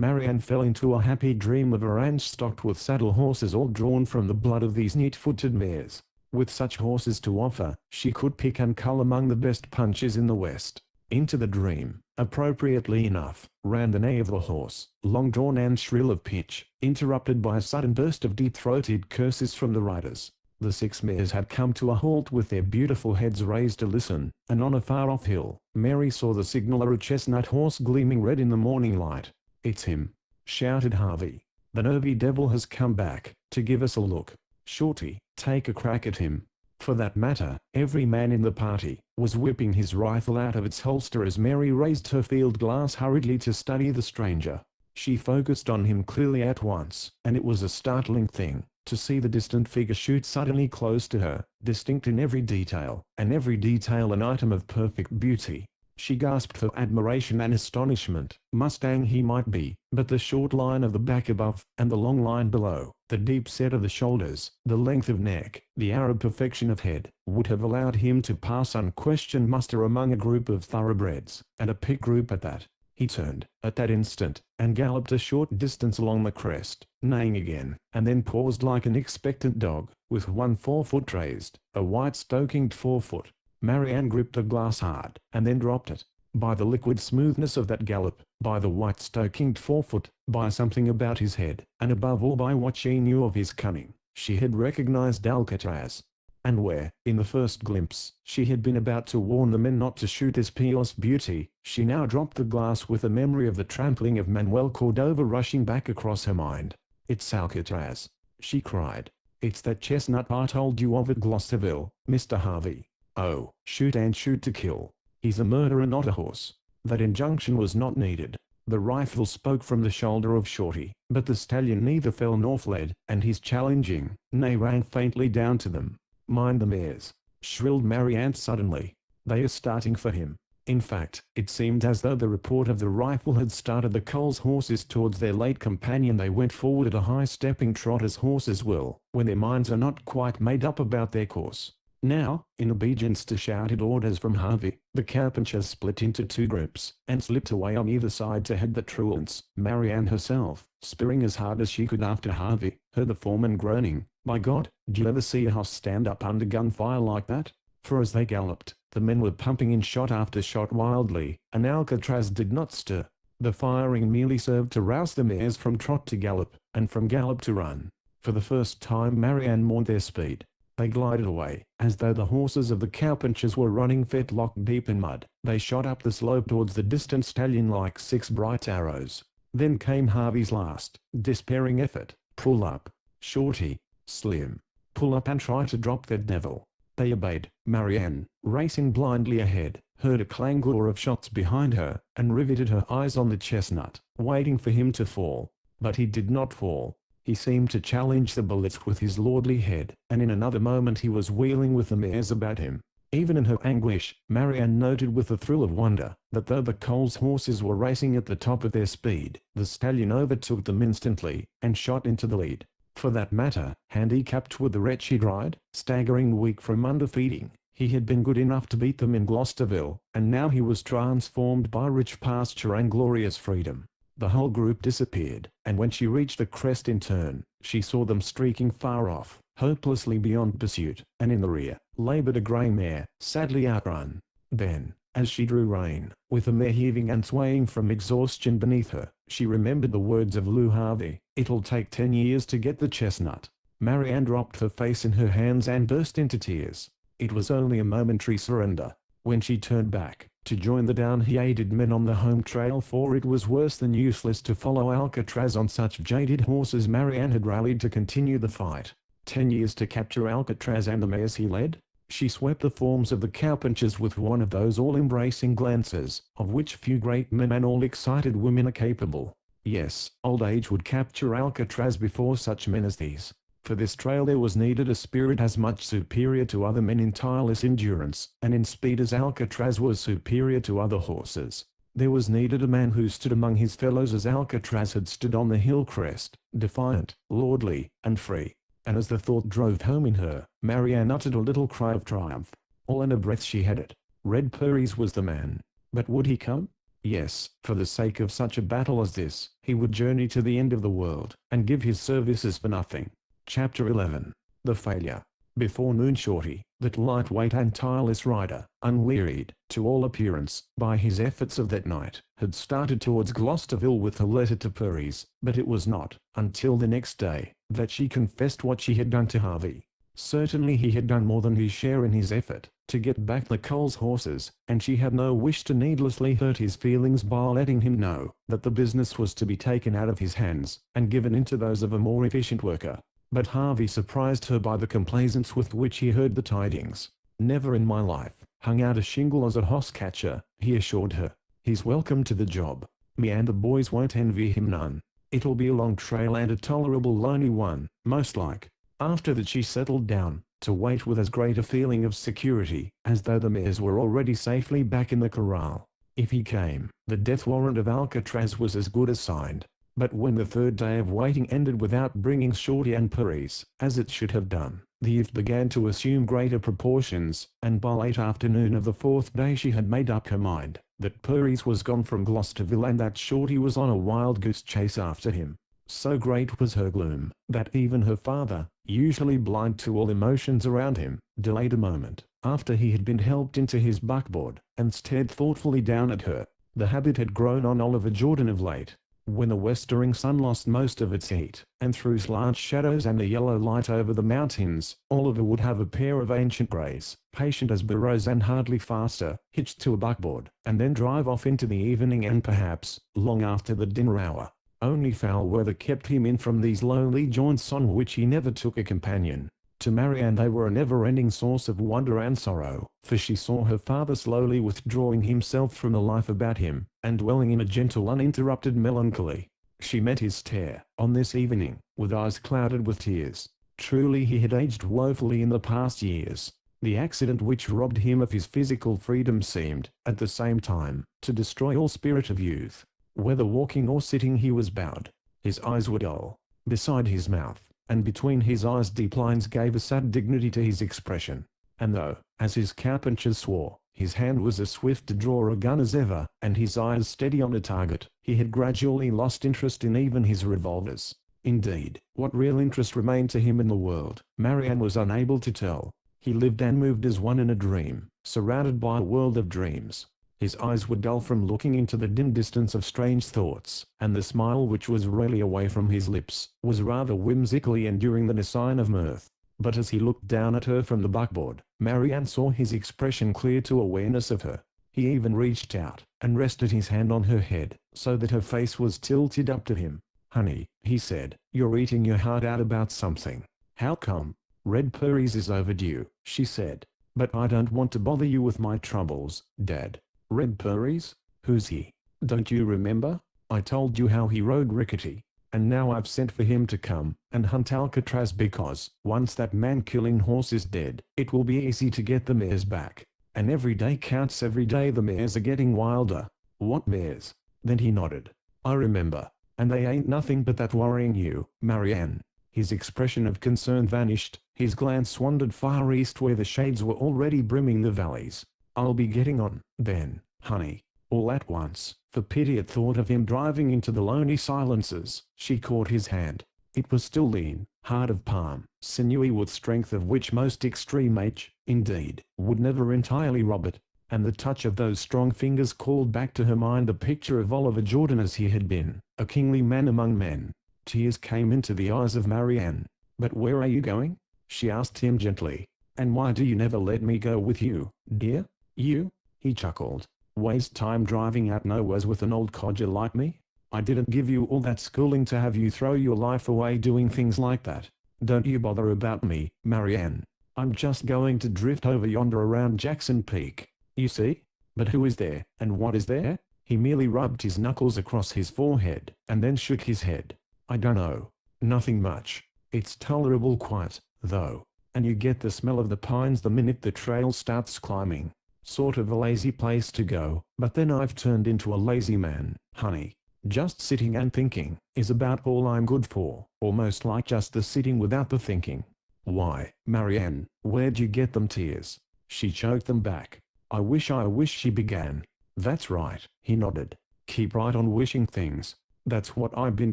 Marianne fell into a happy dream of a ranch stocked with saddle horses all drawn from the blood of these neat-footed mares. With such horses to offer, she could pick and cull among the best punches in the West. Into the dream, appropriately enough, ran the neigh of the horse, long-drawn and shrill of pitch, interrupted by a sudden burst of deep-throated curses from the riders. The 6 mares had come to a halt with their beautiful heads raised to listen, and on a far-off hill, Mary saw the signaller, a chestnut horse gleaming red in the morning light. "It's him!" shouted Harvey. "The nervy devil has come back, to give us a look. Shorty, take a crack at him." For that matter, every man in the party was whipping his rifle out of its holster as Mary raised her field glass hurriedly to study the stranger. She focused on him clearly at once, and it was a startling thing to see the distant figure shoot suddenly close to her, distinct in every detail, and every detail an item of perfect beauty. She gasped for admiration and astonishment. Mustang he might be, but the short line of the back above, and the long line below, the deep set of the shoulders, the length of neck, the Arab perfection of head, would have allowed him to pass unquestioned muster among a group of thoroughbreds, and a picked group at that. He turned, at that instant, and galloped a short distance along the crest, neighing again, and then paused like an expectant dog, with one forefoot raised, a white-stokinged forefoot. Marianne gripped the glass hard, and then dropped it. By the liquid smoothness of that gallop, by the white-stokinged forefoot, by something about his head, and above all by what she knew of his cunning, she had recognized Alcatraz. And where, in the first glimpse, she had been about to warn the men not to shoot this peerless beauty, she now dropped the glass with a memory of the trampling of Manuel Cordova rushing back across her mind. "It's Alcatraz!" she cried. "It's that chestnut I told you of at Glosterville, Mr. Harvey. Oh, shoot and shoot to kill. He's a murderer, not a horse." That injunction was not needed. The rifle spoke from the shoulder of Shorty, but the stallion neither fell nor fled, and his challenging neigh rang faintly down to them. "Mind the mares!" shrilled Marianne suddenly. "They are starting for him." In fact, it seemed as though the report of the rifle had started the Coles horses towards their late companion. They went forward at a high-stepping trot, as horses will, when their minds are not quite made up about their course. Now, in obedience to shouted orders from Harvey, the cowpunchers split into 2 groups, and slipped away on either side to head the truants. Marianne herself, spurring as hard as she could after Harvey, heard the foreman groaning, "My God, do you ever see a horse stand up under gunfire like that?" For as they galloped, the men were pumping in shot after shot wildly, and Alcatraz did not stir. The firing merely served to rouse the mares from trot to gallop, and from gallop to run. For the first time Marianne mourned their speed. They glided away, as though the horses of the cowpunchers were running fetlock deep in mud. They shot up the slope towards the distant stallion like 6 bright arrows. Then came Harvey's last, despairing effort. "Pull up, Shorty, Slim. Pull up and try to drop that devil." They obeyed. Marianne, racing blindly ahead, heard a clangor of shots behind her, and riveted her eyes on the chestnut, waiting for him to fall. But he did not fall. He seemed to challenge the bullets with his lordly head, and in another moment he was wheeling with the mares about him. Even in her anguish, Marianne noted with a thrill of wonder, that though the Coles horses were racing at the top of their speed, the stallion overtook them instantly, and shot into the lead. For that matter, handicapped with the wretched ride, staggering weak from underfeeding, he had been good enough to beat them in Glosterville, and now he was transformed by rich pasture and glorious freedom. The whole group disappeared, and when she reached the crest in turn, she saw them streaking far off, hopelessly beyond pursuit, and in the rear, labored a grey mare, sadly outrun. Then, as she drew rein, with the mare heaving and swaying from exhaustion beneath her, she remembered the words of Lew Harvey, "It'll take 10 years to get the chestnut." Marianne dropped her face in her hands and burst into tears. It was only a momentary surrender. When she turned back, to join the down-headed men on the home trail, for it was worse than useless to follow Alcatraz on such jaded horses, Marianne had rallied to continue the fight. 10 years to capture Alcatraz and the mares he led? She swept the forms of the cowpunchers with one of those all-embracing glances, of which few great men and all excited women are capable. Yes, old age would capture Alcatraz before such men as these. For this trail there was needed a spirit as much superior to other men in tireless endurance, and in speed as Alcatraz was superior to other horses. There was needed a man who stood among his fellows as Alcatraz had stood on the hill crest, defiant, lordly, and free. And as the thought drove home in her, Marianne uttered a little cry of triumph. All in a breath she had it. Red Purries was the man. But would he come? Yes, for the sake of such a battle as this, he would journey to the end of the world, and give his services for nothing. Chapter 11. The Failure. Before noon Shorty, that lightweight and tireless rider, unwearied, to all appearance, by his efforts of that night, had started towards Gloucesterville with a letter to Purys, but it was not until the next day that she confessed what she had done to Harvey. Certainly he had done more than his share in his effort to get back the Coles horses, and she had no wish to needlessly hurt his feelings by letting him know that the business was to be taken out of his hands and given into those of a more efficient worker. But Harvey surprised her by the complaisance with which he heard the tidings. "Never in my life hung out a shingle as a hoss catcher," he assured her. "He's welcome to the job. Me and the boys won't envy him none. It'll be a long trail and a tolerable lonely one, most like." After that she settled down to wait with as great a feeling of security as though the mares were already safely back in the corral. If he came, the death warrant of Alcatraz was as good as signed. But when the third day of waiting ended without bringing Shorty and Purys, as it should have done, the if began to assume greater proportions, and by late afternoon of the fourth day she had made up her mind that Purys was gone from Gloucesterville and that Shorty was on a wild goose chase after him. So great was her gloom, that even her father, usually blind to all emotions around him, delayed a moment, after he had been helped into his buckboard, and stared thoughtfully down at her. The habit had grown on Oliver Jordan of late. When the westering sun lost most of its heat, and threw large shadows and a yellow light over the mountains, Oliver would have a pair of ancient greys, patient as burros and hardly faster, hitched to a buckboard, and then drive off into the evening and perhaps, long after the dinner hour. Only foul weather kept him in from these lonely jaunts on which he never took a companion. To Marianne they were a never-ending source of wonder and sorrow, for she saw her father slowly withdrawing himself from the life about him, and dwelling in a gentle uninterrupted melancholy. She met his stare, on this evening, with eyes clouded with tears. Truly he had aged woefully in the past years. The accident which robbed him of his physical freedom seemed, at the same time, to destroy all spirit of youth. Whether walking or sitting he was bowed. His eyes were dull. Beside his mouth, and between his eyes deep lines gave a sad dignity to his expression. And though, as his cowpunchers swore, his hand was as swift to draw a gun as ever, and his eyes steady on a target, he had gradually lost interest in even his revolvers. Indeed, what real interest remained to him in the world, Marianne was unable to tell. He lived and moved as one in a dream, surrounded by a world of dreams. His eyes were dull from looking into the dim distance of strange thoughts, and the smile which was rarely away from his lips was rather whimsically enduring than a sign of mirth. But as he looked down at her from the buckboard, Marianne saw his expression clear to awareness of her. He even reached out and rested his hand on her head, so that her face was tilted up to him. "Honey," he said, "you're eating your heart out about something. How come?" "Red Purys is overdue," she said. "But I don't want to bother you with my troubles, Dad." "Red Purys? Who's he? Don't you remember? I told you how he rode Rickety. And now I've sent for him to come and hunt Alcatraz because, once that man-killing horse is dead, it will be easy to get the mares back. And every day counts. Every day the mares are getting wilder." "What mares?" Then he nodded. "I remember. And they ain't nothing but that worrying you, Marianne." His expression of concern vanished. His glance wandered far east where the shades were already brimming the valleys. "I'll be getting on, then, honey." All at once, for pity at thought of him driving into the lonely silences, she caught his hand. It was still lean, hard of palm, sinewy with strength of which most extreme age, indeed, would never entirely rob it, and the touch of those strong fingers called back to her mind the picture of Oliver Jordan as he had been, a kingly man among men. Tears came into the eyes of Marianne. "But where are you going?" she asked him gently. "And why do you never let me go with you, dear?" "You?" he chuckled. "Waste time driving out nowheres with an old codger like me? I didn't give you all that schooling to have you throw your life away doing things like that. Don't you bother about me, Marianne. I'm just going to drift over yonder around Jackson Peak. You see? But who is there, and what is there?" He merely rubbed his knuckles across his forehead, and then shook his head. "I don't know. Nothing much. It's tolerable quiet, though, and you get the smell of the pines the minute the trail starts climbing. Sort of a lazy place to go, but then I've turned into a lazy man, honey. Just sitting and thinking is about all I'm good for, almost like just the sitting without the thinking." "Why, Marianne, where'd you get them tears?" She choked them back. I wish she began. "That's right," he nodded. "Keep right on wishing things. That's what I've been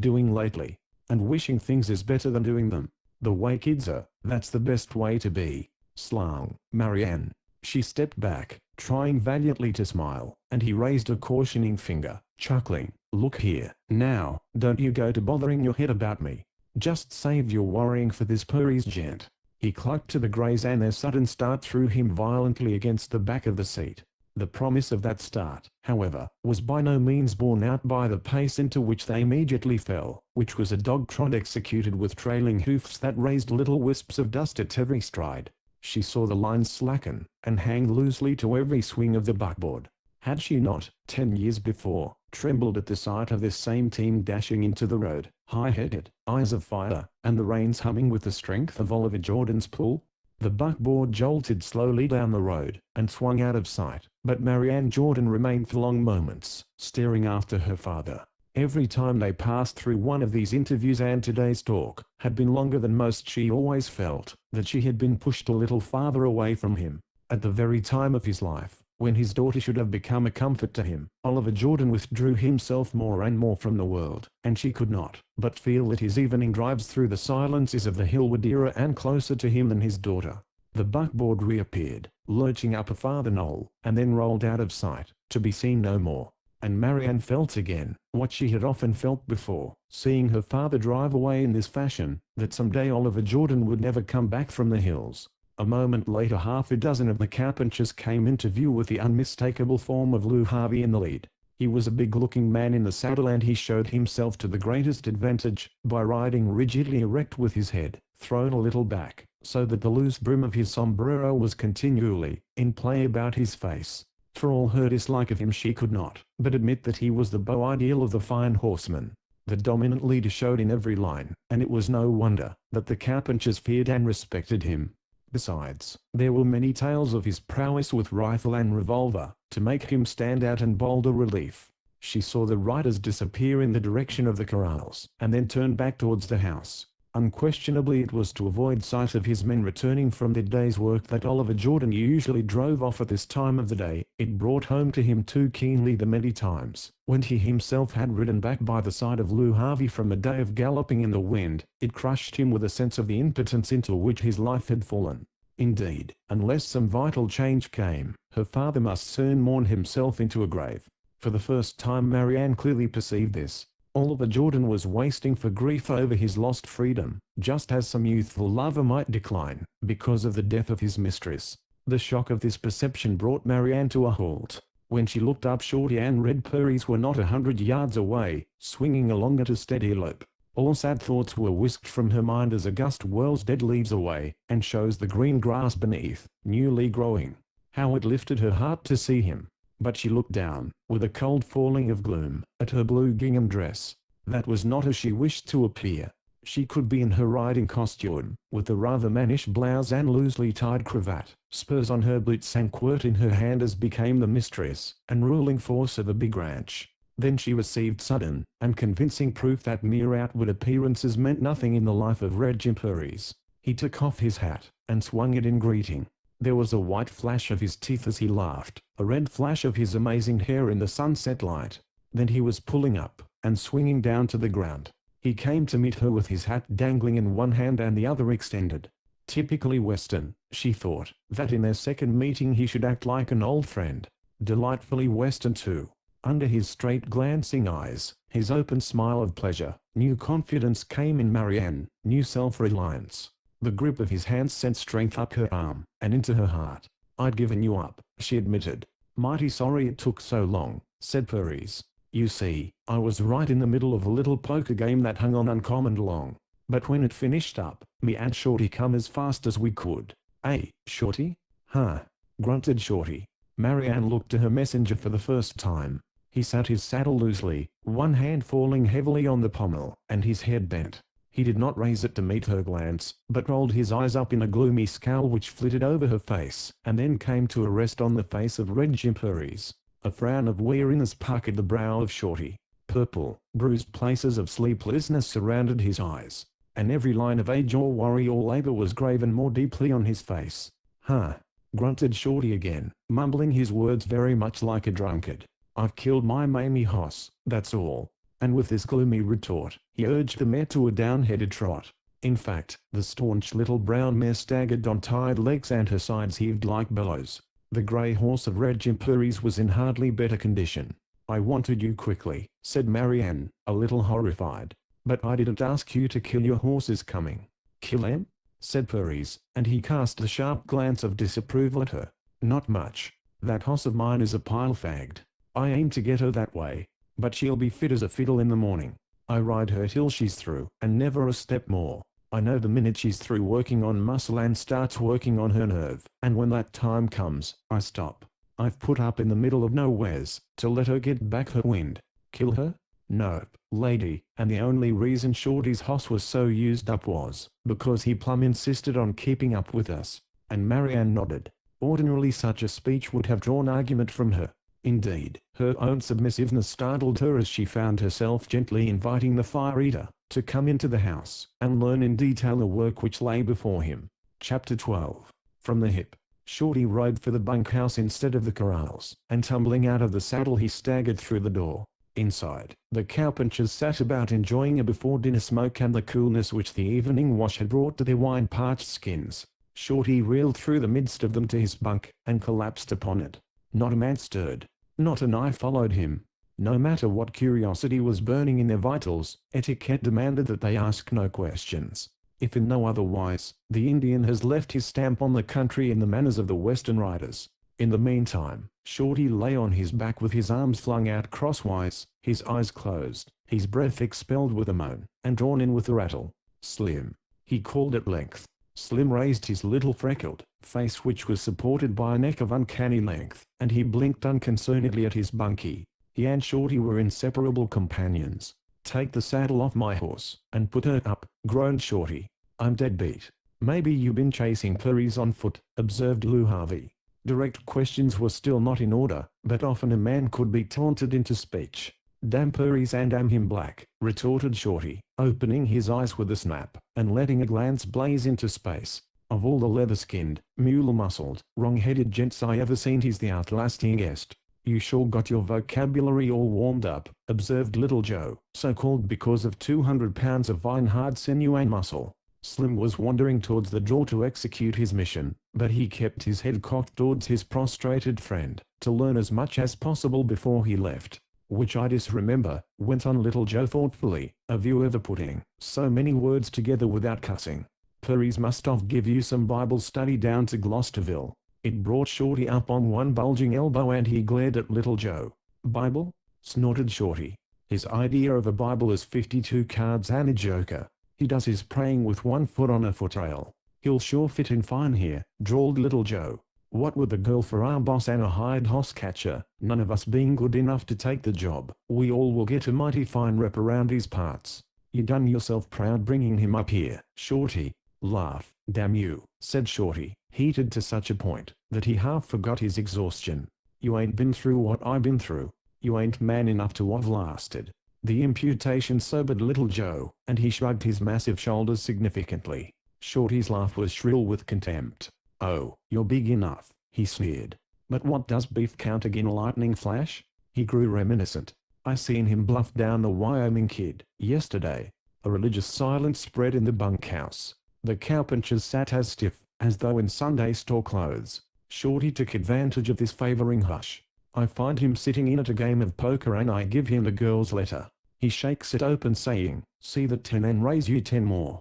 doing lately. And wishing things is better than doing them. The way kids are, that's the best way to be. Slang, Marianne. She stepped back, trying valiantly to smile, and he raised a cautioning finger, chuckling. Look here, now, don't you go to bothering your head about me. Just save your worrying for this Purry's gent. He clucked to the greys and their sudden start threw him violently against the back of the seat. The promise of that start, however, was by no means borne out by the pace into which they immediately fell, which was a dog-trot executed with trailing hoofs that raised little wisps of dust at every stride. She saw the lines slacken, and hang loosely to every swing of the buckboard. Had she not, 10 years before, trembled at the sight of this same team dashing into the road, high-headed, eyes of fire, and the reins humming with the strength of Oliver Jordan's pull? The buckboard jolted slowly down the road, and swung out of sight, but Marianne Jordan remained for long moments, staring after her father. Every time they passed through one of these interviews, and today's talk had been longer than most, she always felt that she had been pushed a little farther away from him. At the very time of his life, when his daughter should have become a comfort to him, Oliver Jordan withdrew himself more and more from the world, and she could not but feel that his evening drives through the silences of the hill were dearer and closer to him than his daughter. The buckboard reappeared, lurching up a farther knoll, and then rolled out of sight, to be seen no more. And Marianne felt again what she had often felt before, seeing her father drive away in this fashion, that someday Oliver Jordan would never come back from the hills. A moment later, half a dozen of the cowpunchers came into view with the unmistakable form of Lew Harvey in the lead. He was a big-looking man in the saddle, and he showed himself to the greatest advantage by riding rigidly erect with his head thrown a little back, so that the loose brim of his sombrero was continually in play about his face. For all her dislike of him, she could not but admit that he was the beau ideal of the fine horseman. The dominant leader showed in every line, and it was no wonder that the cowpunchers feared and respected him. Besides, there were many tales of his prowess with rifle and revolver, to make him stand out in bolder relief. She saw the riders disappear in the direction of the corrals, and then turned back towards the house. Unquestionably it was to avoid sight of his men returning from their day's work that Oliver Jordan usually drove off at this time of the day. It brought home to him too keenly the many times when he himself had ridden back by the side of Lew Harvey from a day of galloping in the wind. It crushed him with a sense of the impotence into which his life had fallen. Indeed, unless some vital change came, her father must soon mourn himself into a grave. For the first time Marianne clearly perceived this. Oliver Jordan was wasting for grief over his lost freedom, just as some youthful lover might decline because of the death of his mistress. The shock of this perception brought Marianne to a halt. When she looked up, Shorty and Red Purries were not 100 yards away, swinging along at a steady lope. All sad thoughts were whisked from her mind as a gust whirls dead leaves away, and shows the green grass beneath, newly growing. How it lifted her heart to see him! But she looked down, with a cold falling of gloom, at her blue gingham dress. That was not as she wished to appear. She could be in her riding costume, with a rather mannish blouse and loosely tied cravat, spurs on her boots and quirt in her hand as became the mistress and ruling force of a big ranch. Then she received sudden and convincing proof that mere outward appearances meant nothing in the life of Red Jim Purries. He took off his hat and swung it in greeting. There was a white flash of his teeth as he laughed, a red flash of his amazing hair in the sunset light. Then he was pulling up and swinging down to the ground. He came to meet her with his hat dangling in one hand and the other extended. Typically Western, she thought, that in their second meeting he should act like an old friend. Delightfully Western too. Under his straight glancing eyes, his open smile of pleasure, new confidence came in Marianne, new self-reliance. The grip of his hand sent strength up her arm, and into her heart. "I'd given you up," she admitted. "Mighty sorry it took so long," said Purries. "You see, I was right in the middle of a little poker game that hung on uncommon long. But when it finished up, me and Shorty come as fast as we could." "Eh, Shorty?" "Huh," grunted Shorty. Marianne looked to her messenger for the first time. He sat his saddle loosely, one hand falling heavily on the pommel, and his head bent. He did not raise it to meet her glance, but rolled his eyes up in a gloomy scowl which flitted over her face, and then came to a rest on the face of Red Jim Purries. A frown of weariness puckered the brow of Shorty. Purple, bruised places of sleeplessness surrounded his eyes, and every line of age or worry or labor was graven more deeply on his face. "Huh," grunted Shorty again, mumbling his words very much like a drunkard. "I've killed my Mamie hoss, that's all." And with this gloomy retort, he urged the mare to a down-headed trot. In fact, the staunch little brown mare staggered on tired legs and her sides heaved like bellows. The grey horse of Red Jim Purries was in hardly better condition. "I wanted you quickly," said Marianne, a little horrified. "But I didn't ask you to kill your horses coming." "Kill him?" said Purries, and he cast a sharp glance of disapproval at her. "Not much. That horse of mine is a pile fagged. I aim to get her that way. But she'll be fit as a fiddle in the morning. I ride her till she's through, and never a step more. I know the minute she's through working on muscle and starts working on her nerve, and when that time comes, I stop. I've put up in the middle of nowheres, to let her get back her wind. Kill her? Nope, lady, and the only reason Shorty's hoss was so used up was because he plumb insisted on keeping up with us." And Marianne nodded. Ordinarily such a speech would have drawn argument from her. Indeed, her own submissiveness startled her as she found herself gently inviting the fire-eater to come into the house and learn in detail the work which lay before him. Chapter 12. From the hip. Shorty rode for the bunkhouse instead of the corrals, and tumbling out of the saddle he staggered through the door. Inside, the cowpunchers sat about enjoying a before-dinner smoke and the coolness which the evening wash had brought to their wine-parched skins. Shorty reeled through the midst of them to his bunk, and collapsed upon it. Not a man stirred. Not an eye followed him. No matter what curiosity was burning in their vitals, etiquette demanded that they ask no questions. If in no other wise, the Indian has left his stamp on the country in the manners of the Western riders. In the meantime, Shorty lay on his back with his arms flung out crosswise, his eyes closed, his breath expelled with a moan, and drawn in with a rattle. "Slim," he called at length. Slim raised his little freckled face, which was supported by a neck of uncanny length, and he blinked unconcernedly at his bunkie. He and Shorty were inseparable companions. "Take the saddle off my horse, and put her up," groaned Shorty. "I'm dead beat." "Maybe you been chasing Purries on foot," observed Lou Harvey. Direct questions were still not in order, but often a man could be taunted into speech. "Damn Purries and damn him black," retorted Shorty, opening his eyes with a snap, and letting a glance blaze into space. "Of all the leather-skinned, mule-muscled, wrong-headed gents I ever seen, he's the outlastingest." "You sure got your vocabulary all warmed up," observed Little Joe, so called because of 200 pounds of fine hard sinew and muscle. Slim was wandering towards the door to execute his mission, but he kept his head cocked towards his prostrated friend, to learn as much as possible before he left. "Which I disremember," went on Little Joe thoughtfully, "have you ever putting so many words together without cussing? Purries must off give you some Bible study down to Gloucesterville." It brought Shorty up on one bulging elbow and he glared at Little Joe. "Bible?" snorted Shorty. "His idea of a Bible is 52 cards and a joker. He does his praying with one foot on a footrail." "He'll sure fit in fine here," drawled Little Joe. "What with a girl for our boss and a hired hoss catcher, none of us being good enough to take the job, we all will get a mighty fine rep around these parts. You done yourself proud bringing him up here, Shorty." "Laugh, damn you," said Shorty, heated to such a point that he half forgot his exhaustion. "You ain't been through what I been through. You ain't man enough to have lasted." The imputation sobered Little Joe, and he shrugged his massive shoulders significantly. Shorty's laugh was shrill with contempt. "Oh, you're big enough," he sneered. "But what does beef count agin a lightning flash?" He grew reminiscent. "I seen him bluff down the Wyoming Kid yesterday." A religious silence spread in the bunkhouse. The cowpunchers sat as stiff as though in Sunday store clothes. Shorty took advantage of this favoring hush. "I find him sitting in at a game of poker and I give him the girl's letter. He shakes it open saying, 'See the 10 and raise you 10 more.'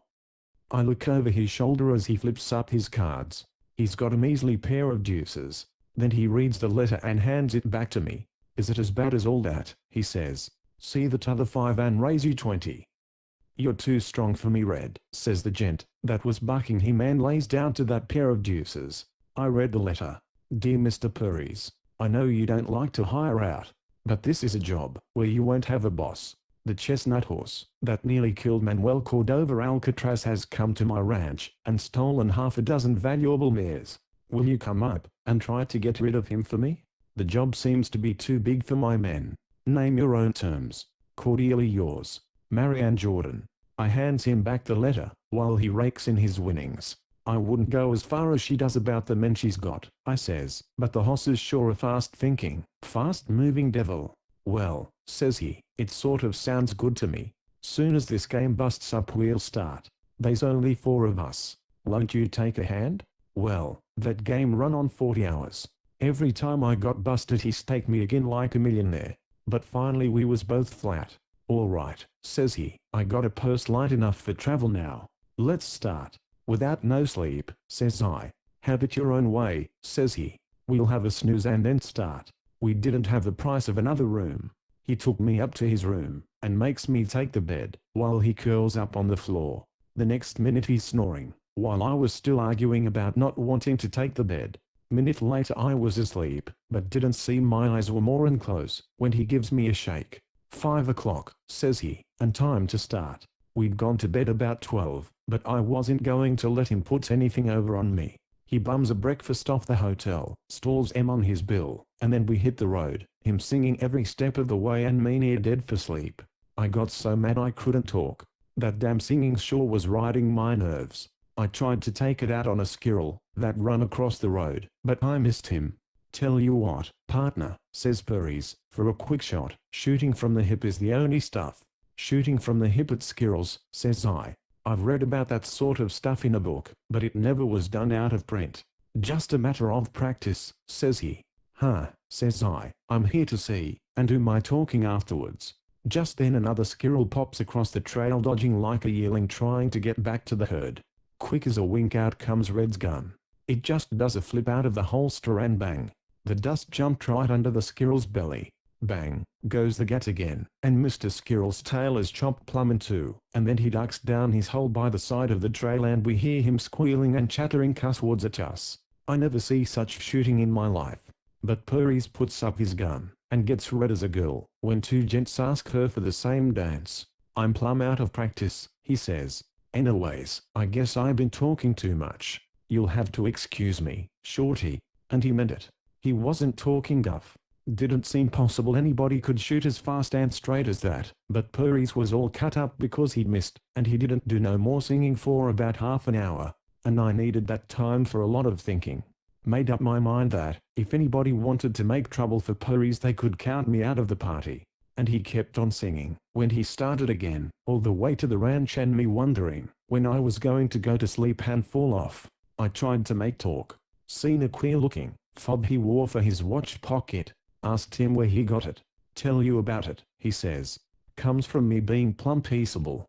I look over his shoulder as he flips up his cards. He's got a measly pair of deuces. Then he reads the letter and hands it back to me. 'Is it as bad as all that?' he says. 'See the t'other 5 and raise you 20. "'You're too strong for me, Red,' says the gent that was bucking him and lays down to that pair of deuces. I read the letter. 'Dear Mr. Purries, I know you don't like to hire out, but this is a job where you won't have a boss. The chestnut horse that nearly killed Manuel Cordova Alcatraz has come to my ranch and stolen half a dozen valuable mares. Will you come up and try to get rid of him for me? The job seems to be too big for my men. Name your own terms. Cordially yours, Marianne Jordan." I hands him back the letter, while he rakes in his winnings. "I wouldn't go as far as she does about the men she's got," I says, "but the hoss is sure a fast-thinking, fast-moving devil." "Well," says he, "it sort of sounds good to me. Soon as this game busts up we'll start." There's only 4 of us. Won't you take a hand? Well, that game run on 40 hours. Every time I got busted he staked me again like a millionaire. But finally we was both flat. All right, says he, I got a purse light enough for travel now. Let's start. Without no sleep, says I. Have it your own way, says he. We'll have a snooze and then start. We didn't have the price of another room. He took me up to his room, and makes me take the bed, while he curls up on the floor. The next minute he's snoring, while I was still arguing about not wanting to take the bed. Minute later I was asleep, but didn't see my eyes were more and close, when he gives me a shake. 5 o'clock, says he, and time to start. We'd gone to bed about 12, but I wasn't going to let him put anything over on me. He bums a breakfast off the hotel, stalls M on his bill, and then we hit the road, him singing every step of the way and me near dead for sleep. I got so mad I couldn't talk. That damn singing sure was riding my nerves. I tried to take it out on a squirrel that run across the road, but I missed him. Tell you what, partner, says Purries, for a quick shot, shooting from the hip is the only stuff. Shooting from the hip at squirrels, says I. I've read about that sort of stuff in a book, but it never was done out of print. Just a matter of practice, says he. Huh, says I, I'm here to see, and do my talking afterwards. Just then another squirrel pops across the trail dodging like a yearling trying to get back to the herd. Quick as a wink out comes Red's gun. It just does a flip out of the holster and bang. The dust jumped right under the squirrel's belly. Bang, goes the gat again, and Mr. Squirrel's tail is chopped plumb in two, and then he ducks down his hole by the side of the trail and we hear him squealing and chattering cuss words at us. I never see such shooting in my life. But Purries puts up his gun, and gets red as a girl, when 2 gents ask her for the same dance. I'm plumb out of practice, he says. Anyways, I guess I've been talking too much. You'll have to excuse me, Shorty. And he meant it. He wasn't talking guff. Didn't seem possible anybody could shoot as fast and straight as that, but Purries was all cut up because he'd missed, and he didn't do no more singing for about half an hour. And I needed that time for a lot of thinking. Made up my mind that, if anybody wanted to make trouble for Purries they could count me out of the party. And he kept on singing, when he started again, all the way to the ranch and me wondering, when I was going to go to sleep and fall off. I tried to make talk. Seen a queer looking fob he wore for his watch pocket. Asked him where he got it. Tell you about it, he says. Comes from me being plumb peaceable.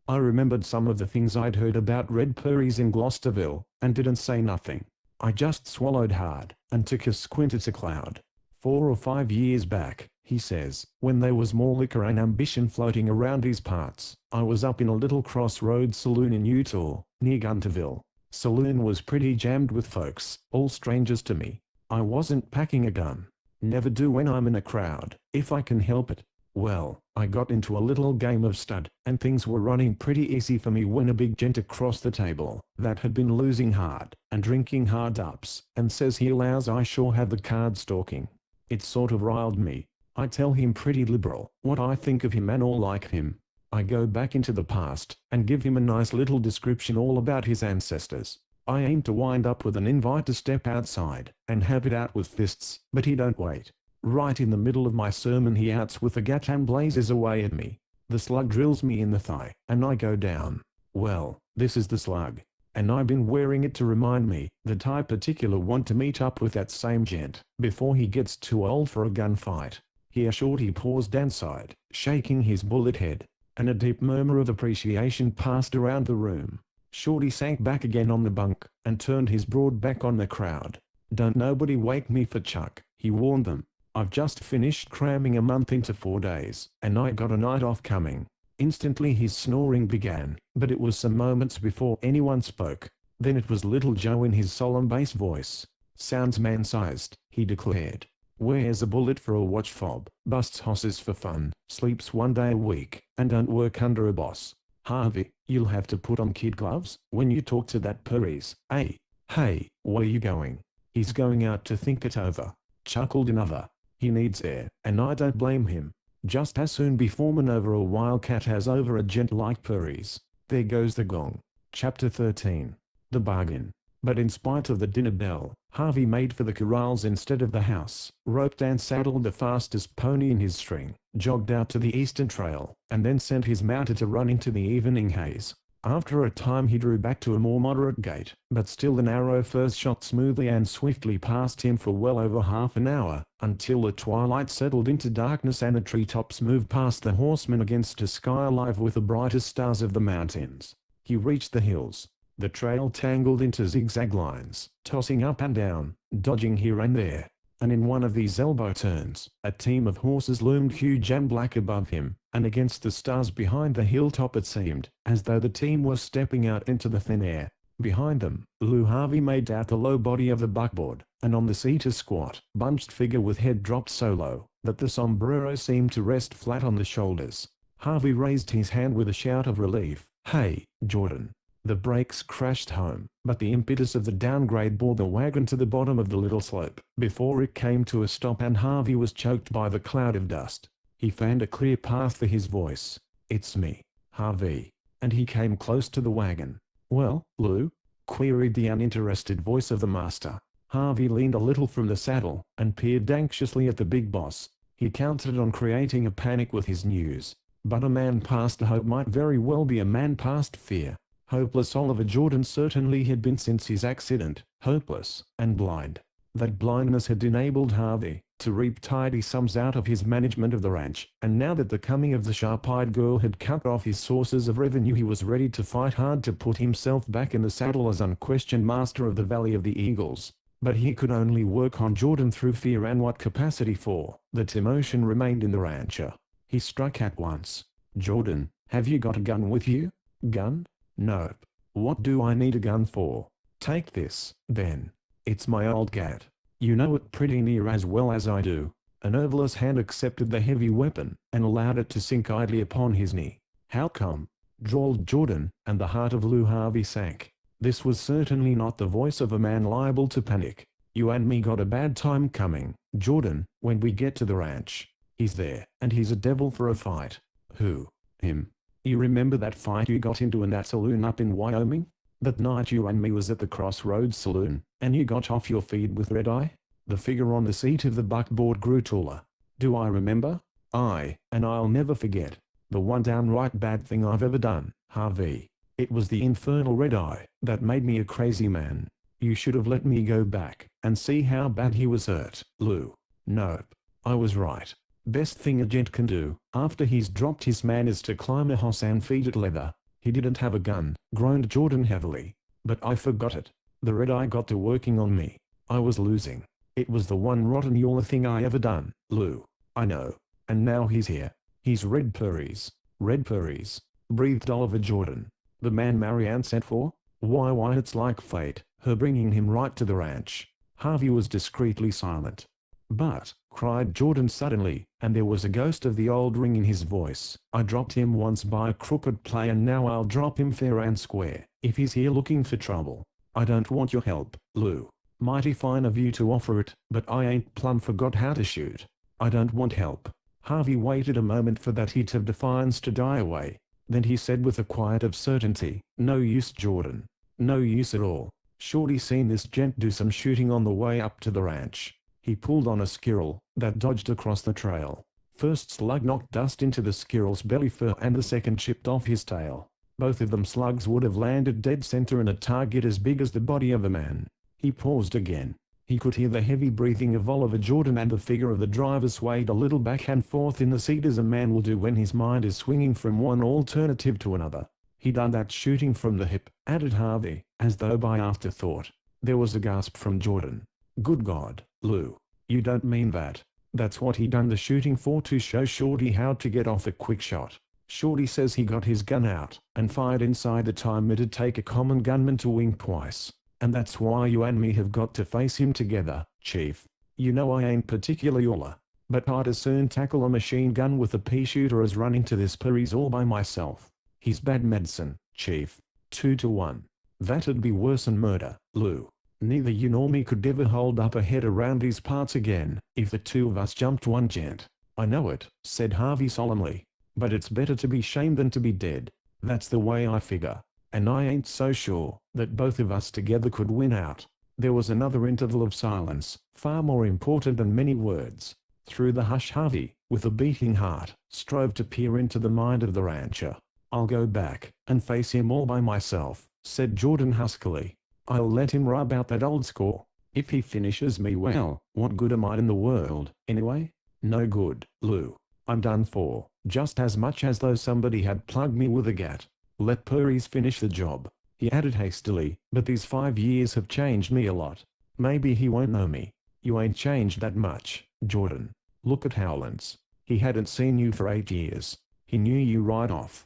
I remembered some of the things I'd heard about Red Purries in Gloucesterville, and didn't say nothing. I just swallowed hard, and took a squint at a cloud. 4 or 5 years back, he says, when there was more liquor and ambition floating around these parts, I was up in a little crossroads saloon in Utah, near Gunterville. Saloon was pretty jammed with folks, all strangers to me. I wasn't packing a gun. Never do when I'm in a crowd, if I can help it. Well, I got into a little game of stud, and things were running pretty easy for me when a big gent across the table, that had been losing hard, and drinking hard ups, and says he allows I sure have the cards talking. It sort of riled me. I tell him pretty liberal, what I think of him and all like him. I go back into the past, and give him a nice little description all about his ancestors. I aim to wind up with an invite to step outside, and have it out with fists, but he don't wait. Right in the middle of my sermon he outs with a gat and blazes away at me. The slug drills me in the thigh, and I go down. Well, this is the slug. And I've been wearing it to remind me that I particular want to meet up with that same gent, before he gets too old for a gunfight. Here Shorty paused and sighed, shaking his bullet head, and a deep murmur of appreciation passed around the room. Shorty sank back again on the bunk, and turned his broad back on the crowd. Don't nobody wake me for Chuck, he warned them. I've just finished cramming a month into 4 days, and I got a night off coming. Instantly his snoring began, but it was some moments before anyone spoke. Then it was Little Joe in his solemn bass voice. Sounds man-sized, he declared. Wears a bullet for a watch fob, busts hosses for fun, sleeps 1 day a week, and don't work under a boss. Harvey, you'll have to put on kid gloves when you talk to that Purries, eh? Hey, where you going? He's going out to think it over, chuckled another. He needs air, and I don't blame him. Just as soon be foreman over a wildcat as over a gent like Purries. There goes the gong. Chapter 13. The bargain. But in spite of the dinner bell, Harvey made for the corrals instead of the house, roped and saddled the fastest pony in his string, jogged out to the eastern trail, and then sent his mounter to run into the evening haze. After a time he drew back to a more moderate gait, but still the narrow furs shot smoothly and swiftly past him for well over half an hour, until the twilight settled into darkness and the treetops moved past the horseman against a sky alive with the brightest stars of the mountains. He reached the hills. The trail tangled into zigzag lines, tossing up and down, dodging here and there. And in one of these elbow turns, a team of horses loomed huge and black above him, and against the stars behind the hilltop it seemed, as though the team was stepping out into the thin air. Behind them, Lou Harvey made out the low body of the buckboard, and on the seat a squat, bunched figure with head dropped so low, that the sombrero seemed to rest flat on the shoulders. Harvey raised his hand with a shout of relief. "Hey, Jordan." The brakes crashed home, but the impetus of the downgrade bore the wagon to the bottom of the little slope, before it came to a stop and Harvey was choked by the cloud of dust. He found a clear path for his voice. "It's me, Harvey." And he came close to the wagon. "Well, Lou?" queried the uninterested voice of the master. Harvey leaned a little from the saddle, and peered anxiously at the big boss. He counted on creating a panic with his news. But a man past hope might very well be a man past fear. Hopeless Oliver Jordan certainly had been since his accident, hopeless, and blind. That blindness had enabled Harvey to reap tidy sums out of his management of the ranch, and now that the coming of the sharp-eyed girl had cut off his sources of revenue he was ready to fight hard to put himself back in the saddle as unquestioned master of the Valley of the Eagles. But he could only work on Jordan through fear, and what capacity for that emotion remained in the rancher. He struck at once. "Jordan, have you got a gun with you?" "Gun? Nope. What do I need a gun for?" "Take this, then. It's my old gat. You know it pretty near as well as I do." An nerveless hand accepted the heavy weapon, and allowed it to sink idly upon his knee. "How come?" drawled Jordan, and the heart of Lou Harvey sank. This was certainly not the voice of a man liable to panic. "You and me got a bad time coming, Jordan, when we get to the ranch. He's there, and he's a devil for a fight." "Who?" "Him. You remember that fight you got into in that saloon up in Wyoming? That night you and me was at the Crossroads Saloon, and you got off your feed with Red Eye?" The figure on the seat of the buckboard grew taller. "Do I remember? Aye, and I'll never forget. The one downright bad thing I've ever done, Harvey. It was the infernal Red Eye that made me a crazy man. You should have let me go back and see how bad he was hurt, Lou." "Nope. I was right. Best thing a gent can do, after he's dropped his man, is to climb a horse and feed it leather." "He didn't have a gun," groaned Jordan heavily. "But I forgot it. The Red Eye got to working on me. I was losing. It was the one rotten yaller thing I ever done, Lou." "I know. And now he's here. He's Red Prairies." "Red Prairies," breathed Oliver Jordan. "The man Marianne sent for? Why it's like fate, her bringing him right to the ranch." Harvey was discreetly silent. "But," cried Jordan suddenly, and there was a ghost of the old ring in his voice, "I dropped him once by a crooked play, and now I'll drop him fair and square, if he's here looking for trouble. I don't want your help, Lou. Mighty fine of you to offer it, but I ain't plumb forgot how to shoot. I don't want help." Harvey waited a moment for that heat of defiance to die away. Then he said with a quiet of certainty, "No use, Jordan. No use at all. Shorty seen this gent do some shooting on the way up to the ranch." He pulled on a squirrel that dodged across the trail. First slug knocked dust into the squirrel's belly fur, and the second chipped off his tail. Both of them slugs would have landed dead center in a target as big as the body of a man. He paused again. He could hear the heavy breathing of Oliver Jordan, and the figure of the driver swayed a little back and forth in the seat as a man will do when his mind is swinging from one alternative to another. "He done that shooting from the hip," added Harvey, as though by afterthought. There was a gasp from Jordan. "Good God, Lou, you don't mean that?" "That's what he done the shooting for, to show Shorty how to get off a quick shot. Shorty says he got his gun out and fired inside the time it'd take a common gunman to wink twice. And that's why you and me have got to face him together, Chief. You know I ain't particular yaller, but I'd as soon tackle a machine gun with a pea shooter as run into this prairies all by myself. He's bad medicine, Chief. 2-1. That'd be worse'n murder, Lou. Neither you nor me could ever hold up a head around these parts again, if the two of us jumped one gent." "I know it," said Harvey solemnly. "But it's better to be shamed than to be dead. That's the way I figure. And I ain't so sure that both of us together could win out." There was another interval of silence, far more important than many words. Through the hush Harvey, with a beating heart, strove to peer into the mind of the rancher. I'll go back and face him all by myself, said Jordan huskily. I'll let him rub out that old score. If he finishes me, well, what good am I in the world, anyway? No good, Lou. I'm done for, just as much as though somebody had plugged me with a gat. Let Purries finish the job, he added hastily, but these 5 years have changed me a lot. Maybe he won't know me. You ain't changed that much, Jordan. Look at Howlands. He hadn't seen you for 8 years. He knew you right off.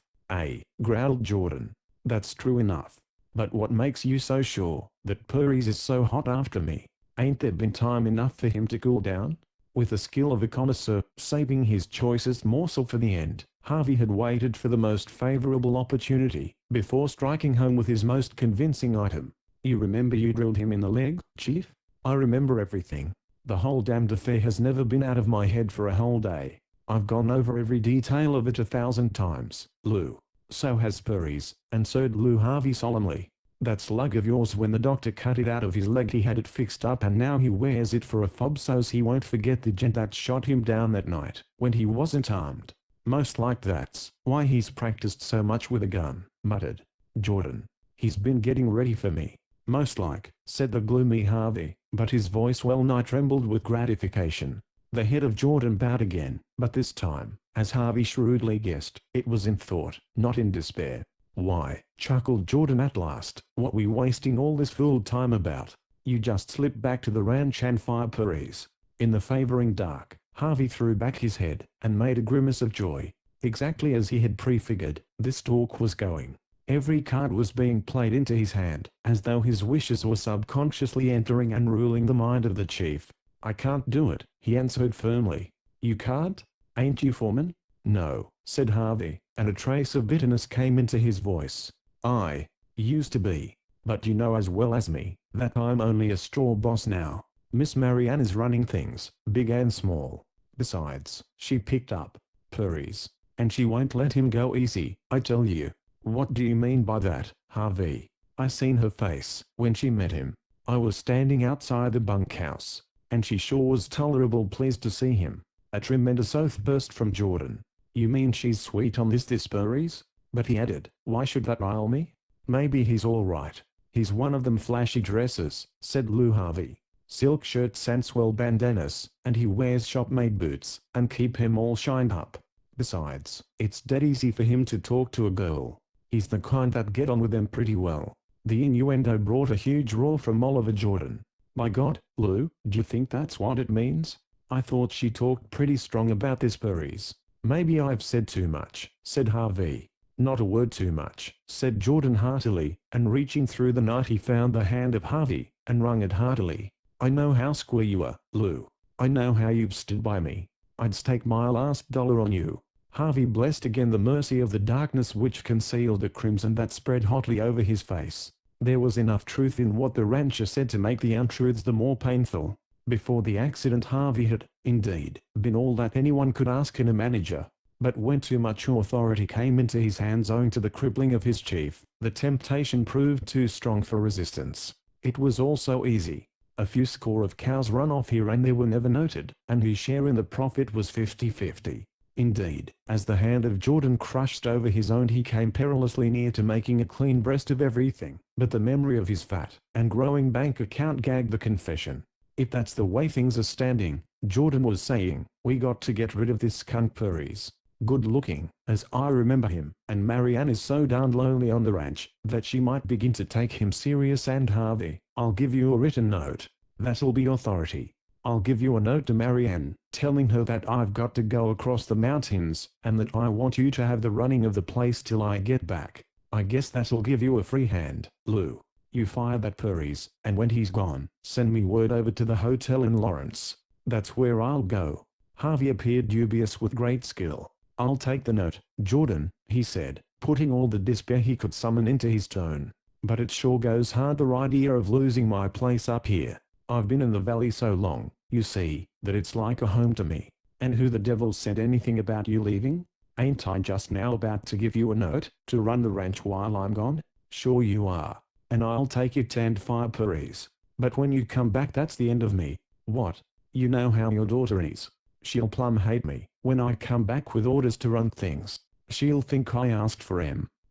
Growled Jordan. That's true enough. But what makes you so sure that Purries is so hot after me? Ain't there been time enough for him to cool down? With the skill of a connoisseur, saving his choicest morsel for the end, Harvey had waited for the most favorable opportunity before striking home with his most convincing item. You remember you drilled him in the leg, Chief? I remember everything. The whole damned affair has never been out of my head for a whole day. I've gone over every detail of it 1,000 times, Lou. So has Purries, and so'd Lou. Harvey solemnly. That slug of yours, when the doctor cut it out of his leg, he had it fixed up, and now he wears it for a fob so's he won't forget the gent that shot him down that night when he wasn't armed. Most like that's why he's practiced so much with a gun, muttered Jordan. He's been getting ready for me. Most like, said the gloomy Harvey, but his voice well nigh trembled with gratification. The head of Jordan bowed again, but this time, as Harvey shrewdly guessed, it was in thought, not in despair. Why, chuckled Jordan at last, what we wasting all this fool time about? You just slip back to the ranch and fire Purries. In the favoring dark, Harvey threw back his head and made a grimace of joy. Exactly as he had prefigured, this talk was going. Every card was being played into his hand, as though his wishes were subconsciously entering and ruling the mind of the chief. I can't do it, he answered firmly. You can't? Ain't you foreman? No, said Harvey, and a trace of bitterness came into his voice. I used to be. But you know as well as me that I'm only a straw boss now. Miss Marianne is running things, big and small. Besides, she picked up Purries, and she won't let him go easy, I tell you. What do you mean by that, Harvey? I seen her face when she met him. I was standing outside the bunkhouse, and she sure was tolerable pleased to see him. A tremendous oath burst from Jordan. You mean she's sweet on this Purries? But he added, why should that rile me? Maybe he's all right. He's one of them flashy dresses, said Lou Harvey. Silk shirts and swell bandanas, and he wears shop-made boots, and keep him all shined up. Besides, it's dead easy for him to talk to a girl. He's the kind that get on with them pretty well. The innuendo brought a huge roar from Oliver Jordan. My God, Lou, d'you think that's what it means? I thought she talked pretty strong about Purries. Maybe I've said too much, said Harvey. Not a word too much, said Jordan heartily, and reaching through the night he found the hand of Harvey, and wrung it heartily. I know how square you are, Lou. I know how you've stood by me. I'd stake my last dollar on you. Harvey blessed again the mercy of the darkness which concealed a crimson that spread hotly over his face. There was enough truth in what the rancher said to make the untruths the more painful. Before the accident Harvey had, indeed, been all that anyone could ask in a manager. But when too much authority came into his hands owing to the crippling of his chief, the temptation proved too strong for resistance. It was all so easy. A few score of cows run off here and there were never noted, and his share in the profit was 50-50. Indeed, as the hand of Jordan crushed over his own he came perilously near to making a clean breast of everything, but the memory of his fat and growing bank account gagged the confession. If that's the way things are standing, Jordan was saying, we got to get rid of this skunk Purries. Good looking, as I remember him, and Marianne is so darned lonely on the ranch, that she might begin to take him serious. And Harvey, I'll give you a written note. That'll be authority. I'll give you a note to Marianne, telling her that I've got to go across the mountains, and that I want you to have the running of the place till I get back. I guess that'll give you a free hand, Lou. You fire that Purries, and when he's gone, send me word over to the hotel in Lawrence. That's where I'll go. Harvey appeared dubious with great skill. I'll take the note, Jordan, he said, putting all the despair he could summon into his tone. But it sure goes hard the idea of losing my place up here. I've been in the valley so long, you see, that it's like a home to me. And who the devil said anything about you leaving? Ain't I just now about to give you a note, to run the ranch while I'm gone? Sure you are. And I'll take it and fire Purries. But when you come back that's the end of me. What? You know how your daughter is. She'll plumb hate me when I come back with orders to run things. She'll think I asked for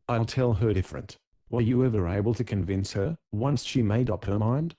I'll tell her different. Were you ever able to convince her, once she made up her mind?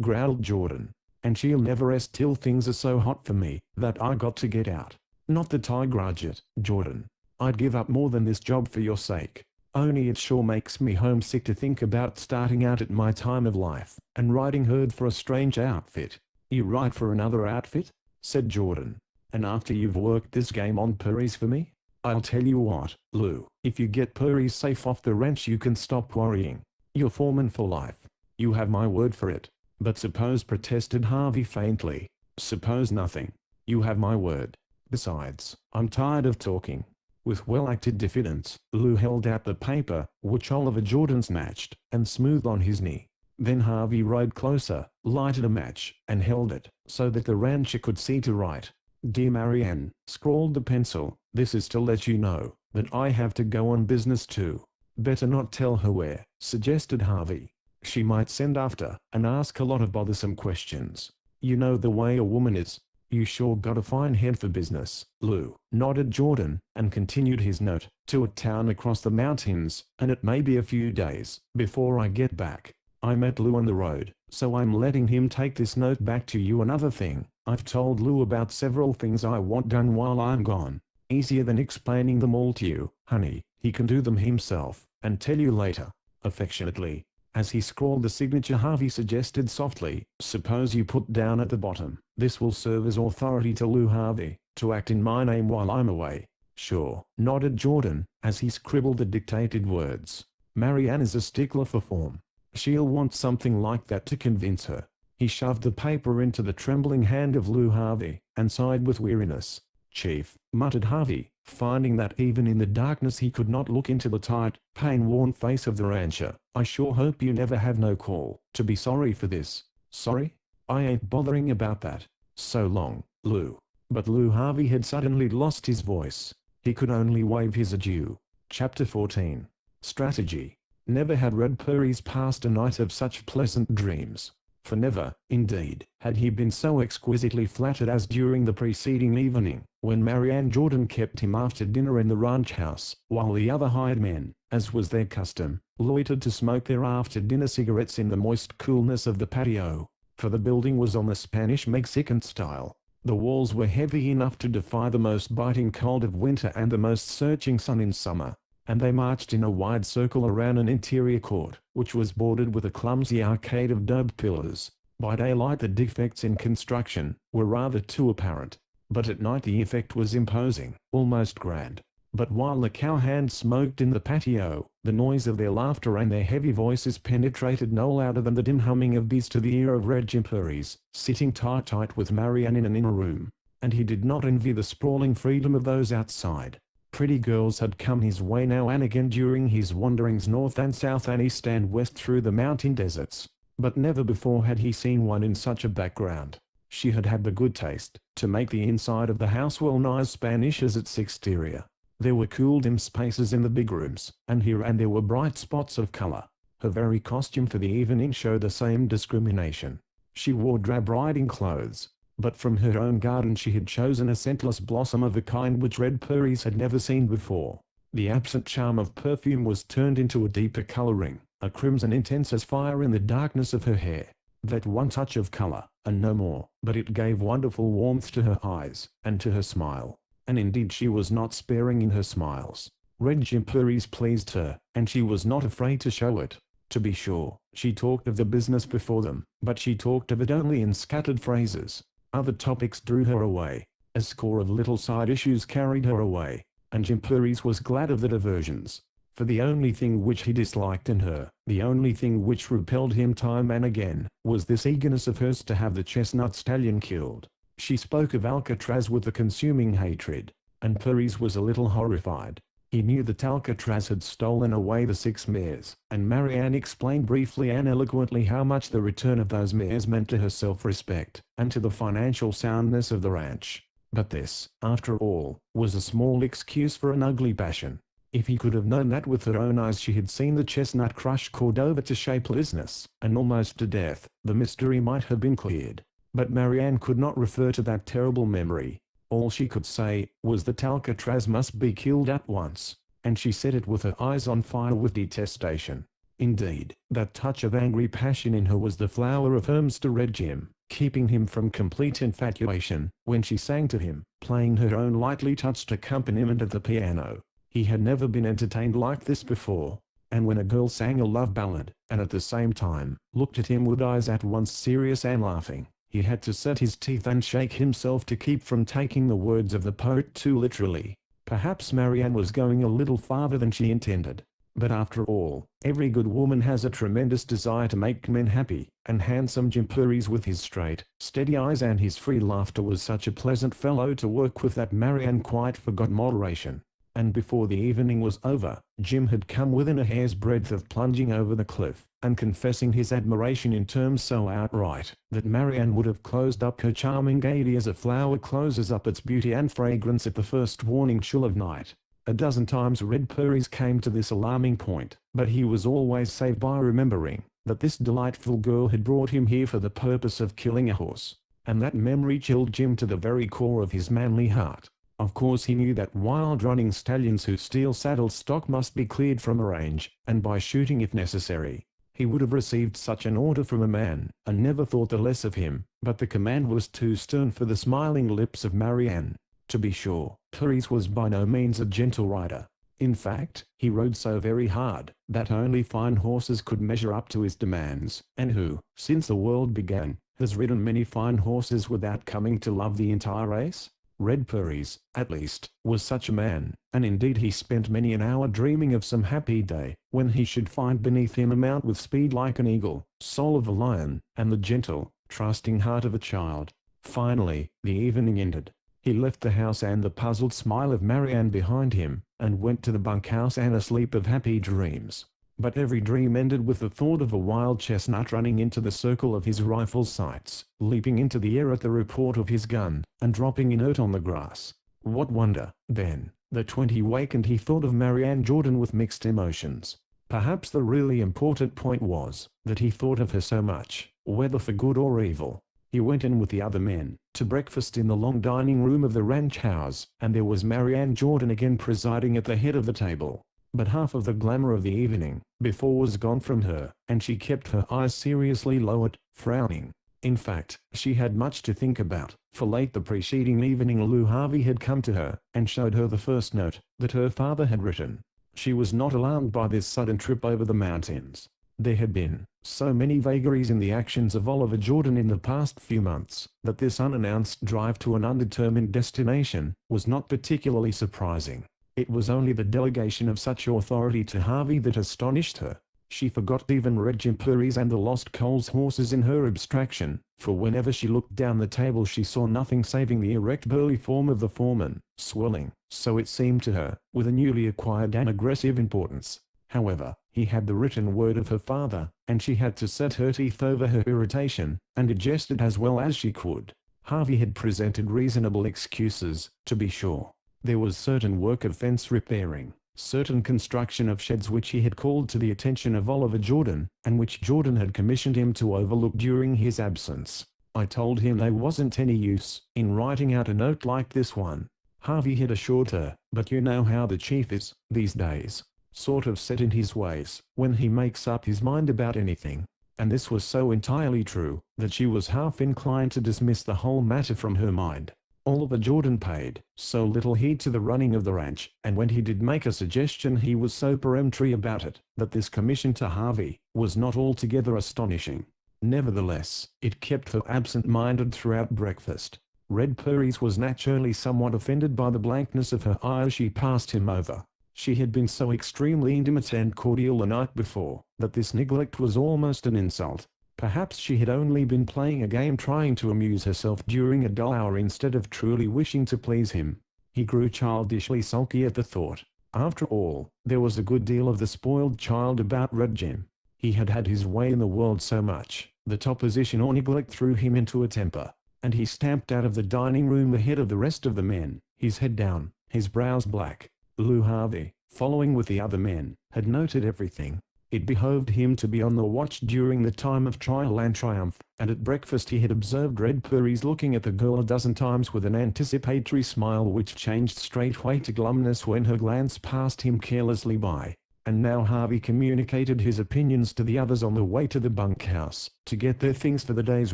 Growled Jordan. And she'll never rest till things are so hot for me, that I got to get out. Not that I grudge it, Jordan. I'd give up more than this job for your sake. Only it sure makes me homesick to think about starting out at my time of life, and riding herd for a strange outfit. You ride for another outfit? Said Jordan. And after you've worked this game on Purries for me? I'll tell you what, Lou, if you get Purries safe off the ranch you can stop worrying. You're foreman for life. You have my word for it. But suppose, protested Harvey faintly. Suppose nothing. You have my word. Besides, I'm tired of talking. With well-acted diffidence, Lou held out the paper, which Oliver Jordan snatched, and smoothed on his knee. Then Harvey rode closer, lighted a match, and held it, so that the rancher could see to write. Dear Marianne, scrawled the pencil, this is to let you know that I have to go on business too. Better not tell her where, suggested Harvey. She might send after, and ask a lot of bothersome questions. You know the way a woman is. You sure got a fine head for business, Lou, nodded Jordan, and continued his note, to a town across the mountains, and it may be a few days before I get back. I met Lou on the road, so I'm letting him take this note back to you. Another thing, I've told Lou about several things I want done while I'm gone. Easier than explaining them all to you, honey. He can do them himself, and tell you later. Affectionately. As he scrawled the signature, Harvey suggested softly, suppose you put down at the bottom, this will serve as authority to Lou Harvey, to act in my name while I'm away. Sure, nodded Jordan, as he scribbled the dictated words. Marianne is a stickler for form. She'll want something like that to convince her. He shoved the paper into the trembling hand of Lou Harvey, and sighed with weariness. Chief, muttered Harvey, finding that even in the darkness he could not look into the tight, pain-worn face of the rancher. I sure hope you never have no call to be sorry for this. Sorry? I ain't bothering about that. So long, Lou. But Lou Harvey had suddenly lost his voice. He could only wave his adieu. Chapter 14. Strategy. Never had Red Purries passed a night of such pleasant dreams. For never, indeed, had he been so exquisitely flattered as during the preceding evening, when Marianne Jordan kept him after dinner in the ranch house, while the other hired men, as was their custom, loitered to smoke their after-dinner cigarettes in the moist coolness of the patio. For the building was on the Spanish-Mexican style. The walls were heavy enough to defy the most biting cold of winter and the most searching sun in summer, and they marched in a wide circle around an interior court, which was bordered with a clumsy arcade of daubed pillars. By daylight the defects in construction were rather too apparent, but at night the effect was imposing, almost grand. But while the cowhands smoked in the patio, the noise of their laughter and their heavy voices penetrated no louder than the dim humming of bees to the ear of Red Jim Purries, sitting tight with Marianne in an inner room. And he did not envy the sprawling freedom of those outside. Pretty girls had come his way now and again during his wanderings north and south and east and west through the mountain deserts, but never before had he seen one in such a background. She had had the good taste to make the inside of the house well nigh as Spanish as its exterior. There were cool dim spaces in the big rooms, and here and there were bright spots of color. Her very costume for the evening showed the same discrimination. She wore drab riding clothes, but from her own garden she had chosen a scentless blossom of a kind which Red Purries had never seen before. The absent charm of perfume was turned into a deeper coloring, a crimson intense as fire in the darkness of her hair. That one touch of color, and no more, but it gave wonderful warmth to her eyes, and to her smile. And indeed she was not sparing in her smiles. Red Jim Purries pleased her, and she was not afraid to show it. To be sure, she talked of the business before them, but she talked of it only in scattered phrases. Other topics drew her away. A score of little side issues carried her away, and Jim Purries was glad of the diversions. For the only thing which he disliked in her, the only thing which repelled him time and again, was this eagerness of hers to have the chestnut stallion killed. She spoke of Alcatraz with a consuming hatred, and Purries was a little horrified. He knew that Alcatraz had stolen away the 6 mares, and Marianne explained briefly and eloquently how much the return of those mares meant to her self-respect, and to the financial soundness of the ranch. But this, after all, was a small excuse for an ugly passion. If he could have known that with her own eyes she had seen the chestnut crush Cordova to shapelessness, and almost to death, the mystery might have been cleared. But Marianne could not refer to that terrible memory. All she could say was that Alcatraz must be killed at once, and she said it with her eyes on fire with detestation. Indeed, that touch of angry passion in her was the flower of her Mr. Red Jim, keeping him from complete infatuation. When she sang to him, playing her own lightly touched accompaniment at the piano, he had never been entertained like this before. And when a girl sang a love ballad, and at the same time, looked at him with eyes at once serious and laughing, he had to set his teeth and shake himself to keep from taking the words of the poet too literally. Perhaps Marianne was going a little farther than she intended. But after all, every good woman has a tremendous desire to make men happy, and handsome Jim Purries with his straight, steady eyes and his free laughter was such a pleasant fellow to work with that Marianne quite forgot moderation. And before the evening was over, Jim had come within a hair's breadth of plunging over the cliff, and confessing his admiration in terms so outright, that Marianne would have closed up her charming gaiety as a flower closes up its beauty and fragrance at the first warning chill of night. A dozen times Red Purries came to this alarming point, but he was always saved by remembering that this delightful girl had brought him here for the purpose of killing a horse, and that memory chilled Jim to the very core of his manly heart. Of course he knew that wild-running stallions who steal saddle stock must be cleared from a range, and by shooting if necessary. He would have received such an order from a man, and never thought the less of him, but the command was too stern for the smiling lips of Marianne. To be sure, Purries was by no means a gentle rider. In fact, he rode so very hard, that only fine horses could measure up to his demands, and who, since the world began, has ridden many fine horses without coming to love the entire race? Red Purries, at least, was such a man, and indeed he spent many an hour dreaming of some happy day, when he should find beneath him a mount with speed like an eagle, soul of a lion, and the gentle, trusting heart of a child. Finally, the evening ended. He left the house and the puzzled smile of Marianne behind him, and went to the bunkhouse and a sleep of happy dreams. But every dream ended with the thought of a wild chestnut running into the circle of his rifle's sights, leaping into the air at the report of his gun, and dropping inert on the grass. What wonder, then, that when he wakened he thought of Marianne Jordan with mixed emotions. Perhaps the really important point was, that he thought of her so much, whether for good or evil. He went in with the other men, to breakfast in the long dining room of the ranch house, and there was Marianne Jordan again presiding at the head of the table. But half of the glamour of the evening before was gone from her, and she kept her eyes seriously lowered, frowning. In fact, she had much to think about, for late the preceding evening Lou Harvey had come to her, and showed her the first note that her father had written. She was not alarmed by this sudden trip over the mountains. There had been so many vagaries in the actions of Oliver Jordan in the past few months, that this unannounced drive to an undetermined destination was not particularly surprising. It was only the delegation of such authority to Harvey that astonished her. She forgot even Red Jim Purries and the Lost Coles horses in her abstraction, for whenever she looked down the table she saw nothing saving the erect burly form of the foreman, swelling, so it seemed to her, with a newly acquired and aggressive importance. However, he had the written word of her father, and she had to set her teeth over her irritation, and digest it as well as she could. Harvey had presented reasonable excuses, to be sure. There was certain work of fence repairing, certain construction of sheds which he had called to the attention of Oliver Jordan, and which Jordan had commissioned him to overlook during his absence. I told him there wasn't any use in writing out a note like this one, Harvey had assured her, but you know how the chief is, these days. Sort of set in his ways, when he makes up his mind about anything. And this was so entirely true, that she was half inclined to dismiss the whole matter from her mind. Oliver Jordan paid so little heed to the running of the ranch, and when he did make a suggestion he was so peremptory about it, that this commission to Harvey was not altogether astonishing. Nevertheless, it kept her absent-minded throughout breakfast. Red Purries was naturally somewhat offended by the blankness of her eye as she passed him over. She had been so extremely intimate and cordial the night before, that this neglect was almost an insult. Perhaps she had only been playing a game trying to amuse herself during a dull hour instead of truly wishing to please him. He grew childishly sulky at the thought. After all, there was a good deal of the spoiled child about Red Jim. He had had his way in the world so much, that opposition or neglect threw him into a temper, and he stamped out of the dining room ahead of the rest of the men, his head down, his brows black. Lou Harvey, following with the other men, had noted everything. It behoved him to be on the watch during the time of trial and triumph, and at breakfast he had observed Red Purries looking at the girl a dozen times with an anticipatory smile which changed straightway to glumness when her glance passed him carelessly by. And now Harvey communicated his opinions to the others on the way to the bunkhouse, to get their things for the day's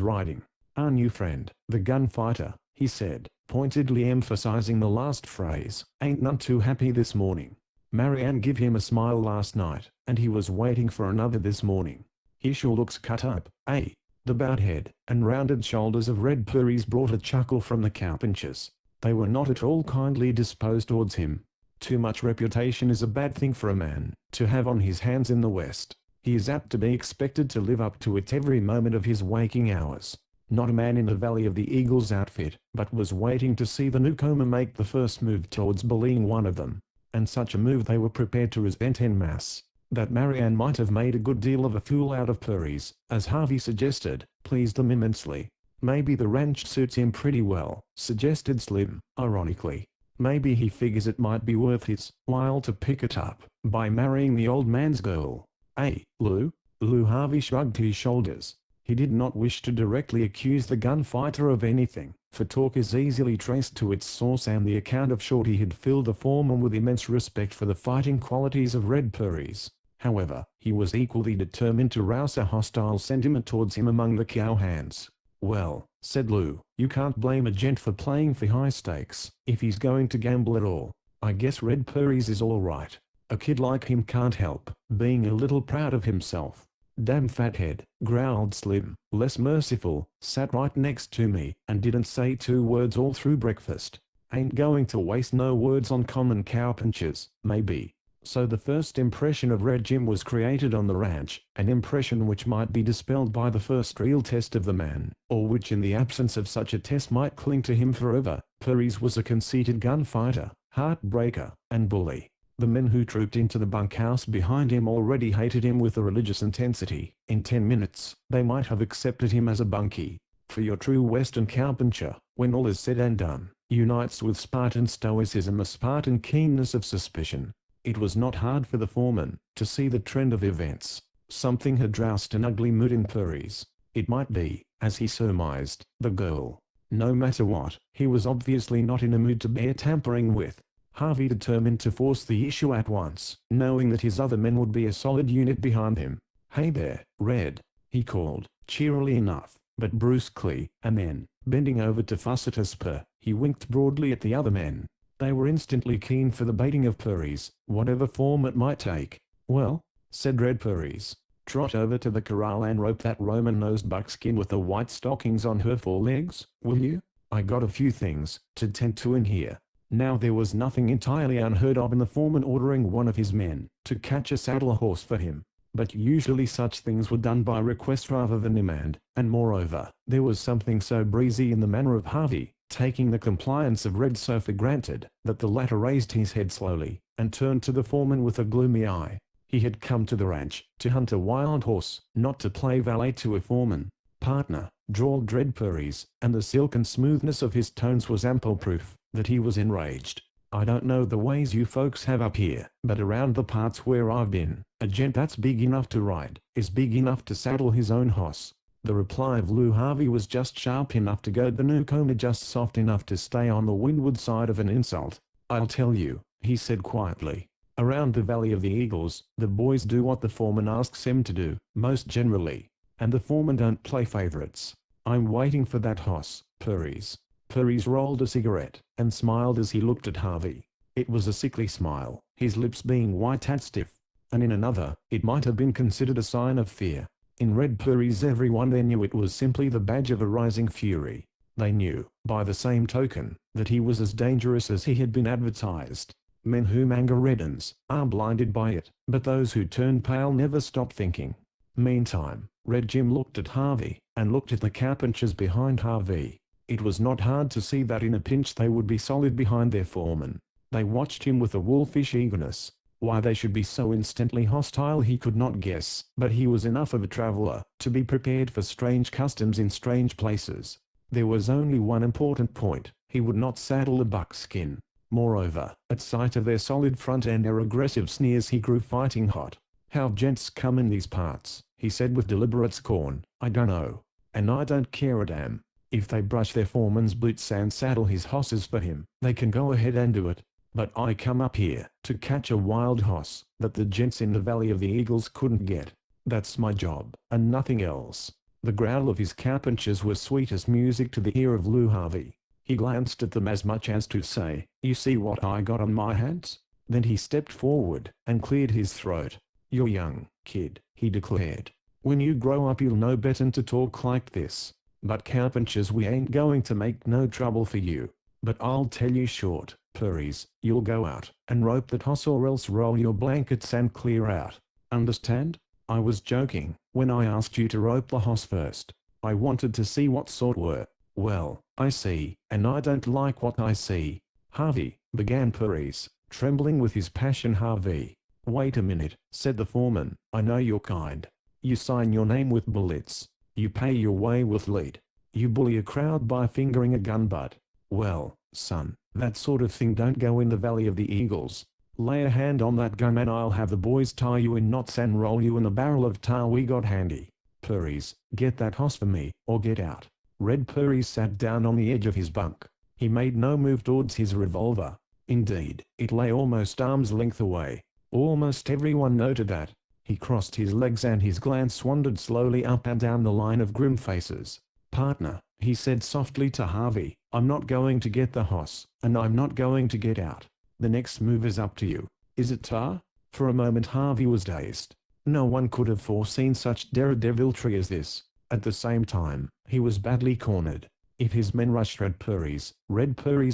riding. "Our new friend, the gunfighter," he said, pointedly emphasizing the last phrase, "ain't none too happy this morning. Marianne give him a smile last night, and he was waiting for another this morning. He sure looks cut up, eh?" The bowed head and rounded shoulders of Red Purries brought a chuckle from the cowpunchers. They were not at all kindly disposed towards him. Too much reputation is a bad thing for a man to have on his hands in the West. He is apt to be expected to live up to it every moment of his waking hours. Not a man in the Valley of the Eagles outfit, but was waiting to see the newcomer make the first move towards bullying one of them. And such a move they were prepared to resent en masse. That Marianne might have made a good deal of a fool out of Purries, as Harvey suggested, pleased them immensely. "Maybe the ranch suits him pretty well," suggested Slim, ironically. "Maybe he figures it might be worth his while to pick it up by marrying the old man's girl. Eh, Lou?" Harvey shrugged his shoulders. He did not wish to directly accuse the gunfighter of anything, for talk is easily traced to its source, and the account of Shorty had filled the foreman with immense respect for the fighting qualities of Red Purries. However, he was equally determined to rouse a hostile sentiment towards him among the cowhands. "Well," said Lou, "you can't blame a gent for playing for high stakes, if he's going to gamble at all. I guess Red Purries is all right. A kid like him can't help being a little proud of himself." "Damn fathead," growled Slim, less merciful, "sat right next to me, and didn't say 2 words all through breakfast. Ain't going to waste no words on common cowpunchers, maybe." So the first impression of Red Jim was created on the ranch, an impression which might be dispelled by the first real test of the man, or which in the absence of such a test might cling to him forever. Purries was a conceited gunfighter, heartbreaker, and bully. The men who trooped into the bunkhouse behind him already hated him with a religious intensity. In 10 minutes, they might have accepted him as a bunkie. For your true Western cowpuncher, when all is said and done, unites with Spartan stoicism a Spartan keenness of suspicion. It was not hard for the foreman to see the trend of events. Something had roused an ugly mood in Purries. It might be, as he surmised, the girl. No matter what, he was obviously not in a mood to bear tampering with. Harvey determined to force the issue at once, knowing that his other men would be a solid unit behind him. "Hey there, Red," he called, cheerily enough, but brusquely, and then, bending over to fuss at a spur, he winked broadly at the other men. They were instantly keen for the baiting of Purries, whatever form it might take. "Well," said Red Purries, "trot over to the corral and rope that Roman-nosed buckskin with the white stockings on her forelegs, will you? I got a few things to tend to in here." Now there was nothing entirely unheard of in the foreman ordering one of his men to catch a saddle horse for him, but usually such things were done by request rather than demand, and moreover, there was something so breezy in the manner of Harvey, taking the compliance of Red so for granted, that the latter raised his head slowly, and turned to the foreman with a gloomy eye. He had come to the ranch to hunt a wild horse, not to play valet to a foreman. "Partner," drawled Red Purries, and the silken smoothness of his tones was ample proof that he was enraged. "I don't know the ways you folks have up here, but around the parts where I've been, a gent that's big enough to ride, is big enough to saddle his own hoss." The reply of Lou Harvey was just sharp enough to goad the newcomer, just soft enough to stay on the windward side of an insult. "I'll tell you," he said quietly. "Around the Valley of the Eagles, the boys do what the foreman asks them to do, most generally. And the foreman don't play favorites. I'm waiting for that hoss, Purries." Purries rolled a cigarette, and smiled as he looked at Harvey. It was a sickly smile, his lips being white and stiff, and in another, it might have been considered a sign of fear. In Red Purries everyone there knew it was simply the badge of a rising fury. They knew, by the same token, that he was as dangerous as he had been advertised. Men whom anger reddens are blinded by it, but those who turn pale never stop thinking. Meantime, Red Jim looked at Harvey, and looked at the cowpunchers behind Harvey. It was not hard to see that in a pinch they would be solid behind their foreman. They watched him with a wolfish eagerness. Why they should be so instantly hostile he could not guess, but he was enough of a traveler to be prepared for strange customs in strange places. There was only one important point: he would not saddle a buckskin. Moreover, at sight of their solid front and their aggressive sneers he grew fighting hot. "How gents come in these parts," he said with deliberate scorn. "I don't know. And I don't care a damn. If they brush their foreman's boots and saddle his hosses for him, they can go ahead and do it. But I come up here to catch a wild hoss that the gents in the Valley of the Eagles couldn't get. That's my job, and nothing else." The growl of his cowpunchers was sweet as music to the ear of Lou Harvey. He glanced at them as much as to say, "You see what I got on my hands?" Then he stepped forward and cleared his throat. "You're young, kid," he declared. "When you grow up you'll know better than to talk like this. But cowpunchers, we ain't going to make no trouble for you. But I'll tell you short, Purries, you'll go out and rope that hoss or else roll your blankets and clear out. Understand? I was joking when I asked you to rope the hoss first. I wanted to see what sort were." "Well, I see, and I don't like what I see." "Harvey," began Purries, trembling with his passion. "Harvey." "Wait a minute," said the foreman. "I know your kind. You sign your name with bullets. You pay your way with lead. You bully a crowd by fingering a gun butt. Well, son, that sort of thing don't go in the Valley of the Eagles. Lay a hand on that gun and I'll have the boys tie you in knots and roll you in the barrel of tar we got handy. Purries, get that hoss for me, or get out." Red Purries sat down on the edge of his bunk. He made no move towards his revolver. Indeed, it lay almost arm's length away. Almost everyone noted that. He crossed his legs and his glance wandered slowly up and down the line of grim faces. "Partner," he said softly to Harvey, "I'm not going to get the hoss, and I'm not going to get out. The next move is up to you. Is it tar?" For a moment Harvey was dazed. No one could have foreseen such daredeviltry as this. At the same time, he was badly cornered. If his men rushed Red Purries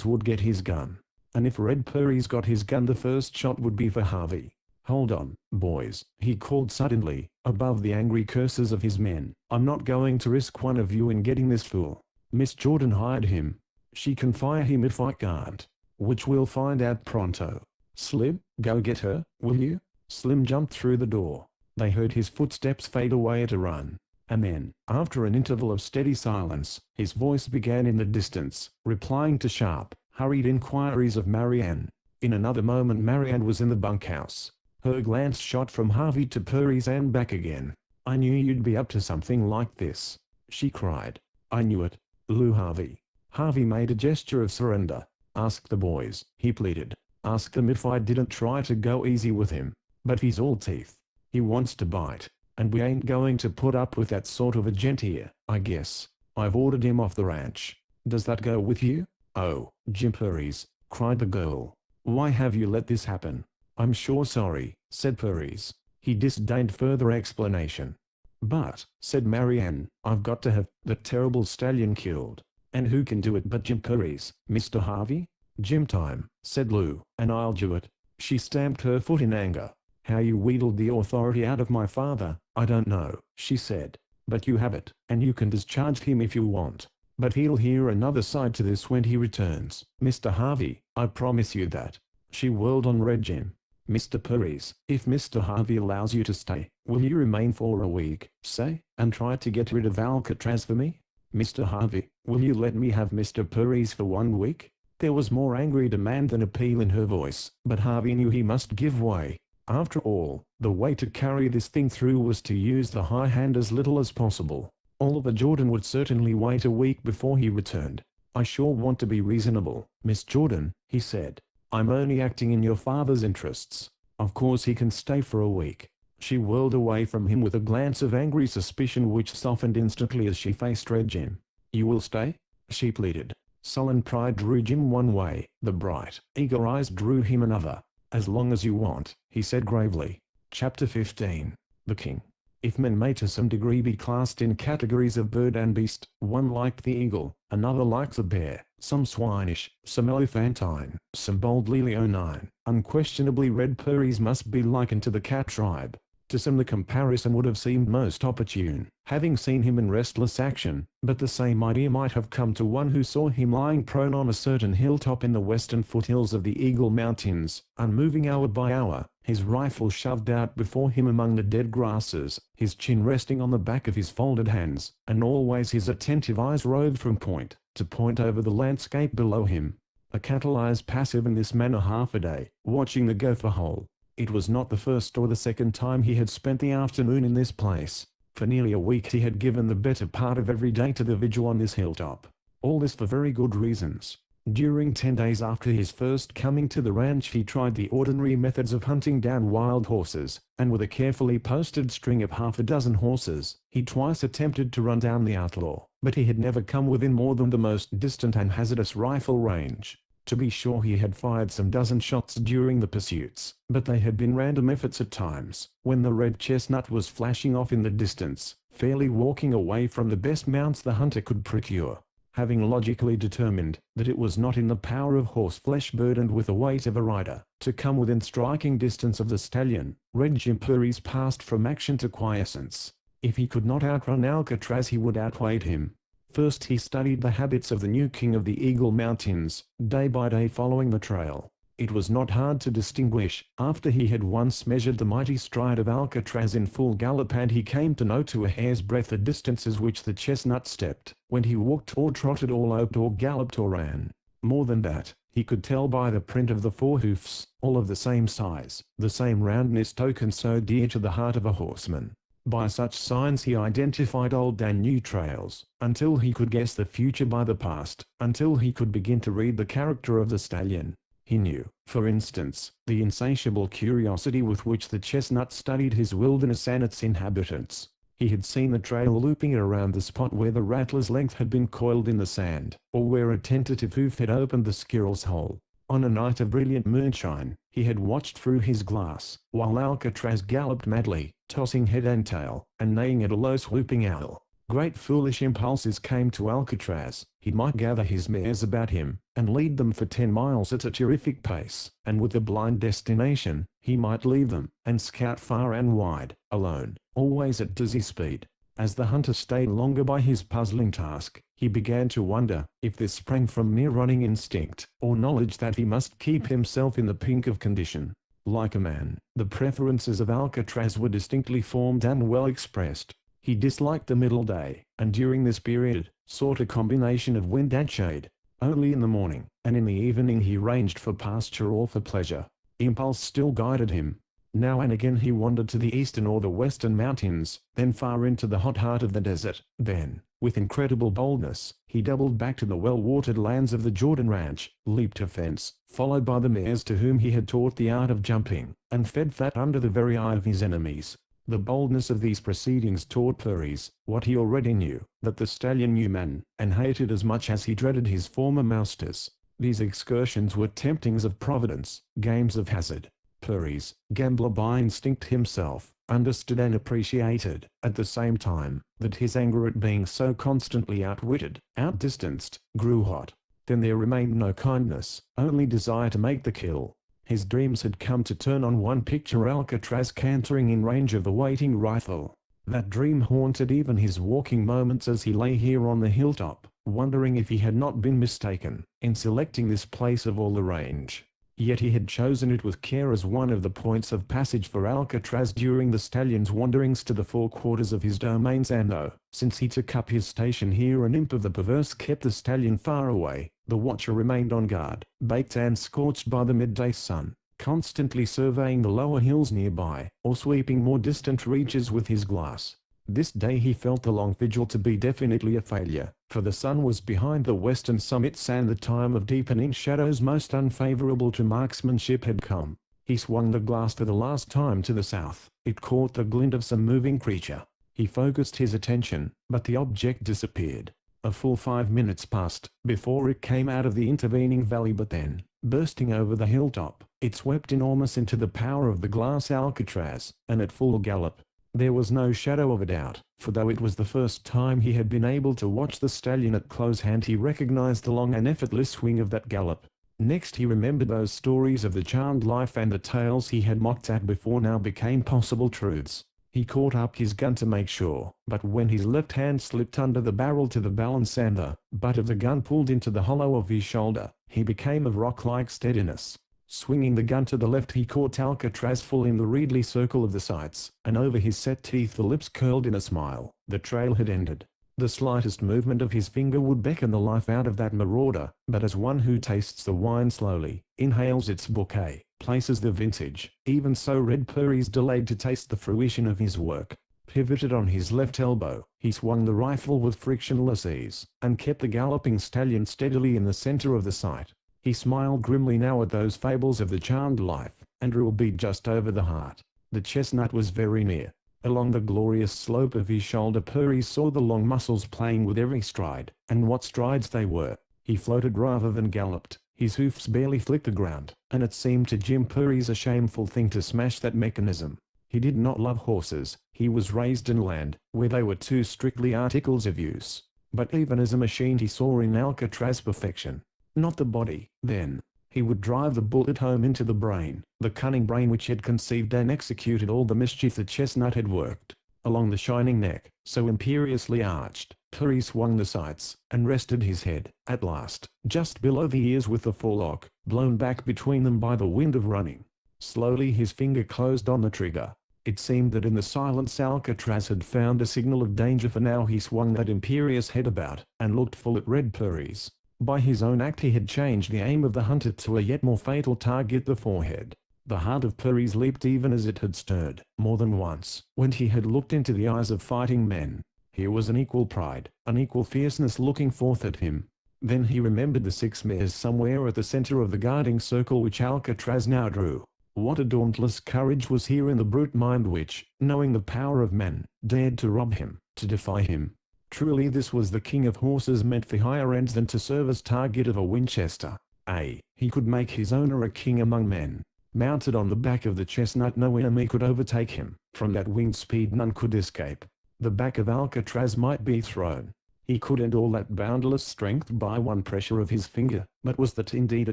would get his gun. And if Red Purries got his gun, the first shot would be for Harvey. "Hold on, boys," he called suddenly, above the angry curses of his men. "I'm not going to risk one of you in getting this fool. Miss Jordan hired him. She can fire him if I can't. Which we'll find out pronto. Slim, go get her, will you?" Slim jumped through the door. They heard his footsteps fade away at a run. And then, after an interval of steady silence, his voice began in the distance, replying to sharp, hurried inquiries of Marianne. In another moment Marianne was in the bunkhouse. Her glance shot from Harvey to Purries and back again. "I knew you'd be up to something like this," she cried. "I knew it, Lou Harvey." Harvey made a gesture of surrender. "Ask the boys," he pleaded. "Ask them if I didn't try to go easy with him. But he's all teeth. He wants to bite. And we ain't going to put up with that sort of a gent here, I guess. I've ordered him off the ranch. Does that go with you?" "Oh, Jim Purries," cried the girl. "Why have you let this happen?" "I'm sure sorry," said Purries. He disdained further explanation. "But," said Marianne, "I've got to have the terrible stallion killed. And who can do it but Jim Purries, Mr. Harvey?" "Jim time," said Lou, "and I'll do it." She stamped her foot in anger. "How you wheedled the authority out of my father, I don't know," she said. "But you have it, and you can discharge him if you want. But he'll hear another side to this when he returns, Mr. Harvey, I promise you that." She whirled on Red Jim. "Mr. Purries, if Mr. Harvey allows you to stay, will you remain for a week, say, and try to get rid of Alcatraz for me? Mr. Harvey, will you let me have Mr. Purries for 1 week?" There was more angry demand than appeal in her voice, but Harvey knew he must give way. After all, the way to carry this thing through was to use the high hand as little as possible. Oliver Jordan would certainly wait a week before he returned. "I sure want to be reasonable, Miss Jordan," he said. "I'm only acting in your father's interests. Of course he can stay for a week." She whirled away from him with a glance of angry suspicion which softened instantly as she faced Red Jim. "You will stay?" she pleaded. Sullen pride drew Jim one way, the bright, eager eyes drew him another. "As long as you want," he said gravely. Chapter 15. The King. If men may to some degree be classed in categories of bird and beast, one like the eagle, another like the bear, some swinish, some elephantine, some boldly leonine, unquestionably Red Purries must be likened to the cat tribe. To some the comparison would have seemed most opportune, having seen him in restless action, but the same idea might have come to one who saw him lying prone on a certain hilltop in the western foothills of the Eagle Mountains, unmoving hour by hour, his rifle shoved out before him among the dead grasses, his chin resting on the back of his folded hands, and always his attentive eyes roved from point to point over the landscape below him. A cattle lies passive in this manner half a day, watching the gopher hole. It was not the first or the second time he had spent the afternoon in this place. For nearly a week he had given the better part of every day to the vigil on this hilltop. All this for very good reasons. During 10 days after his first coming to the ranch he tried the ordinary methods of hunting down wild horses, and with a carefully posted string of half a dozen horses, he twice attempted to run down the outlaw, but he had never come within more than the most distant and hazardous rifle range. To be sure he had fired some dozen shots during the pursuits, but they had been random efforts at times, when the red chestnut was flashing off in the distance, fairly walking away from the best mounts the hunter could procure. Having logically determined that it was not in the power of horseflesh burdened with the weight of a rider to come within striking distance of the stallion, Red Jim Puris passed from action to quiescence. If he could not outrun Alcatraz he would outweigh him. First he studied the habits of the new king of the Eagle Mountains, day by day following the trail. It was not hard to distinguish, after he had once measured the mighty stride of Alcatraz in full gallop, and he came to know to a hair's breadth the distances which the chestnut stepped, when he walked or trotted or loped or galloped or ran. More than that, he could tell by the print of the forehoofs, all of the same size, the same roundness token so dear to the heart of a horseman. By such signs he identified old and new trails, until he could guess the future by the past, until he could begin to read the character of the stallion. He knew, for instance, the insatiable curiosity with which the chestnut studied his wilderness and its inhabitants. He had seen the trail looping around the spot where the rattler's length had been coiled in the sand, or where a tentative hoof had opened the squirrel's hole. On a night of brilliant moonshine, he had watched through his glass, while Alcatraz galloped madly, tossing head and tail, and neighing at a low swooping owl. Great foolish impulses came to Alcatraz. He might gather his mares about him, and lead them for 10 miles at a terrific pace, and with a blind destination, he might leave them, and scout far and wide, alone, always at dizzy speed. As the hunter stayed longer by his puzzling task, he began to wonder if this sprang from mere running instinct, or knowledge that he must keep himself in the pink of condition. Like a man, the preferences of Alcatraz were distinctly formed and well expressed. He disliked the middle day, and during this period, sought a combination of wind and shade. Only in the morning, and in the evening he ranged for pasture or for pleasure. Impulse still guided him. Now and again he wandered to the eastern or the western mountains, then far into the hot heart of the desert. Then, with incredible boldness, he doubled back to the well-watered lands of the Jordan Ranch, leaped a fence, followed by the mares to whom he had taught the art of jumping, and fed fat under the very eye of his enemies. The boldness of these proceedings taught Puris what he already knew, that the stallion knew man, and hated as much as he dreaded his former masters. These excursions were temptings of providence, games of hazard. Puris, gambler by instinct himself, understood and appreciated, at the same time, that his anger at being so constantly outwitted, outdistanced, grew hot. Then there remained no kindness, only desire to make the kill. His dreams had come to turn on one picture: Alcatraz cantering in range of the waiting rifle. That dream haunted even his walking moments as he lay here on the hilltop, wondering if he had not been mistaken in selecting this place of all the range. Yet he had chosen it with care as one of the points of passage for Alcatraz during the stallion's wanderings to the four quarters of his domains, and though, since he took up his station here, an imp of the perverse kept the stallion far away, the watcher remained on guard, baked and scorched by the midday sun, constantly surveying the lower hills nearby, or sweeping more distant reaches with his glass. This day he felt the long vigil to be definitely a failure, for the sun was behind the western summits and the time of deepening shadows most unfavorable to marksmanship had come. He swung the glass for the last time to the south. It caught the glint of some moving creature. He focused his attention, but the object disappeared. A full 5 minutes passed before it came out of the intervening valley, but then, bursting over the hilltop, it swept enormous into the power of the glass Alcatraz, and at full gallop. There was no shadow of a doubt, for though it was the first time he had been able to watch the stallion at close hand, he recognized the long and effortless swing of that gallop. Next he remembered those stories of the charmed life, and the tales he had mocked at before now became possible truths. He caught up his gun to make sure, but when his left hand slipped under the barrel to the balance and the butt of the gun pulled into the hollow of his shoulder, he became of rock-like steadiness. Swinging the gun to the left, he caught Alcatraz full in the reedly circle of the sights, and over his set teeth the lips curled in a smile. The trail had ended. The slightest movement of his finger would beckon the life out of that marauder, but as one who tastes the wine slowly, inhales its bouquet, places the vintage. Even so, Red Purries delayed to taste the fruition of his work. Pivoted on his left elbow, he swung the rifle with frictionless ease, and kept the galloping stallion steadily in the center of the sight. He smiled grimly now at those fables of the charmed life, and rule beat just over the heart. The chestnut was very near. Along the glorious slope of his shoulder Purries saw the long muscles playing with every stride, and what strides they were. He floated rather than galloped. His hoofs barely flicked the ground, and it seemed to Jim Purries a shameful thing to smash that mechanism. He did not love horses. He was raised in land where they were too strictly articles of use. But even as a machine he saw in Alcatraz perfection. Not the body, then. He would drive the bullet home into the brain, the cunning brain which had conceived and executed all the mischief the chestnut had worked. Along the shining neck, so imperiously arched, Purries swung the sights, and rested his head, at last, just below the ears with the forelock, blown back between them by the wind of running. Slowly his finger closed on the trigger. It seemed that in the silence Alcatraz had found a signal of danger, for now he swung that imperious head about, and looked full at Red Purries. By his own act he had changed the aim of the hunter to a yet more fatal target, the forehead. The heart of Purries leaped even as it had stirred, more than once, when he had looked into the eyes of fighting men. Here was an equal pride, an equal fierceness looking forth at him. Then he remembered the 6 mares somewhere at the center of the guarding circle which Alcatraz now drew. What a dauntless courage was here in the brute mind which, knowing the power of men, dared to rob him, to defy him. Truly this was the king of horses, meant for higher ends than to serve as target of a Winchester. Ay, he could make his owner a king among men. Mounted on the back of the chestnut no enemy could overtake him. From that winged speed none could escape. The back of Alcatraz might be thrown. He could end all that boundless strength by one pressure of his finger. But was that indeed a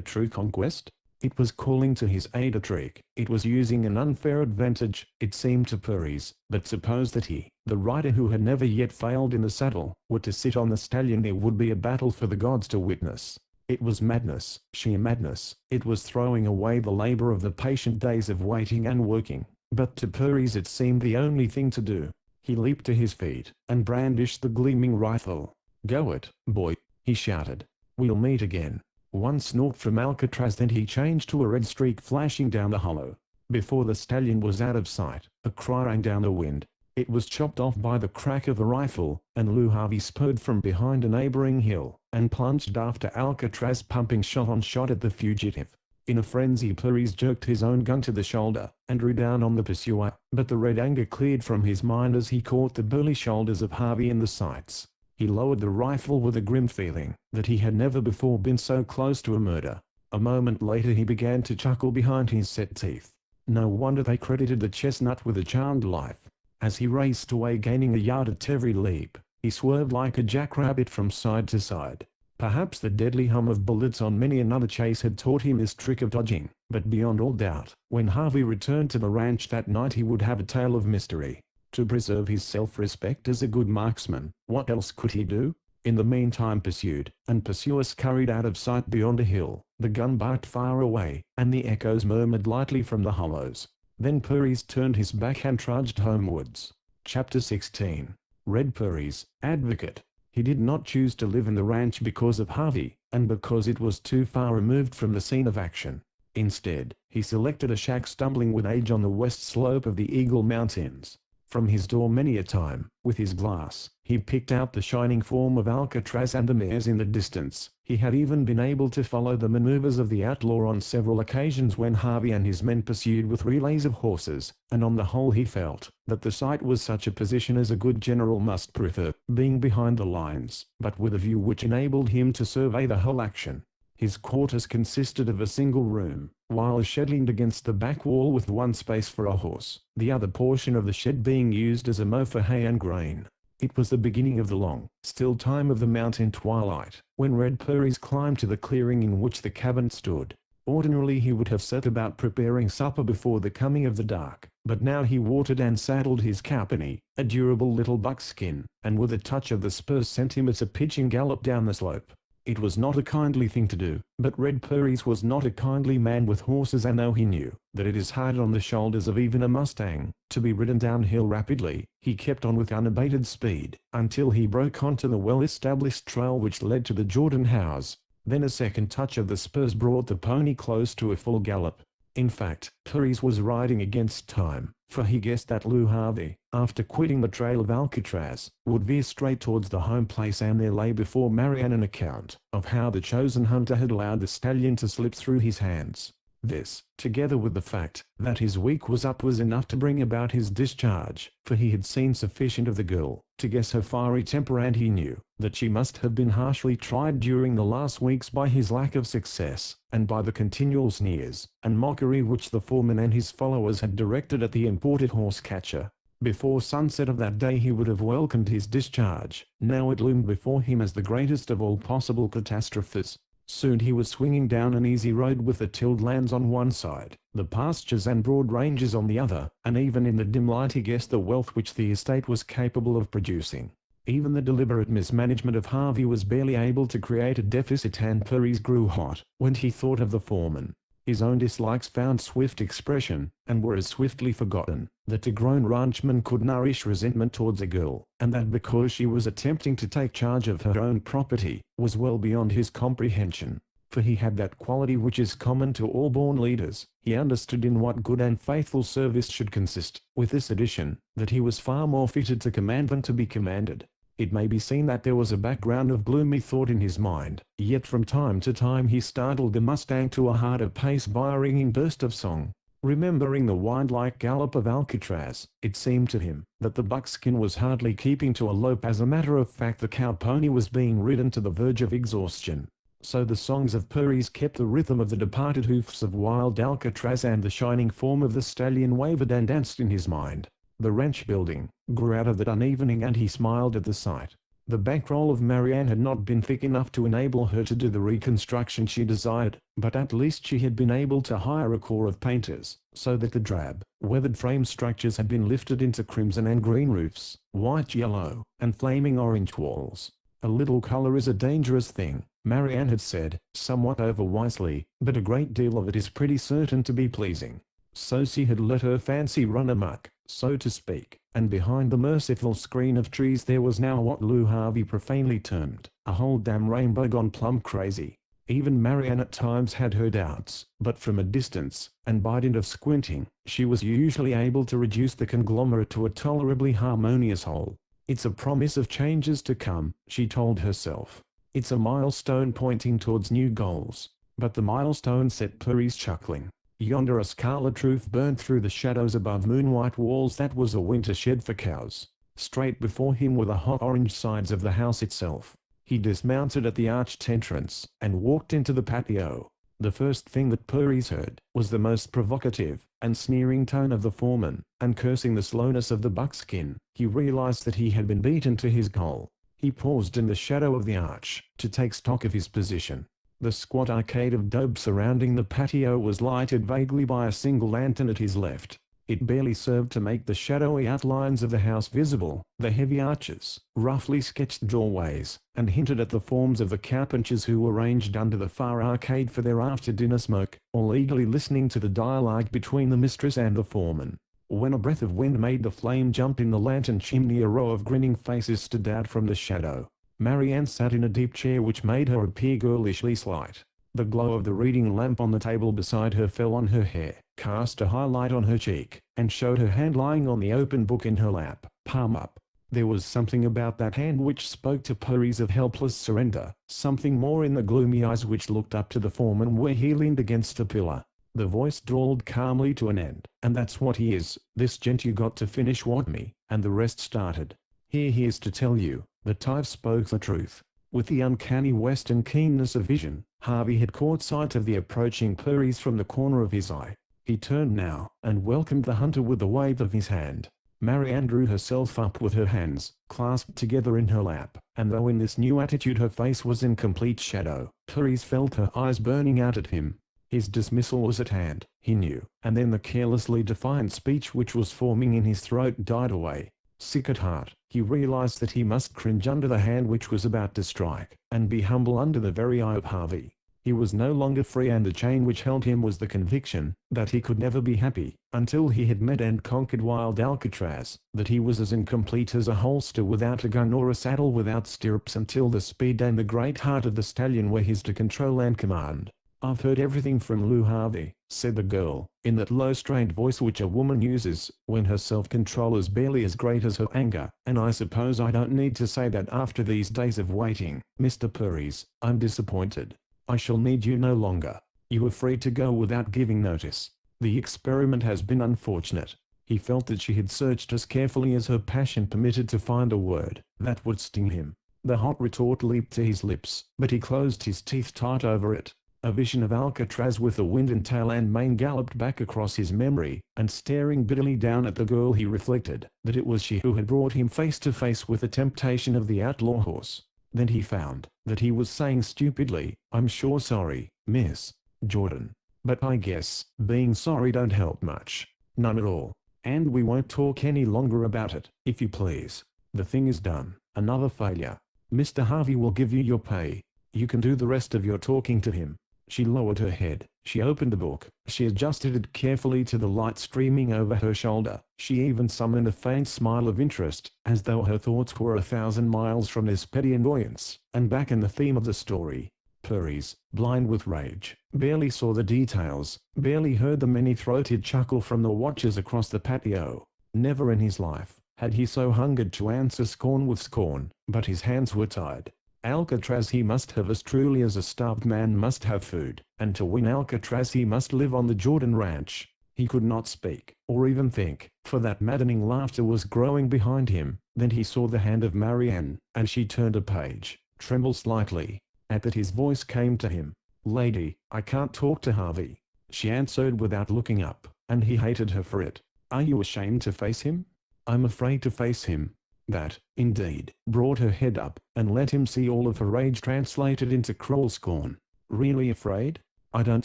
true conquest? It was calling to his aid a trick. It was using an unfair advantage, it seemed to Purries. But suppose that he, the rider who had never yet failed in the saddle, were to sit on the stallion, there would be a battle for the gods to witness. It was madness, sheer madness. It was throwing away the labor of the patient days of waiting and working. But to Purries it seemed the only thing to do. He leaped to his feet, and brandished the gleaming rifle. "Go it, boy," he shouted. "We'll meet again." One snort from Alcatraz, then he changed to a red streak flashing down the hollow. Before the stallion was out of sight, a cry rang down the wind. It was chopped off by the crack of a rifle, and Lou Harvey spurred from behind a neighboring hill, and plunged after Alcatraz, pumping shot on shot at the fugitive. In a frenzy Purries jerked his own gun to the shoulder, and drew down on the pursuer, but the red anger cleared from his mind as he caught the burly shoulders of Harvey in the sights. He lowered the rifle with a grim feeling that he had never before been so close to a murder. A moment later he began to chuckle behind his set teeth. No wonder they credited the chestnut with a charmed life. As he raced away, gaining a yard at every leap, he swerved like a jackrabbit from side to side. Perhaps the deadly hum of bullets on many another chase had taught him this trick of dodging, but beyond all doubt, when Harvey returned to the ranch that night he would have a tale of mystery. To preserve his self-respect as a good marksman, what else could he do? In the meantime pursued, and pursuer scurried out of sight beyond a hill. The gun barked far away, and the echoes murmured lightly from the hollows. Then Purries turned his back and trudged homewards. Chapter 16. Red Purries, advocate. He did not choose to live in the ranch because of Harvey, and because it was too far removed from the scene of action. Instead, he selected a shack stumbling with age on the west slope of the Eagle Mountains. From his door many a time, with his glass, he picked out the shining form of Alcatraz and the mares in the distance. He had even been able to follow the maneuvers of the outlaw on several occasions when Harvey and his men pursued with relays of horses, and on the whole he felt that the site was such a position as a good general must prefer, being behind the lines, but with a view which enabled him to survey the whole action. His quarters consisted of a single room, while a shed leaned against the back wall with one space for a horse, the other portion of the shed being used as a mow for hay and grain. It was the beginning of the long, still time of the mountain twilight, when Red Purries climbed to the clearing in which the cabin stood. Ordinarily he would have set about preparing supper before the coming of the dark, but now he watered and saddled his cowpony, a durable little buckskin, and with a touch of the spurs sent him at a pitching gallop down the slope. It was not a kindly thing to do, but Red Purries was not a kindly man with horses, and though he knew that it is hard on the shoulders of even a mustang to be ridden downhill rapidly, he kept on with unabated speed, until he broke onto the well-established trail which led to the Jordan house. Then a second touch of the spurs brought the pony close to a full gallop. In fact, Paris was riding against time, for he guessed that Lou Harvey, after quitting the trail of Alcatraz, would veer straight towards the home place, and there lay before Marianne an account of how the chosen hunter had allowed the stallion to slip through his hands. This, together with the fact that his week was up, was enough to bring about his discharge, for he had seen sufficient of the girl to guess her fiery temper, and he knew that she must have been harshly tried during the last weeks by his lack of success, and by the continual sneers and mockery which the foreman and his followers had directed at the imported horse catcher. Before sunset of that day he would have welcomed his discharge. Now it loomed before him as the greatest of all possible catastrophes. Soon he was swinging down an easy road with the tilled lands on one side, the pastures and broad ranges on the other, and even in the dim light he guessed the wealth which the estate was capable of producing. Even the deliberate mismanagement of Harvey was barely able to create a deficit, and Paris grew hot when he thought of the foreman. His own dislikes found swift expression, and were as swiftly forgotten, that a grown ranchman could nourish resentment towards a girl, and that because she was attempting to take charge of her own property, was well beyond his comprehension. For he had that quality which is common to all born leaders. He understood in what good and faithful service should consist, with this addition, that he was far more fitted to command than to be commanded. It may be seen that there was a background of gloomy thought in his mind, yet from time to time he startled the mustang to a harder pace by a ringing burst of song. Remembering the wind-like gallop of Alcatraz, it seemed to him that the buckskin was hardly keeping to a lope. As a matter of fact, the cow-pony was being ridden to the verge of exhaustion. So the songs of Paris kept the rhythm of the departed hoofs of wild Alcatraz, and the shining form of the stallion wavered and danced in his mind. The ranch building grew out of that unevening, and he smiled at the sight. The bankroll of Marianne had not been thick enough to enable her to do the reconstruction she desired, but at least she had been able to hire a corps of painters, so that the drab, weathered frame structures had been lifted into crimson and green roofs, white, yellow, and flaming orange walls. A little color is a dangerous thing, Marianne had said, somewhat overwisely, but a great deal of it is pretty certain to be pleasing. So she had let her fancy run amok, so to speak, and behind the merciful screen of trees there was now what Lou Harvey profanely termed a whole damn rainbow gone plumb crazy. Even Marianne at times had her doubts, but from a distance, and by dint of squinting, she was usually able to reduce the conglomerate to a tolerably harmonious whole. It's a promise of changes to come, she told herself. It's a milestone pointing towards new goals. But the milestone set Paris chuckling. Yonder a scarlet roof burned through the shadows above moon-white walls. That was a winter shed for cows. Straight before him were the hot orange sides of the house itself. He dismounted at the arched entrance, and walked into the patio. The first thing that Paris heard was the most provocative and sneering tone of the foreman, and cursing the slowness of the buckskin, he realized that he had been beaten to his goal. He paused in the shadow of the arch, to take stock of his position. The squat arcade of daub surrounding the patio was lighted vaguely by a single lantern at his left. It barely served to make the shadowy outlines of the house visible. The heavy arches, roughly sketched doorways, and hinted at the forms of the carpenters who were ranged under the far arcade for their after-dinner smoke, all eagerly listening to the dialogue between the mistress and the foreman. When a breath of wind made the flame jump in the lantern chimney, a row of grinning faces stood out from the shadow. Marianne sat in a deep chair which made her appear girlishly slight. The glow of the reading lamp on the table beside her fell on her hair, cast a highlight on her cheek, and showed her hand lying on the open book in her lap, palm up. There was something about that hand which spoke to Paris of helpless surrender, something more in the gloomy eyes which looked up to the foreman where he leaned against a pillar. The voice drawled calmly to an end. "And that's what he is, this gent. You got to finish what me," and the rest started. "Here he is to tell you that I've spoke the truth." With the uncanny western keenness of vision, Harvey had caught sight of the approaching Paris from the corner of his eye. He turned now, and welcomed the hunter with a wave of his hand. Marianne drew herself up with her hands clasped together in her lap, and though in this new attitude her face was in complete shadow, Paris felt her eyes burning out at him. His dismissal was at hand, he knew, and then the carelessly defiant speech which was forming in his throat died away. Sick at heart, he realized that he must cringe under the hand which was about to strike, and be humble under the very eye of Harvey. He was no longer free, and the chain which held him was the conviction that he could never be happy until he had met and conquered wild Alcatraz, that he was as incomplete as a holster without a gun or a saddle without stirrups until the speed and the great heart of the stallion were his to control and command. I've heard everything from Lou Harvey, said the girl, in that low strained voice which a woman uses when her self-control is barely as great as her anger, and I suppose I don't need to say that after these days of waiting, Mr. Purries, I'm disappointed. I shall need you no longer. You were free to go without giving notice. The experiment has been unfortunate. He felt that she had searched as carefully as her passion permitted to find a word that would sting him. The hot retort leaped to his lips, but he closed his teeth tight over it. A vision of Alcatraz with the wind and tail and mane galloped back across his memory, and staring bitterly down at the girl he reflected that it was she who had brought him face to face with the temptation of the outlaw horse. Then he found that he was saying stupidly, I'm sure sorry, Miss Jordan. But I guess being sorry don't help much. None at all. And we won't talk any longer about it, if you please. The thing is done. Another failure. Mr. Harvey will give you your pay. You can do the rest of your talking to him. She lowered her head. She opened the book. She adjusted it carefully to the light streaming over her shoulder. She even summoned a faint smile of interest, as though her thoughts were 1,000 miles from this petty annoyance, and back in the theme of the story. Purries, blind with rage, barely saw the details, barely heard the many-throated chuckle from the watchers across the patio. Never in his life had he so hungered to answer scorn with scorn, but his hands were tied. Alcatraz he must have as truly as a starved man must have food, and to win Alcatraz he must live on the Jordan Ranch. He could not speak, or even think, for that maddening laughter was growing behind him. Then he saw the hand of Marianne, and she turned a page, trembled slightly. At that his voice came to him. Lady, I can't talk to Harvey. She answered without looking up, and he hated her for it. Are you ashamed to face him? I'm afraid to face him. That, indeed, brought her head up, and let him see all of her rage translated into cruel scorn. Really afraid? I don't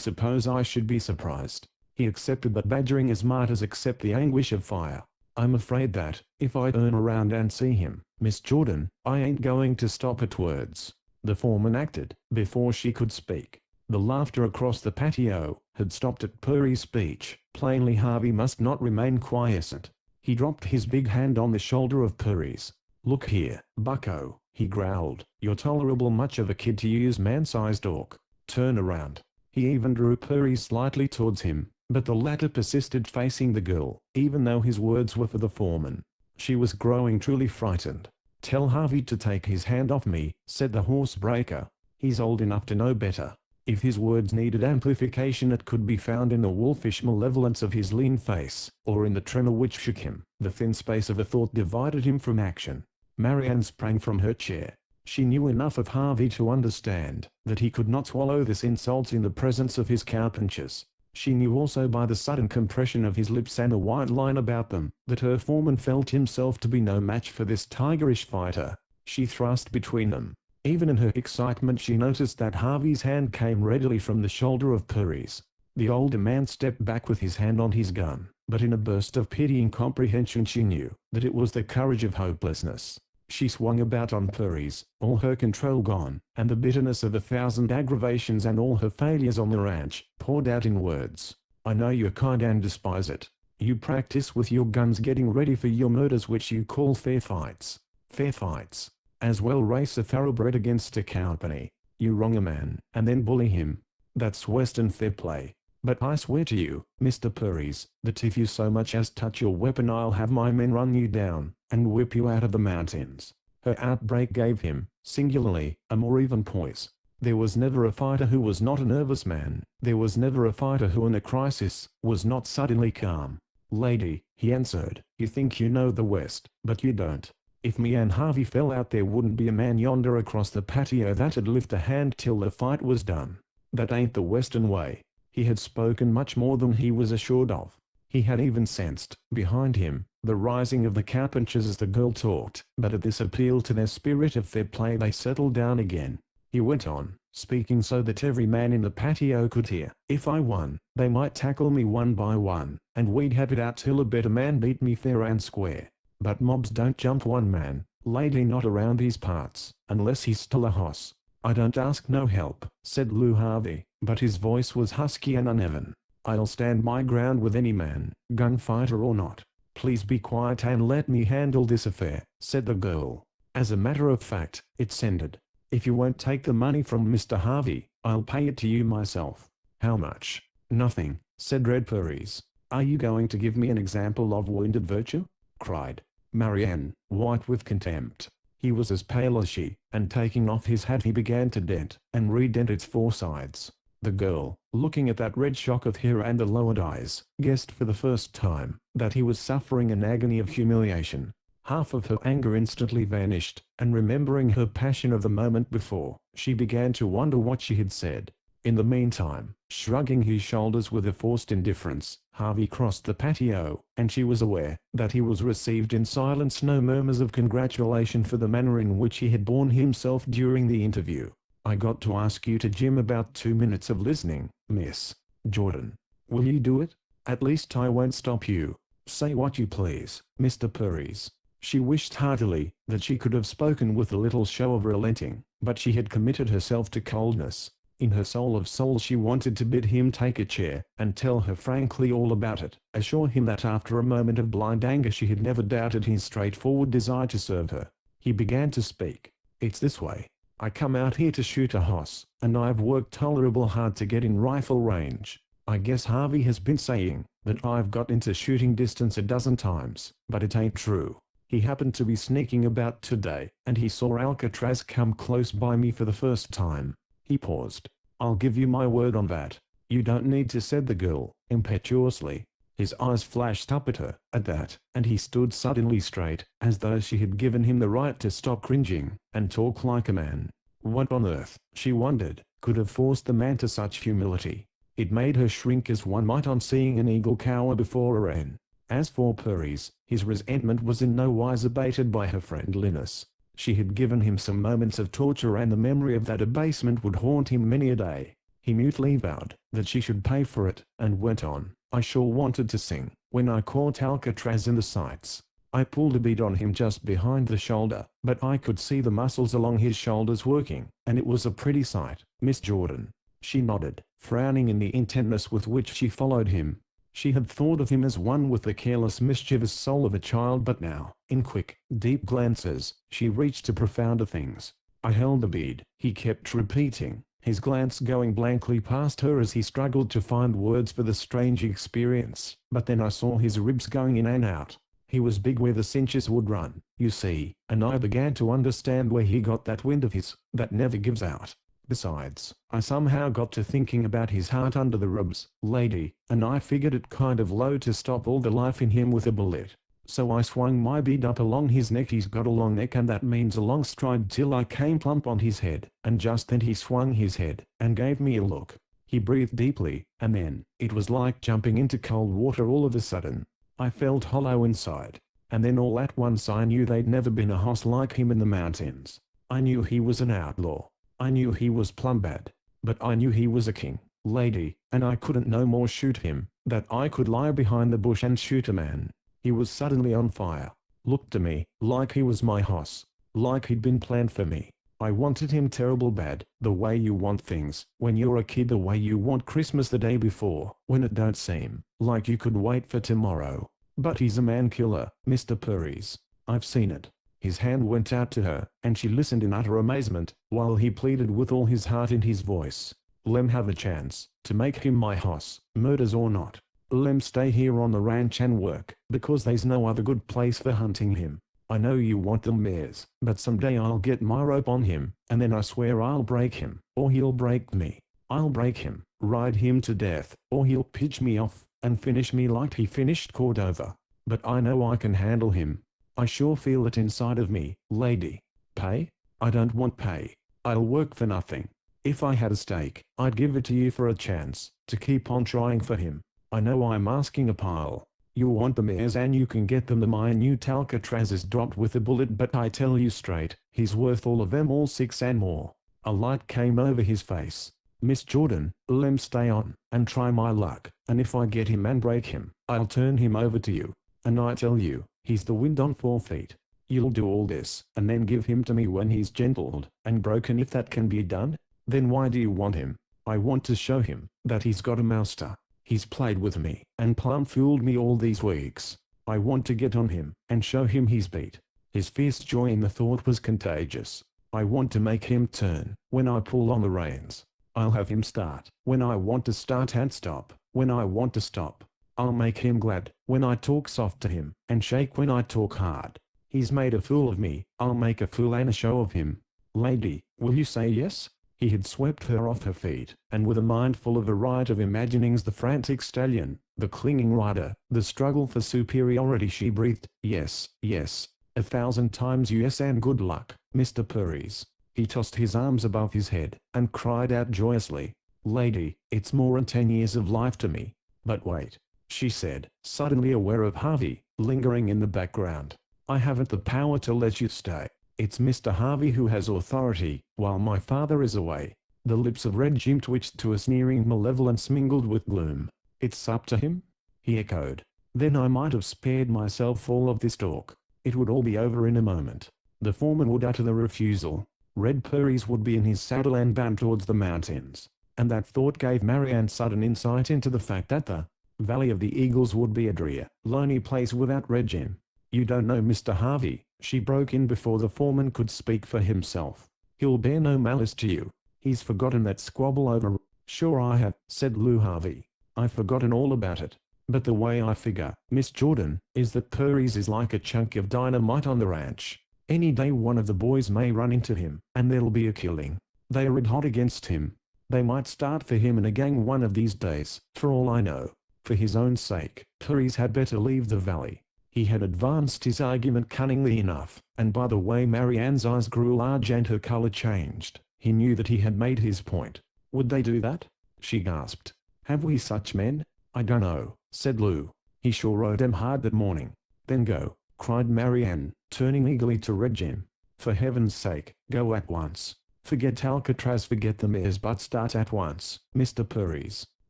suppose I should be surprised. He accepted the badgering as martyrs accept the anguish of fire. I'm afraid that, if I turn around and see him, Miss Jordan, I ain't going to stop at words. The foreman acted, before she could speak. The laughter across the patio had stopped at Purry's speech. Plainly Harvey must not remain quiescent. He dropped his big hand on the shoulder of Purry's. Look here, bucko, he growled. You're tolerable much of a kid to use man-sized orc. Turn around. He even drew Purry slightly towards him, but the latter persisted facing the girl, even though his words were for the foreman. She was growing truly frightened. Tell Harvey to take his hand off me, said the horsebreaker. He's old enough to know better. If his words needed amplification, it could be found in the wolfish malevolence of his lean face, or in the tremor which shook him. The thin space of a thought divided him from action. Marianne sprang from her chair. She knew enough of Harvey to understand that he could not swallow this insult in the presence of his cowpunchers. She knew also by the sudden compression of his lips and the white line about them, that her foreman felt himself to be no match for this tigerish fighter. She thrust between them. Even in her excitement she noticed that Harvey's hand came readily from the shoulder of Purry's. The older man stepped back with his hand on his gun, but in a burst of pitying comprehension she knew that it was the courage of hopelessness. She swung about on Purry's, all her control gone, and the bitterness of 1,000 aggravations and all her failures on the ranch poured out in words. I know you're kind and despise it. You practice with your guns getting ready for your murders which you call fair fights. Fair fights. As well race a thoroughbred against a company. You wrong a man, and then bully him. That's Western fair play. But I swear to you, Mr. Purries, that if you so much as touch your weapon I'll have my men run you down, and whip you out of the mountains. Her outbreak gave him, singularly, a more even poise. There was never a fighter who was not a nervous man. There was never a fighter who in a crisis was not suddenly calm. Lady, he answered, you think you know the West, but you don't. If me and Harvey fell out there wouldn't be a man yonder across the patio that'd lift a hand till the fight was done. That ain't the Western way. He had spoken much more than he was assured of. He had even sensed, behind him, the rising of the cowpunchers as the girl talked, but at this appeal to their spirit of fair play they settled down again. He went on, speaking so that every man in the patio could hear. If I won, they might tackle me one by one, and we'd have it out till a better man beat me fair and square. But mobs don't jump one man, lady not around these parts, unless he's still a hoss. I don't ask no help, said Lou Harvey, but his voice was husky and uneven. I'll stand my ground with any man, gunfighter or not. Please be quiet and let me handle this affair, said the girl. As a matter of fact, it's ended. If you won't take the money from Mr. Harvey, I'll pay it to you myself. How much? Nothing, said Red Peries. Are you going to give me an example of wounded virtue? Cried Marianne, white with contempt. He was as pale as she, and taking off his hat he began to dent and redent its four sides. The girl, looking at that red shock of hair and the lowered eyes, guessed for the first time that he was suffering an agony of humiliation. Half of her anger instantly vanished, and remembering her passion of the moment before, she began to wonder what she had said. In the meantime, shrugging his shoulders with a forced indifference, Harvey crossed the patio, and she was aware that he was received in silence, no murmurs of congratulation for the manner in which he had borne himself during the interview. I got to ask you to gym about 2 minutes of listening, Miss Jordan. Will you do it? At least I won't stop you. Say what you please, Mr. Peries. She wished heartily that she could have spoken with a little show of relenting, but she had committed herself to coldness. In her soul of souls she wanted to bid him take a chair, and tell her frankly all about it, assure him that after a moment of blind anger she had never doubted his straightforward desire to serve her. He began to speak. It's this way. I come out here to shoot a hoss, and I've worked tolerable hard to get in rifle range. I guess Harvey has been saying that I've got into shooting distance a dozen times, but it ain't true. He happened to be sneaking about today, and he saw Alcatraz come close by me for the first time. He paused. I'll give you my word on that. You don't need to, said the girl, impetuously. His eyes flashed up at her, at that, and he stood suddenly straight, as though she had given him the right to stop cringing, and talk like a man. What on earth, she wondered, could have forced the man to such humility? It made her shrink as one might on seeing an eagle cower before a wren. As for Peries, his resentment was in no wise abated by her friendliness. She had given him some moments of torture, and the memory of that abasement would haunt him many a day. He mutely vowed that she should pay for it, and went on. I sure wanted to sing when I caught Alcatraz in the sights. I pulled a bead on him just behind the shoulder, but I could see the muscles along his shoulders working, and it was a pretty sight, Miss Jordan. She nodded, frowning in the intentness with which she followed him. She had thought of him as one with the careless, mischievous soul of a child, but now, in quick, deep glances, she reached to profounder things. I held the bead, he kept repeating, his glance going blankly past her as he struggled to find words for the strange experience. But then I saw his ribs going in and out. He was big where the cinches would run, you see, and I began to understand where he got that wind of his, that never gives out. Besides, I somehow got to thinking about his heart under the ribs, lady, and I figured it kind of low to stop all the life in him with a bullet. So I swung my bead up along his neck. He's got a long neck, and that means a long stride, till I came plump on his head, and just then he swung his head, and gave me a look. He breathed deeply, and then, it was like jumping into cold water all of a sudden. I felt hollow inside. And then all at once I knew they'd never been a hoss like him in the mountains. I knew he was an outlaw. I knew he was plumb bad. But I knew he was a king, lady, and I couldn't no more shoot him, that I could lie behind the bush and shoot a man. He was suddenly on fire. Looked to me, like he was my hoss. Like he'd been planned for me. I wanted him terrible bad, the way you want things, when you're a kid, the way you want Christmas the day before, when it don't seem like you could wait for tomorrow. But he's a man killer, Mr. Peries. I've seen it. His hand went out to her, and she listened in utter amazement, while he pleaded with all his heart in his voice. Lem have a chance to make him my hoss, murders or not. Lem stay here on the ranch and work, because there's no other good place for hunting him. I know you want them mares, but someday I'll get my rope on him, and then I swear I'll break him, or he'll break me. I'll break him, ride him to death, or he'll pitch me off, and finish me like he finished Cordova. But I know I can handle him. I sure feel it inside of me, lady. Pay? I don't want pay. I'll work for nothing. If I had a stake, I'd give it to you for a chance to keep on trying for him. I know I'm asking a pile. You want the mares and you can get them. The minute Alcatraz is dropped with a bullet, but I tell you straight, he's worth all of them, all 6 and more. A light came over his face. Miss Jordan, lem stay on, and try my luck, and if I get him and break him, I'll turn him over to you. And I tell you, he's the wind on 4 feet. You'll do all this, and then give him to me when he's gentled and broken. If that can be done, then why do you want him? I want to show him that he's got a master. He's played with me, and plumb fooled me all these weeks. I want to get on him, and show him he's beat. His fierce joy in the thought was contagious. I want to make him turn, when I pull on the reins. I'll have him start when I want to start and stop when I want to stop. I'll make him glad when I talk soft to him, and shake when I talk hard. He's made a fool of me, I'll make a fool and a show of him. Lady, will you say yes?" He had swept her off her feet, and with a mind full of a riot of imaginings, the frantic stallion, the clinging rider, the struggle for superiority, she breathed, "Yes, yes, 1,000 times yes, and good luck, Mr. Purries." He tossed his arms above his head, and cried out joyously, "Lady, it's more'n 10 years of life to me." "But wait," she said, suddenly aware of Harvey, lingering in the background. "I haven't the power to let you stay. It's Mr. Harvey who has authority, while my father is away." The lips of Red Jim twitched to a sneering malevolence mingled with gloom. "It's up to him?" he echoed. "Then I might have spared myself all of this talk. It would all be over in a moment." The foreman would utter the refusal. Red Purries would be in his saddle and bound towards the mountains. And that thought gave Marianne sudden insight into the fact that the Valley of the Eagles would be a drear, lonely place without Red Jim. "You don't know Mr. Harvey," she broke in before the foreman could speak for himself. "He'll bear no malice to you. He's forgotten that squabble over—" "Sure I have," said Lou Harvey. "I've forgotten all about it. But the way I figure, Miss Jordan, is that Purries is like a chunk of dynamite on the ranch. Any day one of the boys may run into him, and there'll be a killing. They're red hot against him. They might start for him in a gang one of these days, for all I know. For his own sake, Purries had better leave the valley." He had advanced his argument cunningly enough, and by the way Marianne's eyes grew large and her color changed, he knew that he had made his point. "Would they do that?" she gasped. "Have we such men?" "I dunno," said Lou. "He sure rode 'em hard that morning." "Then go," cried Marianne, turning eagerly to Red Jim. "For heaven's sake, go at once. Forget Alcatraz, forget the mares, but start at once, Mr. Purries."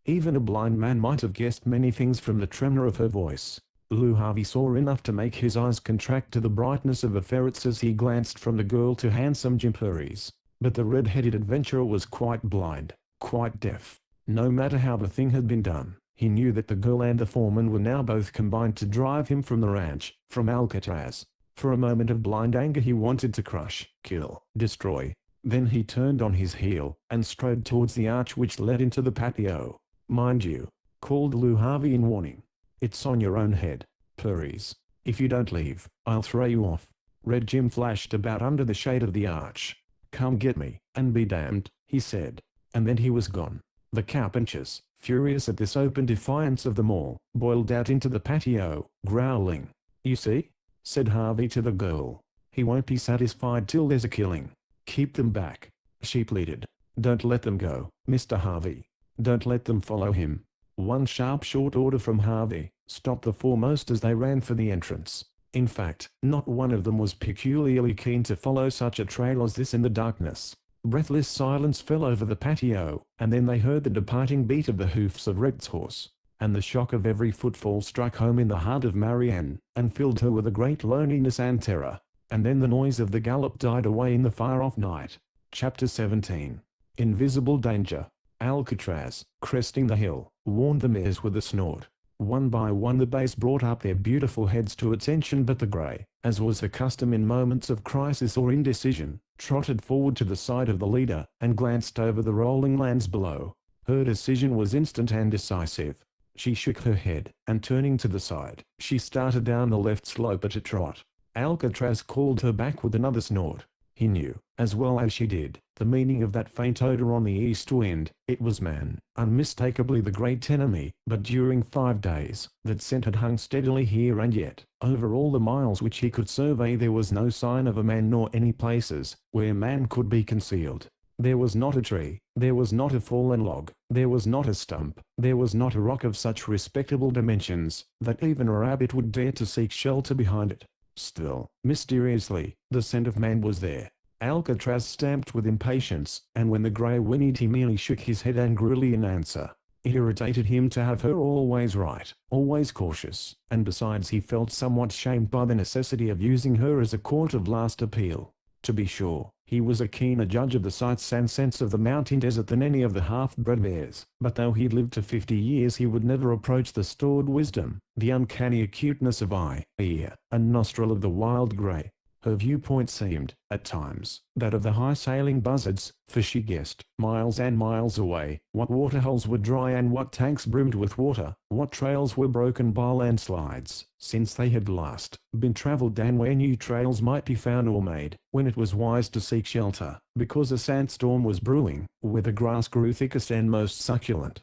Even a blind man might have guessed many things from the tremor of her voice. Lou Harvey saw enough to make his eyes contract to the brightness of a ferret's as he glanced from the girl to handsome Jim Purries. But the red-headed adventurer was quite blind, quite deaf. No matter how the thing had been done, he knew that the girl and the foreman were now both combined to drive him from the ranch, from Alcatraz. For a moment of blind anger he wanted to crush, kill, destroy. Then he turned on his heel, and strode towards the arch which led into the patio. "Mind you," called Lou Harvey in warning. "It's on your own head, Purries. If you don't leave, I'll throw you off." Red Jim flashed about under the shade of the arch. "Come get me, and be damned," he said. And then he was gone. The cowpunchers, furious at this open defiance of them all, boiled out into the patio, growling. "You see?" said Harvey to the girl. "He won't be satisfied till there's a killing. Keep them back," she pleaded. "Don't let them go, Mr. Harvey. Don't let them follow him." One sharp short order from Harvey stopped the foremost as they ran for the entrance. In fact, not one of them was peculiarly keen to follow such a trail as this in the darkness. Breathless silence fell over the patio, and then they heard the departing beat of the hoofs of Red's horse, and the shock of every footfall struck home in the heart of Marianne, and filled her with a great loneliness and terror. And then the noise of the gallop died away in the far-off night. Chapter 17. Invisible Danger. Alcatraz, cresting the hill, warned the mares with a snort. One by one the bays brought up their beautiful heads to attention, but the grey, as was her custom in moments of crisis or indecision, trotted forward to the side of the leader, and glanced over the rolling lands below. Her decision was instant and decisive. She shook her head, and turning to the side, she started down the left slope at a trot. Alcatraz called her back with another snort. He knew, as well as she did, the meaning of that faint odor on the east wind. It was man, unmistakably the great enemy. But during 5 days, that scent had hung steadily here, and yet, over all the miles which he could survey, there was no sign of a man, nor any places where man could be concealed. There was not a tree, there was not a fallen log, there was not a stump, there was not a rock of such respectable dimensions that even a rabbit would dare to seek shelter behind it. Still, mysteriously, the scent of man was there. Alcatraz stamped with impatience, and when the grey whinnied he merely shook his head angrily in answer. It irritated him to have her always right, always cautious, and besides he felt somewhat shamed by the necessity of using her as a court of last appeal. To be sure, he was a keener judge of the sights and scents of the mountain desert than any of the half-bred mares, but though he'd lived to 50 years he would never approach the stored wisdom, the uncanny acuteness of eye, ear, and nostril of the wild grey. Her viewpoint seemed, at times, that of the high-sailing buzzards, for she guessed, miles and miles away, what waterholes were dry and what tanks brimmed with water, what trails were broken by landslides, since they had last been traveled, and where new trails might be found or made, when it was wise to seek shelter, because a sandstorm was brewing, where the grass grew thickest and most succulent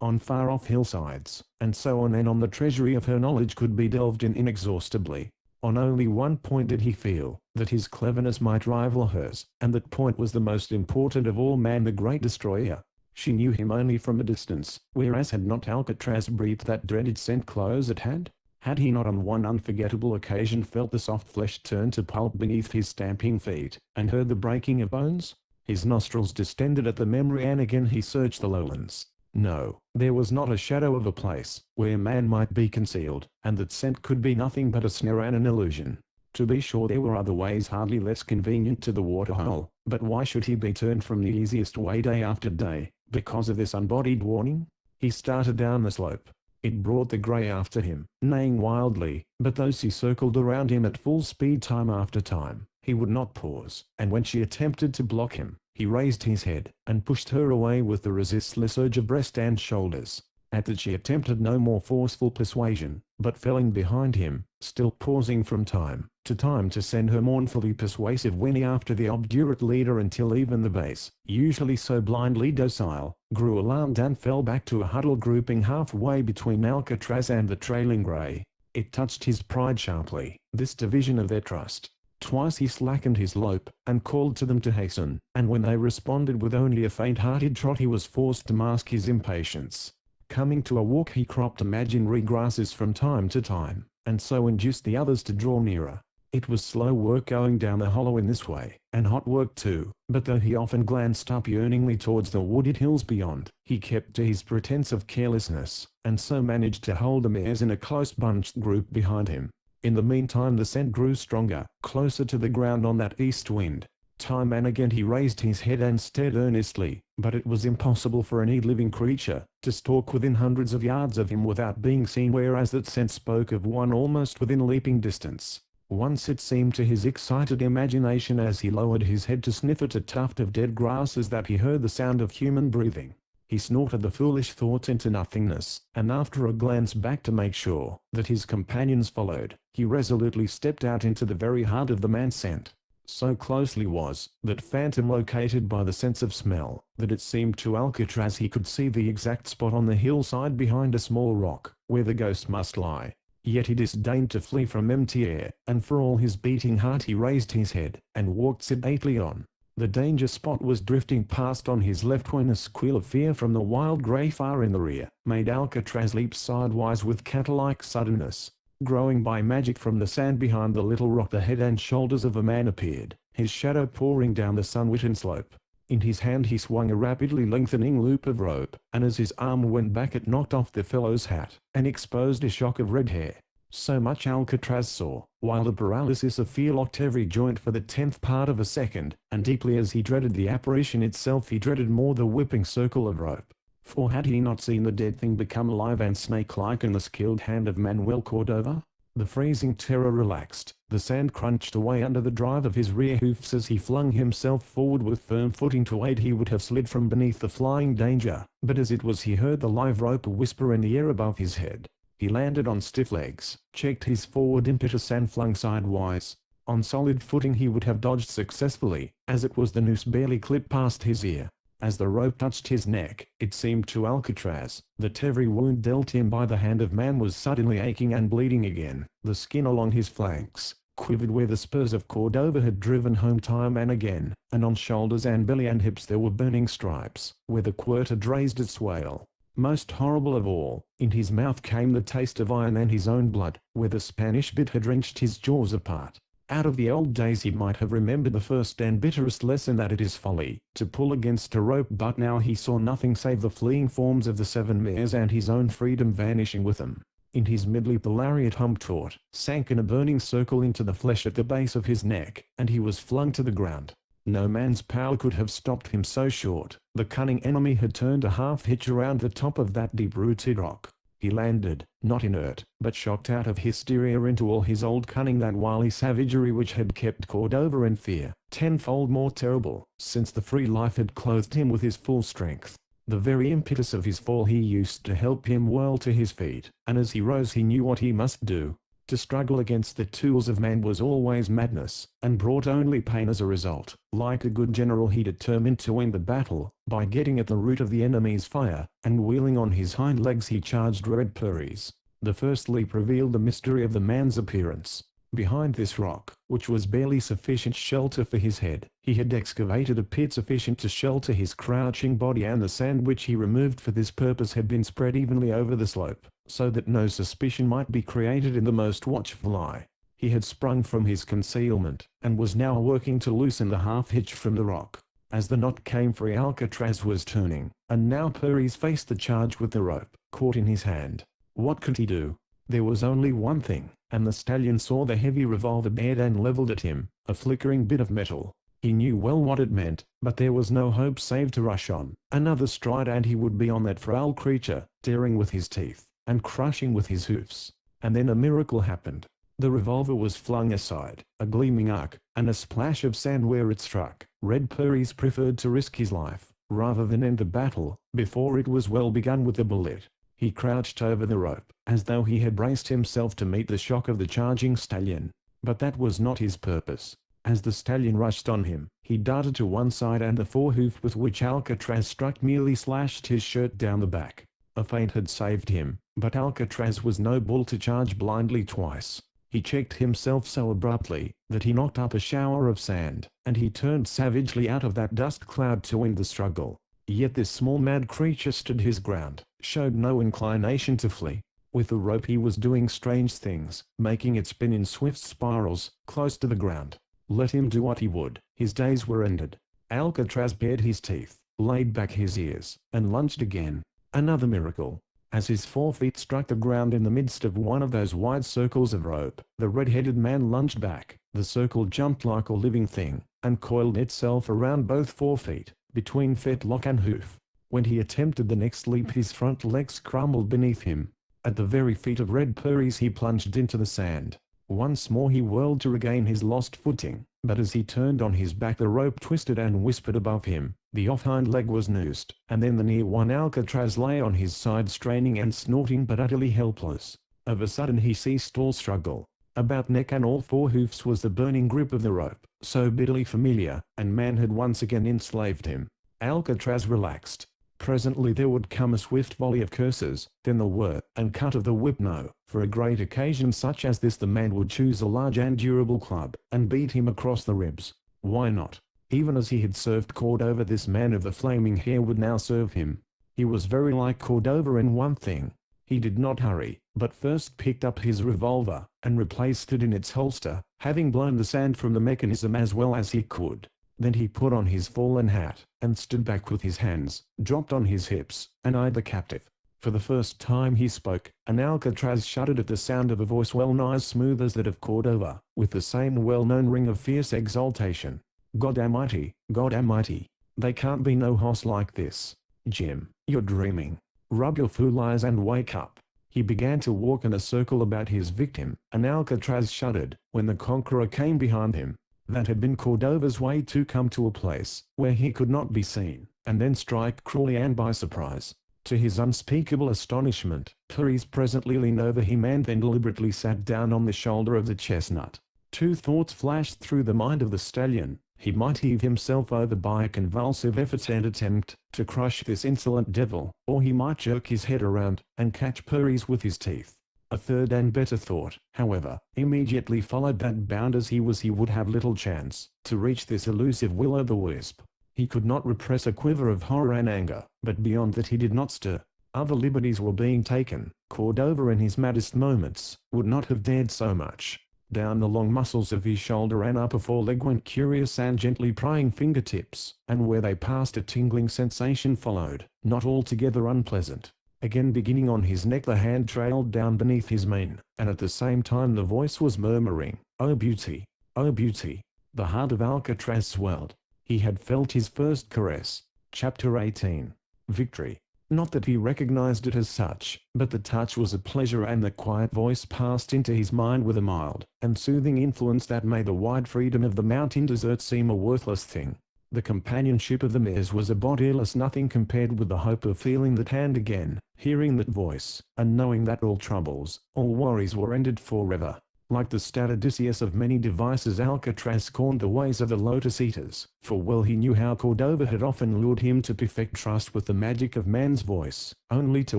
on far-off hillsides, and so on, and on. The treasury of her knowledge could be delved in inexhaustibly. On only one point did he feel that his cleverness might rival hers, and that point was the most important of all: man the great destroyer. She knew him only from a distance, whereas had not Alcatraz breathed that dreaded scent close at hand? Had he not on one unforgettable occasion felt the soft flesh turn to pulp beneath his stamping feet, and heard the breaking of bones? His nostrils distended at the memory, and again he searched the lowlands. No, there was not a shadow of a place where man might be concealed, and that scent could be nothing but a snare and an illusion. To be sure, there were other ways hardly less convenient to the waterhole, but why should he be turned from the easiest way day after day, because of this unbodied warning? He started down the slope. It brought the grey after him, neighing wildly, but though she circled around him at full speed time after time, he would not pause, and when she attempted to block him, he raised his head, and pushed her away with the resistless urge of breast and shoulders. At that she attempted no more forceful persuasion, but fell in behind him, still pausing from time to time to send her mournfully persuasive whinny after the obdurate leader, until even the base, usually so blindly docile, grew alarmed and fell back to a huddled grouping halfway between Alcatraz and the trailing grey. It touched his pride sharply, this division of their trust. Twice he slackened his lope, and called to them to hasten, and when they responded with only a faint-hearted trot, he was forced to mask his impatience. Coming to a walk, he cropped imaginary grasses from time to time, and so induced the others to draw nearer. It was slow work going down the hollow in this way, and hot work too, but though he often glanced up yearningly towards the wooded hills beyond, he kept to his pretense of carelessness, and so managed to hold the mares in a close bunched group behind him. In the meantime the scent grew stronger, closer to the ground on that east wind. Time and again he raised his head and stared earnestly, but it was impossible for any living creature to stalk within hundreds of yards of him without being seen, whereas that scent spoke of one almost within leaping distance. Once it seemed to his excited imagination, as he lowered his head to sniff at a tuft of dead grasses, that he heard the sound of human breathing. He snorted the foolish thoughts into nothingness, and after a glance back to make sure that his companions followed, he resolutely stepped out into the very heart of the man's scent. So closely was that phantom located by the sense of smell, that it seemed to Alcatraz he could see the exact spot on the hillside behind a small rock, where the ghost must lie. Yet he disdained to flee from empty air, and for all his beating heart he raised his head, and walked sedately on. The danger spot was drifting past on his left, when a squeal of fear from the wild grey far in the rear made Alcatraz leap sidewise with cat-like suddenness. Growing by magic from the sand behind the little rock, the head and shoulders of a man appeared, his shadow pouring down the sun-witten slope. In his hand he swung a rapidly lengthening loop of rope, and as his arm went back it knocked off the fellow's hat, and exposed a shock of red hair. So much Alcatraz saw, while the paralysis of fear locked every joint for the 10th part of a second, and deeply as he dreaded the apparition itself, he dreaded more the whipping circle of rope. For had he not seen the dead thing become alive and snake-like in the skilled hand of Manuel Cordova? The freezing terror relaxed, the sand crunched away under the drive of his rear hoofs as he flung himself forward with firm footing to aid. He would have slid from beneath the flying danger, but as it was he heard the live rope whisper in the air above his head. He landed on stiff legs, checked his forward impetus and flung sidewise. On solid footing he would have dodged successfully, as it was the noose barely clipped past his ear. As the rope touched his neck, it seemed to Alcatraz that every wound dealt him by the hand of man was suddenly aching and bleeding again. The skin along his flanks quivered where the spurs of Cordova had driven home time and again, and on shoulders and belly and hips there were burning stripes, where the quirt had raised its wail. Most horrible of all, in his mouth came the taste of iron and his own blood, where the Spanish bit had wrenched his jaws apart. Out of the old days he might have remembered the first and bitterest lesson, that it is folly to pull against a rope, but now he saw nothing save the fleeing forms of the 7 mares and his own freedom vanishing with them. In his midleap the lariat hummed taut, sank in a burning circle into the flesh at the base of his neck, and he was flung to the ground. No man's power could have stopped him so short. The cunning enemy had turned a half hitch around the top of that deep-rooted rock. he landed, not inert, but shocked out of hysteria into all his old cunning, that wily savagery which had kept Cordova in fear, tenfold more terrible, since the free life had clothed him with his full strength. The very impetus of his fall he used to help him whirl to his feet, and as he rose he knew what he must do. To struggle against the tools of man was always madness, and brought only pain as a result. Like a good general he determined to win the battle, by getting at the root of the enemy's fire, and wheeling on his hind legs he charged Red Prairies. The first leap revealed the mystery of the man's appearance. Behind this rock, which was barely sufficient shelter for his head, he had excavated a pit sufficient to shelter his crouching body, and the sand which he removed for this purpose had been spread evenly over the slope, so that no suspicion might be created in the most watchful eye. He had sprung from his concealment, and was now working to loosen the half-hitch from the rock. As the knot came free Alcatraz was turning, and now Perez faced the charge with the rope caught in his hand. What could he do? There was only one thing, and the stallion saw the heavy revolver bared and leveled at him, a flickering bit of metal. He knew well what it meant, but there was no hope save to rush on. Another stride and he would be on that foul creature, tearing with his teeth, and crushing with his hoofs. And then a miracle happened. The revolver was flung aside, a gleaming arc, and a splash of sand where it struck. Red Perez preferred to risk his life, rather than end the battle, before it was well begun with the bullet. He crouched over the rope, as though he had braced himself to meet the shock of the charging stallion. But that was not his purpose. As the stallion rushed on him, he darted to one side, and the forehoof with which Alcatraz struck merely slashed his shirt down the back. A feint had saved him, but Alcatraz was no bull to charge blindly twice. He checked himself so abruptly, that he knocked up a shower of sand, and he turned savagely out of that dust cloud to end the struggle. Yet this small mad creature stood his ground, showed no inclination to flee. With the rope he was doing strange things, making it spin in swift spirals, close to the ground. Let him do what he would, his days were ended. Alcatraz bared his teeth, laid back his ears, and lunged again. Another miracle. As his forefeet struck the ground in the midst of one of those wide circles of rope, the red-headed man lunged back. The circle jumped like a living thing, and coiled itself around both forefeet, between fetlock and hoof. When he attempted the next leap his front legs crumbled beneath him. At the very feet of Red Perez he plunged into the sand. Once more he whirled to regain his lost footing, but as he turned on his back the rope twisted and whispered above him. The off-hind leg was noosed, and then the near one. Alcatraz lay on his side straining and snorting but utterly helpless. Of a sudden he ceased all struggle. About neck and all four hoofs was the burning grip of the rope, so bitterly familiar, and man had once again enslaved him. Alcatraz relaxed. Presently there would come a swift volley of curses, then the whir and cut of the whip. No, for a great occasion such as this the man would choose a large and durable club, and beat him across the ribs. Why not? Even as he had served Cordova, this man of the flaming hair would now serve him. He was very like Cordova in one thing. He did not hurry, but first picked up his revolver, and replaced it in its holster, having blown the sand from the mechanism as well as he could. Then he put on his fallen hat, and stood back with his hands dropped on his hips, and eyed the captive. For the first time he spoke, and Alcatraz shuddered at the sound of a voice well nigh as smooth as that of Cordova, with the same well-known ring of fierce exultation. God Almighty, God Almighty, they can't be no hoss like this. Jim, you're dreaming. Rub your fool eyes and wake up. He began to walk in a circle about his victim, and Alcatraz shuddered, when the conqueror came behind him. That had been Cordova's way, to come to a place where he could not be seen, and then strike cruelly and by surprise. To his unspeakable astonishment, Perez presently leaned over him and then deliberately sat down on the shoulder of the chestnut. Two thoughts flashed through the mind of the stallion. He might heave himself over by a convulsive effort and attempt to crush this insolent devil, or he might jerk his head around and catch Perez with his teeth. A third and better thought, however, immediately followed that bound as he was he would have little chance to reach this elusive will-o'-the-wisp. He could not repress a quiver of horror and anger, but beyond that he did not stir. Other liberties were being taken. Cordova in his maddest moments would not have dared so much. Down the long muscles of his shoulder and upper foreleg went curious and gently prying fingertips, and where they passed a tingling sensation followed, not altogether unpleasant. Again beginning on his neck the hand trailed down beneath his mane, and at the same time the voice was murmuring, "Oh beauty! Oh beauty!" The heart of Alcatraz swelled. He had felt his first caress. Chapter 18. Victory. Not that he recognized it as such, but the touch was a pleasure, and the quiet voice passed into his mind with a mild and soothing influence that made the wide freedom of the mountain desert seem a worthless thing. The companionship of the mares was a bodiless nothing compared with the hope of feeling that hand again, hearing that voice, and knowing that all troubles, all worries were ended forever. Like the stout Odysseus of many devices, Alcatraz scorned the ways of the Lotus Eaters, for well he knew how Cordova had often lured him to perfect trust with the magic of man's voice, only to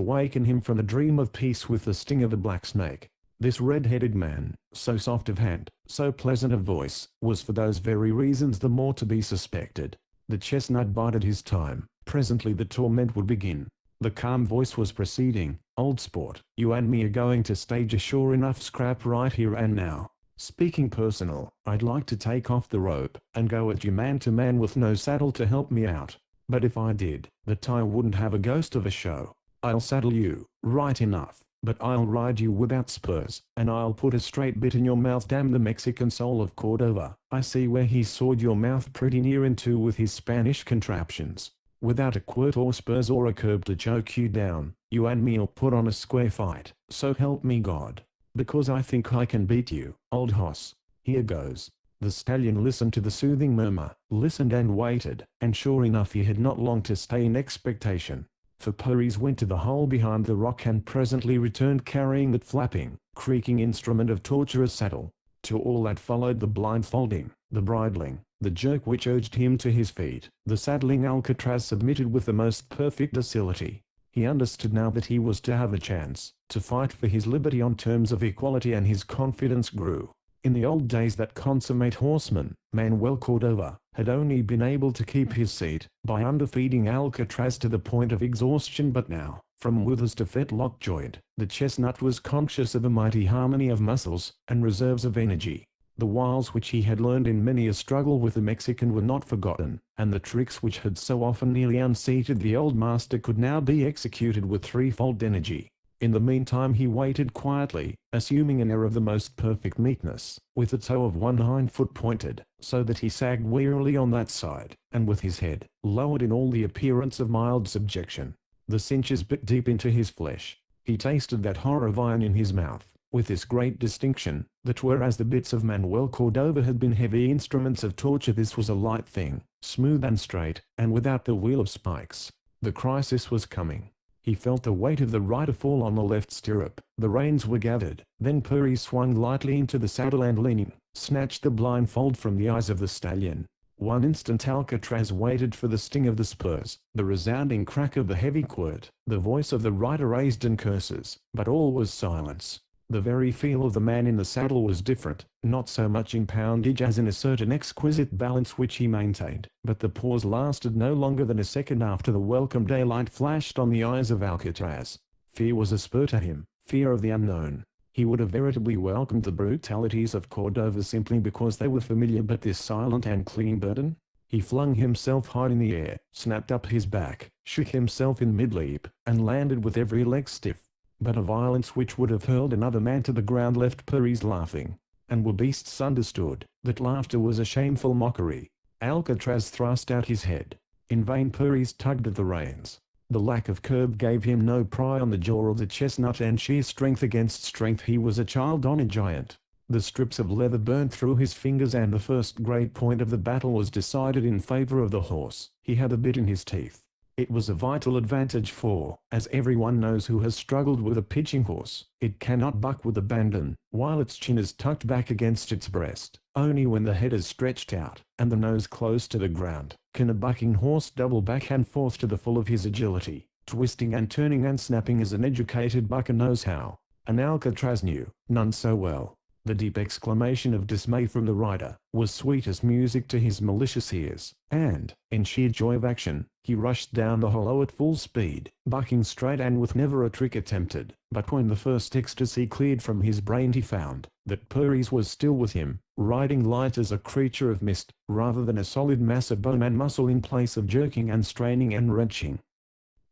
waken him from the dream of peace with the sting of a black snake. This red-headed man, so soft of hand, so pleasant of voice, was for those very reasons the more to be suspected. The chestnut bided his time. Presently the torment would begin. The calm voice was proceeding. "Old sport, you and me are going to stage a sure enough scrap right here and now. Speaking personal, I'd like to take off the rope and go at you man to man with no saddle to help me out. But if I did, the tie wouldn't have a ghost of a show. I'll saddle you, right enough, but I'll ride you without spurs, and I'll put a straight bit in your mouth. Damn the Mexican soul of Cordova, I see where he sawed your mouth pretty near in two with his Spanish contraptions. Without a quirt or spurs or a curb to choke you down, you and me'll put on a square fight, so help me God. Because I think I can beat you, old hoss. Here goes." The stallion listened to the soothing murmur, listened and waited, and sure enough he had not long to stay in expectation. For Purries went to the hole behind the rock and presently returned carrying that flapping, creaking instrument of torture, a saddle. To all that followed the blindfolding, the bridling, the jerk which urged him to his feet, the saddling, Alcatraz submitted with the most perfect docility. He understood now that he was to have a chance to fight for his liberty on terms of equality, and his confidence grew. In the old days that consummate horseman, Manuel Cordova, had only been able to keep his seat by underfeeding Alcatraz to the point of exhaustion, but now, from withers to fetlock joint, the chestnut was conscious of a mighty harmony of muscles and reserves of energy. The wiles which he had learned in many a struggle with the Mexican were not forgotten, and the tricks which had so often nearly unseated the old master could now be executed with threefold energy. In the meantime he waited quietly, assuming an air of the most perfect meekness, with the toe of one hind foot pointed, so that he sagged wearily on that side, and with his head lowered in all the appearance of mild subjection. The cinches bit deep into his flesh. He tasted that horror of iron in his mouth, with this great distinction, that whereas the bits of Manuel Cordova had been heavy instruments of torture, this was a light thing, smooth and straight, and without the wheel of spikes. The crisis was coming. He felt the weight of the rider fall on the left stirrup. The reins were gathered. Then Puri swung lightly into the saddle and, leaning, snatched the blindfold from the eyes of the stallion. One instant Alcatraz waited for the sting of the spurs, the resounding crack of the heavy quirt, the voice of the rider raised in curses, but all was silence. The very feel of the man in the saddle was different, not so much in poundage as in a certain exquisite balance which he maintained, but the pause lasted no longer than a second after the welcome daylight flashed on the eyes of Alcatraz. Fear was a spur to him, fear of the unknown. He would have veritably welcomed the brutalities of Cordova simply because they were familiar, but this silent and clean burden? He flung himself high in the air, snapped up his back, shook himself in mid-leap, and landed with every leg stiff. But a violence which would have hurled another man to the ground left Purries laughing. And were beasts understood, that laughter was a shameful mockery. Alcatraz thrust out his head. In vain Purries tugged at the reins. The lack of curb gave him no pry on the jaw of the chestnut, and sheer strength against strength he was a child on a giant. The strips of leather burned through his fingers, and the first great point of the battle was decided in favor of the horse. He had a bit in his teeth. It was a vital advantage, for, as everyone knows who has struggled with a pitching horse, it cannot buck with abandon, while its chin is tucked back against its breast. Only when the head is stretched out, and the nose close to the ground, can a bucking horse double back and forth to the full of his agility, twisting and turning and snapping as an educated bucker knows how. And Alcatraz knew, none so well. The deep exclamation of dismay from the rider was sweet as music to his malicious ears, and, in sheer joy of action, he rushed down the hollow at full speed, bucking straight and with never a trick attempted. But when the first ecstasy cleared from his brain he found that Purries was still with him, riding light as a creature of mist, rather than a solid mass of bone and muscle. In place of jerking and straining and wrenching,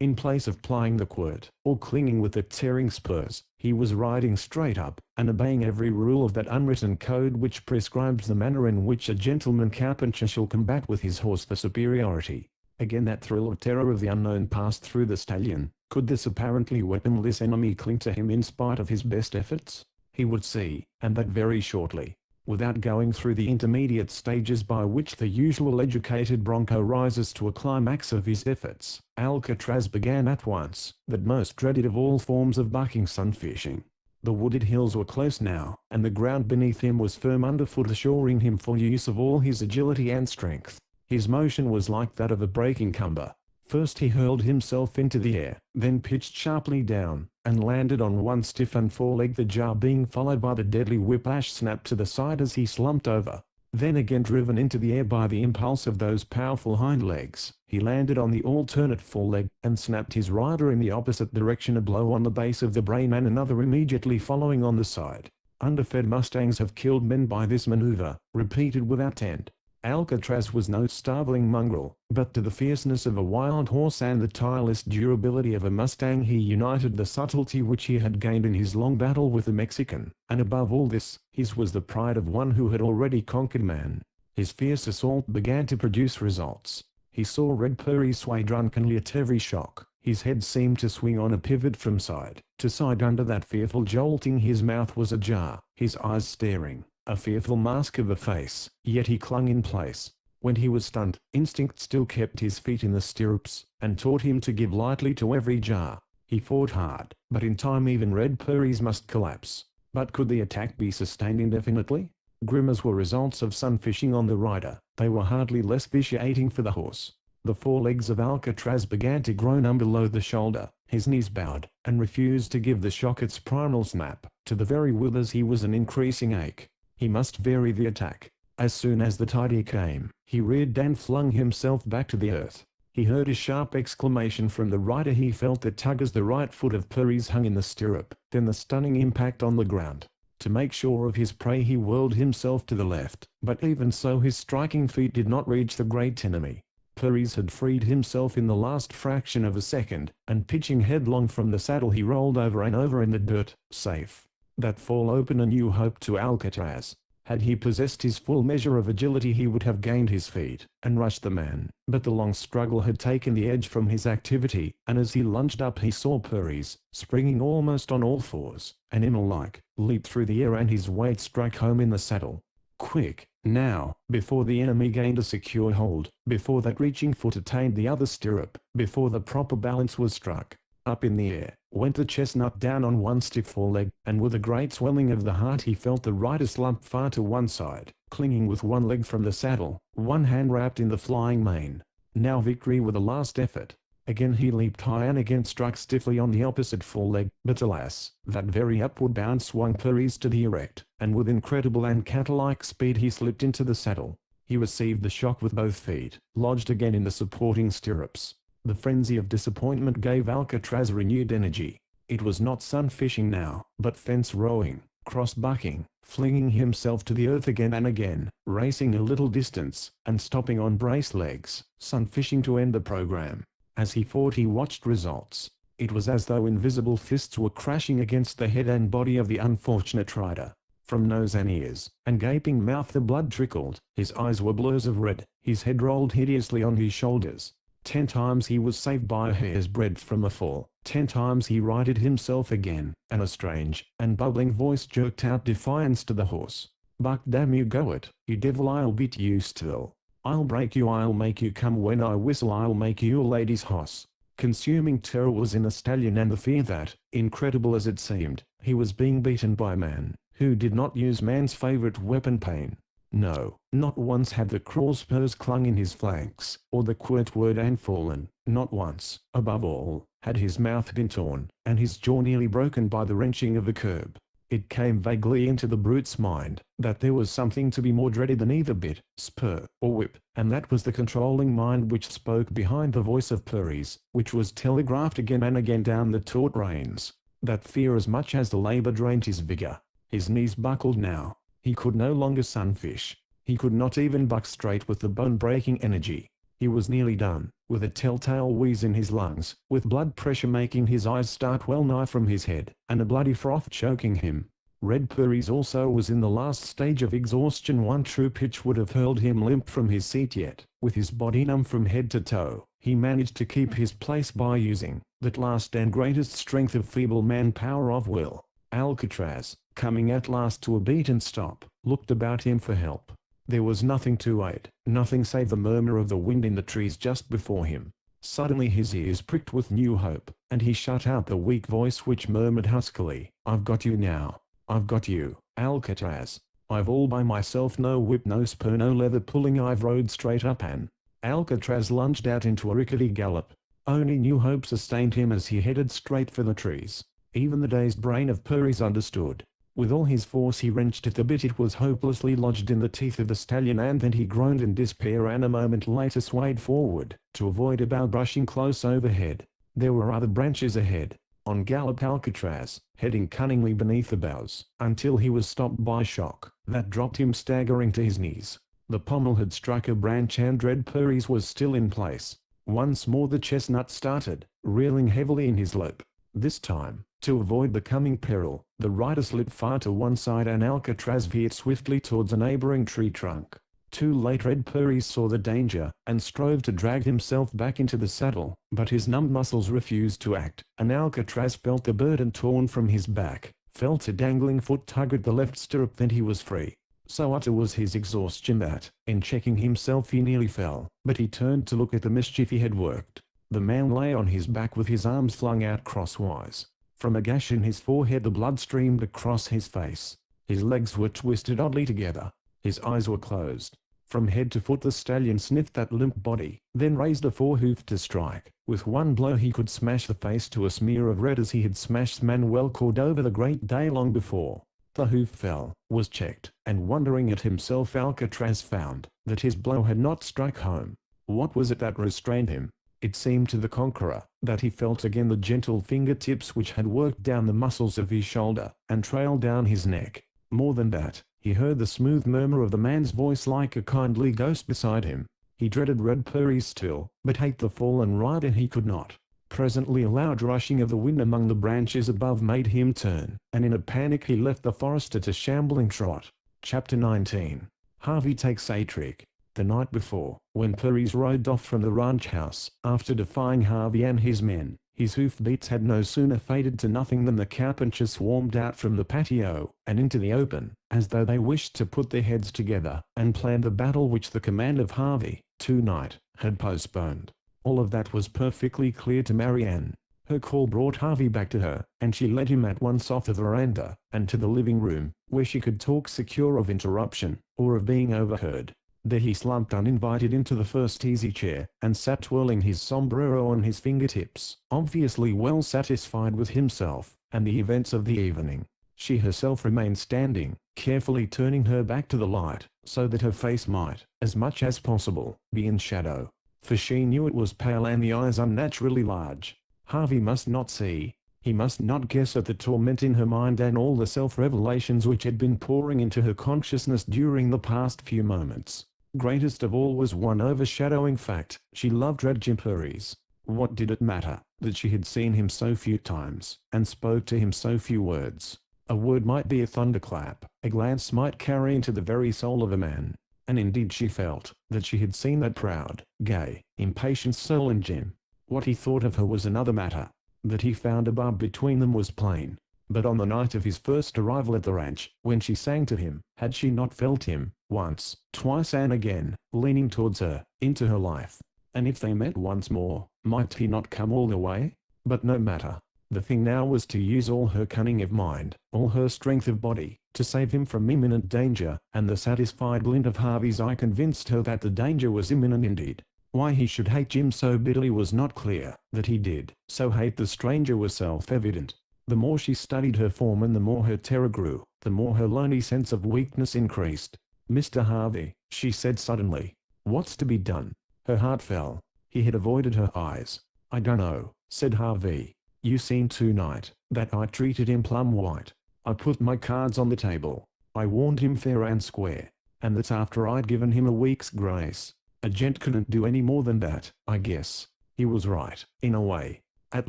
in place of plying the quirt, or clinging with the tearing spurs, he was riding straight up, and obeying every rule of that unwritten code which prescribes the manner in which a gentleman carpenter shall combat with his horse for superiority. Again that thrill of terror of the unknown passed through the stallion. Could this apparently weaponless enemy cling to him in spite of his best efforts? He would see, and that very shortly. Without going through the intermediate stages by which the usual educated bronco rises to a climax of his efforts, Alcatraz began at once, that most dreaded of all forms of bucking sunfishing. The wooded hills were close now, and the ground beneath him was firm underfoot, assuring him full use of all his agility and strength. His motion was like that of a breaking cumber. First he hurled himself into the air, then pitched sharply down, and landed on one stiffened foreleg, the jar being followed by the deadly whiplash snap to the side as he slumped over. Then again driven into the air by the impulse of those powerful hind legs, he landed on the alternate foreleg, and snapped his rider in the opposite direction, a blow on the base of the brain and another immediately following on the side. Underfed mustangs have killed men by this maneuver, repeated without end. Alcatraz was no starveling mongrel, but to the fierceness of a wild horse and the tireless durability of a mustang he united the subtlety which he had gained in his long battle with the Mexican, and above all this, his was the pride of one who had already conquered man. His fierce assault began to produce results. He saw Red Prairie sway drunkenly at every shock. His head seemed to swing on a pivot from side to side under that fearful jolting. His mouth was ajar, his eyes staring. A fearful mask of a face, yet he clung in place. When he was stunned, instinct still kept his feet in the stirrups, and taught him to give lightly to every jar. He fought hard, but in time even Red Prairies must collapse. But could the attack be sustained indefinitely? Grim as were results of sunfishing on the rider, they were hardly less vitiating for the horse. The forelegs of Alcatraz began to grow numb below the shoulder, his knees bowed, and refused to give the shock its primal snap. To the very withers he was an increasing ache. He must vary the attack. As soon as the tiddy came, he reared and flung himself back to the earth. He heard a sharp exclamation from the rider. He felt the tug as the right foot of Prairies hung in the stirrup, then the stunning impact on the ground. To make sure of his prey he whirled himself to the left, but even so his striking feet did not reach the great enemy. Prairies had freed himself in the last fraction of a second, and pitching headlong from the saddle he rolled over and over in the dirt, safe. That fall opened a new hope to Alcatraz. Had he possessed his full measure of agility he would have gained his feet, and rushed the man, but the long struggle had taken the edge from his activity, and as he lunged up he saw Prairies, springing almost on all fours, animal-like, leap through the air and his weight struck home in the saddle. Quick, now, before the enemy gained a secure hold, before that reaching foot attained the other stirrup, before the proper balance was struck. Up in the air went the chestnut down on one stiff foreleg, and with a great swelling of the heart he felt the rider slump far to one side, clinging with one leg from the saddle, one hand wrapped in the flying mane. Now victory with a last effort. Again he leaped high and again struck stiffly on the opposite foreleg, but alas, that very upward bound swung Prairies to the erect, and with incredible and cat-like speed he slipped into the saddle. He received the shock with both feet, lodged again in the supporting stirrups. The frenzy of disappointment gave Alcatraz renewed energy. It was not sun-fishing now, but fence rowing, cross-bucking, flinging himself to the earth again and again, racing a little distance, and stopping on brace legs, sun-fishing to end the program. As he fought he watched results. It was as though invisible fists were crashing against the head and body of the unfortunate rider. From nose and ears, and gaping mouth the blood trickled, his eyes were blurs of red, his head rolled hideously on his shoulders. 10 times he was saved by a hair's breadth from a fall, 10 times he righted himself again, and a strange and bubbling voice jerked out defiance to the horse. "Buck, damn you, go it, you devil, I'll beat you still. I'll break you, I'll make you come when I whistle, I'll make you a lady's hoss." Consuming terror was in the stallion, and the fear that, incredible as it seemed, he was being beaten by man, who did not use man's favorite weapon, pain. No, not once had the cruel spurs clung in his flanks, or the quirt word and fallen, not once, above all, had his mouth been torn, and his jaw nearly broken by the wrenching of the curb. It came vaguely into the brute's mind, that there was something to be more dreaded than either bit, spur, or whip, and that was the controlling mind which spoke behind the voice of Prairies, which was telegraphed again and again down the taut reins. That fear as much as the labor drained his vigor. His knees buckled now. He could no longer sunfish. He could not even buck straight with the bone-breaking energy. He was nearly done, with a telltale wheeze in his lungs, with blood pressure making his eyes start well nigh from his head, and a bloody froth choking him. Red Purries also was in the last stage of exhaustion. One true pitch would have hurled him limp from his seat, yet, with his body numb from head to toe, he managed to keep his place by using that last and greatest strength of feeble man, power of will. Alcatraz, coming at last to a beaten stop, looked about him for help. There was nothing to aid, nothing save the murmur of the wind in the trees just before him. Suddenly his ears pricked with new hope, and he shut out the weak voice which murmured huskily, "I've got you now. I've got you, Alcatraz. I've all by myself, no whip, no spur, no leather pulling, I've rode straight up and..." Alcatraz lunged out into a rickety gallop. Only new hope sustained him as he headed straight for the trees. Even the dazed brain of Purries understood. With all his force he wrenched at the bit. It was hopelessly lodged in the teeth of the stallion, and then he groaned in despair and a moment later swayed forward, to avoid a bough brushing close overhead. There were other branches ahead. On galloped Alcatraz, heading cunningly beneath the boughs, until he was stopped by shock that dropped him staggering to his knees. The pommel had struck a branch and Red Purries was still in place. Once more the chestnut started, reeling heavily in his lap. This time, to avoid the coming peril, the rider slipped far to one side and Alcatraz veered swiftly towards a neighboring tree trunk. Too late, Red Purries saw the danger, and strove to drag himself back into the saddle, but his numbed muscles refused to act, and Alcatraz felt the burden torn from his back, felt a dangling foot tug at the left stirrup, then he was free. So utter was his exhaustion that, in checking himself, he nearly fell, but he turned to look at the mischief he had worked. The man lay on his back with his arms flung out crosswise. From a gash in his forehead the blood streamed across his face. His legs were twisted oddly together. His eyes were closed. From head to foot the stallion sniffed that limp body, then raised a forehoof to strike. With one blow he could smash the face to a smear of red as he had smashed Manuel Cordova the great day long before. The hoof fell, was checked, and wondering at himself, Alcatraz found that his blow had not struck home. What was it that restrained him? It seemed to the conqueror that he felt again the gentle fingertips which had worked down the muscles of his shoulder and trailed down his neck. More than that, he heard the smooth murmur of the man's voice like a kindly ghost beside him. He dreaded Red Purries still, but hate the fallen rider he could not. Presently a loud rushing of the wind among the branches above made him turn, and in a panic he left the forest at a shambling trot. Chapter 19. Harvey takes a trick. The night before, when Purries rode off from the ranch house, after defying Harvey and his men, his hoofbeats had no sooner faded to nothing than the cowpunchers swarmed out from the patio and into the open, as though they wished to put their heads together and plan the battle which the command of Harvey, tonight, had postponed. All of that was perfectly clear to Marianne. Her call brought Harvey back to her, and she led him at once off the veranda and to the living room, where she could talk secure of interruption, or of being overheard. There he slumped uninvited into the first easy chair, and sat twirling his sombrero on his fingertips, obviously well satisfied with himself and the events of the evening. She herself remained standing, carefully turning her back to the light, so that her face might, as much as possible, be in shadow. For she knew it was pale and the eyes unnaturally large. Harvey must not see. He must not guess at the torment in her mind and all the self-revelations which had been pouring into her consciousness during the past few moments. Greatest of all was one overshadowing fact: she loved Red Jim Purries. What did it matter that she had seen him so few times, and spoke to him so few words? A word might be a thunderclap, a glance might carry into the very soul of a man. And indeed she felt that she had seen that proud, gay, impatient soul in Jim. What he thought of her was another matter. That he found a barb between them was plain. But on the night of his first arrival at the ranch, when she sang to him, had she not felt him, once, twice and again, leaning towards her, into her life? And if they met once more, might he not come all the way? But no matter. The thing now was to use all her cunning of mind, all her strength of body, to save him from imminent danger, and the satisfied glint of Harvey's eye convinced her that the danger was imminent indeed. Why he should hate Jim so bitterly was not clear. That he did so hate the stranger was self-evident. The more she studied her form and the more her terror grew, the more her lonely sense of weakness increased. "Mr. Harvey," she said suddenly. "What's to be done?" Her heart fell. He had avoided her eyes. "I dunno," said Harvey. "You seen tonight that I treated him plumb white. I put my cards on the table. I warned him fair and square. And that's after I'd given him a week's grace. A gent couldn't do any more than that, I guess. He was right, in a way. At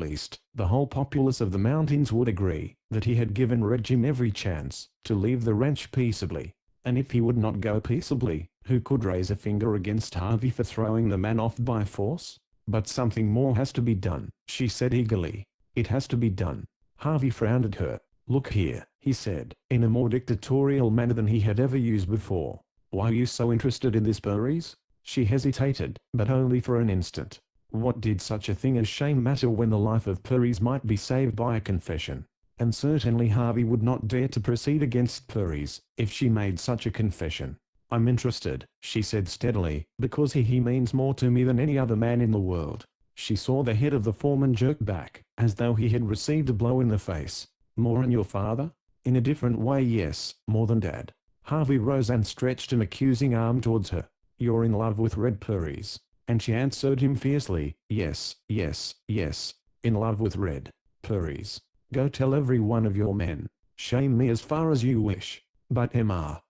least, the whole populace of the mountains would agree that he had given Red Jim every chance to leave the ranch peaceably. And if he would not go peaceably, who could raise a finger against Harvey for throwing the man off by force? But something more has to be done, she said eagerly. It has to be done. Harvey frowned at her. Look here, he said, in a more dictatorial manner than he had ever used before. Why are you so interested in this Burries? She hesitated, but only for an instant. What did such a thing as shame matter when the life of Burries might be saved by a confession? And certainly Harvey would not dare to proceed against Burries if she made such a confession. I'm interested, she said steadily, because he means more to me than any other man in the world. She saw the head of the foreman jerk back, as though he had received a blow in the face. More than your father? In a different way, yes, more than Dad. Harvey rose and stretched an accusing arm towards her. You're in love with Red Burries. And she answered him fiercely, yes, yes, yes, in love with Red Burries. Go tell every one of your men. Shame me as far as you wish. But Mr.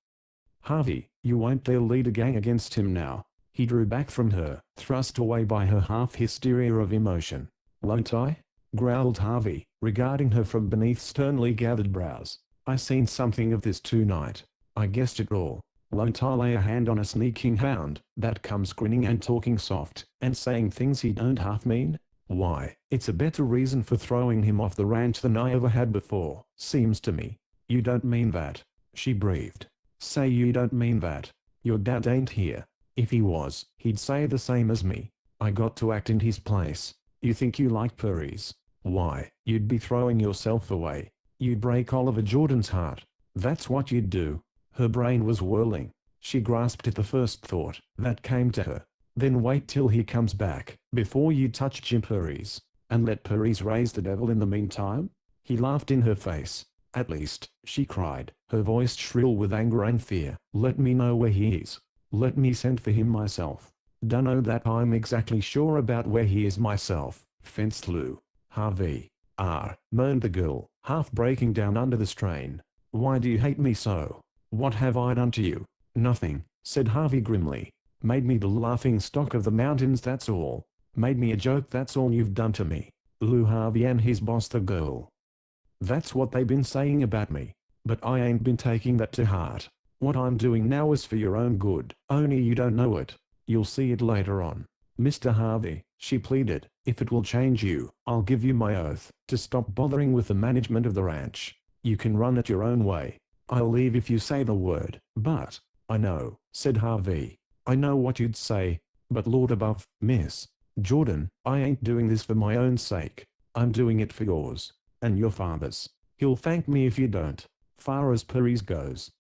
Harvey, you won't dare lead a gang against him now. He drew back from her, thrust away by her half-hysteria of emotion. Won't I? Growled Harvey, regarding her from beneath sternly gathered brows. I seen something of this tonight. I guessed it all. Won't I lay a hand on a sneaking hound that comes grinning and talking soft and saying things he don't half mean? Why, it's a better reason for throwing him off the ranch than I ever had before, seems to me. You don't mean that, she breathed. Say you don't mean that. Your dad ain't here. If he was, he'd say the same as me. I got to act in his place. You think you like Burries? Why, you'd be throwing yourself away. You'd break Oliver Jordan's heart. That's what you'd do. Her brain was whirling. She grasped at the first thought that came to her. Then wait till he comes back, before you touch Jim Burries. And let Burries raise the devil in the meantime? He laughed in her face. At least, she cried, her voice shrill with anger and fear, let me know where he is. Let me send for him myself. Dunno that I'm exactly sure about where he is myself, fenced Lou. Harvey. Moaned the girl, half breaking down under the strain. Why do you hate me so? What have I done to you? Nothing, said Harvey grimly. Made me the laughing stock of the mountains, that's all. Made me a joke, that's all you've done to me. Lou Harvey and his boss the girl. That's what they've been saying about me. But I ain't been taking that to heart. What I'm doing now is for your own good, only you don't know it. You'll see it later on. Mr. Harvey, she pleaded, if it will change you, I'll give you my oath to stop bothering with the management of the ranch. You can run it your own way. I'll leave if you say the word. But, I know, said Harvey. I know what you'd say. But Lord above, Miss Jordan, I ain't doing this for my own sake. I'm doing it for yours. And your father's. He'll thank me if you don't. Far as Burries goes,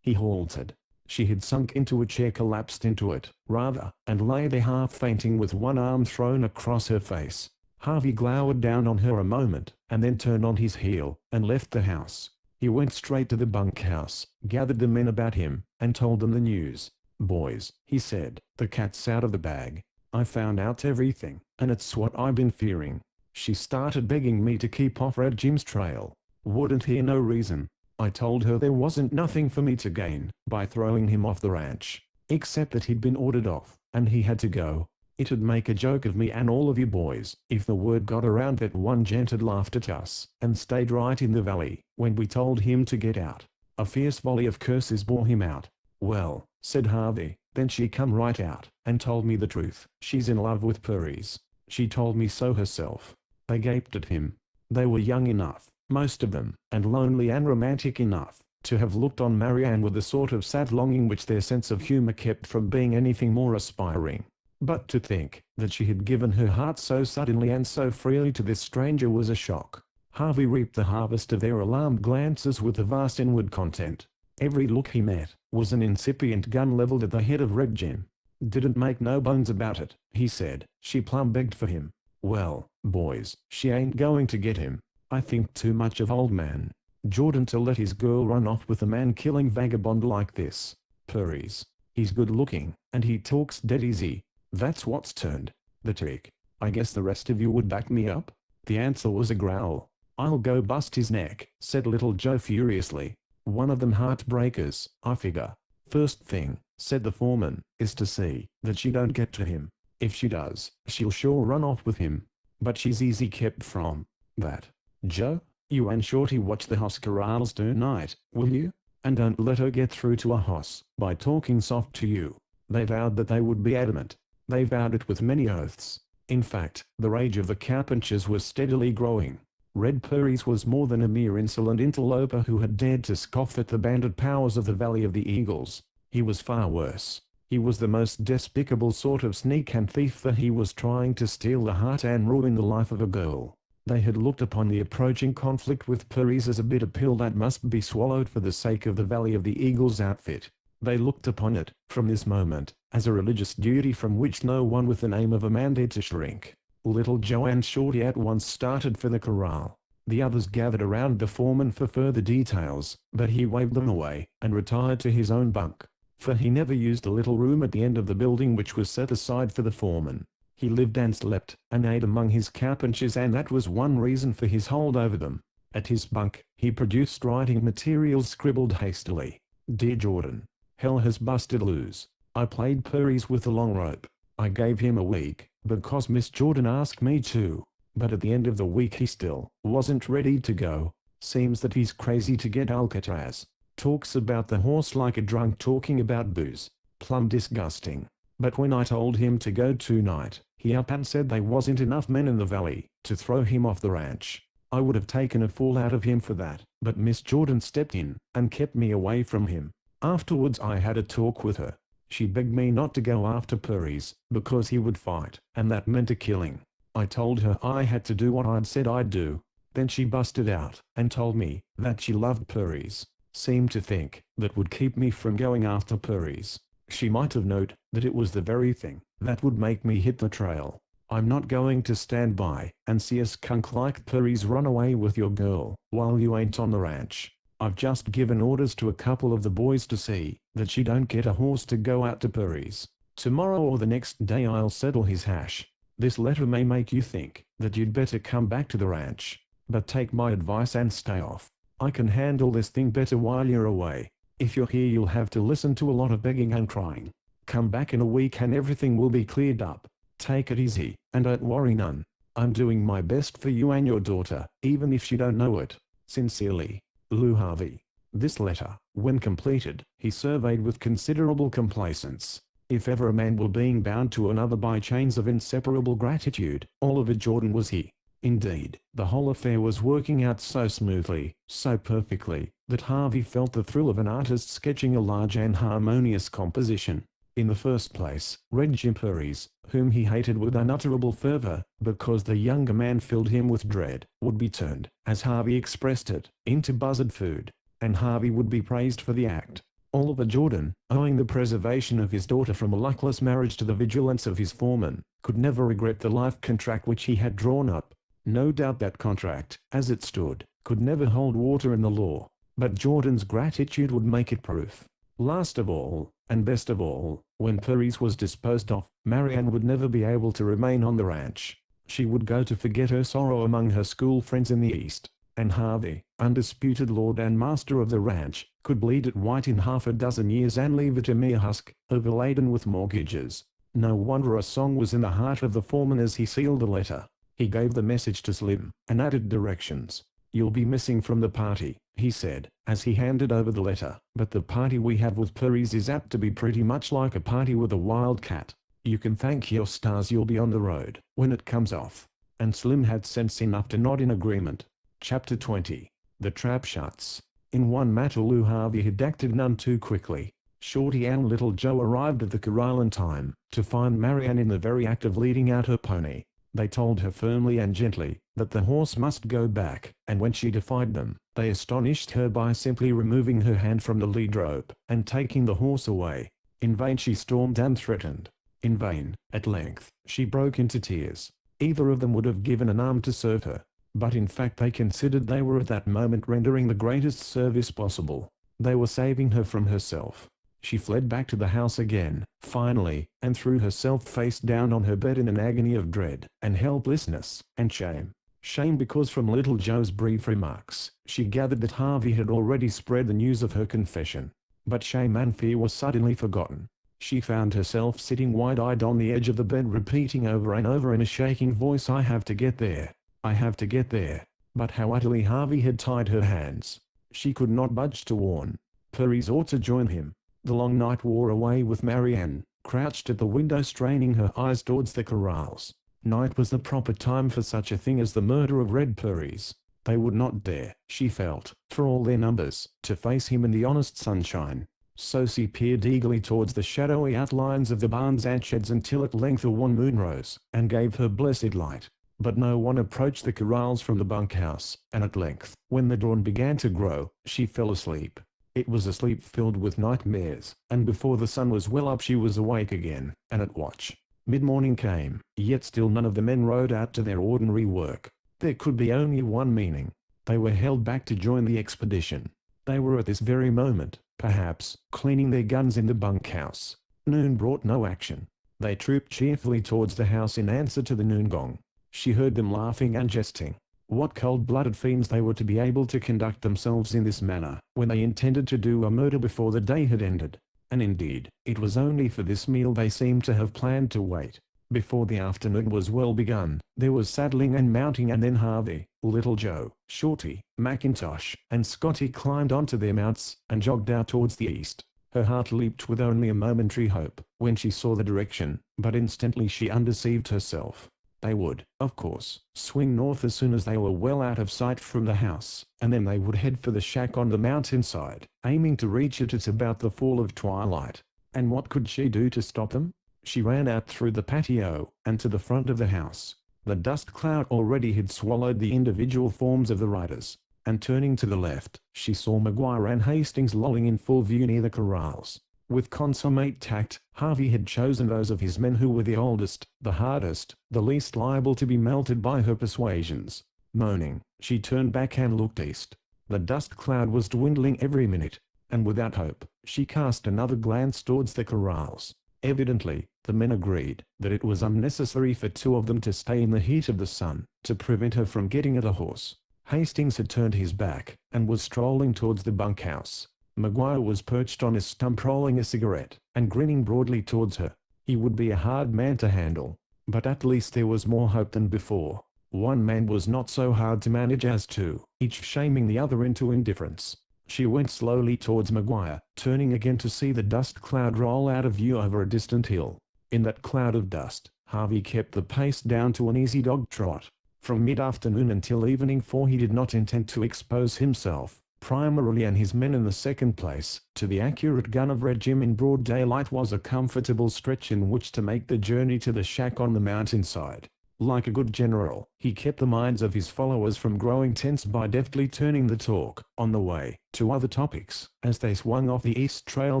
He halted. She had sunk into a chair, collapsed into it, rather, and lay there half fainting with one arm thrown across her face. Harvey glowered down on her a moment, and then turned on his heel, and left the house. He went straight to the bunkhouse, gathered the men about him, and told them the news. Boys, he said, the cat's out of the bag. I found out everything, and it's what I've been fearing. She started begging me to keep off Red Jim's trail. Wouldn't hear no reason. I told her there wasn't nothing for me to gain by throwing him off the ranch, except that he'd been ordered off, and he had to go. It'd make a joke of me and all of you boys if the word got around that one gent had laughed at us and stayed right in the valley when we told him to get out. A fierce volley of curses bore him out. Well, said Harvey, then she come right out and told me the truth. She's in love with Burries. She told me so herself. They gaped at him. They were young enough, most of them, and lonely and romantic enough, to have looked on Marianne with the sort of sad longing which their sense of humor kept from being anything more aspiring. But to think that she had given her heart so suddenly and so freely to this stranger was a shock. Harvey reaped the harvest of their alarmed glances with a vast inward content. Every look he met was an incipient gun leveled at the head of Red Jim. Didn't make no bones about it, he said. She plumb begged for him. Well, boys, she ain't going to get him. I think too much of old man Jordan to let his girl run off with a man-killing vagabond like this. Burries. He's good looking, and he talks dead easy. That's what's turned the trick. I guess the rest of you would back me up? The answer was a growl. I'll go bust his neck, said Little Joe furiously. One of them heartbreakers, I figure. First thing, said the foreman, is to see that she don't get to him. If she does, she'll sure run off with him. but she's easy kept from that. Joe, you and Shorty watch the house corrals tonight, will you? And don't let her get through to a hoss by talking soft to you. They vowed that they would be adamant. They vowed it with many oaths. In fact, the rage of the cowpunchers was steadily growing. Red Purries was more than a mere insolent interloper who had dared to scoff at the bandit powers of the Valley of the Eagles. He was far worse. He was the most despicable sort of sneak and thief, for he was trying to steal the heart and ruin the life of a girl. They had looked upon the approaching conflict with Purries as a bitter pill that must be swallowed for the sake of the Valley of the Eagles outfit. They looked upon it, from this moment, as a religious duty from which no one with the name of a man dared to shrink. Little Joe and Shorty at once started for the corral. The others gathered around the foreman for further details, but he waved them away, and retired to his own bunk. For he never used the little room at the end of the building which was set aside for the foreman. He lived and slept, and ate among his cowpunchers, and that was one reason for his hold over them. At his bunk, he produced writing materials scribbled hastily. Dear Jordan, hell has busted loose. I played Purries with the long rope. I gave him a week, because Miss Jordan asked me to. But at the end of the week he still wasn't ready to go. Seems that he's crazy to get Alcatraz. Talks about the horse like a drunk talking about booze. Plumb disgusting. But when I told him to go tonight, he up and said there wasn't enough men in the valley to throw him off the ranch. I would have taken a fall out of him for that, but Miss Jordan stepped in and kept me away from him. Afterwards I had a talk with her. She begged me not to go after Purries, because he would fight, and that meant a killing. I told her I had to do what I'd said I'd do. Then she busted out and told me that she loved Purries. Seemed to think that would keep me from going after Purries. She might have known that it was the very thing that would make me hit the trail. I'm not going to stand by and see a skunk like Purries run away with your girl while you ain't on the ranch. I've just given orders to a couple of the boys to see that she don't get a horse to go out to Purries. Tomorrow or the next day I'll settle his hash. This letter may make you think that you'd better come back to the ranch, but take my advice and stay off. I can handle this thing better while you're away. If you're here you'll have to listen to a lot of begging and crying. Come back in a week and everything will be cleared up. Take it easy, and don't worry none. I'm doing my best for you and your daughter, even if she don't know it. Sincerely, Lou Harvey. This letter, when completed, he surveyed with considerable complacence. If ever a man were being bound to another by chains of inseparable gratitude, Oliver Jordan was he. Indeed, the whole affair was working out so smoothly, so perfectly, that Harvey felt the thrill of an artist sketching a large and harmonious composition. In the first place, Red Jim Purries, whom he hated with unutterable fervor, because the younger man filled him with dread, would be turned, as Harvey expressed it, into buzzard food, and Harvey would be praised for the act. Oliver Jordan, owing the preservation of his daughter from a luckless marriage to the vigilance of his foreman, could never regret the life contract which he had drawn up. No doubt that contract, as it stood, could never hold water in the law, but Jordan's gratitude would make it proof. Last of all, and best of all, when Purries was disposed of, Marianne would never be able to remain on the ranch. She would go to forget her sorrow among her school friends in the East, and Harvey, undisputed lord and master of the ranch, could bleed it white in half a dozen years and leave it a mere husk, overladen with mortgages. No wonder a song was in the heart of the foreman as he sealed the letter. He gave the message to Slim, and added directions. You'll be missing from the party, he said, as he handed over the letter, but the party we have with Purries is apt to be pretty much like a party with a wild cat. You can thank your stars you'll be on the road when it comes off. And Slim had sense enough to nod in agreement. Chapter 20. The Trap Shuts. In one matter Lou Harvey had acted none too quickly. Shorty and Little Joe arrived at the corral in time to find Marianne in the very act of leading out her pony. They told her firmly and gently that the horse must go back, and when she defied them, they astonished her by simply removing her hand from the lead rope and taking the horse away. In vain she stormed and threatened. In vain, at length, she broke into tears. Either of them would have given an arm to serve her, but in fact they considered they were at that moment rendering the greatest service possible. They were saving her from herself. She fled back to the house again, finally, and threw herself face down on her bed in an agony of dread, and helplessness, and shame. Shame because from Little Joe's brief remarks, she gathered that Harvey had already spread the news of her confession. But shame and fear were suddenly forgotten. She found herself sitting wide-eyed on the edge of the bed, repeating over and over in a shaking voice, "I have to get there. I have to get there." But how utterly Harvey had tied her hands. She could not budge to warn Paris or to join him. The long night wore away with Marianne, crouched at the window straining her eyes towards the corrals. Night was the proper time for such a thing as the murder of Red Paris. They would not dare, she felt, for all their numbers, to face him in the honest sunshine. So she peered eagerly towards the shadowy outlines of the barns and sheds until at length a wan moon rose, and gave her blessed light. But no one approached the corrals from the bunkhouse, and at length, when the dawn began to grow, she fell asleep. It was a sleep filled with nightmares, and before the sun was well up she was awake again, and at watch. Mid-morning came, yet still none of the men rode out to their ordinary work. There could be only one meaning. They were held back to join the expedition. They were at this very moment, perhaps, cleaning their guns in the bunkhouse. Noon brought no action. They trooped cheerfully towards the house in answer to the noon gong. She heard them laughing and jesting. What cold-blooded fiends they were to be able to conduct themselves in this manner, when they intended to do a murder before the day had ended. And indeed, it was only for this meal they seemed to have planned to wait. Before the afternoon was well begun, there was saddling and mounting, and then Harvey, Little Joe, Shorty, Mackintosh, and Scotty climbed onto their mounts, and jogged out towards the east. Her heart leaped with only a momentary hope, when she saw the direction, but instantly she undeceived herself. They would, of course, swing north as soon as they were well out of sight from the house, and then they would head for the shack on the mountainside, aiming to reach it at about the fall of twilight. And what could she do to stop them? She ran out through the patio, and to the front of the house. The dust cloud already had swallowed the individual forms of the riders, and turning to the left, she saw Maguire and Hastings lolling in full view near the corrals. With consummate tact, Harvey had chosen those of his men who were the oldest, the hardest, the least liable to be melted by her persuasions. Moaning, she turned back and looked east. The dust cloud was dwindling every minute, and without hope, she cast another glance towards the corrals. Evidently, the men agreed that it was unnecessary for two of them to stay in the heat of the sun, to prevent her from getting at a horse. Hastings had turned his back, and was strolling towards the bunkhouse. Maguire was perched on a stump rolling a cigarette, and grinning broadly towards her. He would be a hard man to handle, but at least there was more hope than before. One man was not so hard to manage as two, each shaming the other into indifference. She went slowly towards Maguire, turning again to see the dust cloud roll out of view over a distant hill. In that cloud of dust, Harvey kept the pace down to an easy dog trot. From mid-afternoon until evening, for he did not intend to expose himself, primarily and his men in the second place, to the accurate gun of Red Jim in broad daylight, was a comfortable stretch in which to make the journey to the shack on the mountainside. Like a good general, he kept the minds of his followers from growing tense by deftly turning the talk, on the way, to other topics, as they swung off the east trail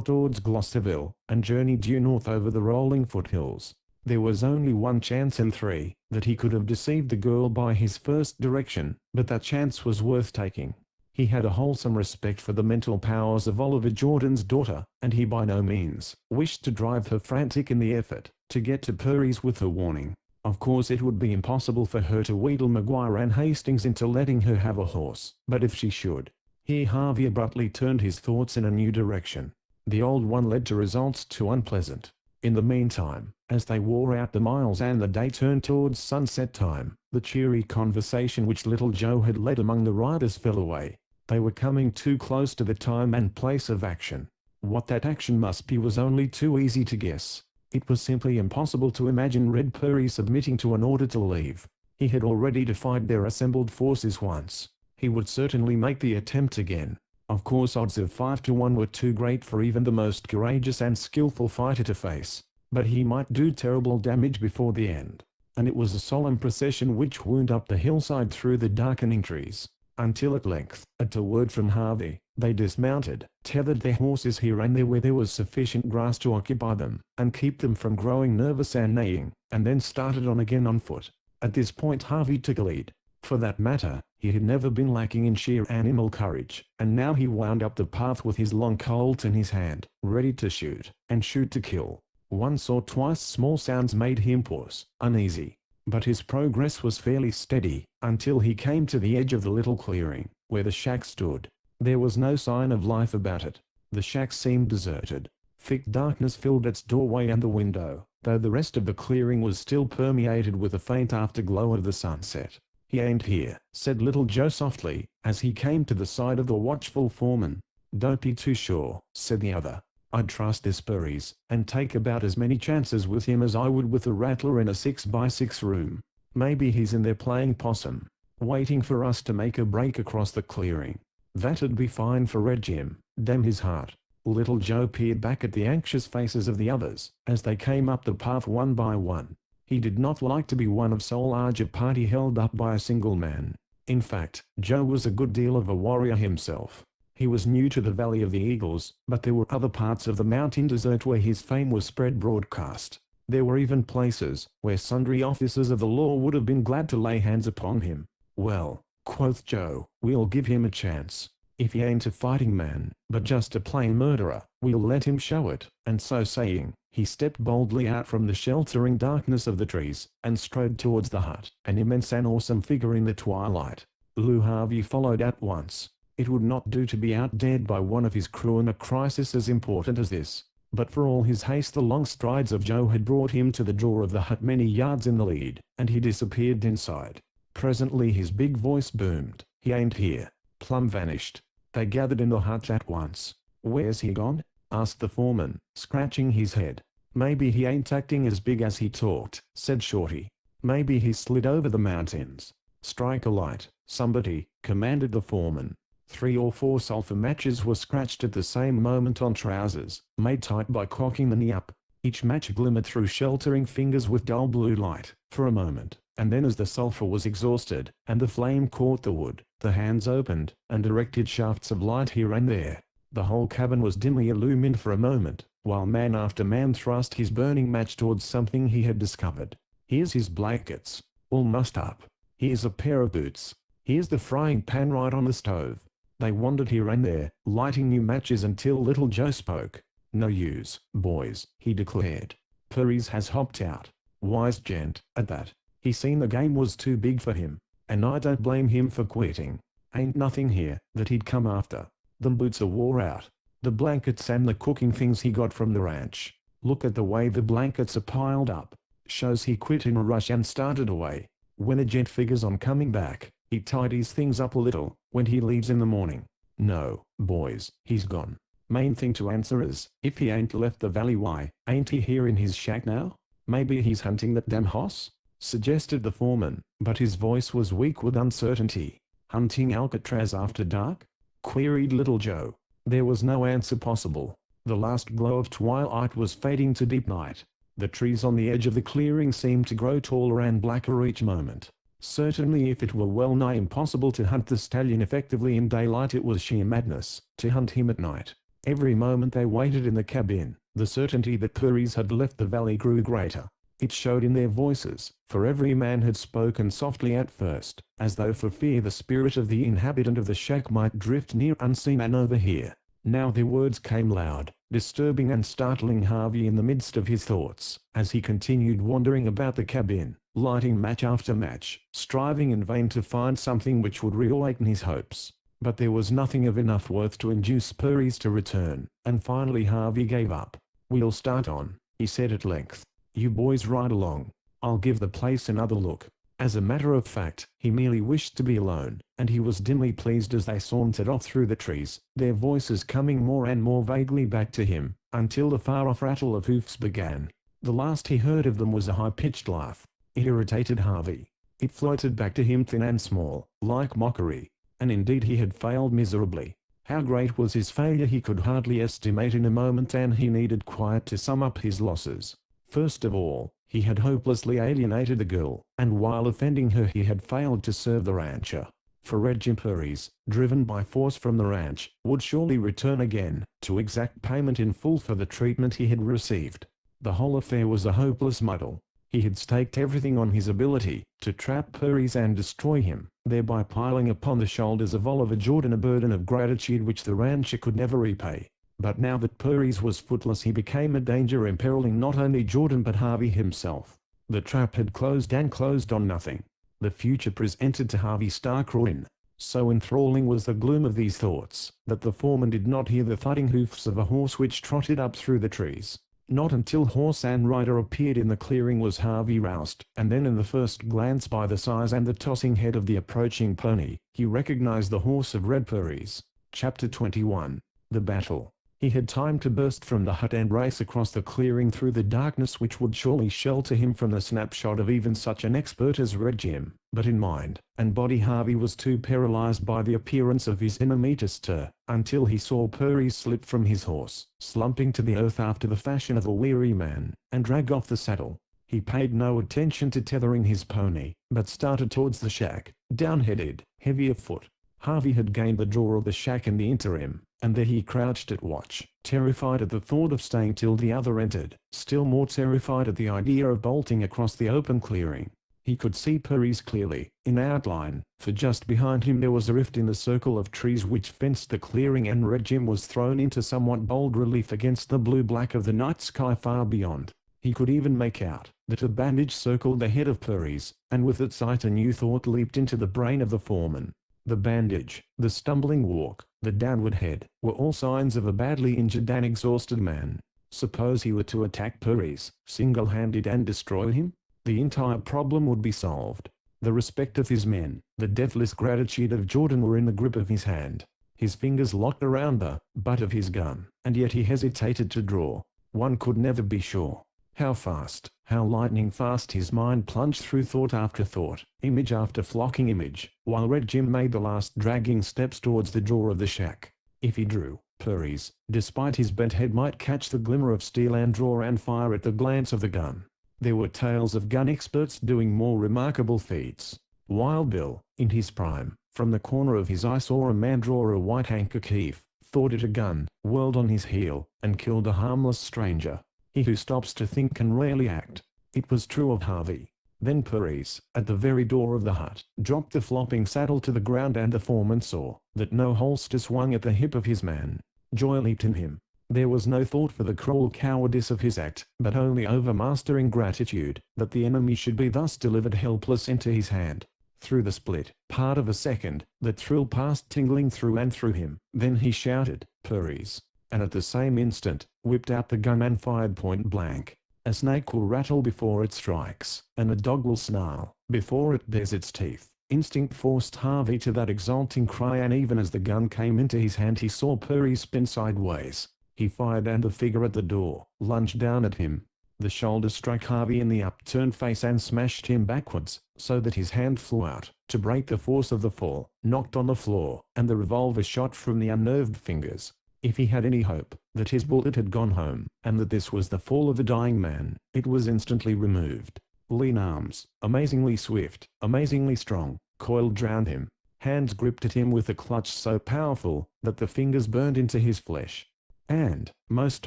towards Gloucesterville, and journeyed due north over the rolling foothills. There was only one chance in three, that he could have deceived the girl by his first direction, but that chance was worth taking. He had a wholesome respect for the mental powers of Oliver Jordan's daughter, and he by no means wished to drive her frantic in the effort to get to Paris with her warning. Of course it would be impossible for her to wheedle Maguire and Hastings into letting her have a horse, but if she should. Here Harvey abruptly turned his thoughts in a new direction. The old one led to results too unpleasant. In the meantime, as they wore out the miles and the day turned towards sunset time, the cheery conversation which little Joe had led among the riders fell away. They were coming too close to the time and place of action. What that action must be was only too easy to guess. It was simply impossible to imagine Red Paris submitting to an order to leave. He had already defied their assembled forces once. He would certainly make the attempt again. Of course odds of 5 to 1 were too great for even the most courageous and skillful fighter to face. But he might do terrible damage before the end. And it was a solemn procession which wound up the hillside through the darkening trees, until at length, at a word from Harvey, they dismounted, tethered their horses here and there where there was sufficient grass to occupy them, and keep them from growing nervous and neighing, and then started on again on foot. At this point Harvey took a lead. For that matter, he had never been lacking in sheer animal courage, and now he wound up the path with his long Colt in his hand, ready to shoot, and shoot to kill. Once or twice small sounds made him pause, uneasy. But his progress was fairly steady, until he came to the edge of the little clearing, where the shack stood. There was no sign of life about it. The shack seemed deserted. Thick darkness filled its doorway and the window, though the rest of the clearing was still permeated with the faint afterglow of the sunset. "He ain't here," said Little Joe softly, as he came to the side of the watchful foreman. "Don't be too sure," said the other. "I'd trust this Purries, and take about as many chances with him as I would with a rattler in a 6x6 room. Maybe he's in there playing possum, waiting for us to make a break across the clearing. That'd be fine for Red Jim, damn his heart." Little Joe peered back at the anxious faces of the others, as they came up the path one by one. He did not like to be one of so large a party held up by a single man. In fact, Joe was a good deal of a warrior himself. He was new to the Valley of the Eagles, but there were other parts of the mountain desert where his fame was spread broadcast. There were even places where sundry officers of the law would have been glad to lay hands upon him. "Well," quoth Joe, "we'll give him a chance. If he ain't a fighting man, but just a plain murderer, we'll let him show it." And so saying, he stepped boldly out from the sheltering darkness of the trees, and strode towards the hut, an immense and awesome figure in the twilight. Lew Harvey followed at once. It would not do to be outdared by one of his crew in a crisis as important as this. But for all his haste the long strides of Joe had brought him to the door of the hut many yards in the lead, and he disappeared inside. Presently his big voice boomed. "He ain't here." Plum vanished. They gathered in the hut at once. "Where's he gone?" asked the foreman, scratching his head. "Maybe he ain't acting as big as he talked," said Shorty. "Maybe he slid over the mountains." "Strike a light, somebody," commanded the foreman. 3 or 4 sulphur matches were scratched at the same moment on trousers, made tight by cocking the knee up. Each match glimmered through sheltering fingers with dull blue light, for a moment, and then as the sulphur was exhausted, and the flame caught the wood, the hands opened, and directed shafts of light here and there. The whole cabin was dimly illumined for a moment, while man after man thrust his burning match towards something he had discovered. "Here's his blankets, all mussed up. Here's a pair of boots. Here's the frying pan right on the stove." They wandered here and there, lighting new matches until Little Joe spoke. "No use, boys," he declared. "Purries has hopped out. Wise gent, at that. He seen the game was too big for him, and I don't blame him for quitting. Ain't nothing here that he'd come after. Them boots are wore out. The blankets and the cooking things he got from the ranch. Look at the way the blankets are piled up. Shows he quit in a rush and started away. When a gent figures on coming back, he tidies things up a little, when he leaves in the morning. No, boys, he's gone. Main thing to answer is, if he ain't left the valley, why ain't he here in his shack now? Maybe he's hunting that damn hoss?" suggested the foreman, but his voice was weak with uncertainty. "Hunting Alcatraz after dark?" queried Little Joe. There was no answer possible. The last glow of twilight was fading to deep night. The trees on the edge of the clearing seemed to grow taller and blacker each moment. Certainly if it were well nigh impossible to hunt the stallion effectively in daylight, it was sheer madness to hunt him at night. Every moment they waited in the cabin, the certainty that Purries had left the valley grew greater. It showed in their voices, for every man had spoken softly at first, as though for fear the spirit of the inhabitant of the shack might drift near unseen and overhear. Now their words came loud, disturbing and startling Harvey in the midst of his thoughts, as he continued wandering about the cabin, lighting match after match, striving in vain to find something which would reawaken his hopes. But there was nothing of enough worth to induce Purries to return, and finally Harvey gave up. "We'll start on," he said at length. "You boys ride along. I'll give the place another look." As a matter of fact, he merely wished to be alone, and he was dimly pleased as they sauntered off through the trees, their voices coming more and more vaguely back to him, until the far-off rattle of hoofs began. The last he heard of them was a high-pitched laugh. It irritated Harvey. It floated back to him thin and small, like mockery. And indeed he had failed miserably. How great was his failure he could hardly estimate in a moment, and he needed quiet to sum up his losses. First of all, he had hopelessly alienated the girl, and while offending her he had failed to serve the rancher. For Red Jim Purries, driven by force from the ranch, would surely return again, to exact payment in full for the treatment he had received. The whole affair was a hopeless muddle. He had staked everything on his ability to trap Purries and destroy him, thereby piling upon the shoulders of Oliver Jordan a burden of gratitude which the rancher could never repay. But now that Purries was footless, he became a danger imperiling not only Jordan but Harvey himself. The trap had closed and closed on nothing. The future presented to Harvey stark ruin. So enthralling was the gloom of these thoughts, that the foreman did not hear the thudding hoofs of a horse which trotted up through the trees. Not until horse and rider appeared in the clearing was Harvey roused, and then in the first glance by the size and the tossing head of the approaching pony, he recognized the horse of Red Perry's. Chapter 21. The Battle. He had time to burst from the hut and race across the clearing through the darkness which would surely shelter him from the snapshot of even such an expert as Red Jim, but in mind and body Harvey was too paralyzed by the appearance of his enemy to stir, until he saw Perry slip from his horse, slumping to the earth after the fashion of a weary man, and drag off the saddle. He paid no attention to tethering his pony, but started towards the shack, down-headed, heavy of foot. Harvey had gained the door of the shack in the interim, and there he crouched at watch, terrified at the thought of staying till the other entered, still more terrified at the idea of bolting across the open clearing. He could see Perry's clearly, in outline, for just behind him there was a rift in the circle of trees which fenced the clearing, and Red Jim was thrown into somewhat bold relief against the blue-black of the night sky far beyond. He could even make out that a bandage circled the head of Perry's, and with that sight a new thought leaped into the brain of the foreman. The bandage, the stumbling walk, the downward head, were all signs of a badly injured and exhausted man. Suppose he were to attack Perry's, single-handed, and destroy him? The entire problem would be solved. The respect of his men, the deathless gratitude of Jordan were in the grip of his hand. His fingers locked around the butt of his gun, and yet he hesitated to draw. One could never be sure. How fast, how lightning fast his mind plunged through thought after thought, image after flocking image, while Red Jim made the last dragging steps towards the door of the shack. If he drew, Perry's, despite his bent head, might catch the glimmer of steel and draw and fire at the glance of the gun. There were tales of gun experts doing more remarkable feats. Wild Bill, in his prime, from the corner of his eye saw a man draw a white handkerchief, thought it a gun, whirled on his heel, and killed a harmless stranger. He who stops to think can rarely act. It was true of Harvey. Then Perry's, at the very door of the hut, dropped the flopping saddle to the ground, and the foreman saw that no holster swung at the hip of his man. Joy leaped in him. There was no thought for the cruel cowardice of his act, but only overmastering gratitude, that the enemy should be thus delivered helpless into his hand. Through the split part of a second, the thrill passed tingling through and through him. Then he shouted, "Perry's!" and at the same instant, whipped out the gun and fired point blank. A snake will rattle before it strikes, and a dog will snarl before it bares its teeth. Instinct forced Harvey to that exulting cry, and even as the gun came into his hand he saw Perry spin sideways. He fired, and the figure at the door lunged down at him. The shoulder struck Harvey in the upturned face and smashed him backwards, so that his hand flew out, to break the force of the fall, knocked on the floor, and the revolver shot from the unnerved fingers. If he had any hope that his bullet had gone home, and that this was the fall of a dying man, it was instantly removed. Lean arms, amazingly swift, amazingly strong, coiled round him. Hands gripped at him with a clutch so powerful that the fingers burned into his flesh. And, most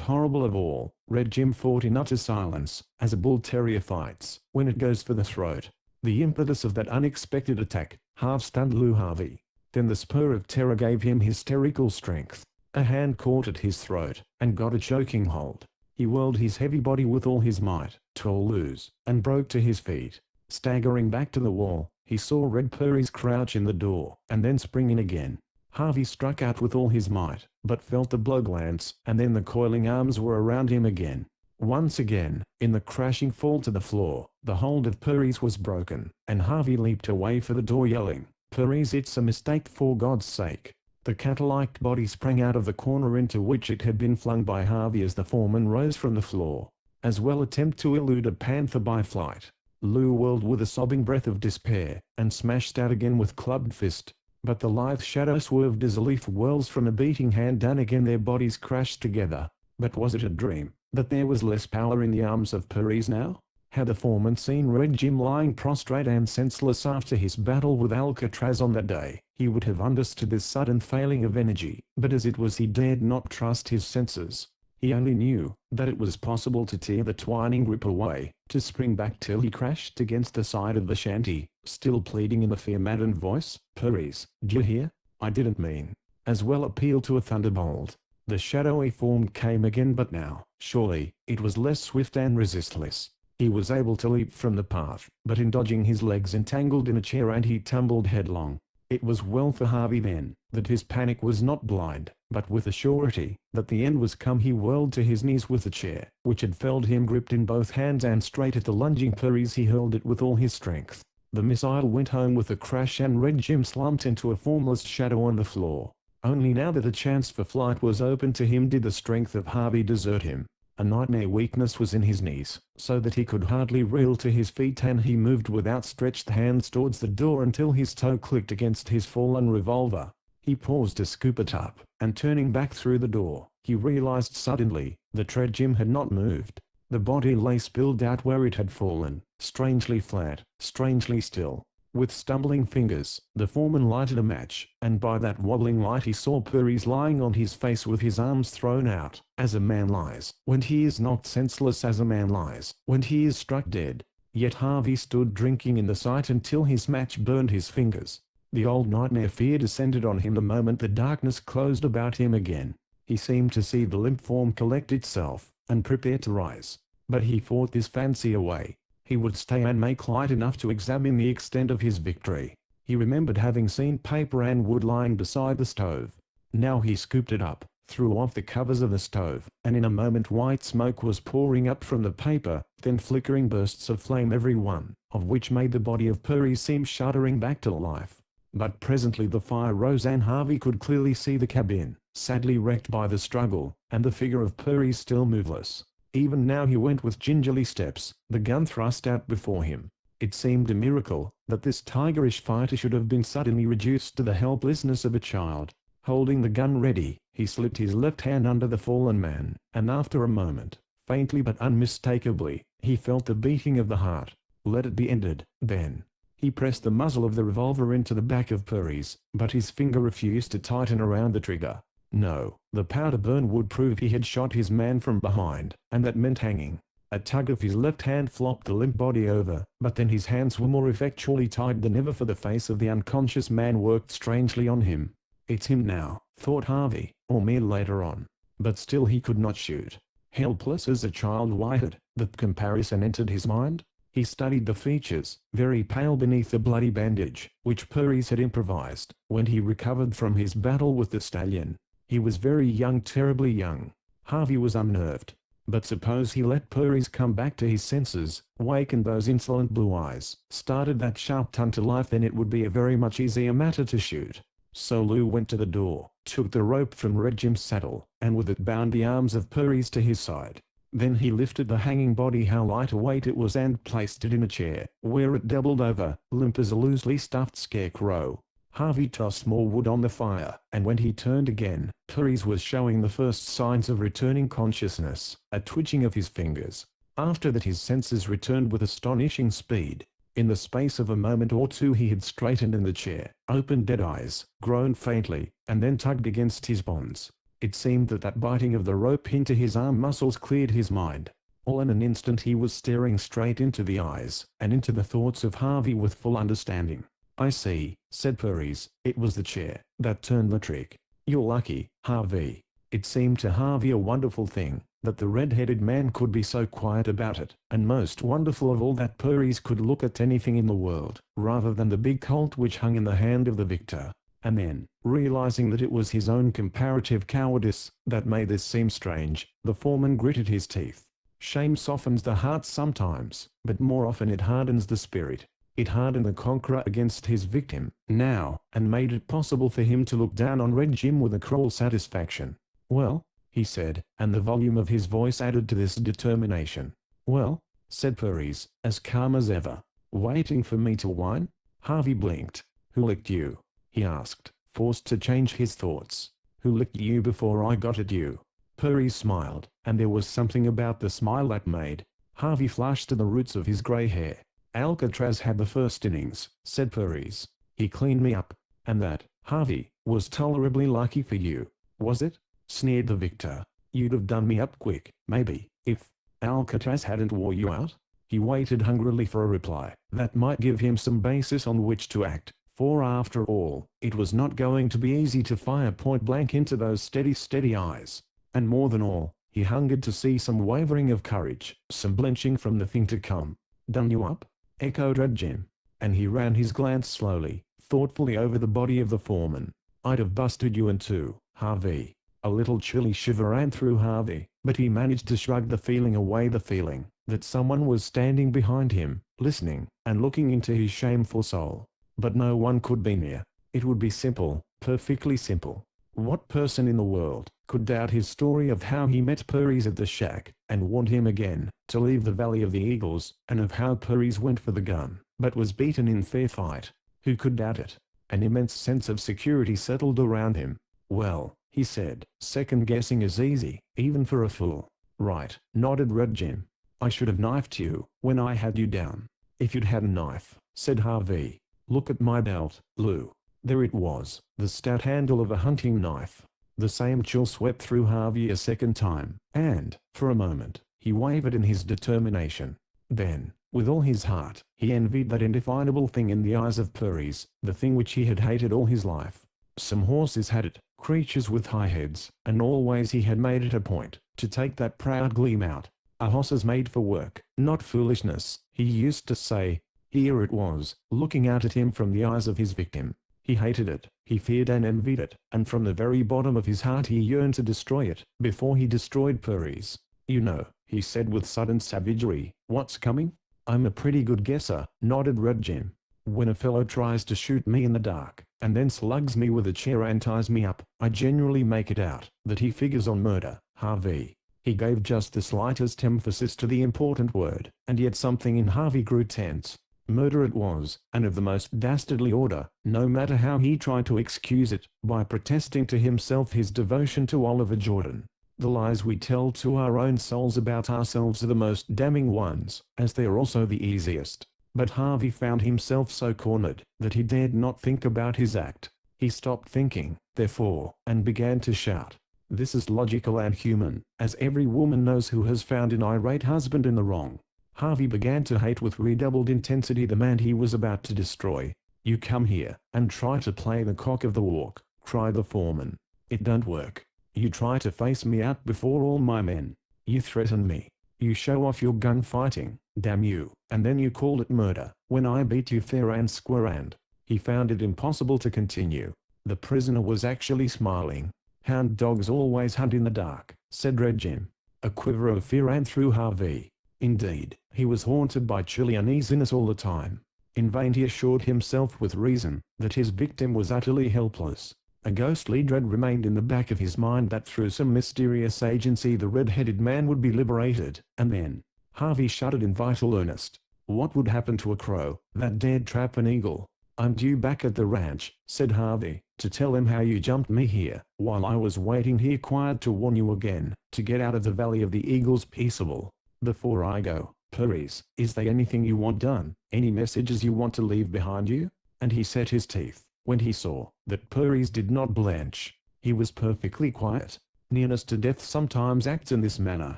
horrible of all, Red Jim fought in utter silence, as a bull terrier fights, when it goes for the throat. The impetus of that unexpected attack half-stunned Lew Harvey. Then the spur of terror gave him hysterical strength. A hand caught at his throat, and got a choking hold. He whirled his heavy body with all his might, tore loose, and broke to his feet. Staggering back to the wall, he saw Red Perry's crouch in the door, and then spring in again. Harvey struck out with all his might, but felt the blow glance, and then the coiling arms were around him again. Once again, in the crashing fall to the floor, the hold of Perry's was broken, and Harvey leaped away for the door yelling, "Perry's, it's a mistake, for God's sake!" The cat-like body sprang out of the corner into which it had been flung by Harvey as the foreman rose from the floor. As well attempt to elude a panther by flight. Lew whirled with a sobbing breath of despair, and smashed out again with clubbed fist. But the lithe shadow swerved as a leaf whirls from a beating hand, and again their bodies crashed together. But was it a dream, that there was less power in the arms of Perry's now? Had the foreman seen Red Jim lying prostrate and senseless after his battle with Alcatraz on that day, he would have understood this sudden failing of energy, but as it was he dared not trust his senses. He only knew that it was possible to tear the twining grip away, to spring back till he crashed against the side of the shanty, still pleading in a fear-maddened voice, "Perry's, d'you hear? I didn't mean." As well appeal to a thunderbolt. The shadowy form came again, but now, surely, it was less swift and resistless. He was able to leap from the path, but in dodging his legs entangled in a chair and he tumbled headlong. It was well for Harvey then that his panic was not blind, but with a surety that the end was come. He whirled to his knees with the chair, which had felled him, gripped in both hands, and straight at the lunging Purries he hurled it with all his strength. The missile went home with a crash, and Red Jim slumped into a formless shadow on the floor. Only now that a chance for flight was open to him did the strength of Harvey desert him. A nightmare weakness was in his knees, so that he could hardly reel to his feet, and he moved with outstretched hands towards the door until his toe clicked against his fallen revolver. He paused to scoop it up, and turning back through the door, he realized suddenly that Red Jim had not moved. The body lay spilled out where it had fallen, strangely flat, strangely still. With stumbling fingers, the foreman lighted a match, and by that wobbling light he saw Purries lying on his face with his arms thrown out, as a man lies when he is knocked senseless, as a man lies when he is struck dead. Yet Harvey stood drinking in the sight until his match burned his fingers. The old nightmare fear descended on him the moment the darkness closed about him again. He seemed to see the limp form collect itself, and prepare to rise. But he fought this fancy away. He would stay and make light enough to examine the extent of his victory. He remembered having seen paper and wood lying beside the stove. Now he scooped it up, threw off the covers of the stove, and in a moment white smoke was pouring up from the paper, then flickering bursts of flame, every one of which made the body of Purries seem shuddering back to life. But presently the fire rose, and Harvey could clearly see the cabin, sadly wrecked by the struggle, and the figure of Purries still moveless. Even now he went with gingerly steps, the gun thrust out before him. It seemed a miracle that this tigerish fighter should have been suddenly reduced to the helplessness of a child. Holding the gun ready, he slipped his left hand under the fallen man, and after a moment, faintly but unmistakably, he felt the beating of the heart. Let it be ended, then. He pressed the muzzle of the revolver into the back of Purries, but his finger refused to tighten around the trigger. No, the powder burn would prove he had shot his man from behind, and that meant hanging. A tug of his left hand flopped the limp body over, but then his hands were more effectually tied than ever, for the face of the unconscious man worked strangely on him. It's him now, thought Harvey, or me later on. But still he could not shoot. Helpless as a child whited, the comparison entered his mind. He studied the features, very pale beneath the bloody bandage, which Purries had improvised, when he recovered from his battle with the stallion. He was very young, terribly young. Harvey was unnerved. But suppose he let Purries come back to his senses, wakened those insolent blue eyes, started that sharp tongue to life, then it would be a very much easier matter to shoot. So Lou went to the door, took the rope from Red Jim's saddle, and with it bound the arms of Purries to his side. Then he lifted the hanging body, how light a weight it was, and placed it in a chair, where it doubled over, limp as a loosely stuffed scarecrow. Harvey tossed more wood on the fire, and when he turned again, Purries was showing the first signs of returning consciousness, a twitching of his fingers. After that his senses returned with astonishing speed. In the space of a moment or two he had straightened in the chair, opened dead eyes, groaned faintly, and then tugged against his bonds. It seemed that biting of the rope into his arm muscles cleared his mind. All in an instant he was staring straight into the eyes, and into the thoughts of Harvey with full understanding. I see, said Purries, it was the chair that turned the trick. You're lucky, Harvey. It seemed to Harvey a wonderful thing that the red-headed man could be so quiet about it, and most wonderful of all that Purries could look at anything in the world, rather than the big Colt which hung in the hand of the victor. And then, realizing that it was his own comparative cowardice that made this seem strange, the foreman gritted his teeth. Shame softens the heart sometimes, but more often it hardens the spirit. It hardened the conqueror against his victim, now, and made it possible for him to look down on Red Jim with a cruel satisfaction. Well, he said, and the volume of his voice added to this determination. Well, said Purries, as calm as ever. Waiting for me to whine? Harvey blinked. Who licked you? He asked, forced to change his thoughts. Who licked you before I got at you? Purries smiled, and there was something about the smile that made Harvey flush to the roots of his grey hair. Alcatraz had the first innings, said Purries. He cleaned me up. And that, Harvey, was tolerably lucky for you, was it? Sneered the victor. You'd have done me up quick, maybe, if Alcatraz hadn't wore you out. He waited hungrily for a reply that might give him some basis on which to act, for after all, it was not going to be easy to fire point blank into those steady eyes. And more than all, he hungered to see some wavering of courage, some blenching from the thing to come. Done you up? Echoed Red Jim. And he ran his glance slowly thoughtfully over the body of the foreman. "I'd have busted you in two, Harvey." A little chilly shiver ran through Harvey, but he managed to shrug the feeling away, the feeling that someone was standing behind him, listening, and looking into his shameful soul. But no one could be near. It would be simple, perfectly simple. What person in the world could doubt his story of how he met Purries at the shack, and warned him again to leave the Valley of the Eagles, and of how Purries went for the gun, but was beaten in fair fight? Who could doubt it? An immense sense of security settled around him. "Well," he said, "second guessing is easy, even for a fool." "Right," nodded Red Jim. "I should have knifed you when I had you down." "If you'd had a knife," said Harvey. "Look at my belt, Lou." There it was, the stout handle of a hunting knife. The same chill swept through Harvey a second time, and, for a moment, he wavered in his determination. Then, with all his heart, he envied that indefinable thing in the eyes of Purries, the thing which he had hated all his life. Some horses had it, creatures with high heads, and always he had made it a point to take that proud gleam out. "A horse is made for work, not foolishness," he used to say. Here it was, looking out at him from the eyes of his victim. He hated it, he feared and envied it, and from the very bottom of his heart he yearned to destroy it, before he destroyed Purries. "You know," he said with sudden savagery, "what's coming?" "I'm a pretty good guesser," nodded Red Jim. "When a fellow tries to shoot me in the dark, and then slugs me with a chair and ties me up, I generally make it out that he figures on murder, Harvey." He gave just the slightest emphasis to the important word, and yet something in Harvey grew tense. Murder it was, and of the most dastardly order, no matter how he tried to excuse it, by protesting to himself his devotion to Oliver Jordan. The lies we tell to our own souls about ourselves are the most damning ones, as they are also the easiest. But Harvey found himself so cornered, that he dared not think about his act. He stopped thinking, therefore, and began to shout. This is logical and human, as every woman knows who has found an irate husband in the wrong. Harvey began to hate with redoubled intensity the man he was about to destroy. "You come here, and try to play the cock of the walk," cried the foreman. "It don't work. You try to face me out before all my men. You threaten me. You show off your gun fighting, damn you, and then you call it murder, when I beat you fair and square." And he found it impossible to continue. The prisoner was actually smiling. "Hound dogs always hunt in the dark," said Red Jim. A quiver of fear ran through Harvey. Indeed, he was haunted by chilly uneasiness all the time. In vain he assured himself with reason that his victim was utterly helpless. A ghostly dread remained in the back of his mind that through some mysterious agency the red-headed man would be liberated, and then, Harvey shuddered in vital earnest. What would happen to a crow that dared trap an eagle? "I'm due back at the ranch," said Harvey, "to tell him how you jumped me here, while I was waiting here quiet to warn you again, to get out of the Valley of the Eagles peaceable. Before I go, Purries, is there anything you want done? Any messages you want to leave behind you?" And he set his teeth, when he saw that Purries did not blanch. He was perfectly quiet. Nearness to death sometimes acts in this manner.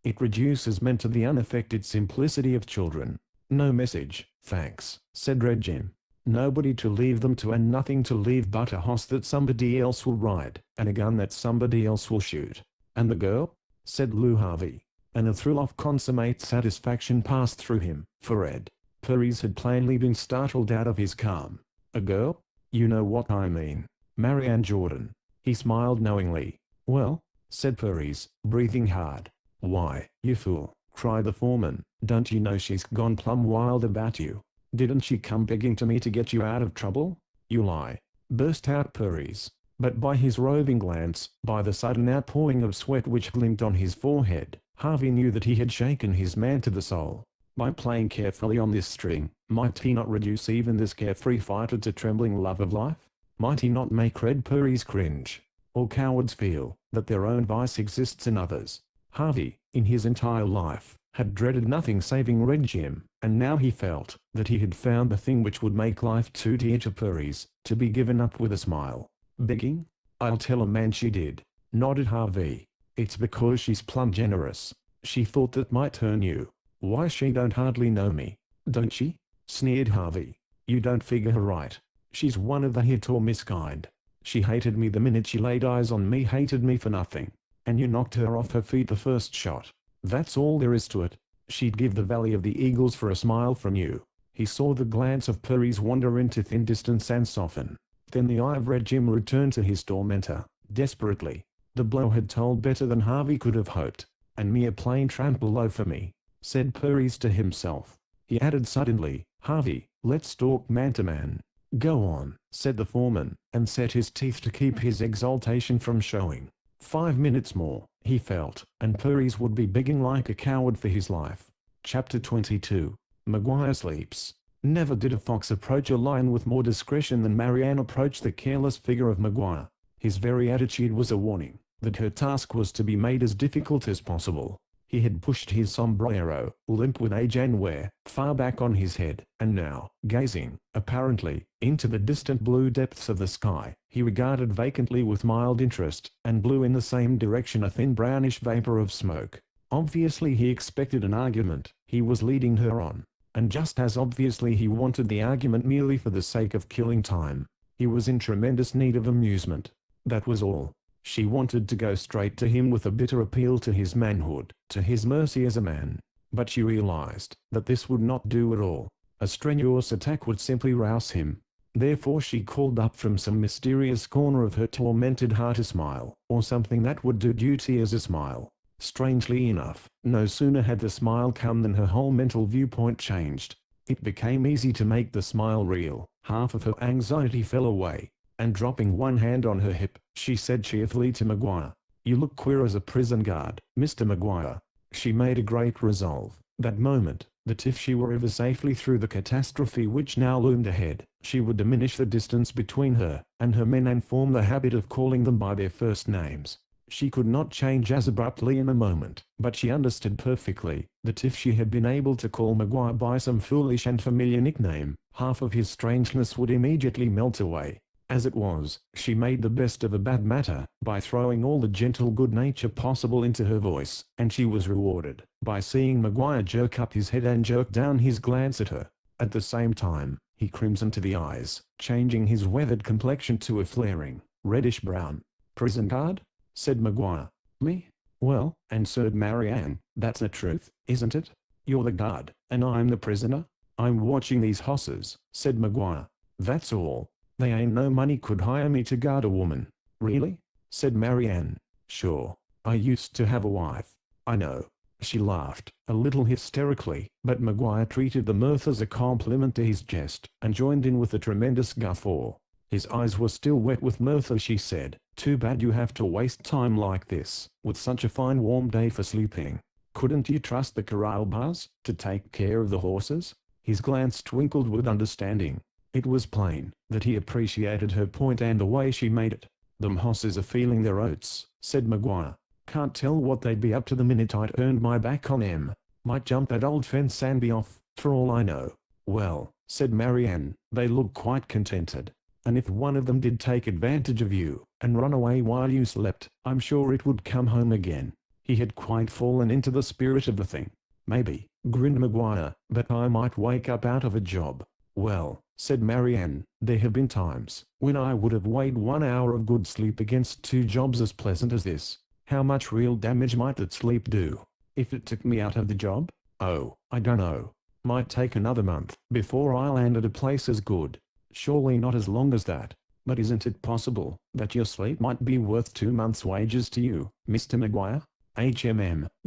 It reduces men to the unaffected simplicity of children. "No message, thanks," said Red Jim. "Nobody to leave them to, and nothing to leave but a horse that somebody else will ride, and a gun that somebody else will shoot." "And the girl?" said Lou Harvey. And a thrill of consummate satisfaction passed through him, for Ed Purries had plainly been startled out of his calm. "A girl? You know what I mean. Marianne Jordan." He smiled knowingly. "Well," said Purries, breathing hard. "Why, you fool," cried the foreman, "don't you know she's gone plumb wild about you? Didn't she come begging to me to get you out of trouble?" "You lie," burst out Purries. But by his roving glance, by the sudden outpouring of sweat which gleamed on his forehead, Harvey knew that he had shaken his man to the soul. By playing carefully on this string, might he not reduce even this carefree fighter to trembling love of life? Might he not make Red Purries cringe? All cowards feel that their own vice exists in others. Harvey, in his entire life, had dreaded nothing saving Red Jim, and now he felt that he had found the thing which would make life too dear to Purries to be given up with a smile. "Begging? I'll tell a man she did," nodded Harvey. "It's because she's plumb generous. She thought that might turn you. Why, she don't hardly know me, don't she?" sneered Harvey. "You don't figure her right. She's one of the hit or miss kind. She hated me the minute she laid eyes on me, hated me for nothing. And you knocked her off her feet the first shot. That's all there is to it. She'd give the Valley of the Eagles for a smile from you." He saw the glance of Puri's wander into thin distance and soften. Then the eye of Red Jim returned to his tormentor, desperately. The blow had told better than Harvey could have hoped. "And me a plain tramp below for me," said Purries to himself. He added suddenly, "Harvey, let's talk man to man." "Go on," said the foreman, and set his teeth to keep his exultation from showing. 5 minutes more, he felt, and Purries would be begging like a coward for his life. Chapter 22. Maguire sleeps. Never did a fox approach a lion with more discretion than Marianne approached the careless figure of Maguire. His very attitude was a warning that her task was to be made as difficult as possible. He had pushed his sombrero, limp with age and wear, far back on his head, and now, gazing, apparently, into the distant blue depths of the sky, he regarded vacantly with mild interest, and blew in the same direction a thin brownish vapor of smoke. Obviously he expected an argument, he was leading her on. And just as obviously he wanted the argument merely for the sake of killing time. He was in tremendous need of amusement. That was all. She wanted to go straight to him with a bitter appeal to his manhood, to his mercy as a man. But she realized that this would not do at all. A strenuous attack would simply rouse him. Therefore she called up from some mysterious corner of her tormented heart a smile, or something that would do duty as a smile. Strangely enough, no sooner had the smile come than her whole mental viewpoint changed. It became easy to make the smile real. Half of her anxiety fell away, and dropping one hand on her hip, she said cheerfully to Maguire, "You look queer as a prison guard, Mr. Maguire." She made a great resolve, that moment, that if she were ever safely through the catastrophe which now loomed ahead, she would diminish the distance between her and her men and form the habit of calling them by their first names. She could not change as abruptly in a moment, but she understood perfectly that if she had been able to call Maguire by some foolish and familiar nickname, half of his strangeness would immediately melt away. As it was, she made the best of a bad matter by throwing all the gentle good nature possible into her voice, and she was rewarded by seeing Maguire jerk up his head and jerk down his glance at her. At the same time, he crimsoned to the eyes, changing his weathered complexion to a flaring, reddish brown. "Prison guard?" said Maguire. "Me? Well," answered Marianne, "that's the truth, isn't it? You're the guard, and I'm the prisoner." "I'm watching these hosses," said Maguire. "That's all. They ain't no money could hire me to guard a woman." "Really?" said Marianne. "Sure. I used to have a wife." "I know." She laughed, a little hysterically, but Maguire treated the mirth as a compliment to his jest, and joined in with a tremendous guffaw. His eyes were still wet with mirth as she said, "Too bad you have to waste time like this, with such a fine warm day for sleeping. Couldn't you trust the corral bars to take care of the horses?" His glance twinkled with understanding. It was plain that he appreciated her point and the way she made it. "Them hosses are feeling their oats," said Maguire. "Can't tell what they'd be up to the minute I turned my back on them. Might jump that old fence and be off, for all I know." "Well," said Marianne, "they look quite contented. And if one of them did take advantage of you, and run away while you slept, I'm sure it would come home again." He had quite fallen into the spirit of the thing. "Maybe," grinned Maguire, "but I might wake up out of a job." "Well," said Marianne, "there have been times when I would have weighed 1 hour of good sleep against 2 jobs as pleasant as this. How much real damage might that sleep do? If it took me out of the job? Oh, I don't know. Might take another month before I land at a place as good. Surely not as long as that. But isn't it possible that your sleep might be worth 2 months' wages to you, Mr. Maguire?"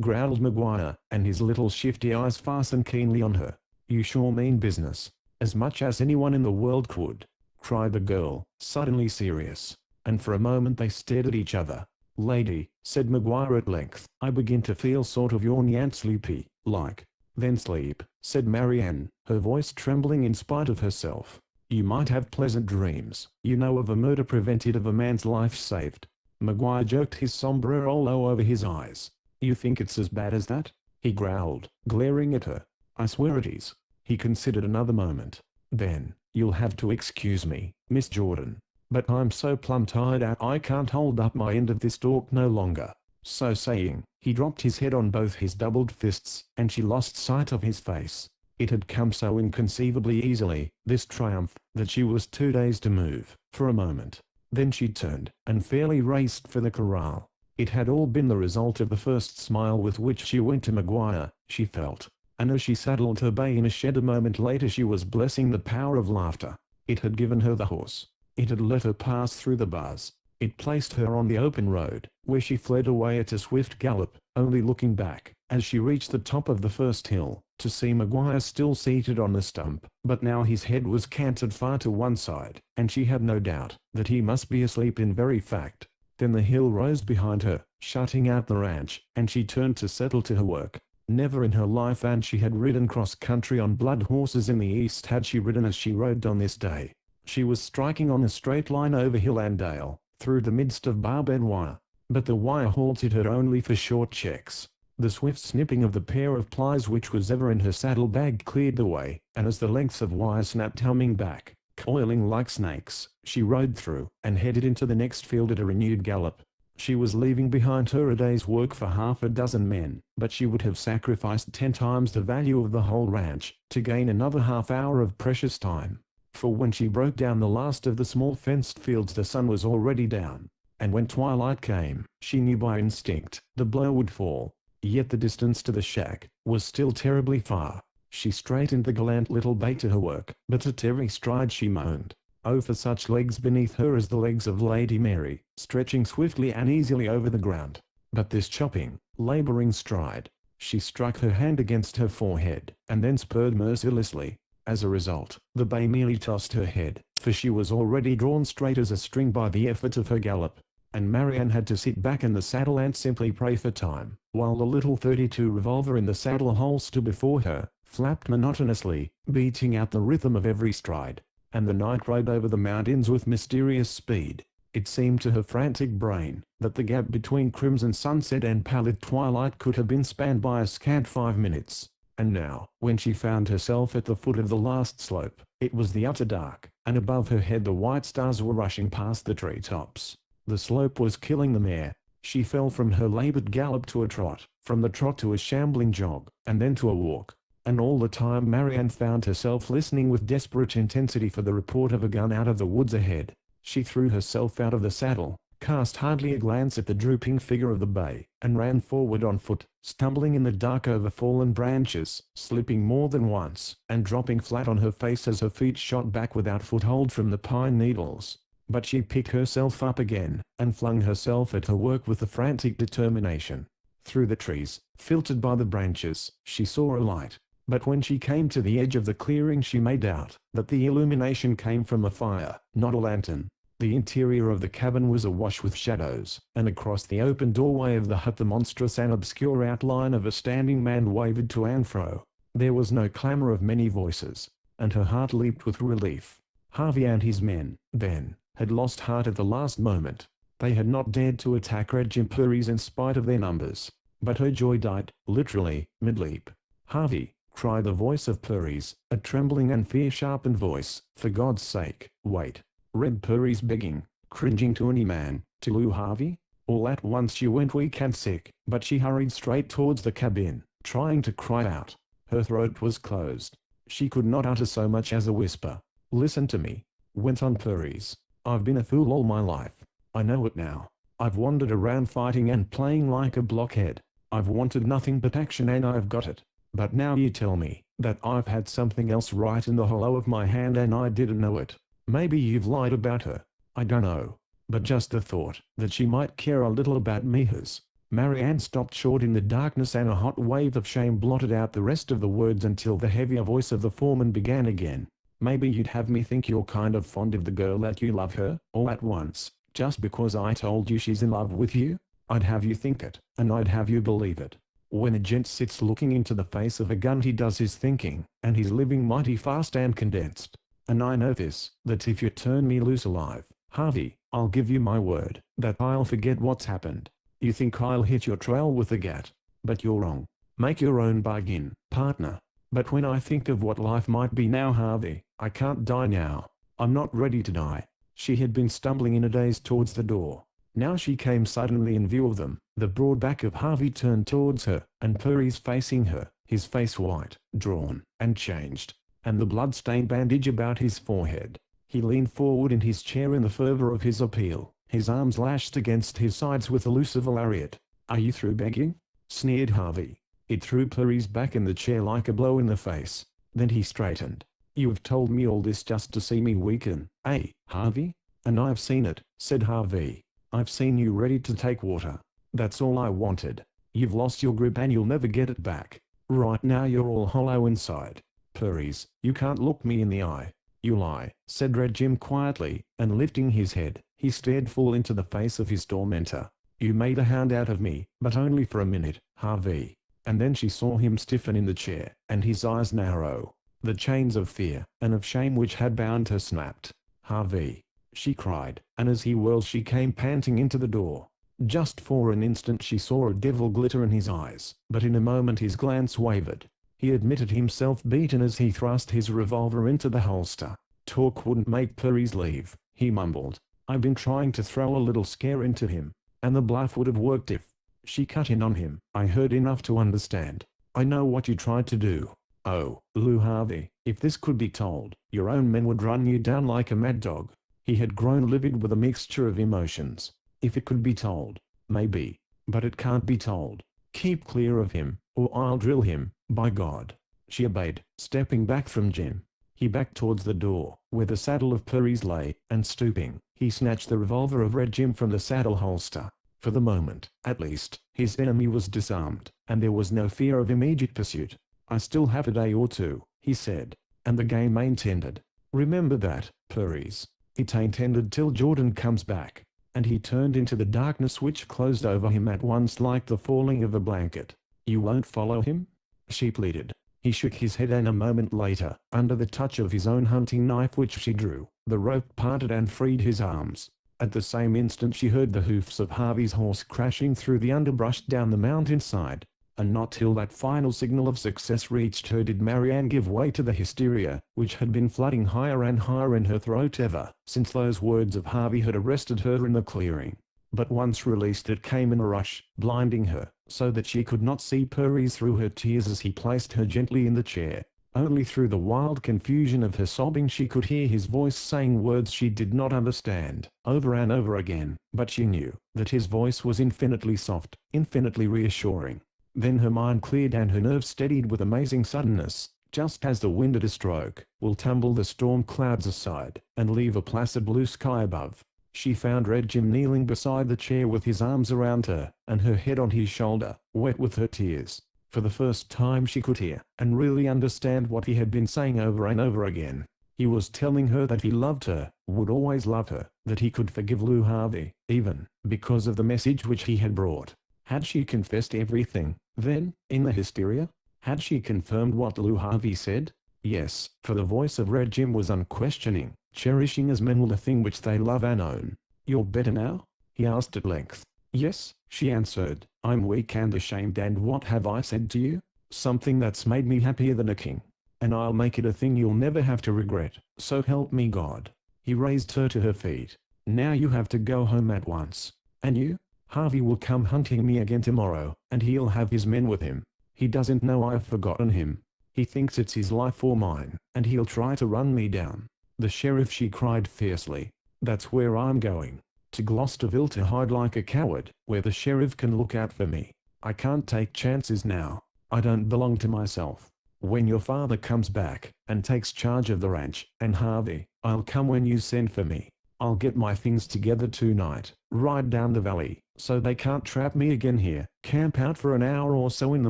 Growled Maguire, and his little shifty eyes fastened keenly on her. "You sure mean business. As much as anyone in the world could," cried the girl, suddenly serious. And for a moment they stared at each other. "Lady," said Maguire at length, "I begin to feel sort of yawny and sleepy, like." "Then sleep," said Marianne, her voice trembling in spite of herself. "You might have pleasant dreams, you know, of a murder prevented, of a man's life saved." Maguire jerked his sombrero low over his eyes. "You think it's as bad as that?" he growled, glaring at her. "I swear it is." He considered another moment. "Then, you'll have to excuse me, Miss Jordan. But I'm so plumb tired out I can't hold up my end of this talk no longer." So saying, he dropped his head on both his doubled fists, and she lost sight of his face. It had come so inconceivably easily, this triumph, that she was too dazed to move, for a moment. Then she turned, and fairly raced for the corral. It had all been the result of the first smile with which she went to Maguire, she felt. And as she saddled her bay in a shed a moment later, she was blessing the power of laughter. It had given her the horse. It had let her pass through the bars. It placed her on the open road, where she fled away at a swift gallop, only looking back, as she reached the top of the first hill, to see Maguire still seated on the stump. But now his head was canted far to one side, and she had no doubt that he must be asleep in very fact. Then the hill rose behind her, shutting out the ranch, and she turned to settle to her work. Never in her life and she had ridden cross-country on blood horses in the east had she ridden as she rode on this day. She was striking on a straight line over hill and dale, through the midst of barbed wire. But the wire halted her only for short checks. The swift snipping of the pair of pliers which was ever in her saddlebag cleared the way, and as the lengths of wire snapped humming back, coiling like snakes, she rode through, and headed into the next field at a renewed gallop. She was leaving behind her a day's work for half a dozen men, but she would have sacrificed 10 times the value of the whole ranch, to gain another half hour of precious time. For when she broke down the last of the small fenced fields the sun was already down, and when twilight came, she knew by instinct the blow would fall. Yet the distance to the shack was still terribly far. She straightened the gallant little bay to her work, but at every stride she moaned, oh for such legs beneath her as the legs of Lady Mary, stretching swiftly and easily over the ground. But this chopping, laboring stride, she struck her hand against her forehead, and then spurred mercilessly. As a result, the bay merely tossed her head, for she was already drawn straight as a string by the effort of her gallop. And Marianne had to sit back in the saddle and simply pray for time, while the little .32 revolver in the saddle holster before her flapped monotonously, beating out the rhythm of every stride. And the night rode over the mountains with mysterious speed. It seemed to her frantic brain that the gap between crimson sunset and pallid twilight could have been spanned by a scant 5 minutes. And now, when she found herself at the foot of the last slope, it was the utter dark, and above her head the white stars were rushing past the treetops. The slope was killing the mare. She fell from her labored gallop to a trot, from the trot to a shambling jog, and then to a walk. And all the time Marianne found herself listening with desperate intensity for the report of a gun out of the woods ahead. She threw herself out of the saddle, cast hardly a glance at the drooping figure of the bay, and ran forward on foot, stumbling in the dark over fallen branches, slipping more than once, and dropping flat on her face as her feet shot back without foothold from the pine needles. But she picked herself up again, and flung herself at her work with a frantic determination. Through the trees, filtered by the branches, she saw a light. But when she came to the edge of the clearing she made out that the illumination came from a fire, not a lantern. The interior of the cabin was awash with shadows, and across the open doorway of the hut the monstrous and obscure outline of a standing man wavered to and fro. There was no clamor of many voices, and her heart leaped with relief. Harvey and his men, then, had lost heart at the last moment. They had not dared to attack Red Jim Purries in spite of their numbers. But her joy died, literally, mid-leap. "Harvey," cried the voice of Purries, a trembling and fear-sharpened voice, "for God's sake, wait." Red Purries begging, cringing to any man, to woo Harvey? All at once she went weak and sick, but she hurried straight towards the cabin, trying to cry out. Her throat was closed. She could not utter so much as a whisper. "Listen to me," went on Purries. "I've been a fool all my life. I know it now. I've wandered around fighting and playing like a blockhead. I've wanted nothing but action and I've got it. But now you tell me that I've had something else right in the hollow of my hand and I didn't know it. Maybe you've lied about her. I don't know. But just the thought that she might care a little about me has—" Marianne stopped short in the darkness and a hot wave of shame blotted out the rest of the words until the heavier voice of the foreman began again. "Maybe you'd have me think you're kind of fond of the girl, that you love her, all at once, just because I told you she's in love with you? I'd have you think it, and I'd have you believe it. When a gent sits looking into the face of a gun he does his thinking, and he's living mighty fast and condensed. And I know this, that if you turn me loose alive, Harvey, I'll give you my word, that I'll forget what's happened. You think I'll hit your trail with a gat? But you're wrong. Make your own bargain, partner. But when I think of what life might be now, Harvey, I can't die now. I'm not ready to die." She had been stumbling in a daze towards the door. Now she came suddenly in view of them. The broad back of Harvey turned towards her, and Purries facing her, his face white, drawn, and changed, and the blood-stained bandage about his forehead. He leaned forward in his chair in the fervor of his appeal, his arms lashed against his sides with the loose of a lariat. "Are you through begging?" sneered Harvey. It threw Purries back in the chair like a blow in the face. Then he straightened. "You have told me all this just to see me weaken, eh, Harvey?" "And I've seen it," said Harvey. "I've seen you ready to take water. That's all I wanted. You've lost your grip and you'll never get it back. Right now you're all hollow inside. Purries, you can't look me in the eye." "You lie," said Red Jim quietly, and lifting his head, he stared full into the face of his tormentor. "You made a hound out of me, but only for a minute, Harvey." And then she saw him stiffen in the chair, and his eyes narrow. The chains of fear and of shame which had bound her snapped. "Harvey!" she cried, and as he whirled she came panting into the door. Just for an instant she saw a devil glitter in his eyes, but in a moment his glance wavered. He admitted himself beaten as he thrust his revolver into the holster. "Talk wouldn't make Purries leave," he mumbled. "I've been trying to throw a little scare into him, and the bluff would have worked if—" She cut in on him. "I heard enough to understand. I know what you tried to do. Oh, Lou Harvey, if this could be told, your own men would run you down like a mad dog." He had grown livid with a mixture of emotions. "If it could be told, maybe. But it can't be told. Keep clear of him, or I'll drill him, by God." She obeyed, stepping back from Jim. He backed towards the door, where the saddle of Purries lay, and stooping, he snatched the revolver of Red Jim from the saddle holster. For the moment, at least, his enemy was disarmed, and there was no fear of immediate pursuit. "I still have a day or two," he said. "And the game ain't ended. Remember that, Purries. It ain't ended till Jordan comes back." And he turned into the darkness which closed over him at once like the falling of a blanket. "You won't follow him?" she pleaded. He shook his head, and a moment later, under the touch of his own hunting knife which she drew, the rope parted and freed his arms. At the same instant she heard the hoofs of Harvey's horse crashing through the underbrush down the mountainside. And not till that final signal of success reached her did Marianne give way to the hysteria, which had been flooding higher and higher in her throat ever since those words of Harvey had arrested her in the clearing. But once released it came in a rush, blinding her, so that she could not see Purries through her tears as he placed her gently in the chair. Only through the wild confusion of her sobbing she could hear his voice saying words she did not understand, over and over again, but she knew that his voice was infinitely soft, infinitely reassuring. Then her mind cleared and her nerves steadied with amazing suddenness, just as the wind at a stroke will tumble the storm clouds aside, and leave a placid blue sky above. She found Red Jim kneeling beside the chair with his arms around her, and her head on his shoulder, wet with her tears. For the first time she could hear, and really understand what he had been saying over and over again. He was telling her that he loved her, would always love her, that he could forgive Lou Harvey, even because of the message which he had brought. Had she confessed everything, then, in the hysteria? Had she confirmed what Lou Harvey said? Yes, for the voice of Red Jim was unquestioning, cherishing as men will the thing which they love and own. "You're better now?" he asked at length. "Yes," she answered. "I'm weak and ashamed, and what have I said to you? Something that's made me happier than a king. And I'll make it a thing you'll never have to regret, so help me God." He raised her to her feet. "Now you have to go home at once. And you? Harvey will come hunting me again tomorrow, and he'll have his men with him. He doesn't know I've forgotten him. He thinks it's his life or mine, and he'll try to run me down." "The sheriff," she cried fiercely. "That's where I'm going. To Gloucesterville to hide like a coward, where the sheriff can look out for me. I can't take chances now. I don't belong to myself. When your father comes back, and takes charge of the ranch, and Harvey, I'll come when you send for me. I'll get my things together tonight, ride down the valley, so they can't trap me again here, camp out for an hour or so in the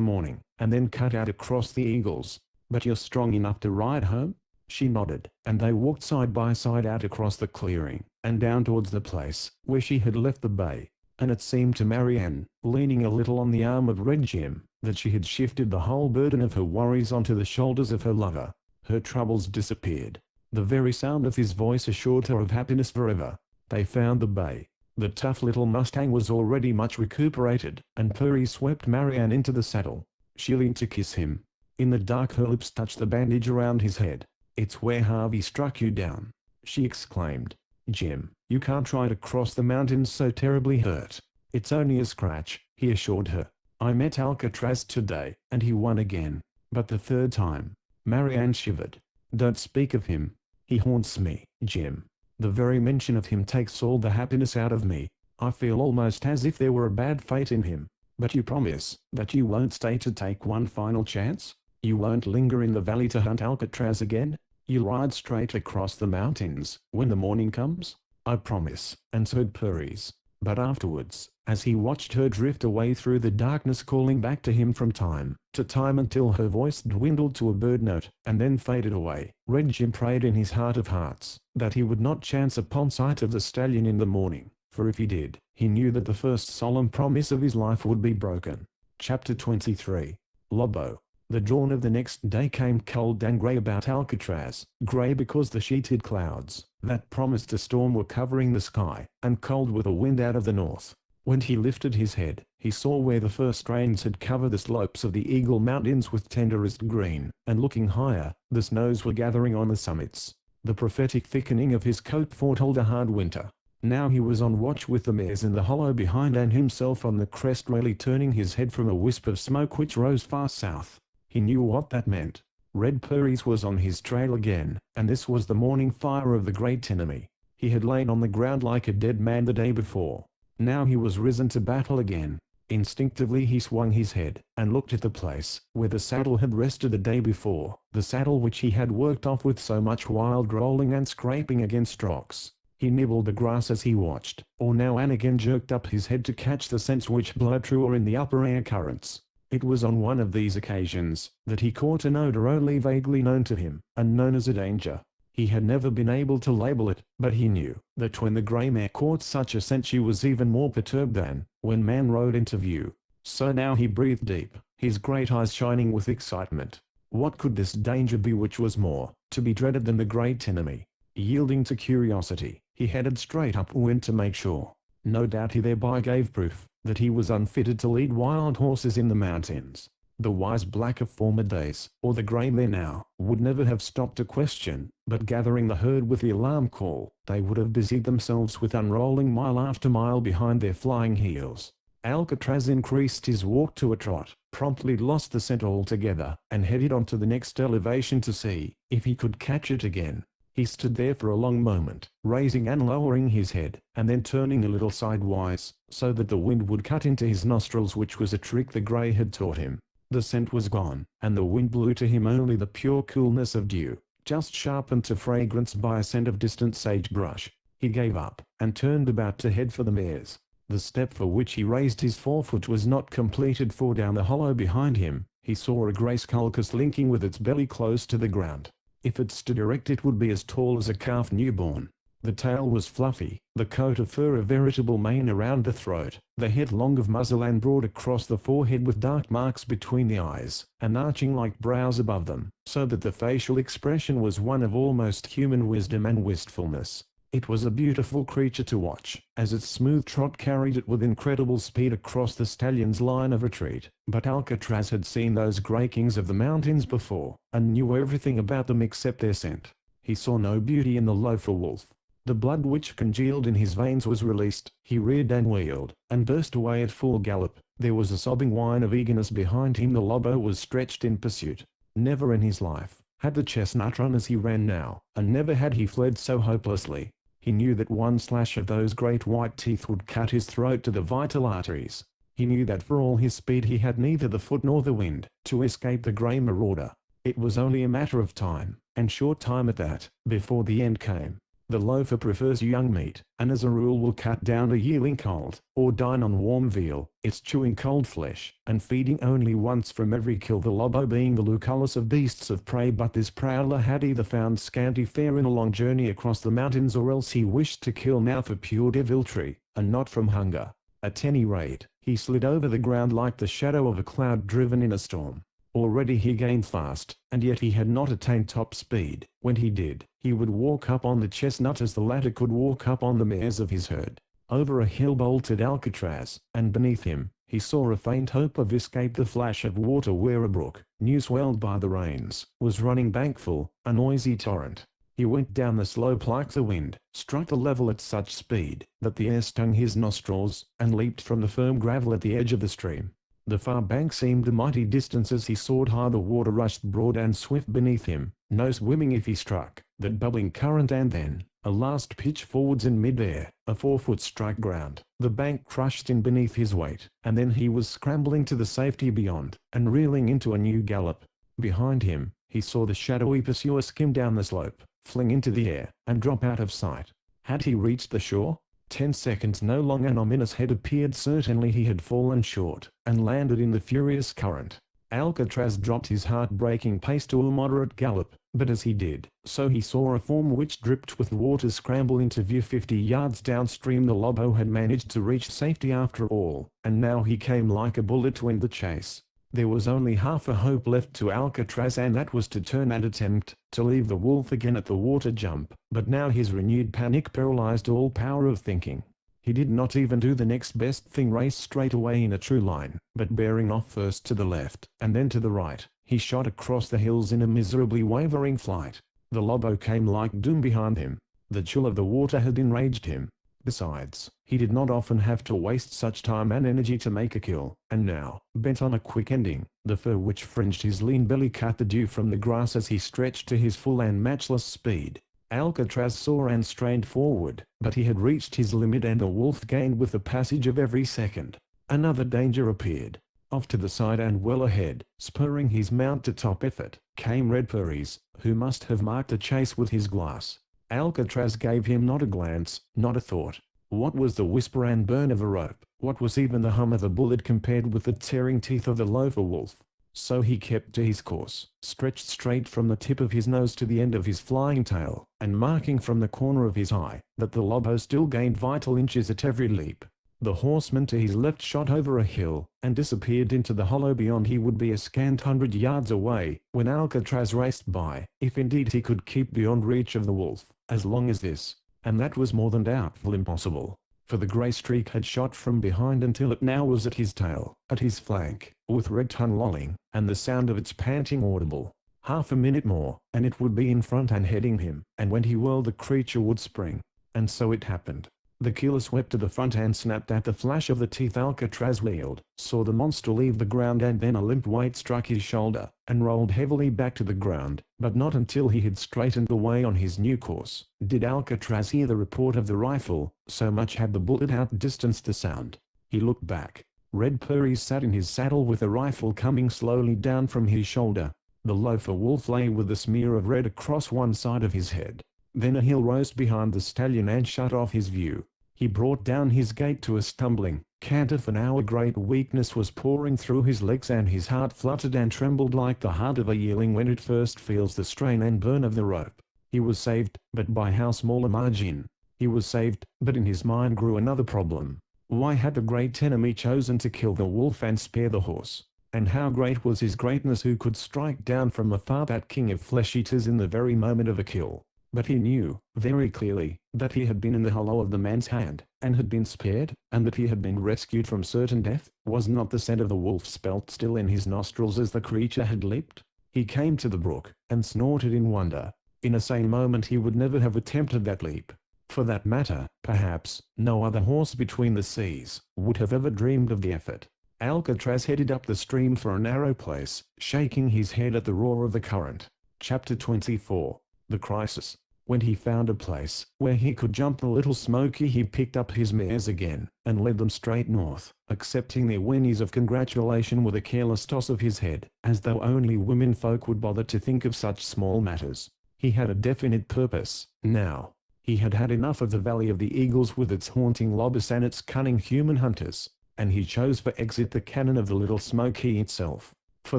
morning, and then cut out across the Eagles. But you're strong enough to ride home?" She nodded, and they walked side by side out across the clearing, and down towards the place where she had left the bay. And it seemed to Marianne, leaning a little on the arm of Red Jim, that she had shifted the whole burden of her worries onto the shoulders of her lover. Her troubles disappeared. The very sound of his voice assured her of happiness forever. They found the bay. The tough little Mustang was already much recuperated, and Purry swept Marianne into the saddle. She leaned to kiss him. In the dark her lips touched the bandage around his head. "It's where Harvey struck you down," she exclaimed. "Jim, you can't try to cross the mountains so terribly hurt." "It's only a scratch," he assured her. "I met Alcatraz today, and he won again. But the third time." Marianne shivered. "Don't speak of him. He haunts me, Jim. The very mention of him takes all the happiness out of me. I feel almost as if there were a bad fate in him." But you promise that you won't stay to take one final chance? You won't linger in the valley to hunt Alcatraz again? You'll ride straight across the mountains when the morning comes? I promise, answered Puris. But afterwards, as he watched her drift away through the darkness, calling back to him from time to time until her voice dwindled to a bird note and then faded away, Red Jim prayed in his heart of hearts that he would not chance upon sight of the stallion in the morning, for if he did, he knew that the first solemn promise of his life would be broken. Chapter 23. Lobo. The dawn of the next day came cold and grey about Alcatraz, grey because the sheeted clouds that promised a storm were covering the sky, and cold with a wind out of the north. When he lifted his head, he saw where the first rains had covered the slopes of the Eagle Mountains with tenderest green, and looking higher, the snows were gathering on the summits. The prophetic thickening of his coat foretold a hard winter. Now he was on watch with the mares in the hollow behind and himself on the crest, rarely turning his head from a wisp of smoke which rose far south. He knew what that meant. Red Puris was on his trail again, and this was the morning fire of the great enemy. He had lain on the ground like a dead man the day before. Now he was risen to battle again. Instinctively he swung his head, and looked at the place where the saddle had rested the day before, the saddle which he had worked off with so much wild rolling and scraping against rocks. He nibbled the grass as he watched, or now and again jerked up his head to catch the scents which blow truer in the upper air currents. It was on one of these occasions that he caught an odor only vaguely known to him, and known as a danger. He had never been able to label it, but he knew that when the grey mare caught such a scent she was even more perturbed than when man rode into view. So now he breathed deep, his great eyes shining with excitement. What could this danger be which was more to be dreaded than the great enemy? Yielding to curiosity, he headed straight upwind to make sure. No doubt he thereby gave proof that he was unfitted to lead wild horses in the mountains. The wise black of former days, or the grey mare now, would never have stopped to question, but gathering the herd with the alarm call, they would have busied themselves with unrolling mile after mile behind their flying heels. Alcatraz increased his walk to a trot, promptly lost the scent altogether, and headed on to the next elevation to see if he could catch it again. He stood there for a long moment, raising and lowering his head, and then turning a little sidewise, so that the wind would cut into his nostrils, which was a trick the grey had taught him. The scent was gone, and the wind blew to him only the pure coolness of dew, just sharpened to fragrance by a scent of distant sagebrush. He gave up, and turned about to head for the mares. The step for which he raised his forefoot was not completed, for down the hollow behind him, he saw a grey skulkus linking with its belly close to the ground. If it stood erect it would be as tall as a calf newborn. The tail was fluffy, the coat of fur a veritable mane around the throat, the head long of muzzle and broad across the forehead with dark marks between the eyes, and arching like brows above them, so that the facial expression was one of almost human wisdom and wistfulness. It was a beautiful creature to watch, as its smooth trot carried it with incredible speed across the stallion's line of retreat. But Alcatraz had seen those grey kings of the mountains before, and knew everything about them except their scent. He saw no beauty in the lofer wolf. The blood which congealed in his veins was released. He reared and wheeled, and burst away at full gallop. There was a sobbing whine of eagerness behind him. The Lobo was stretched in pursuit. Never in his life had the chestnut run as he ran now, and never had he fled so hopelessly. He knew that one slash of those great white teeth would cut his throat to the vital arteries. He knew that for all his speed he had neither the foot nor the wind to escape the grey marauder. It was only a matter of time, and short time at that, before the end came. The loafer prefers young meat, and as a rule will cut down a yearling cold, or dine on warm veal, it's chewing cold flesh, and feeding only once from every kill, the Lobo being the Lucullus of beasts of prey. But this prowler had either found scanty fare in a long journey across the mountains, or else he wished to kill now for pure deviltry, and not from hunger. At any rate, he slid over the ground like the shadow of a cloud driven in a storm. Already he gained fast, and yet he had not attained top speed. When he did, he would walk up on the chestnut as the latter could walk up on the mares of his herd. Over a hill bolted Alcatraz, and beneath him, he saw a faint hope of escape, the flash of water where a brook, new swelled by the rains, was running bankful, a noisy torrent. He went down the slope like the wind, struck the level at such speed that the air stung his nostrils, and leaped from the firm gravel at the edge of the stream. The far bank seemed a mighty distance as he soared high. The water rushed broad and swift beneath him, no swimming if he struck that bubbling current, and then, A last pitch forwards in mid-air, a 4-foot strike ground. The bank crushed in beneath his weight, and then he was scrambling to the safety beyond, and reeling into a new gallop. Behind him, he saw the shadowy pursuer skim down the slope, fling into the air, and drop out of sight. Had he reached the shore? 10 seconds no longer. An ominous head appeared. Certainly he had fallen short, and landed in the furious current. Alcatraz dropped his heart-breaking pace to a moderate gallop, but as he did so he saw a form which dripped with water scramble into view 50 yards downstream. The Lobo had managed to reach safety after all, and now he came like a bullet to end the chase. There was only half a hope left to Alcatraz, and that was to turn and attempt to leave the wolf again at the water jump, but now his renewed panic paralyzed all power of thinking. He did not even do the next best thing, race straight away in a true line, but bearing off first to the left, and then to the right, he shot across the hills in a miserably wavering flight. The Lobo came like doom behind him. The chill of the water had enraged him. Besides, he did not often have to waste such time and energy to make a kill, and now, bent on a quick ending, the fur which fringed his lean belly cut the dew from the grass as he stretched to his full and matchless speed. Alcatraz saw and strained forward, but he had reached his limit, and the wolf gained with the passage of every second. Another danger appeared. Off to the side and well ahead, spurring his mount to top effort, came Red Purries, who must have marked the chase with his glass. Alcatraz gave him not a glance, not a thought. What was the whisper and burn of a rope? What was even the hum of a bullet compared with the tearing teeth of the lofer wolf? So he kept to his course, stretched straight from the tip of his nose to the end of his flying tail, and marking from the corner of his eye that the Lobo still gained vital inches at every leap. The horseman to his left shot over a hill, and disappeared into the hollow beyond. He would be a scant 100 yards away, when Alcatraz raced by, if indeed he could keep beyond reach of the wolf, as long as this, and that was more than doubtful impossible. For the grey streak had shot from behind until it now was at his tail, at his flank, with red tongue lolling, and the sound of its panting audible. Half a minute more, and it would be in front and heading him, and when he whirled the creature would spring. And so it happened. The killer swept to the front and snapped at the flash of the teeth. Alcatraz wheeled, saw the monster leave the ground, and then a limp weight struck his shoulder, and rolled heavily back to the ground, but not until he had straightened away on his new course did Alcatraz hear the report of the rifle, so much had the bullet outdistanced the sound. He looked back. Red Purries sat in his saddle with a rifle coming slowly down from his shoulder. The lofer wolf lay with a smear of red across one side of his head. Then a hill rose behind the stallion and shut off his view. He brought down his gait to a stumbling canter, for now a great weakness was pouring through his legs, and his heart fluttered and trembled like the heart of a yearling when it first feels the strain and burn of the rope. He was saved, but by how small a margin. He was saved, but in his mind grew another problem. Why had the great enemy chosen to kill the wolf and spare the horse? And how great was his greatness who could strike down from afar that king of flesh-eaters in the very moment of a kill? But he knew, very clearly, that he had been in the hollow of the man's hand, and had been spared, and that he had been rescued from certain death. Was not the scent of the wolf's pelt still in his nostrils as the creature had leaped? He came to the brook, and snorted in wonder. In a sane moment he would never have attempted that leap. For that matter, perhaps, no other horse between the seas would have ever dreamed of the effort. Alcatraz headed up the stream for a narrow place, shaking his head at the roar of the current. Chapter 24. The Crisis. When he found a place where he could jump the Little Smoky, he picked up his mares again, and led them straight north, accepting their whinnies of congratulation with a careless toss of his head, as though only women folk would bother to think of such small matters. He had a definite purpose, now. He had had enough of the Valley of the Eagles with its haunting lobos and its cunning human hunters, and he chose for exit the canon of the Little Smoky itself. For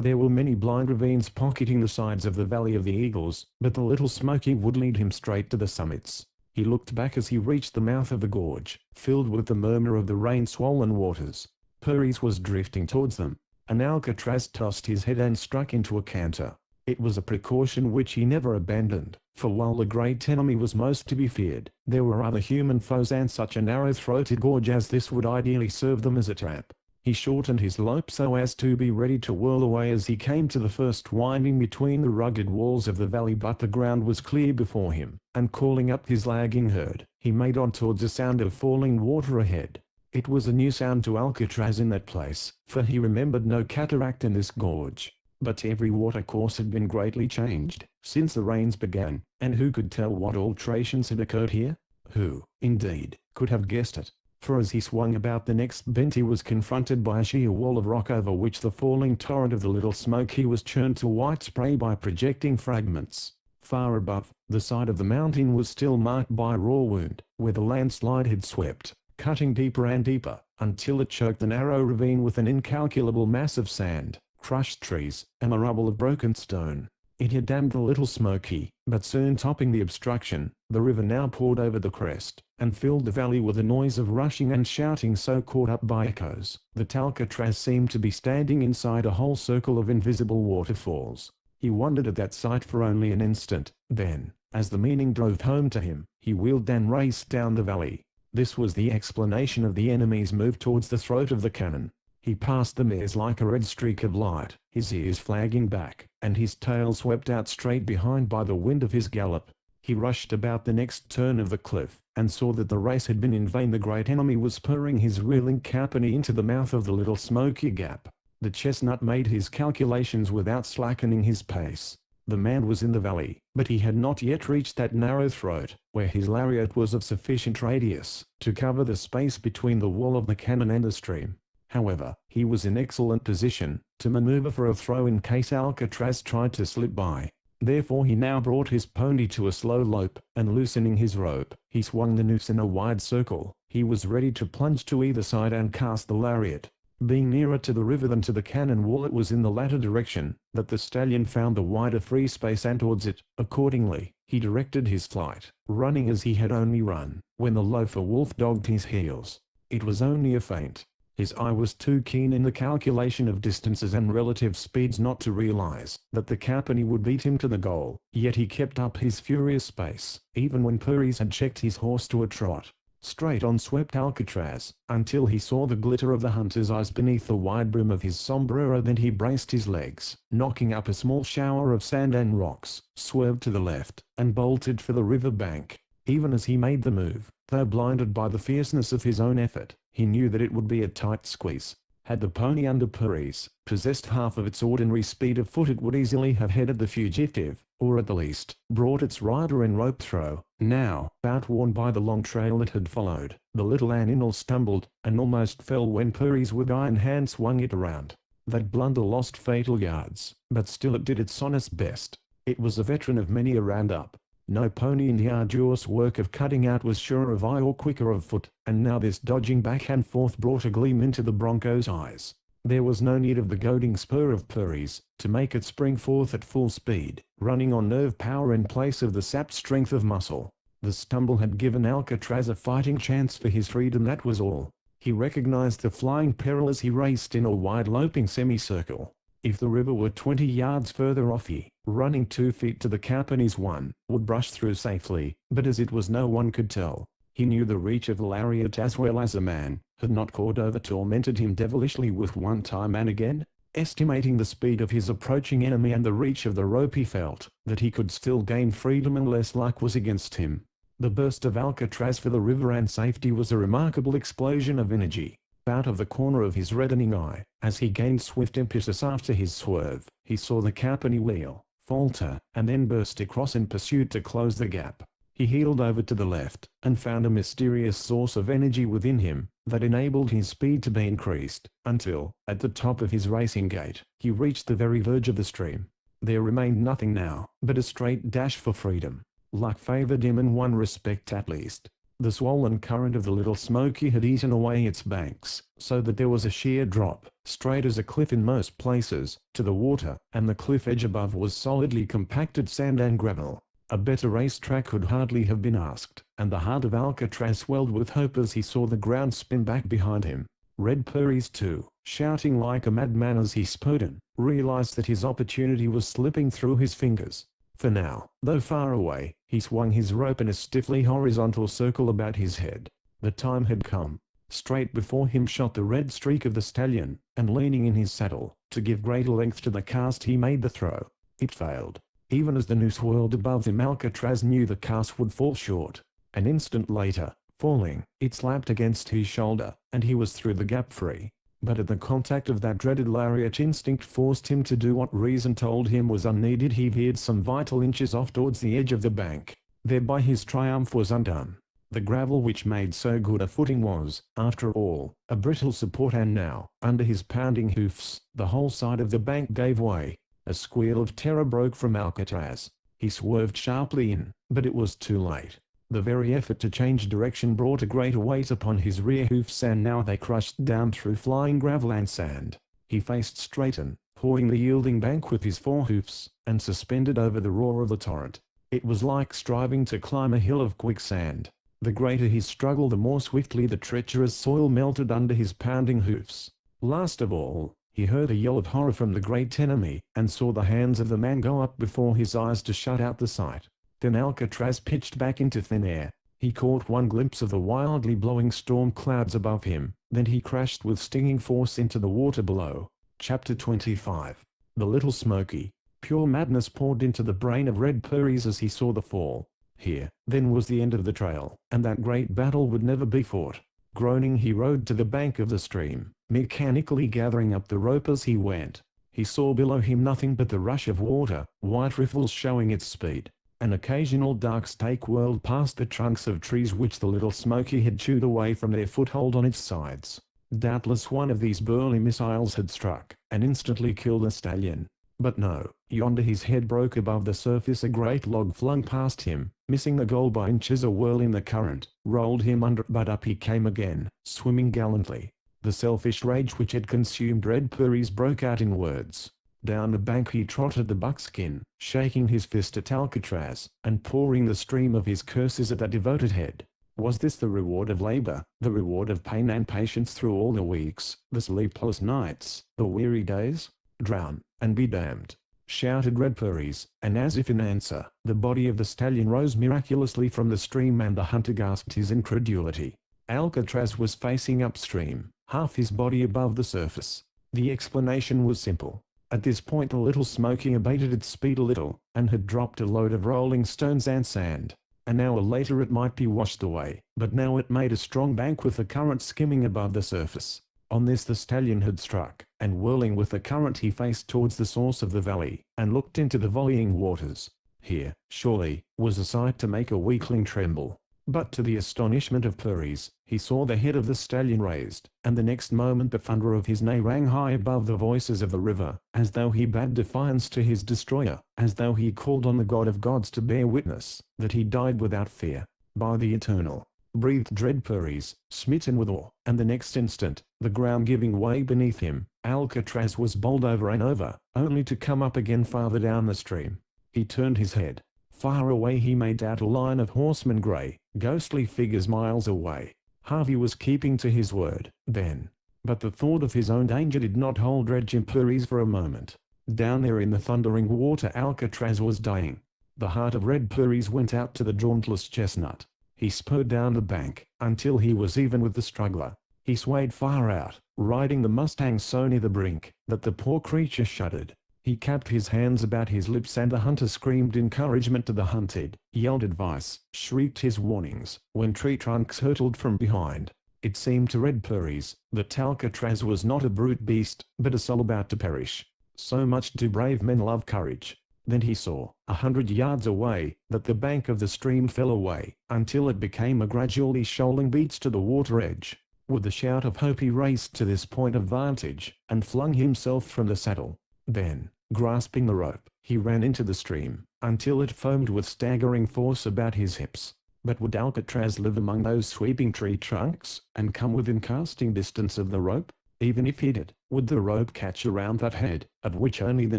there were many blind ravines pocketing the sides of the Valley of the Eagles, but the Little Smoky would lead him straight to the summits. He looked back as he reached the mouth of the gorge, filled with the murmur of the rain-swollen waters. Purries was drifting towards them, and Alcatraz tossed his head and struck into a canter. It was a precaution which he never abandoned, for while the great enemy was most to be feared, there were other human foes, and such a narrow-throated gorge as this would ideally serve them as a trap. He shortened his lope so as to be ready to whirl away as he came to the first winding between the rugged walls of the valley, but the ground was clear before him, and calling up his lagging herd, he made on towards a sound of falling water ahead. It was a new sound to Alcatraz in that place, for he remembered no cataract in this gorge. But every watercourse had been greatly changed since the rains began, And who could tell what alterations had occurred here? Who, indeed, could have guessed it? For as he swung about the next bend he was confronted by a sheer wall of rock over which the falling torrent of the Little Smoky was churned to white spray by projecting fragments. Far above, the side of the mountain was still marked by a raw wound, where the landslide had swept, cutting deeper and deeper, until it choked the narrow ravine with an incalculable mass of sand, crushed trees, and a rubble of broken stone. It had dammed the Little Smoky, but soon topping the obstruction, the river now poured over the crest, and filled the valley with a noise of rushing and shouting so caught up by echoes that Alcatraz seemed to be standing inside a whole circle of invisible waterfalls. He wondered at that sight for only an instant, then, as the meaning drove home to him, he wheeled and raced down the valley. This was the explanation of the enemy's move towards the throat of the cannon. He passed the mares like a red streak of light, his ears flagging back, and his tail swept out straight behind by the wind of his gallop. He rushed about the next turn of the cliff, and saw that the race had been in vain. The great enemy was spurring his reeling company into the mouth of the Little Smoky Gap. The chestnut made his calculations without slackening his pace. The man was in the valley, but he had not yet reached that narrow throat, where his lariat was of sufficient radius to cover the space between the wall of the cannon and the stream. However, he was in excellent position to maneuver for a throw in case Alcatraz tried to slip by. Therefore he now brought his pony to a slow lope, and loosening his rope, he swung the noose in a wide circle. He was ready to plunge to either side and cast the lariat. Being nearer to the river than to the cannon wall, it was in the latter direction that the stallion found the wider free space, and towards it, accordingly, he directed his flight, running as he had only run when the loafer wolf dogged his heels. It was only a feint. His eye was too keen in the calculation of distances and relative speeds not to realize that the company would beat him to the goal, yet he kept up his furious pace, even when Puris had checked his horse to a trot. Straight on swept Alcatraz, until he saw the glitter of the hunter's eyes beneath the wide brim of his sombrero. Then he braced his legs, knocking up a small shower of sand and rocks, swerved to the left, and bolted for the river bank. Even as he made the move, though blinded by the fierceness of his own effort, he knew that it would be a tight squeeze. Had the pony under Puris possessed half of its ordinary speed of foot, it would easily have headed the fugitive, or at the least, brought its rider in rope throw. Now, outworn by the long trail that had followed, the little animal stumbled, and almost fell when Puris' with iron hand swung it around. That blunder lost fatal yards, but still it did its honest best. It was a veteran of many a roundup. No pony in the arduous work of cutting out was surer of eye or quicker of foot, and now this dodging back and forth brought a gleam into the bronco's eyes. There was no need of the goading spur of Puris to make it spring forth at full speed, running on nerve power in place of the sapped strength of muscle. The stumble had given Alcatraz a fighting chance for his freedom, that was all. He recognized the flying peril as he raced in a wide loping semicircle. If the river were 20 yards further off, he, running 2 feet to the company's 1, would brush through safely, but as it was no one could tell. He knew the reach of the lariat as well as a man. Had not Cordova tormented him devilishly with one time and again? Estimating the speed of his approaching enemy and the reach of the rope, he felt that he could still gain freedom unless luck was against him. The burst of Alcatraz for the river and safety was a remarkable explosion of energy. Out of the corner of his reddening eye, as he gained swift impetus after his swerve, he saw the company wheel, falter, and then burst across in pursuit to close the gap. He heeled over to the left, and found a mysterious source of energy within him that enabled his speed to be increased, until, at the top of his racing gait, he reached the very verge of the stream. There remained nothing now but a straight dash for freedom. Luck favored him in one respect at least. The swollen current of the Little Smoky had eaten away its banks, so that there was a sheer drop, straight as a cliff in most places, to the water, and the cliff edge above was solidly compacted sand and gravel. A better racetrack could hardly have been asked, and the heart of Alcatraz swelled with hope as he saw the ground spin back behind him. Red Puris too, shouting like a madman as he spurted, realized that his opportunity was slipping through his fingers. For now, though far away, he swung his rope in a stiffly horizontal circle about his head. The time had come. Straight before him shot the red streak of the stallion, and leaning in his saddle, to give greater length to the cast, he made the throw. It failed. Even as the noose whirled above him, Alcatraz knew the cast would fall short. An instant later, falling, it slapped against his shoulder, and he was through the gap free. But at the contact of that dreaded lariat, instinct forced him to do what reason told him was unneeded. He veered some vital inches off towards the edge of the bank. Thereby his triumph was undone. The gravel which made so good a footing was, after all, a brittle support, and now, under his pounding hoofs, the whole side of the bank gave way. A squeal of terror broke from Alcatraz. He swerved sharply in, but it was too late. The very effort to change direction brought a greater weight upon his rear hoofs, and now they crushed down through flying gravel and sand. He faced straight on, pawing the yielding bank with his forehoofs, and suspended over the roar of the torrent. It was like striving to climb a hill of quicksand. The greater he struggled, the more swiftly the treacherous soil melted under his pounding hoofs. Last of all, he heard a yell of horror from the great enemy, and saw the hands of the man go up before his eyes to shut out the sight. Then Alcatraz pitched back into thin air. He caught one glimpse of the wildly blowing storm clouds above him, then he crashed with stinging force into the water below. Chapter 25. The Little Smoky. Pure madness poured into the brain of Red Purries as he saw the fall. Here, then, was the end of the trail, and that great battle would never be fought. Groaning, he rode to the bank of the stream, mechanically gathering up the rope as he went. He saw below him nothing but the rush of water, white riffles showing its speed. An occasional dark stake whirled past the trunks of trees which the Little Smoky had chewed away from their foothold on its sides. Doubtless one of these burly missiles had struck, and instantly killed the stallion. But no, yonder his head broke above the surface. A great log flung past him, missing the goal by inches. A whirl in the current rolled him under, but up he came again, swimming gallantly. The selfish rage which had consumed Red Purries broke out in words. Down the bank he trotted, the buckskin, shaking his fist at Alcatraz, and pouring the stream of his curses at that devoted head. Was this the reward of labor, the reward of pain and patience through all the weeks, the sleepless nights, the weary days? Drown, and be damned! Shouted Red Purries, and as if in answer, the body of the stallion rose miraculously from the stream, and the hunter gasped his incredulity. Alcatraz was facing upstream, half his body above the surface. The explanation was simple. At this point the Little Smoky abated its speed a little, and had dropped a load of rolling stones and sand. An hour later it might be washed away, but now it made a strong bank with the current skimming above the surface. On this the stallion had struck, and whirling with the current he faced towards the source of the valley, and looked into the volleying waters. Here, surely, was a sight to make a weakling tremble. But to the astonishment of Purries, he saw the head of the stallion raised, and the next moment the thunder of his neigh rang high above the voices of the river, as though he bade defiance to his destroyer, as though he called on the God of gods to bear witness that he died without fear. By the eternal, breathed Red Purries, smitten with awe, and the next instant, the ground giving way beneath him, Alcatraz was bowled over and over, only to come up again farther down the stream. He turned his head. Far away he made out a line of horsemen, grey, ghostly figures miles away. Harvey was keeping to his word, then. But the thought of his own danger did not hold Red Purries for a moment. Down there in the thundering water Alcatraz was dying. The heart of Red Purries went out to the dauntless chestnut. He spurred down the bank, until he was even with the struggler. He swayed far out, riding the mustang so near the brink, that the poor creature shuddered. He clapped his hands about his lips, and the hunter screamed encouragement to the hunted, yelled advice, shrieked his warnings, when tree trunks hurtled from behind. It seemed to Red Purries that Alcatraz was not a brute beast, but a soul about to perish. So much do brave men love courage. Then he saw, 100 yards away, that the bank of the stream fell away, until it became a gradually shoaling beach to the water edge. With a shout of hope he raced to this point of vantage, and flung himself from the saddle. Then, grasping the rope, he ran into the stream, until it foamed with staggering force about his hips. But would Alcatraz live among those sweeping tree trunks, and come within casting distance of the rope? Even if he did, would the rope catch around that head, of which only the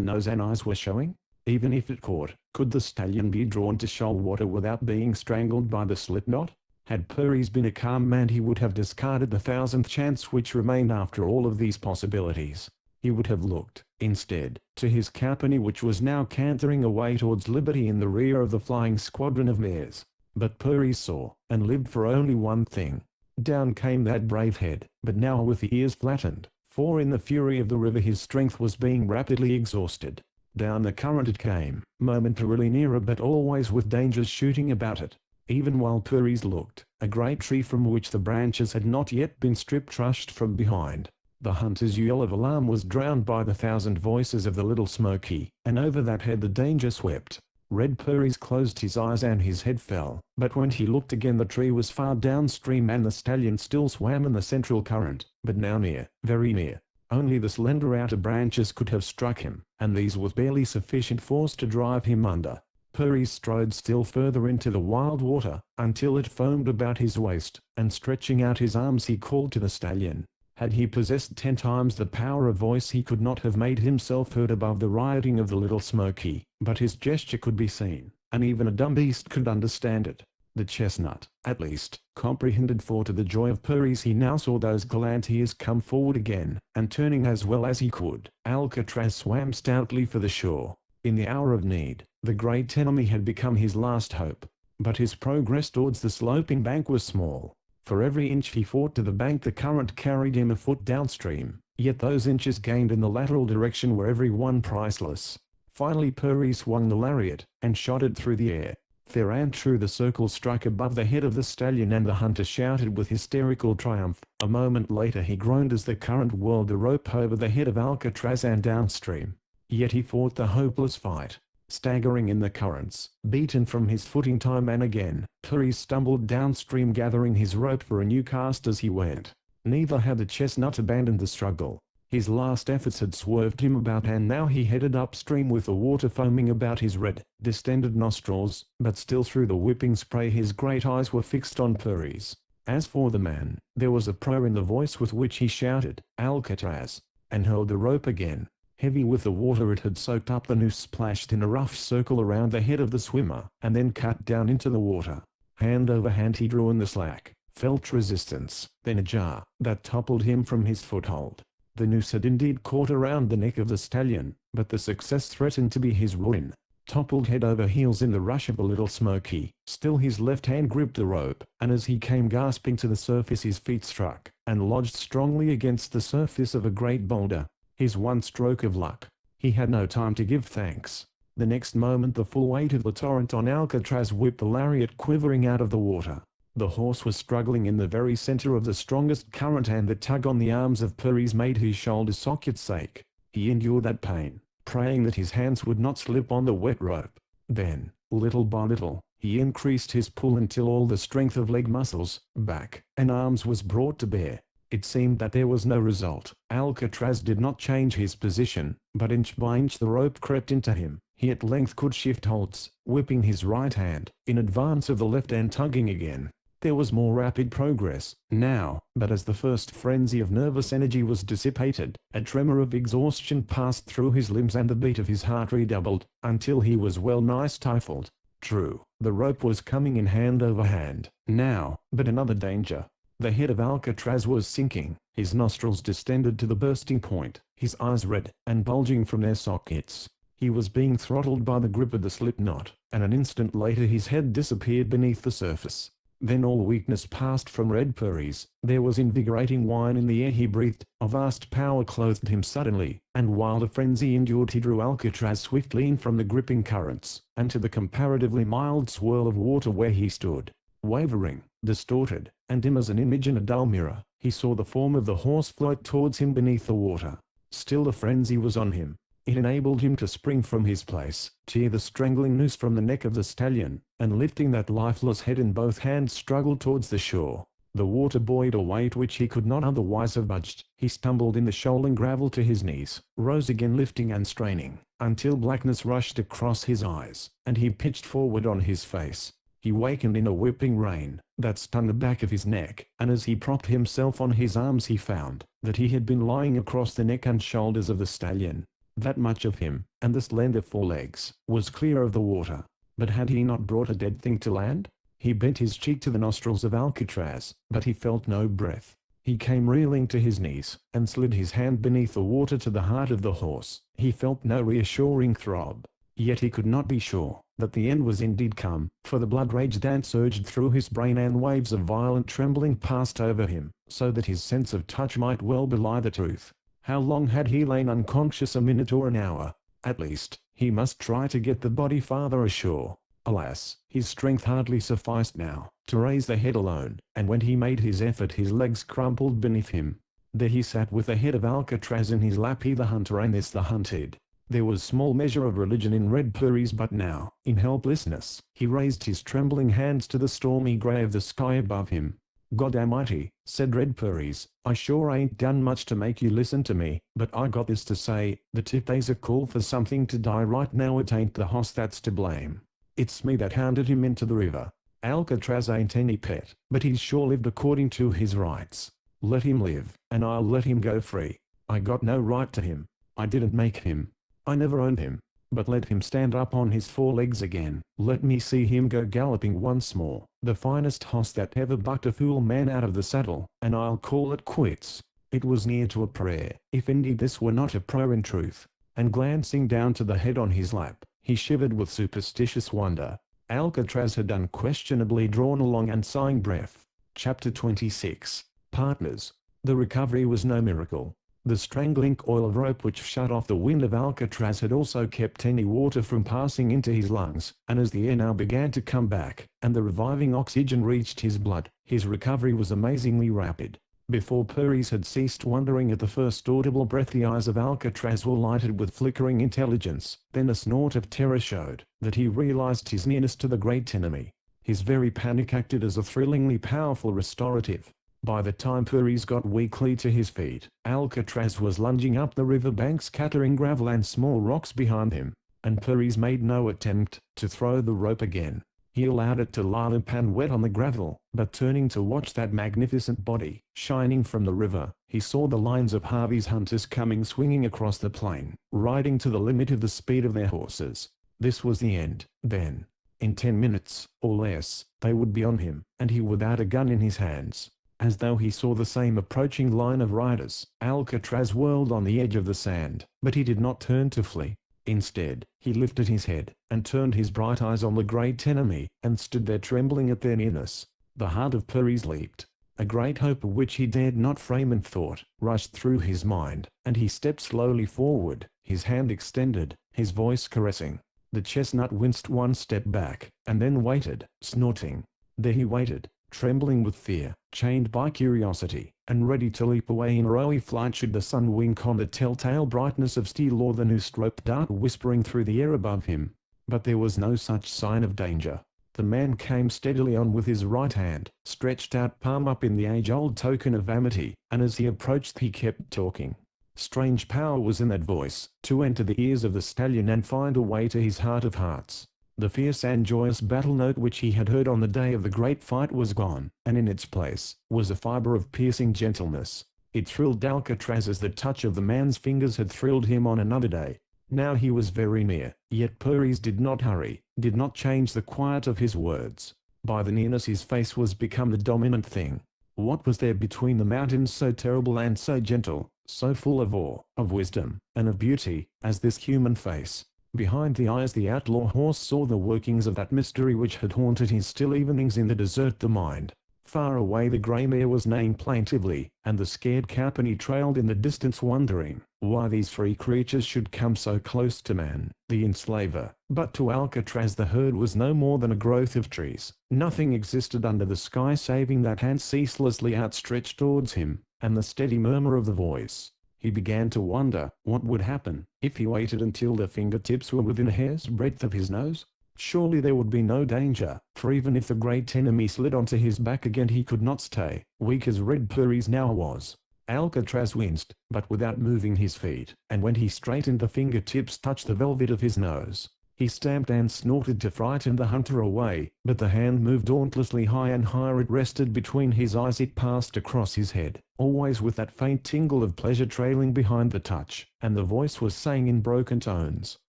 nose and eyes were showing? Even if it caught, could the stallion be drawn to shoal water without being strangled by the slip knot? Had Purries been a calm man he would have discarded the 1000th chance which remained after all of these possibilities. He would have looked, instead, to his company which was now cantering away towards liberty in the rear of the flying squadron of mares. But Purries saw, and lived for only one thing. Down came that brave head, but now with the ears flattened, for in the fury of the river his strength was being rapidly exhausted. Down the current it came, momentarily nearer but always with dangers shooting about it. Even while Purries looked, a great tree from which the branches had not yet been stripped rushed from behind. The hunter's yell of alarm was drowned by the thousand voices of the little Smoky, and over that head the danger swept. Red Purries closed his eyes and his head fell, but when he looked again the tree was far downstream and the stallion still swam in the central current, but now near, very near. Only the slender outer branches could have struck him, and these with barely sufficient force to drive him under. Purries strode still further into the wild water, until it foamed about his waist, and stretching out his arms he called to the stallion. Had he possessed 10 times the power of voice he could not have made himself heard above the rioting of the little Smoky, but his gesture could be seen, and even a dumb beast could understand it. The chestnut, at least, comprehended, for to the joy of Purries he now saw those gallant ears come forward again, and turning as well as he could, Alcatraz swam stoutly for the shore. In the hour of need, the great enemy had become his last hope, but his progress towards the sloping bank was small. For every inch he fought to the bank the current carried him a foot downstream, yet those inches gained in the lateral direction were every one priceless. Finally Purries swung the lariat, and shot it through the air. Fair and true the circle struck above the head of the stallion and the hunter shouted with hysterical triumph. A moment later he groaned as the current whirled the rope over the head of Alcatraz and downstream. Yet he fought the hopeless fight. Staggering in the currents, beaten from his footing time and again, Purries stumbled downstream gathering his rope for a new cast as he went. Neither had the chestnut abandoned the struggle. His last efforts had swerved him about and now he headed upstream with the water foaming about his red, distended nostrils, but still through the whipping spray his great eyes were fixed on Purries. As for the man, there was a prayer in the voice with which he shouted, "Alcatraz!" and hurled the rope again. Heavy with the water it had soaked up, the noose splashed in a rough circle around the head of the swimmer, and then cut down into the water. Hand over hand he drew in the slack, felt resistance, then a jar, that toppled him from his foothold. The noose had indeed caught around the neck of the stallion, but the success threatened to be his ruin. Toppled head over heels in the rush of a little Smoky, still his left hand gripped the rope, and as he came gasping to the surface his feet struck, and lodged strongly against the surface of a great boulder. His one stroke of luck. He had no time to give thanks. The next moment the full weight of the torrent on Alcatraz whipped the lariat quivering out of the water. The horse was struggling in the very center of the strongest current and the tug on the arms of Purries made his shoulder sockets ache. He endured that pain, praying that his hands would not slip on the wet rope. Then, little by little, he increased his pull until all the strength of leg muscles, back, and arms was brought to bear. It seemed that there was no result. Alcatraz did not change his position, but inch by inch the rope crept into him. He at length could shift holds, whipping his right hand in advance of the left and tugging again. There was more rapid progress now, but as the first frenzy of nervous energy was dissipated, a tremor of exhaustion passed through his limbs and the beat of his heart redoubled, until he was well nigh stifled. True, the rope was coming in hand over hand now, but another danger. The head of Alcatraz was sinking, his nostrils distended to the bursting point, his eyes red and bulging from their sockets. He was being throttled by the grip of the slip knot, and an instant later his head disappeared beneath the surface. Then all weakness passed from Red Purries. There was invigorating wine in the air he breathed, a vast power clothed him suddenly, and while the frenzy endured he drew Alcatraz swiftly in from the gripping currents, and to the comparatively mild swirl of water where he stood. Wavering, distorted, and dim as an image in a dull mirror, he saw the form of the horse float towards him beneath the water. Still the frenzy was on him. It enabled him to spring from his place, tear the strangling noose from the neck of the stallion, and lifting that lifeless head in both hands struggle towards the shore. The water buoyed a weight which he could not otherwise have budged. He stumbled in the shoaling gravel to his knees, rose again lifting and straining, until blackness rushed across his eyes, and he pitched forward on his face. He wakened in a whipping rain that stung the back of his neck, and as he propped himself on his arms he found that he had been lying across the neck and shoulders of the stallion. That much of him, and the slender forelegs, was clear of the water. But had he not brought a dead thing to land? He bent his cheek to the nostrils of Alcatraz, but he felt no breath. He came reeling to his knees, and slid his hand beneath the water to the heart of the horse. He felt no reassuring throb. Yet he could not be sure that the end was indeed come, for the blood raged and surged through his brain and waves of violent trembling passed over him, so that his sense of touch might well belie the truth. How long had he lain unconscious? A minute or an hour? At least, he must try to get the body farther ashore. Alas, his strength hardly sufficed now to raise the head alone, and when he made his effort his legs crumpled beneath him. There he sat with the head of Alcatraz in his lap, he the hunter and this the hunted. There was small measure of religion in Red Purry's, but now, in helplessness, he raised his trembling hands to the stormy grey of the sky above him. "God Almighty," said Red Purry's, "I sure ain't done much to make you listen to me, but I got this to say, that if they's a call for something to die right now, it ain't the hoss that's to blame. It's me that hounded him into the river. Alcatraz ain't any pet, but he's sure lived according to his rights. Let him live, and I'll let him go free. I got no right to him. I didn't make him. I never owned him. But let him stand up on his four legs again. Let me see him go galloping once more, the finest hoss that ever bucked a fool man out of the saddle, and I'll call it quits." It was near to a prayer, if indeed this were not a prayer in truth. And glancing down to the head on his lap, he shivered with superstitious wonder. Alcatraz had unquestionably drawn a long and sighing breath. Chapter 26. Partners. The recovery was no miracle. The strangling coil of rope which shut off the wind of Alcatraz had also kept any water from passing into his lungs, and as the air now began to come back, and the reviving oxygen reached his blood, his recovery was amazingly rapid. Before Purry's had ceased wondering at the first audible breath, the eyes of Alcatraz were lighted with flickering intelligence. Then a snort of terror showed that he realized his nearness to the great enemy. His very panic acted as a thrillingly powerful restorative. By the time Purry's got weakly to his feet, Alcatraz was lunging up the river bank, scattering gravel and small rocks behind him, and Purry's made no attempt to throw the rope again. He allowed it to lie limp and wet on the gravel, but turning to watch that magnificent body shining from the river, he saw the lines of Harvey's hunters coming swinging across the plain, riding to the limit of the speed of their horses. This was the end, then. In 10 minutes, or less, they would be on him, and he without a gun in his hands. As though he saw the same approaching line of riders, Alcatraz whirled on the edge of the sand, but he did not turn to flee. Instead, he lifted his head, and turned his bright eyes on the great enemy, and stood there trembling at their nearness. The heart of Purry's leaped. A great hope which he dared not frame in thought, rushed through his mind, and he stepped slowly forward, his hand extended, his voice caressing. The chestnut winced one step back, and then waited, snorting. There he waited, trembling with fear, chained by curiosity, and ready to leap away in arrowy flight should the sun wink on the telltale brightness of steel or the noosed rope dart whispering through the air above him. But there was no such sign of danger. The man came steadily on with his right hand, stretched out palm up in the age-old token of amity, and as he approached he kept talking. Strange power was in that voice, to enter the ears of the stallion and find a way to his heart of hearts. The fierce and joyous battle note which he had heard on the day of the great fight was gone, and in its place was a fiber of piercing gentleness. It thrilled Alcatraz as the touch of the man's fingers had thrilled him on another day. Now he was very near, yet Purry's did not hurry, did not change the quiet of his words. By the nearness his face was become the dominant thing. What was there between the mountains so terrible and so gentle, so full of awe, of wisdom, and of beauty, as this human face? Behind the eyes the outlaw horse saw the workings of that mystery which had haunted his still evenings in the desert the mind. Far away the grey mare was neighing plaintively, and the scared company trailed in the distance wondering why these free creatures should come so close to man, the enslaver. But to Alcatraz the herd was no more than a growth of trees. Nothing existed under the sky saving that hand ceaselessly outstretched towards him, and the steady murmur of the voice. He began to wonder what would happen if he waited until the fingertips were within a hair's breadth of his nose. Surely there would be no danger, for even if the great enemy slid onto his back again he could not stay, weak as Red Purry's now was. Alcatraz winced, but without moving his feet, and when he straightened the fingertips touched the velvet of his nose. He stamped and snorted to frighten the hunter away, but the hand moved dauntlessly high and higher. It rested between his eyes, it passed across his head, always with that faint tingle of pleasure trailing behind the touch, and the voice was saying in broken tones,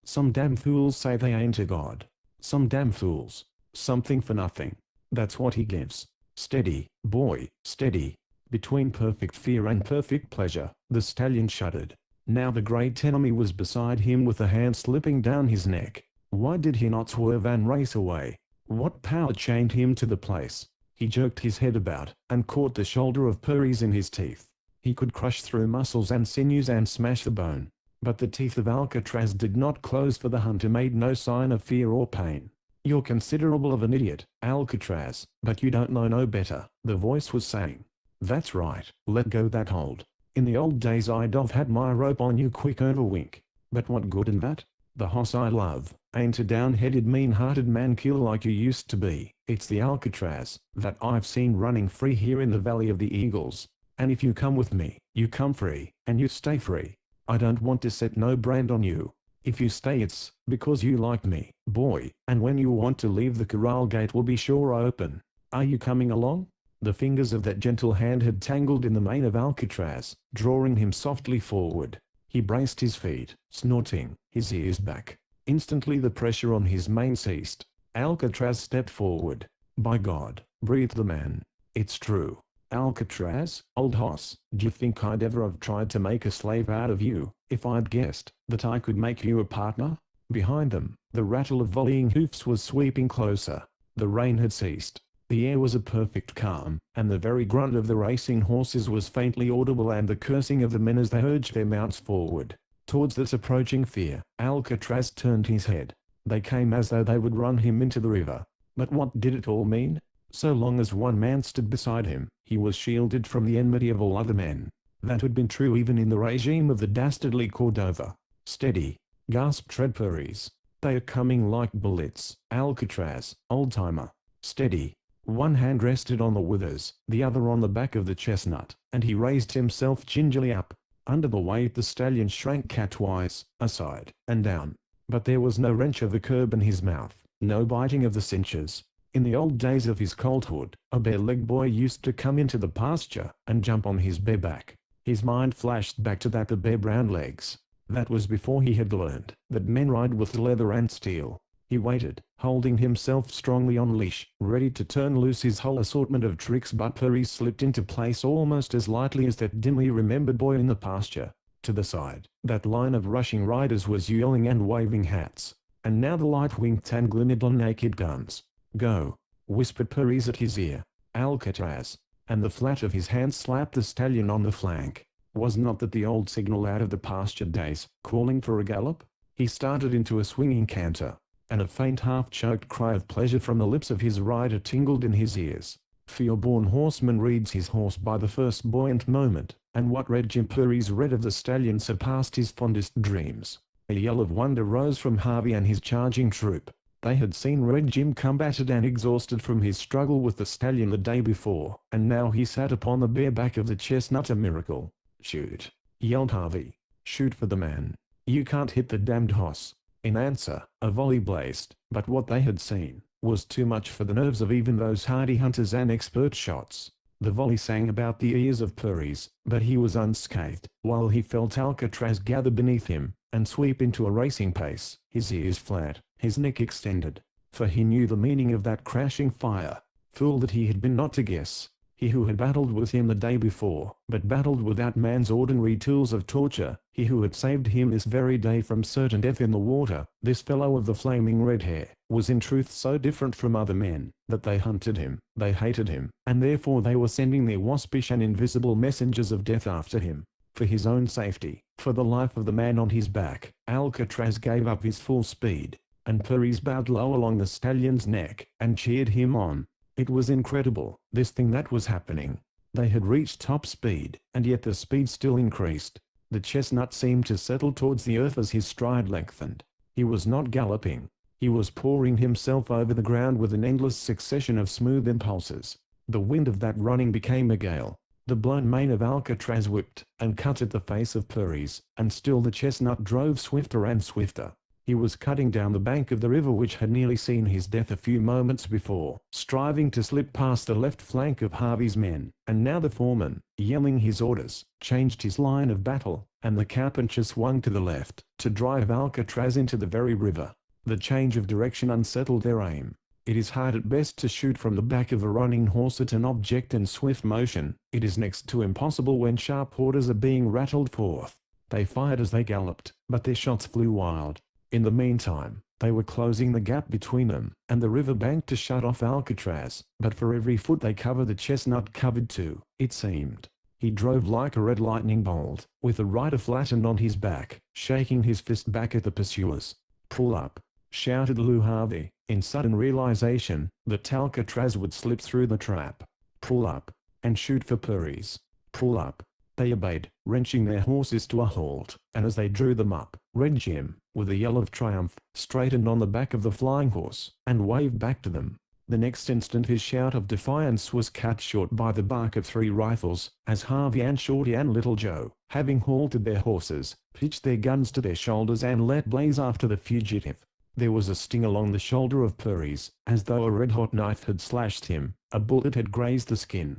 "Some damn fools say they ain't a god. Some damn fools. Something for nothing. That's what he gives. Steady, boy, steady." Between perfect fear and perfect pleasure, the stallion shuddered. Now the great enemy was beside him with a hand slipping down his neck. Why did he not swerve and race away? What power chained him to the place? He jerked his head about, and caught the shoulder of Purry's in his teeth. He could crush through muscles and sinews and smash the bone. But the teeth of Alcatraz did not close, for the hunter made no sign of fear or pain. "You're considerable of an idiot, Alcatraz, but you don't know no better," the voice was saying. "That's right, let go that hold. In the old days I'd have had my rope on you quick over wink. But what good in that? The hoss I love ain't a down-headed mean-hearted man-killer like you used to be. It's the Alcatraz that I've seen running free here in the Valley of the Eagles. And if you come with me, you come free, and you stay free. I don't want to set no brand on you. If you stay it's because you like me, boy, and when you want to leave the corral gate will be sure open. Are you coming along? The fingers of that gentle hand had tangled in the mane of Alcatraz, drawing him softly forward. He braced his feet, snorting, his ears back. Instantly the pressure on his mane ceased. Alcatraz stepped forward. By God, breathed the man. It's true. Alcatraz, old hoss, d'you think I'd ever have tried to make a slave out of you, if I'd guessed that I could make you a partner? Behind them, the rattle of volleying hoofs was sweeping closer. The rain had ceased. The air was a perfect calm, and the very grunt of the racing horses was faintly audible and the cursing of the men as they urged their mounts forward. Towards this approaching fear, Alcatraz turned his head. They came as though they would run him into the river. But what did it all mean? So long as one man stood beside him, he was shielded from the enmity of all other men. That had been true even in the regime of the dastardly Cordova. Steady, gasped Red Purries. They are coming like bullets. Alcatraz, old-timer. Steady. One hand rested on the withers, the other on the back of the chestnut, and he raised himself gingerly up. Under the weight the stallion shrank catwise, aside, and down. But there was no wrench of the curb in his mouth, no biting of the cinches. In the old days of his colthood, a bare-legged boy used to come into the pasture and jump on his bare back. His mind flashed back to that the bare brown legs. That was before he had learned that men ride with leather and steel. He waited, holding himself strongly on leash, ready to turn loose his whole assortment of tricks, but Purries slipped into place almost as lightly as that dimly remembered boy in the pasture. To the side, that line of rushing riders was yelling and waving hats. And now the light winked and glimmered on naked guns. "Go," whispered Purries at his ear. "Alcatraz," and the flat of his hand slapped the stallion on the flank. Was not that the old signal out of the pasture days, calling for a gallop? He started into a swinging canter, and a faint half-choked cry of pleasure from the lips of his rider tingled in his ears. For your born horseman reads his horse by the first buoyant moment, and what Red Jim Purries read of the stallion surpassed his fondest dreams. A yell of wonder rose from Harvey and his charging troop. They had seen Red Jim come battered and exhausted from his struggle with the stallion the day before, and now he sat upon the bare back of the chestnut, a miracle. "Shoot!" yelled Harvey. "Shoot for the man. You can't hit the damned hoss." In answer, a volley blazed, but what they had seen was too much for the nerves of even those hardy hunters and expert shots. The volley sang about the ears of Purries, but he was unscathed, while he felt Alcatraz gather beneath him, and sweep into a racing pace, his ears flat, his neck extended. For he knew the meaning of that crashing fire. Fool that he had been not to guess. He who had battled with him the day before, but battled without man's ordinary tools of torture, he who had saved him this very day from certain death in the water, this fellow of the flaming red hair, was in truth so different from other men, that they hunted him, they hated him, and therefore they were sending their waspish and invisible messengers of death after him. For his own safety, for the life of the man on his back, Alcatraz gave up his full speed, and Purries bowed low along the stallion's neck, and cheered him on. It was incredible, this thing that was happening. They had reached top speed, and yet the speed still increased. The chestnut seemed to settle towards the earth as his stride lengthened. He was not galloping. He was pouring himself over the ground with an endless succession of smooth impulses. The wind of that running became a gale. The blown mane of Alcatraz whipped and cut at the face of Purries, and still the chestnut drove swifter and swifter. He was cutting down the bank of the river which had nearly seen his death a few moments before, striving to slip past the left flank of Harvey's men, and now the foreman, yelling his orders, changed his line of battle, and the cowpuncher swung to the left, to drive Alcatraz into the very river. The change of direction unsettled their aim. It is hard at best to shoot from the back of a running horse at an object in swift motion. It is next to impossible when sharp orders are being rattled forth. They fired as they galloped, but their shots flew wild. In the meantime, they were closing the gap between them and the river bank to shut off Alcatraz, but for every foot they covered the chestnut covered too, it seemed. He drove like a red lightning bolt, with the rider flattened on his back, shaking his fist back at the pursuers. "Pull up!" shouted Lew Harvey, in sudden realization that Alcatraz would slip through the trap. "Pull up, and shoot for Purries. Pull up." They obeyed, wrenching their horses to a halt, and as they drew them up, Red Jim, with a yell of triumph, straightened on the back of the flying horse, and waved back to them. The next instant his shout of defiance was cut short by the bark of 3 rifles, as Harvey and Shorty and Little Joe, having halted their horses, pitched their guns to their shoulders and let blaze after the fugitive. There was a sting along the shoulder of Purry's, as though a red-hot knife had slashed him. A bullet had grazed the skin.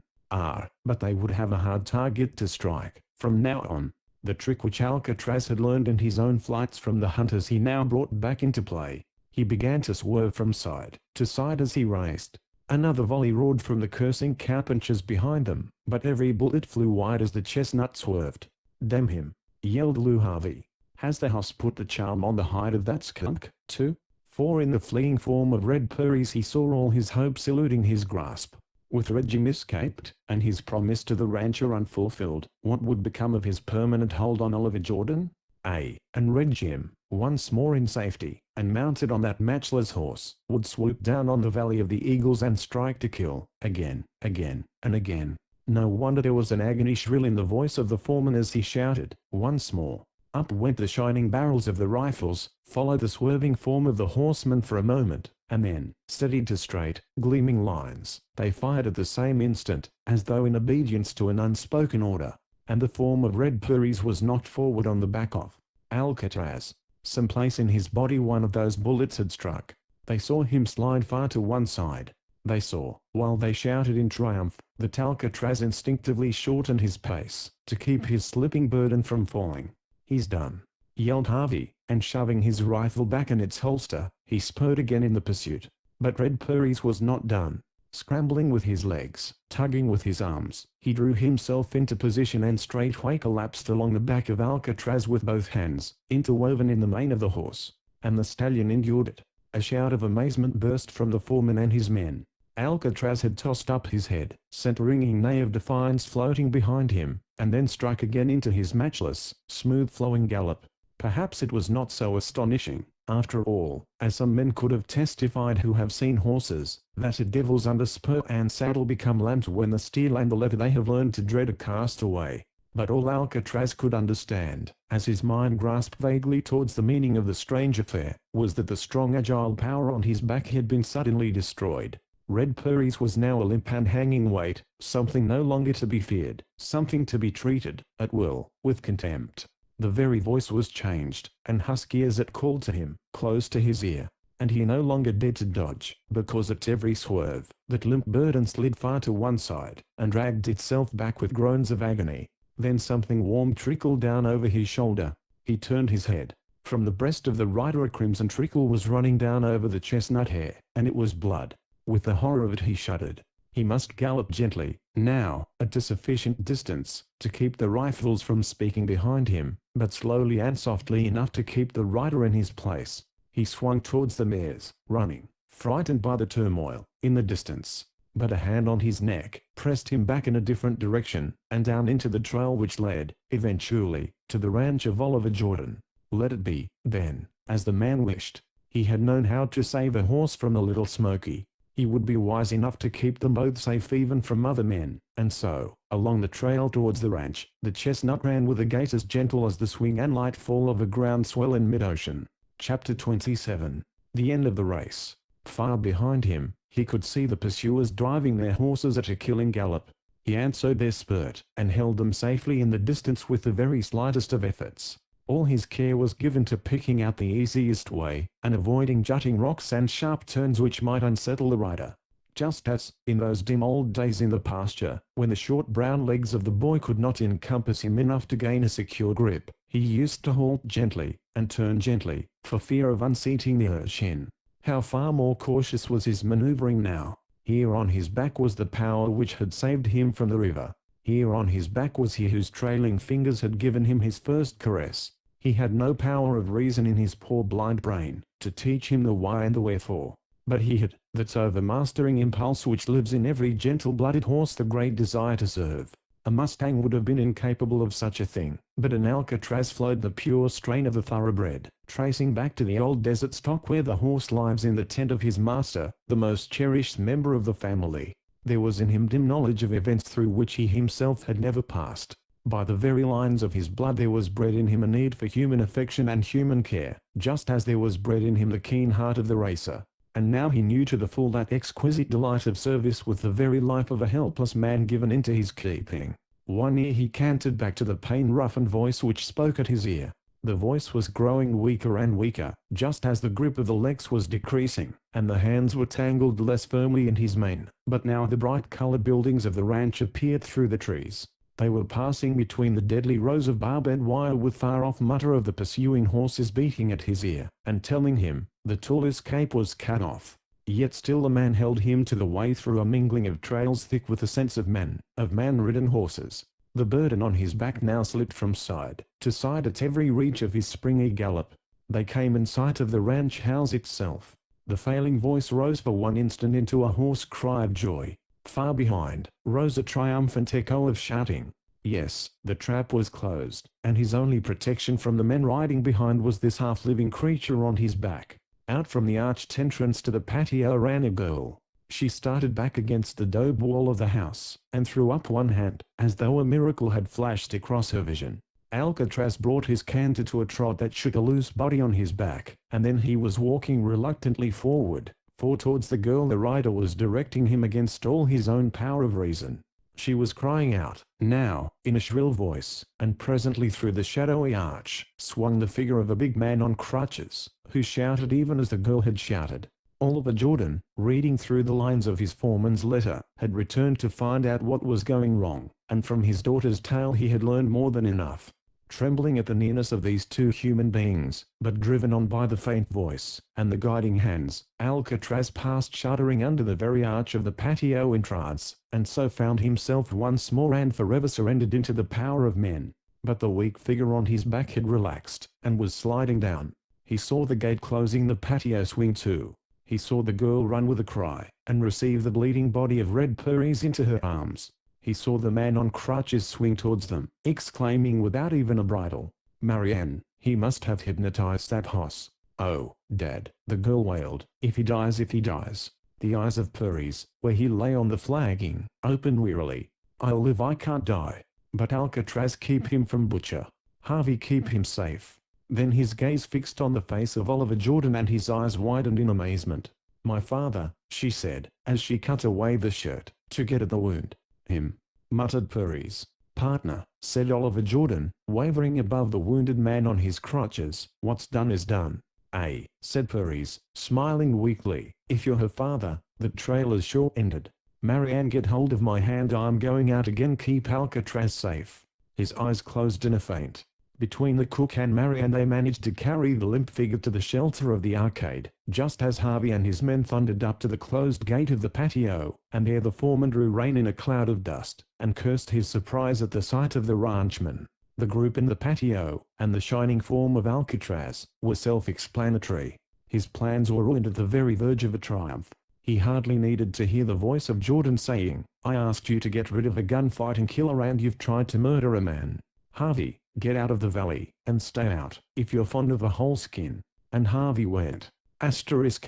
But they would have a hard target to strike, from now on. The trick which Alcatraz had learned in his own flights from the hunters he now brought back into play. He began to swerve from side to side as he raced. Another volley roared from the cursing cowpunchers behind them, but every bullet flew wide as the chestnut swerved. "Damn him!" yelled Lou Harvey. "Has the house put the charm on the hide of that skunk, too?" For in the fleeing form of Red Purry's he saw all his hopes eluding his grasp. With Red Jim escaped, and his promise to the rancher unfulfilled, what would become of his permanent hold on Oliver Jordan? And Red Jim, once more in safety, and mounted on that matchless horse, would swoop down on the Valley of the Eagles and strike to kill, again, and again. No wonder there was an agony shrill in the voice of the foreman as he shouted, once more. Up went the shining barrels of the rifles, followed the swerving form of the horseman for a moment, and then, steadied to straight, gleaming lines, they fired at the same instant, as though in obedience to an unspoken order, and the form of Red Purry's was knocked forward on the back of Alcatraz. Someplace in his body one of those bullets had struck. They saw him slide far to one side. They saw, while they shouted in triumph, that Alcatraz instinctively shortened his pace, to keep his slipping burden from falling. "He's done," yelled Harvey, and shoving his rifle back in its holster, he spurred again in the pursuit. But Red Purry's was not done. Scrambling with his legs, tugging with his arms, he drew himself into position and straightway collapsed along the back of Alcatraz with both hands interwoven in the mane of the horse. And the stallion endured it. A shout of amazement burst from the foreman and his men. Alcatraz had tossed up his head, sent a ringing neigh of defiance floating behind him, and then struck again into his matchless, smooth-flowing gallop. Perhaps it was not so astonishing, after all, as some men could have testified who have seen horses, that a devils under spur and saddle become lambs when the steel and the leather they have learned to dread are cast away. But all Alcatraz could understand, as his mind grasped vaguely towards the meaning of the strange affair, was that the strong agile power on his back had been suddenly destroyed. Red Purry's was now a limp and hanging weight, something no longer to be feared, something to be treated, at will, with contempt. The very voice was changed, and husky as it called to him, close to his ear. And he no longer dared to dodge, because at every swerve, that limp burden slid far to one side, and dragged itself back with groans of agony. Then something warm trickled down over his shoulder. He turned his head. From the breast of the rider a crimson trickle was running down over the chestnut hair, and it was blood. With the horror of it he shuddered. He must gallop gently, now, at a sufficient distance, to keep the rifles from speaking behind him, but slowly and softly enough to keep the rider in his place. He swung towards the mares, running, frightened by the turmoil, in the distance. But a hand on his neck pressed him back in a different direction, and down into the trail which led, eventually, to the ranch of Oliver Jordan. Let it be, then, as the man wished. He had known how to save a horse from the Little Smoky. He would be wise enough to keep them both safe even from other men, and so, along the trail towards the ranch, the chestnut ran with a gait as gentle as the swing and light fall of a groundswell in mid-ocean. Chapter 27. The end of the race. Far behind him, he could see the pursuers driving their horses at a killing gallop. He answered their spurt, and held them safely in the distance with the very slightest of efforts. All his care was given to picking out the easiest way, and avoiding jutting rocks and sharp turns which might unsettle the rider. Just as, in those dim old days in the pasture, when the short brown legs of the boy could not encompass him enough to gain a secure grip, he used to halt gently, and turn gently, for fear of unseating the urchin. How far more cautious was his maneuvering now. Here on his back was the power which had saved him from the river. Here on his back was he whose trailing fingers had given him his first caress. He had no power of reason in his poor blind brain, to teach him the why and the wherefore. But he had, that overmastering impulse which lives in every gentle-blooded horse, the great desire to serve. A Mustang would have been incapable of such a thing, but in Alcatraz flowed the pure strain of the thoroughbred, tracing back to the old desert stock where the horse lives in the tent of his master, the most cherished member of the family. There was in him dim knowledge of events through which he himself had never passed. By the very lines of his blood there was bred in him a need for human affection and human care, just as there was bred in him the keen heart of the racer. And now he knew to the full that exquisite delight of service with the very life of a helpless man given into his keeping. One ear he cantered back to the pain-roughened voice which spoke at his ear. The voice was growing weaker and weaker, just as the grip of the legs was decreasing, and the hands were tangled less firmly in his mane. But now the bright-colored buildings of the ranch appeared through the trees. They were passing between the deadly rows of barbed wire with far-off mutter of the pursuing horses beating at his ear, and telling him the tall escape was cut off. Yet still the man held him to the way through a mingling of trails thick with the scents of men, of man-ridden horses. The burden on his back now slipped from side to side at every reach of his springy gallop. They came in sight of the ranch house itself. The failing voice rose for one instant into a hoarse cry of joy. Far behind rose a triumphant echo of shouting. Yes, the trap was closed, and his only protection from the men riding behind was this half-living creature on his back. Out from the arched entrance to the patio ran a girl. She started back against the adobe wall of the house, and threw up one hand, as though a miracle had flashed across her vision. Alcatraz brought his canter to a trot that shook a loose body on his back, and then he was walking reluctantly forward, for towards the girl the rider was directing him against all his own power of reason. She was crying out, now, in a shrill voice, and presently through the shadowy arch swung the figure of a big man on crutches, who shouted even as the girl had shouted. Oliver Jordan, reading through the lines of his foreman's letter, had returned to find out what was going wrong, and from his daughter's tale he had learned more than enough. Trembling at the nearness of these two human beings, but driven on by the faint voice and the guiding hands, Alcatraz passed shuddering under the very arch of the patio entrance, and so found himself once more and forever surrendered into the power of men. But the weak figure on his back had relaxed, and was sliding down. He saw the gate closing the patio swing to. He saw the girl run with a cry, and receive the bleeding body of Red Purries into her arms. He saw the man on crutches swing towards them, exclaiming without even a bridle, "Marianne, he must have hypnotized that hoss. Oh, Dad," the girl wailed, if he dies. The eyes of Purries, where he lay on the flagging, opened wearily. "I'll live, I can't die. But Alcatraz, keep him from Butcher. Harvey, keep him safe." Then his gaze fixed on the face of Oliver Jordan and his eyes widened in amazement. "My father," she said, as she cut away the shirt, to get at the wound. "Him," muttered Purries. "Partner," said Oliver Jordan, wavering above the wounded man on his crutches, "what's done is done." "Eh," said Purries, smiling weakly, "if you're her father, the trail is sure ended. Marianne, get hold of my hand, I'm going out again, keep Alcatraz safe." His eyes closed in a faint. Between the cook and Marianne they managed to carry the limp figure to the shelter of the arcade, just as Harvey and his men thundered up to the closed gate of the patio, and there the foreman drew rein in a cloud of dust, and cursed his surprise at the sight of the ranchman. The group in the patio, and the shining form of Alcatraz, were self-explanatory. His plans were ruined at the very verge of a triumph. He hardly needed to hear the voice of Jordan saying, "I asked you to get rid of a gunfighting killer and you've tried to murder a man. Harvey, get out of the valley, and stay out, if you're fond of a whole skin." And Harvey went. Asterisk.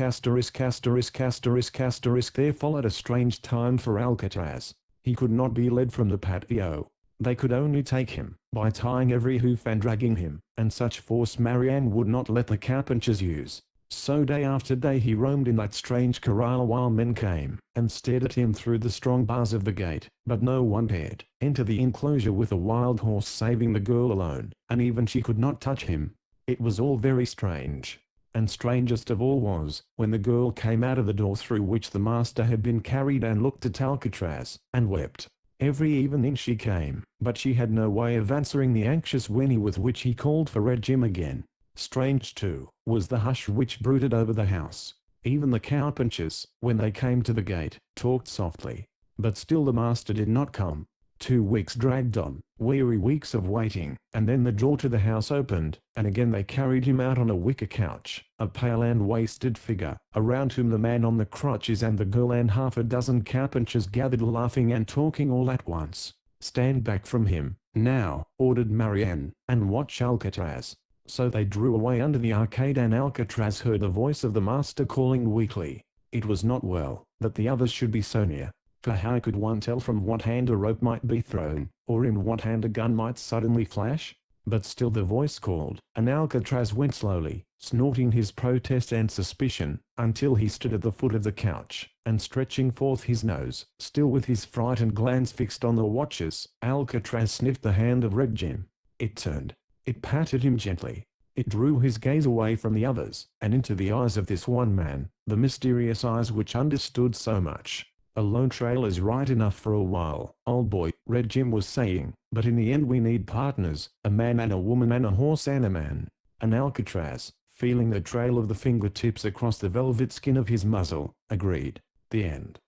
There followed a strange time for Alcatraz. He could not be led from the patio. They could only take him, by tying every hoof and dragging him, and such force Marianne would not let the cowpunchers use. So day after day he roamed in that strange corral while men came and stared at him through the strong bars of the gate, but no one dared enter the enclosure with a wild horse saving the girl alone, and even she could not touch him. It was all very strange. And strangest of all was, when the girl came out of the door through which the master had been carried and looked at Alcatraz, and wept. Every evening she came, but she had no way of answering the anxious whinny with which he called for Red Jim again. Strange, too, was the hush which brooded over the house. Even the cowpunchers, when they came to the gate, talked softly. But still the master did not come. 2 weeks dragged on, weary weeks of waiting, and then the door to the house opened, and again they carried him out on a wicker couch, a pale and wasted figure, around whom the man on the crutches and the girl and half a dozen cowpunchers gathered laughing and talking all at once. "Stand back from him, now," ordered Marianne, "and watch Alcatraz." So they drew away under the arcade and Alcatraz heard the voice of the master calling weakly. It was not well that the others should be so near. For how could one tell from what hand a rope might be thrown, or in what hand a gun might suddenly flash? But still the voice called, and Alcatraz went slowly, snorting his protest and suspicion, until he stood at the foot of the couch, and stretching forth his nose, still with his frightened glance fixed on the watchers, Alcatraz sniffed the hand of Red Jim. It turned. It patted him gently. It drew his gaze away from the others, and into the eyes of this one man, the mysterious eyes which understood so much. "A lone trail is right enough for a while, old boy," Red Jim was saying, "but in the end we need partners, a man and a woman and a horse and a man." And Alcatraz, feeling the trail of the fingertips across the velvet skin of his muzzle, agreed. The end.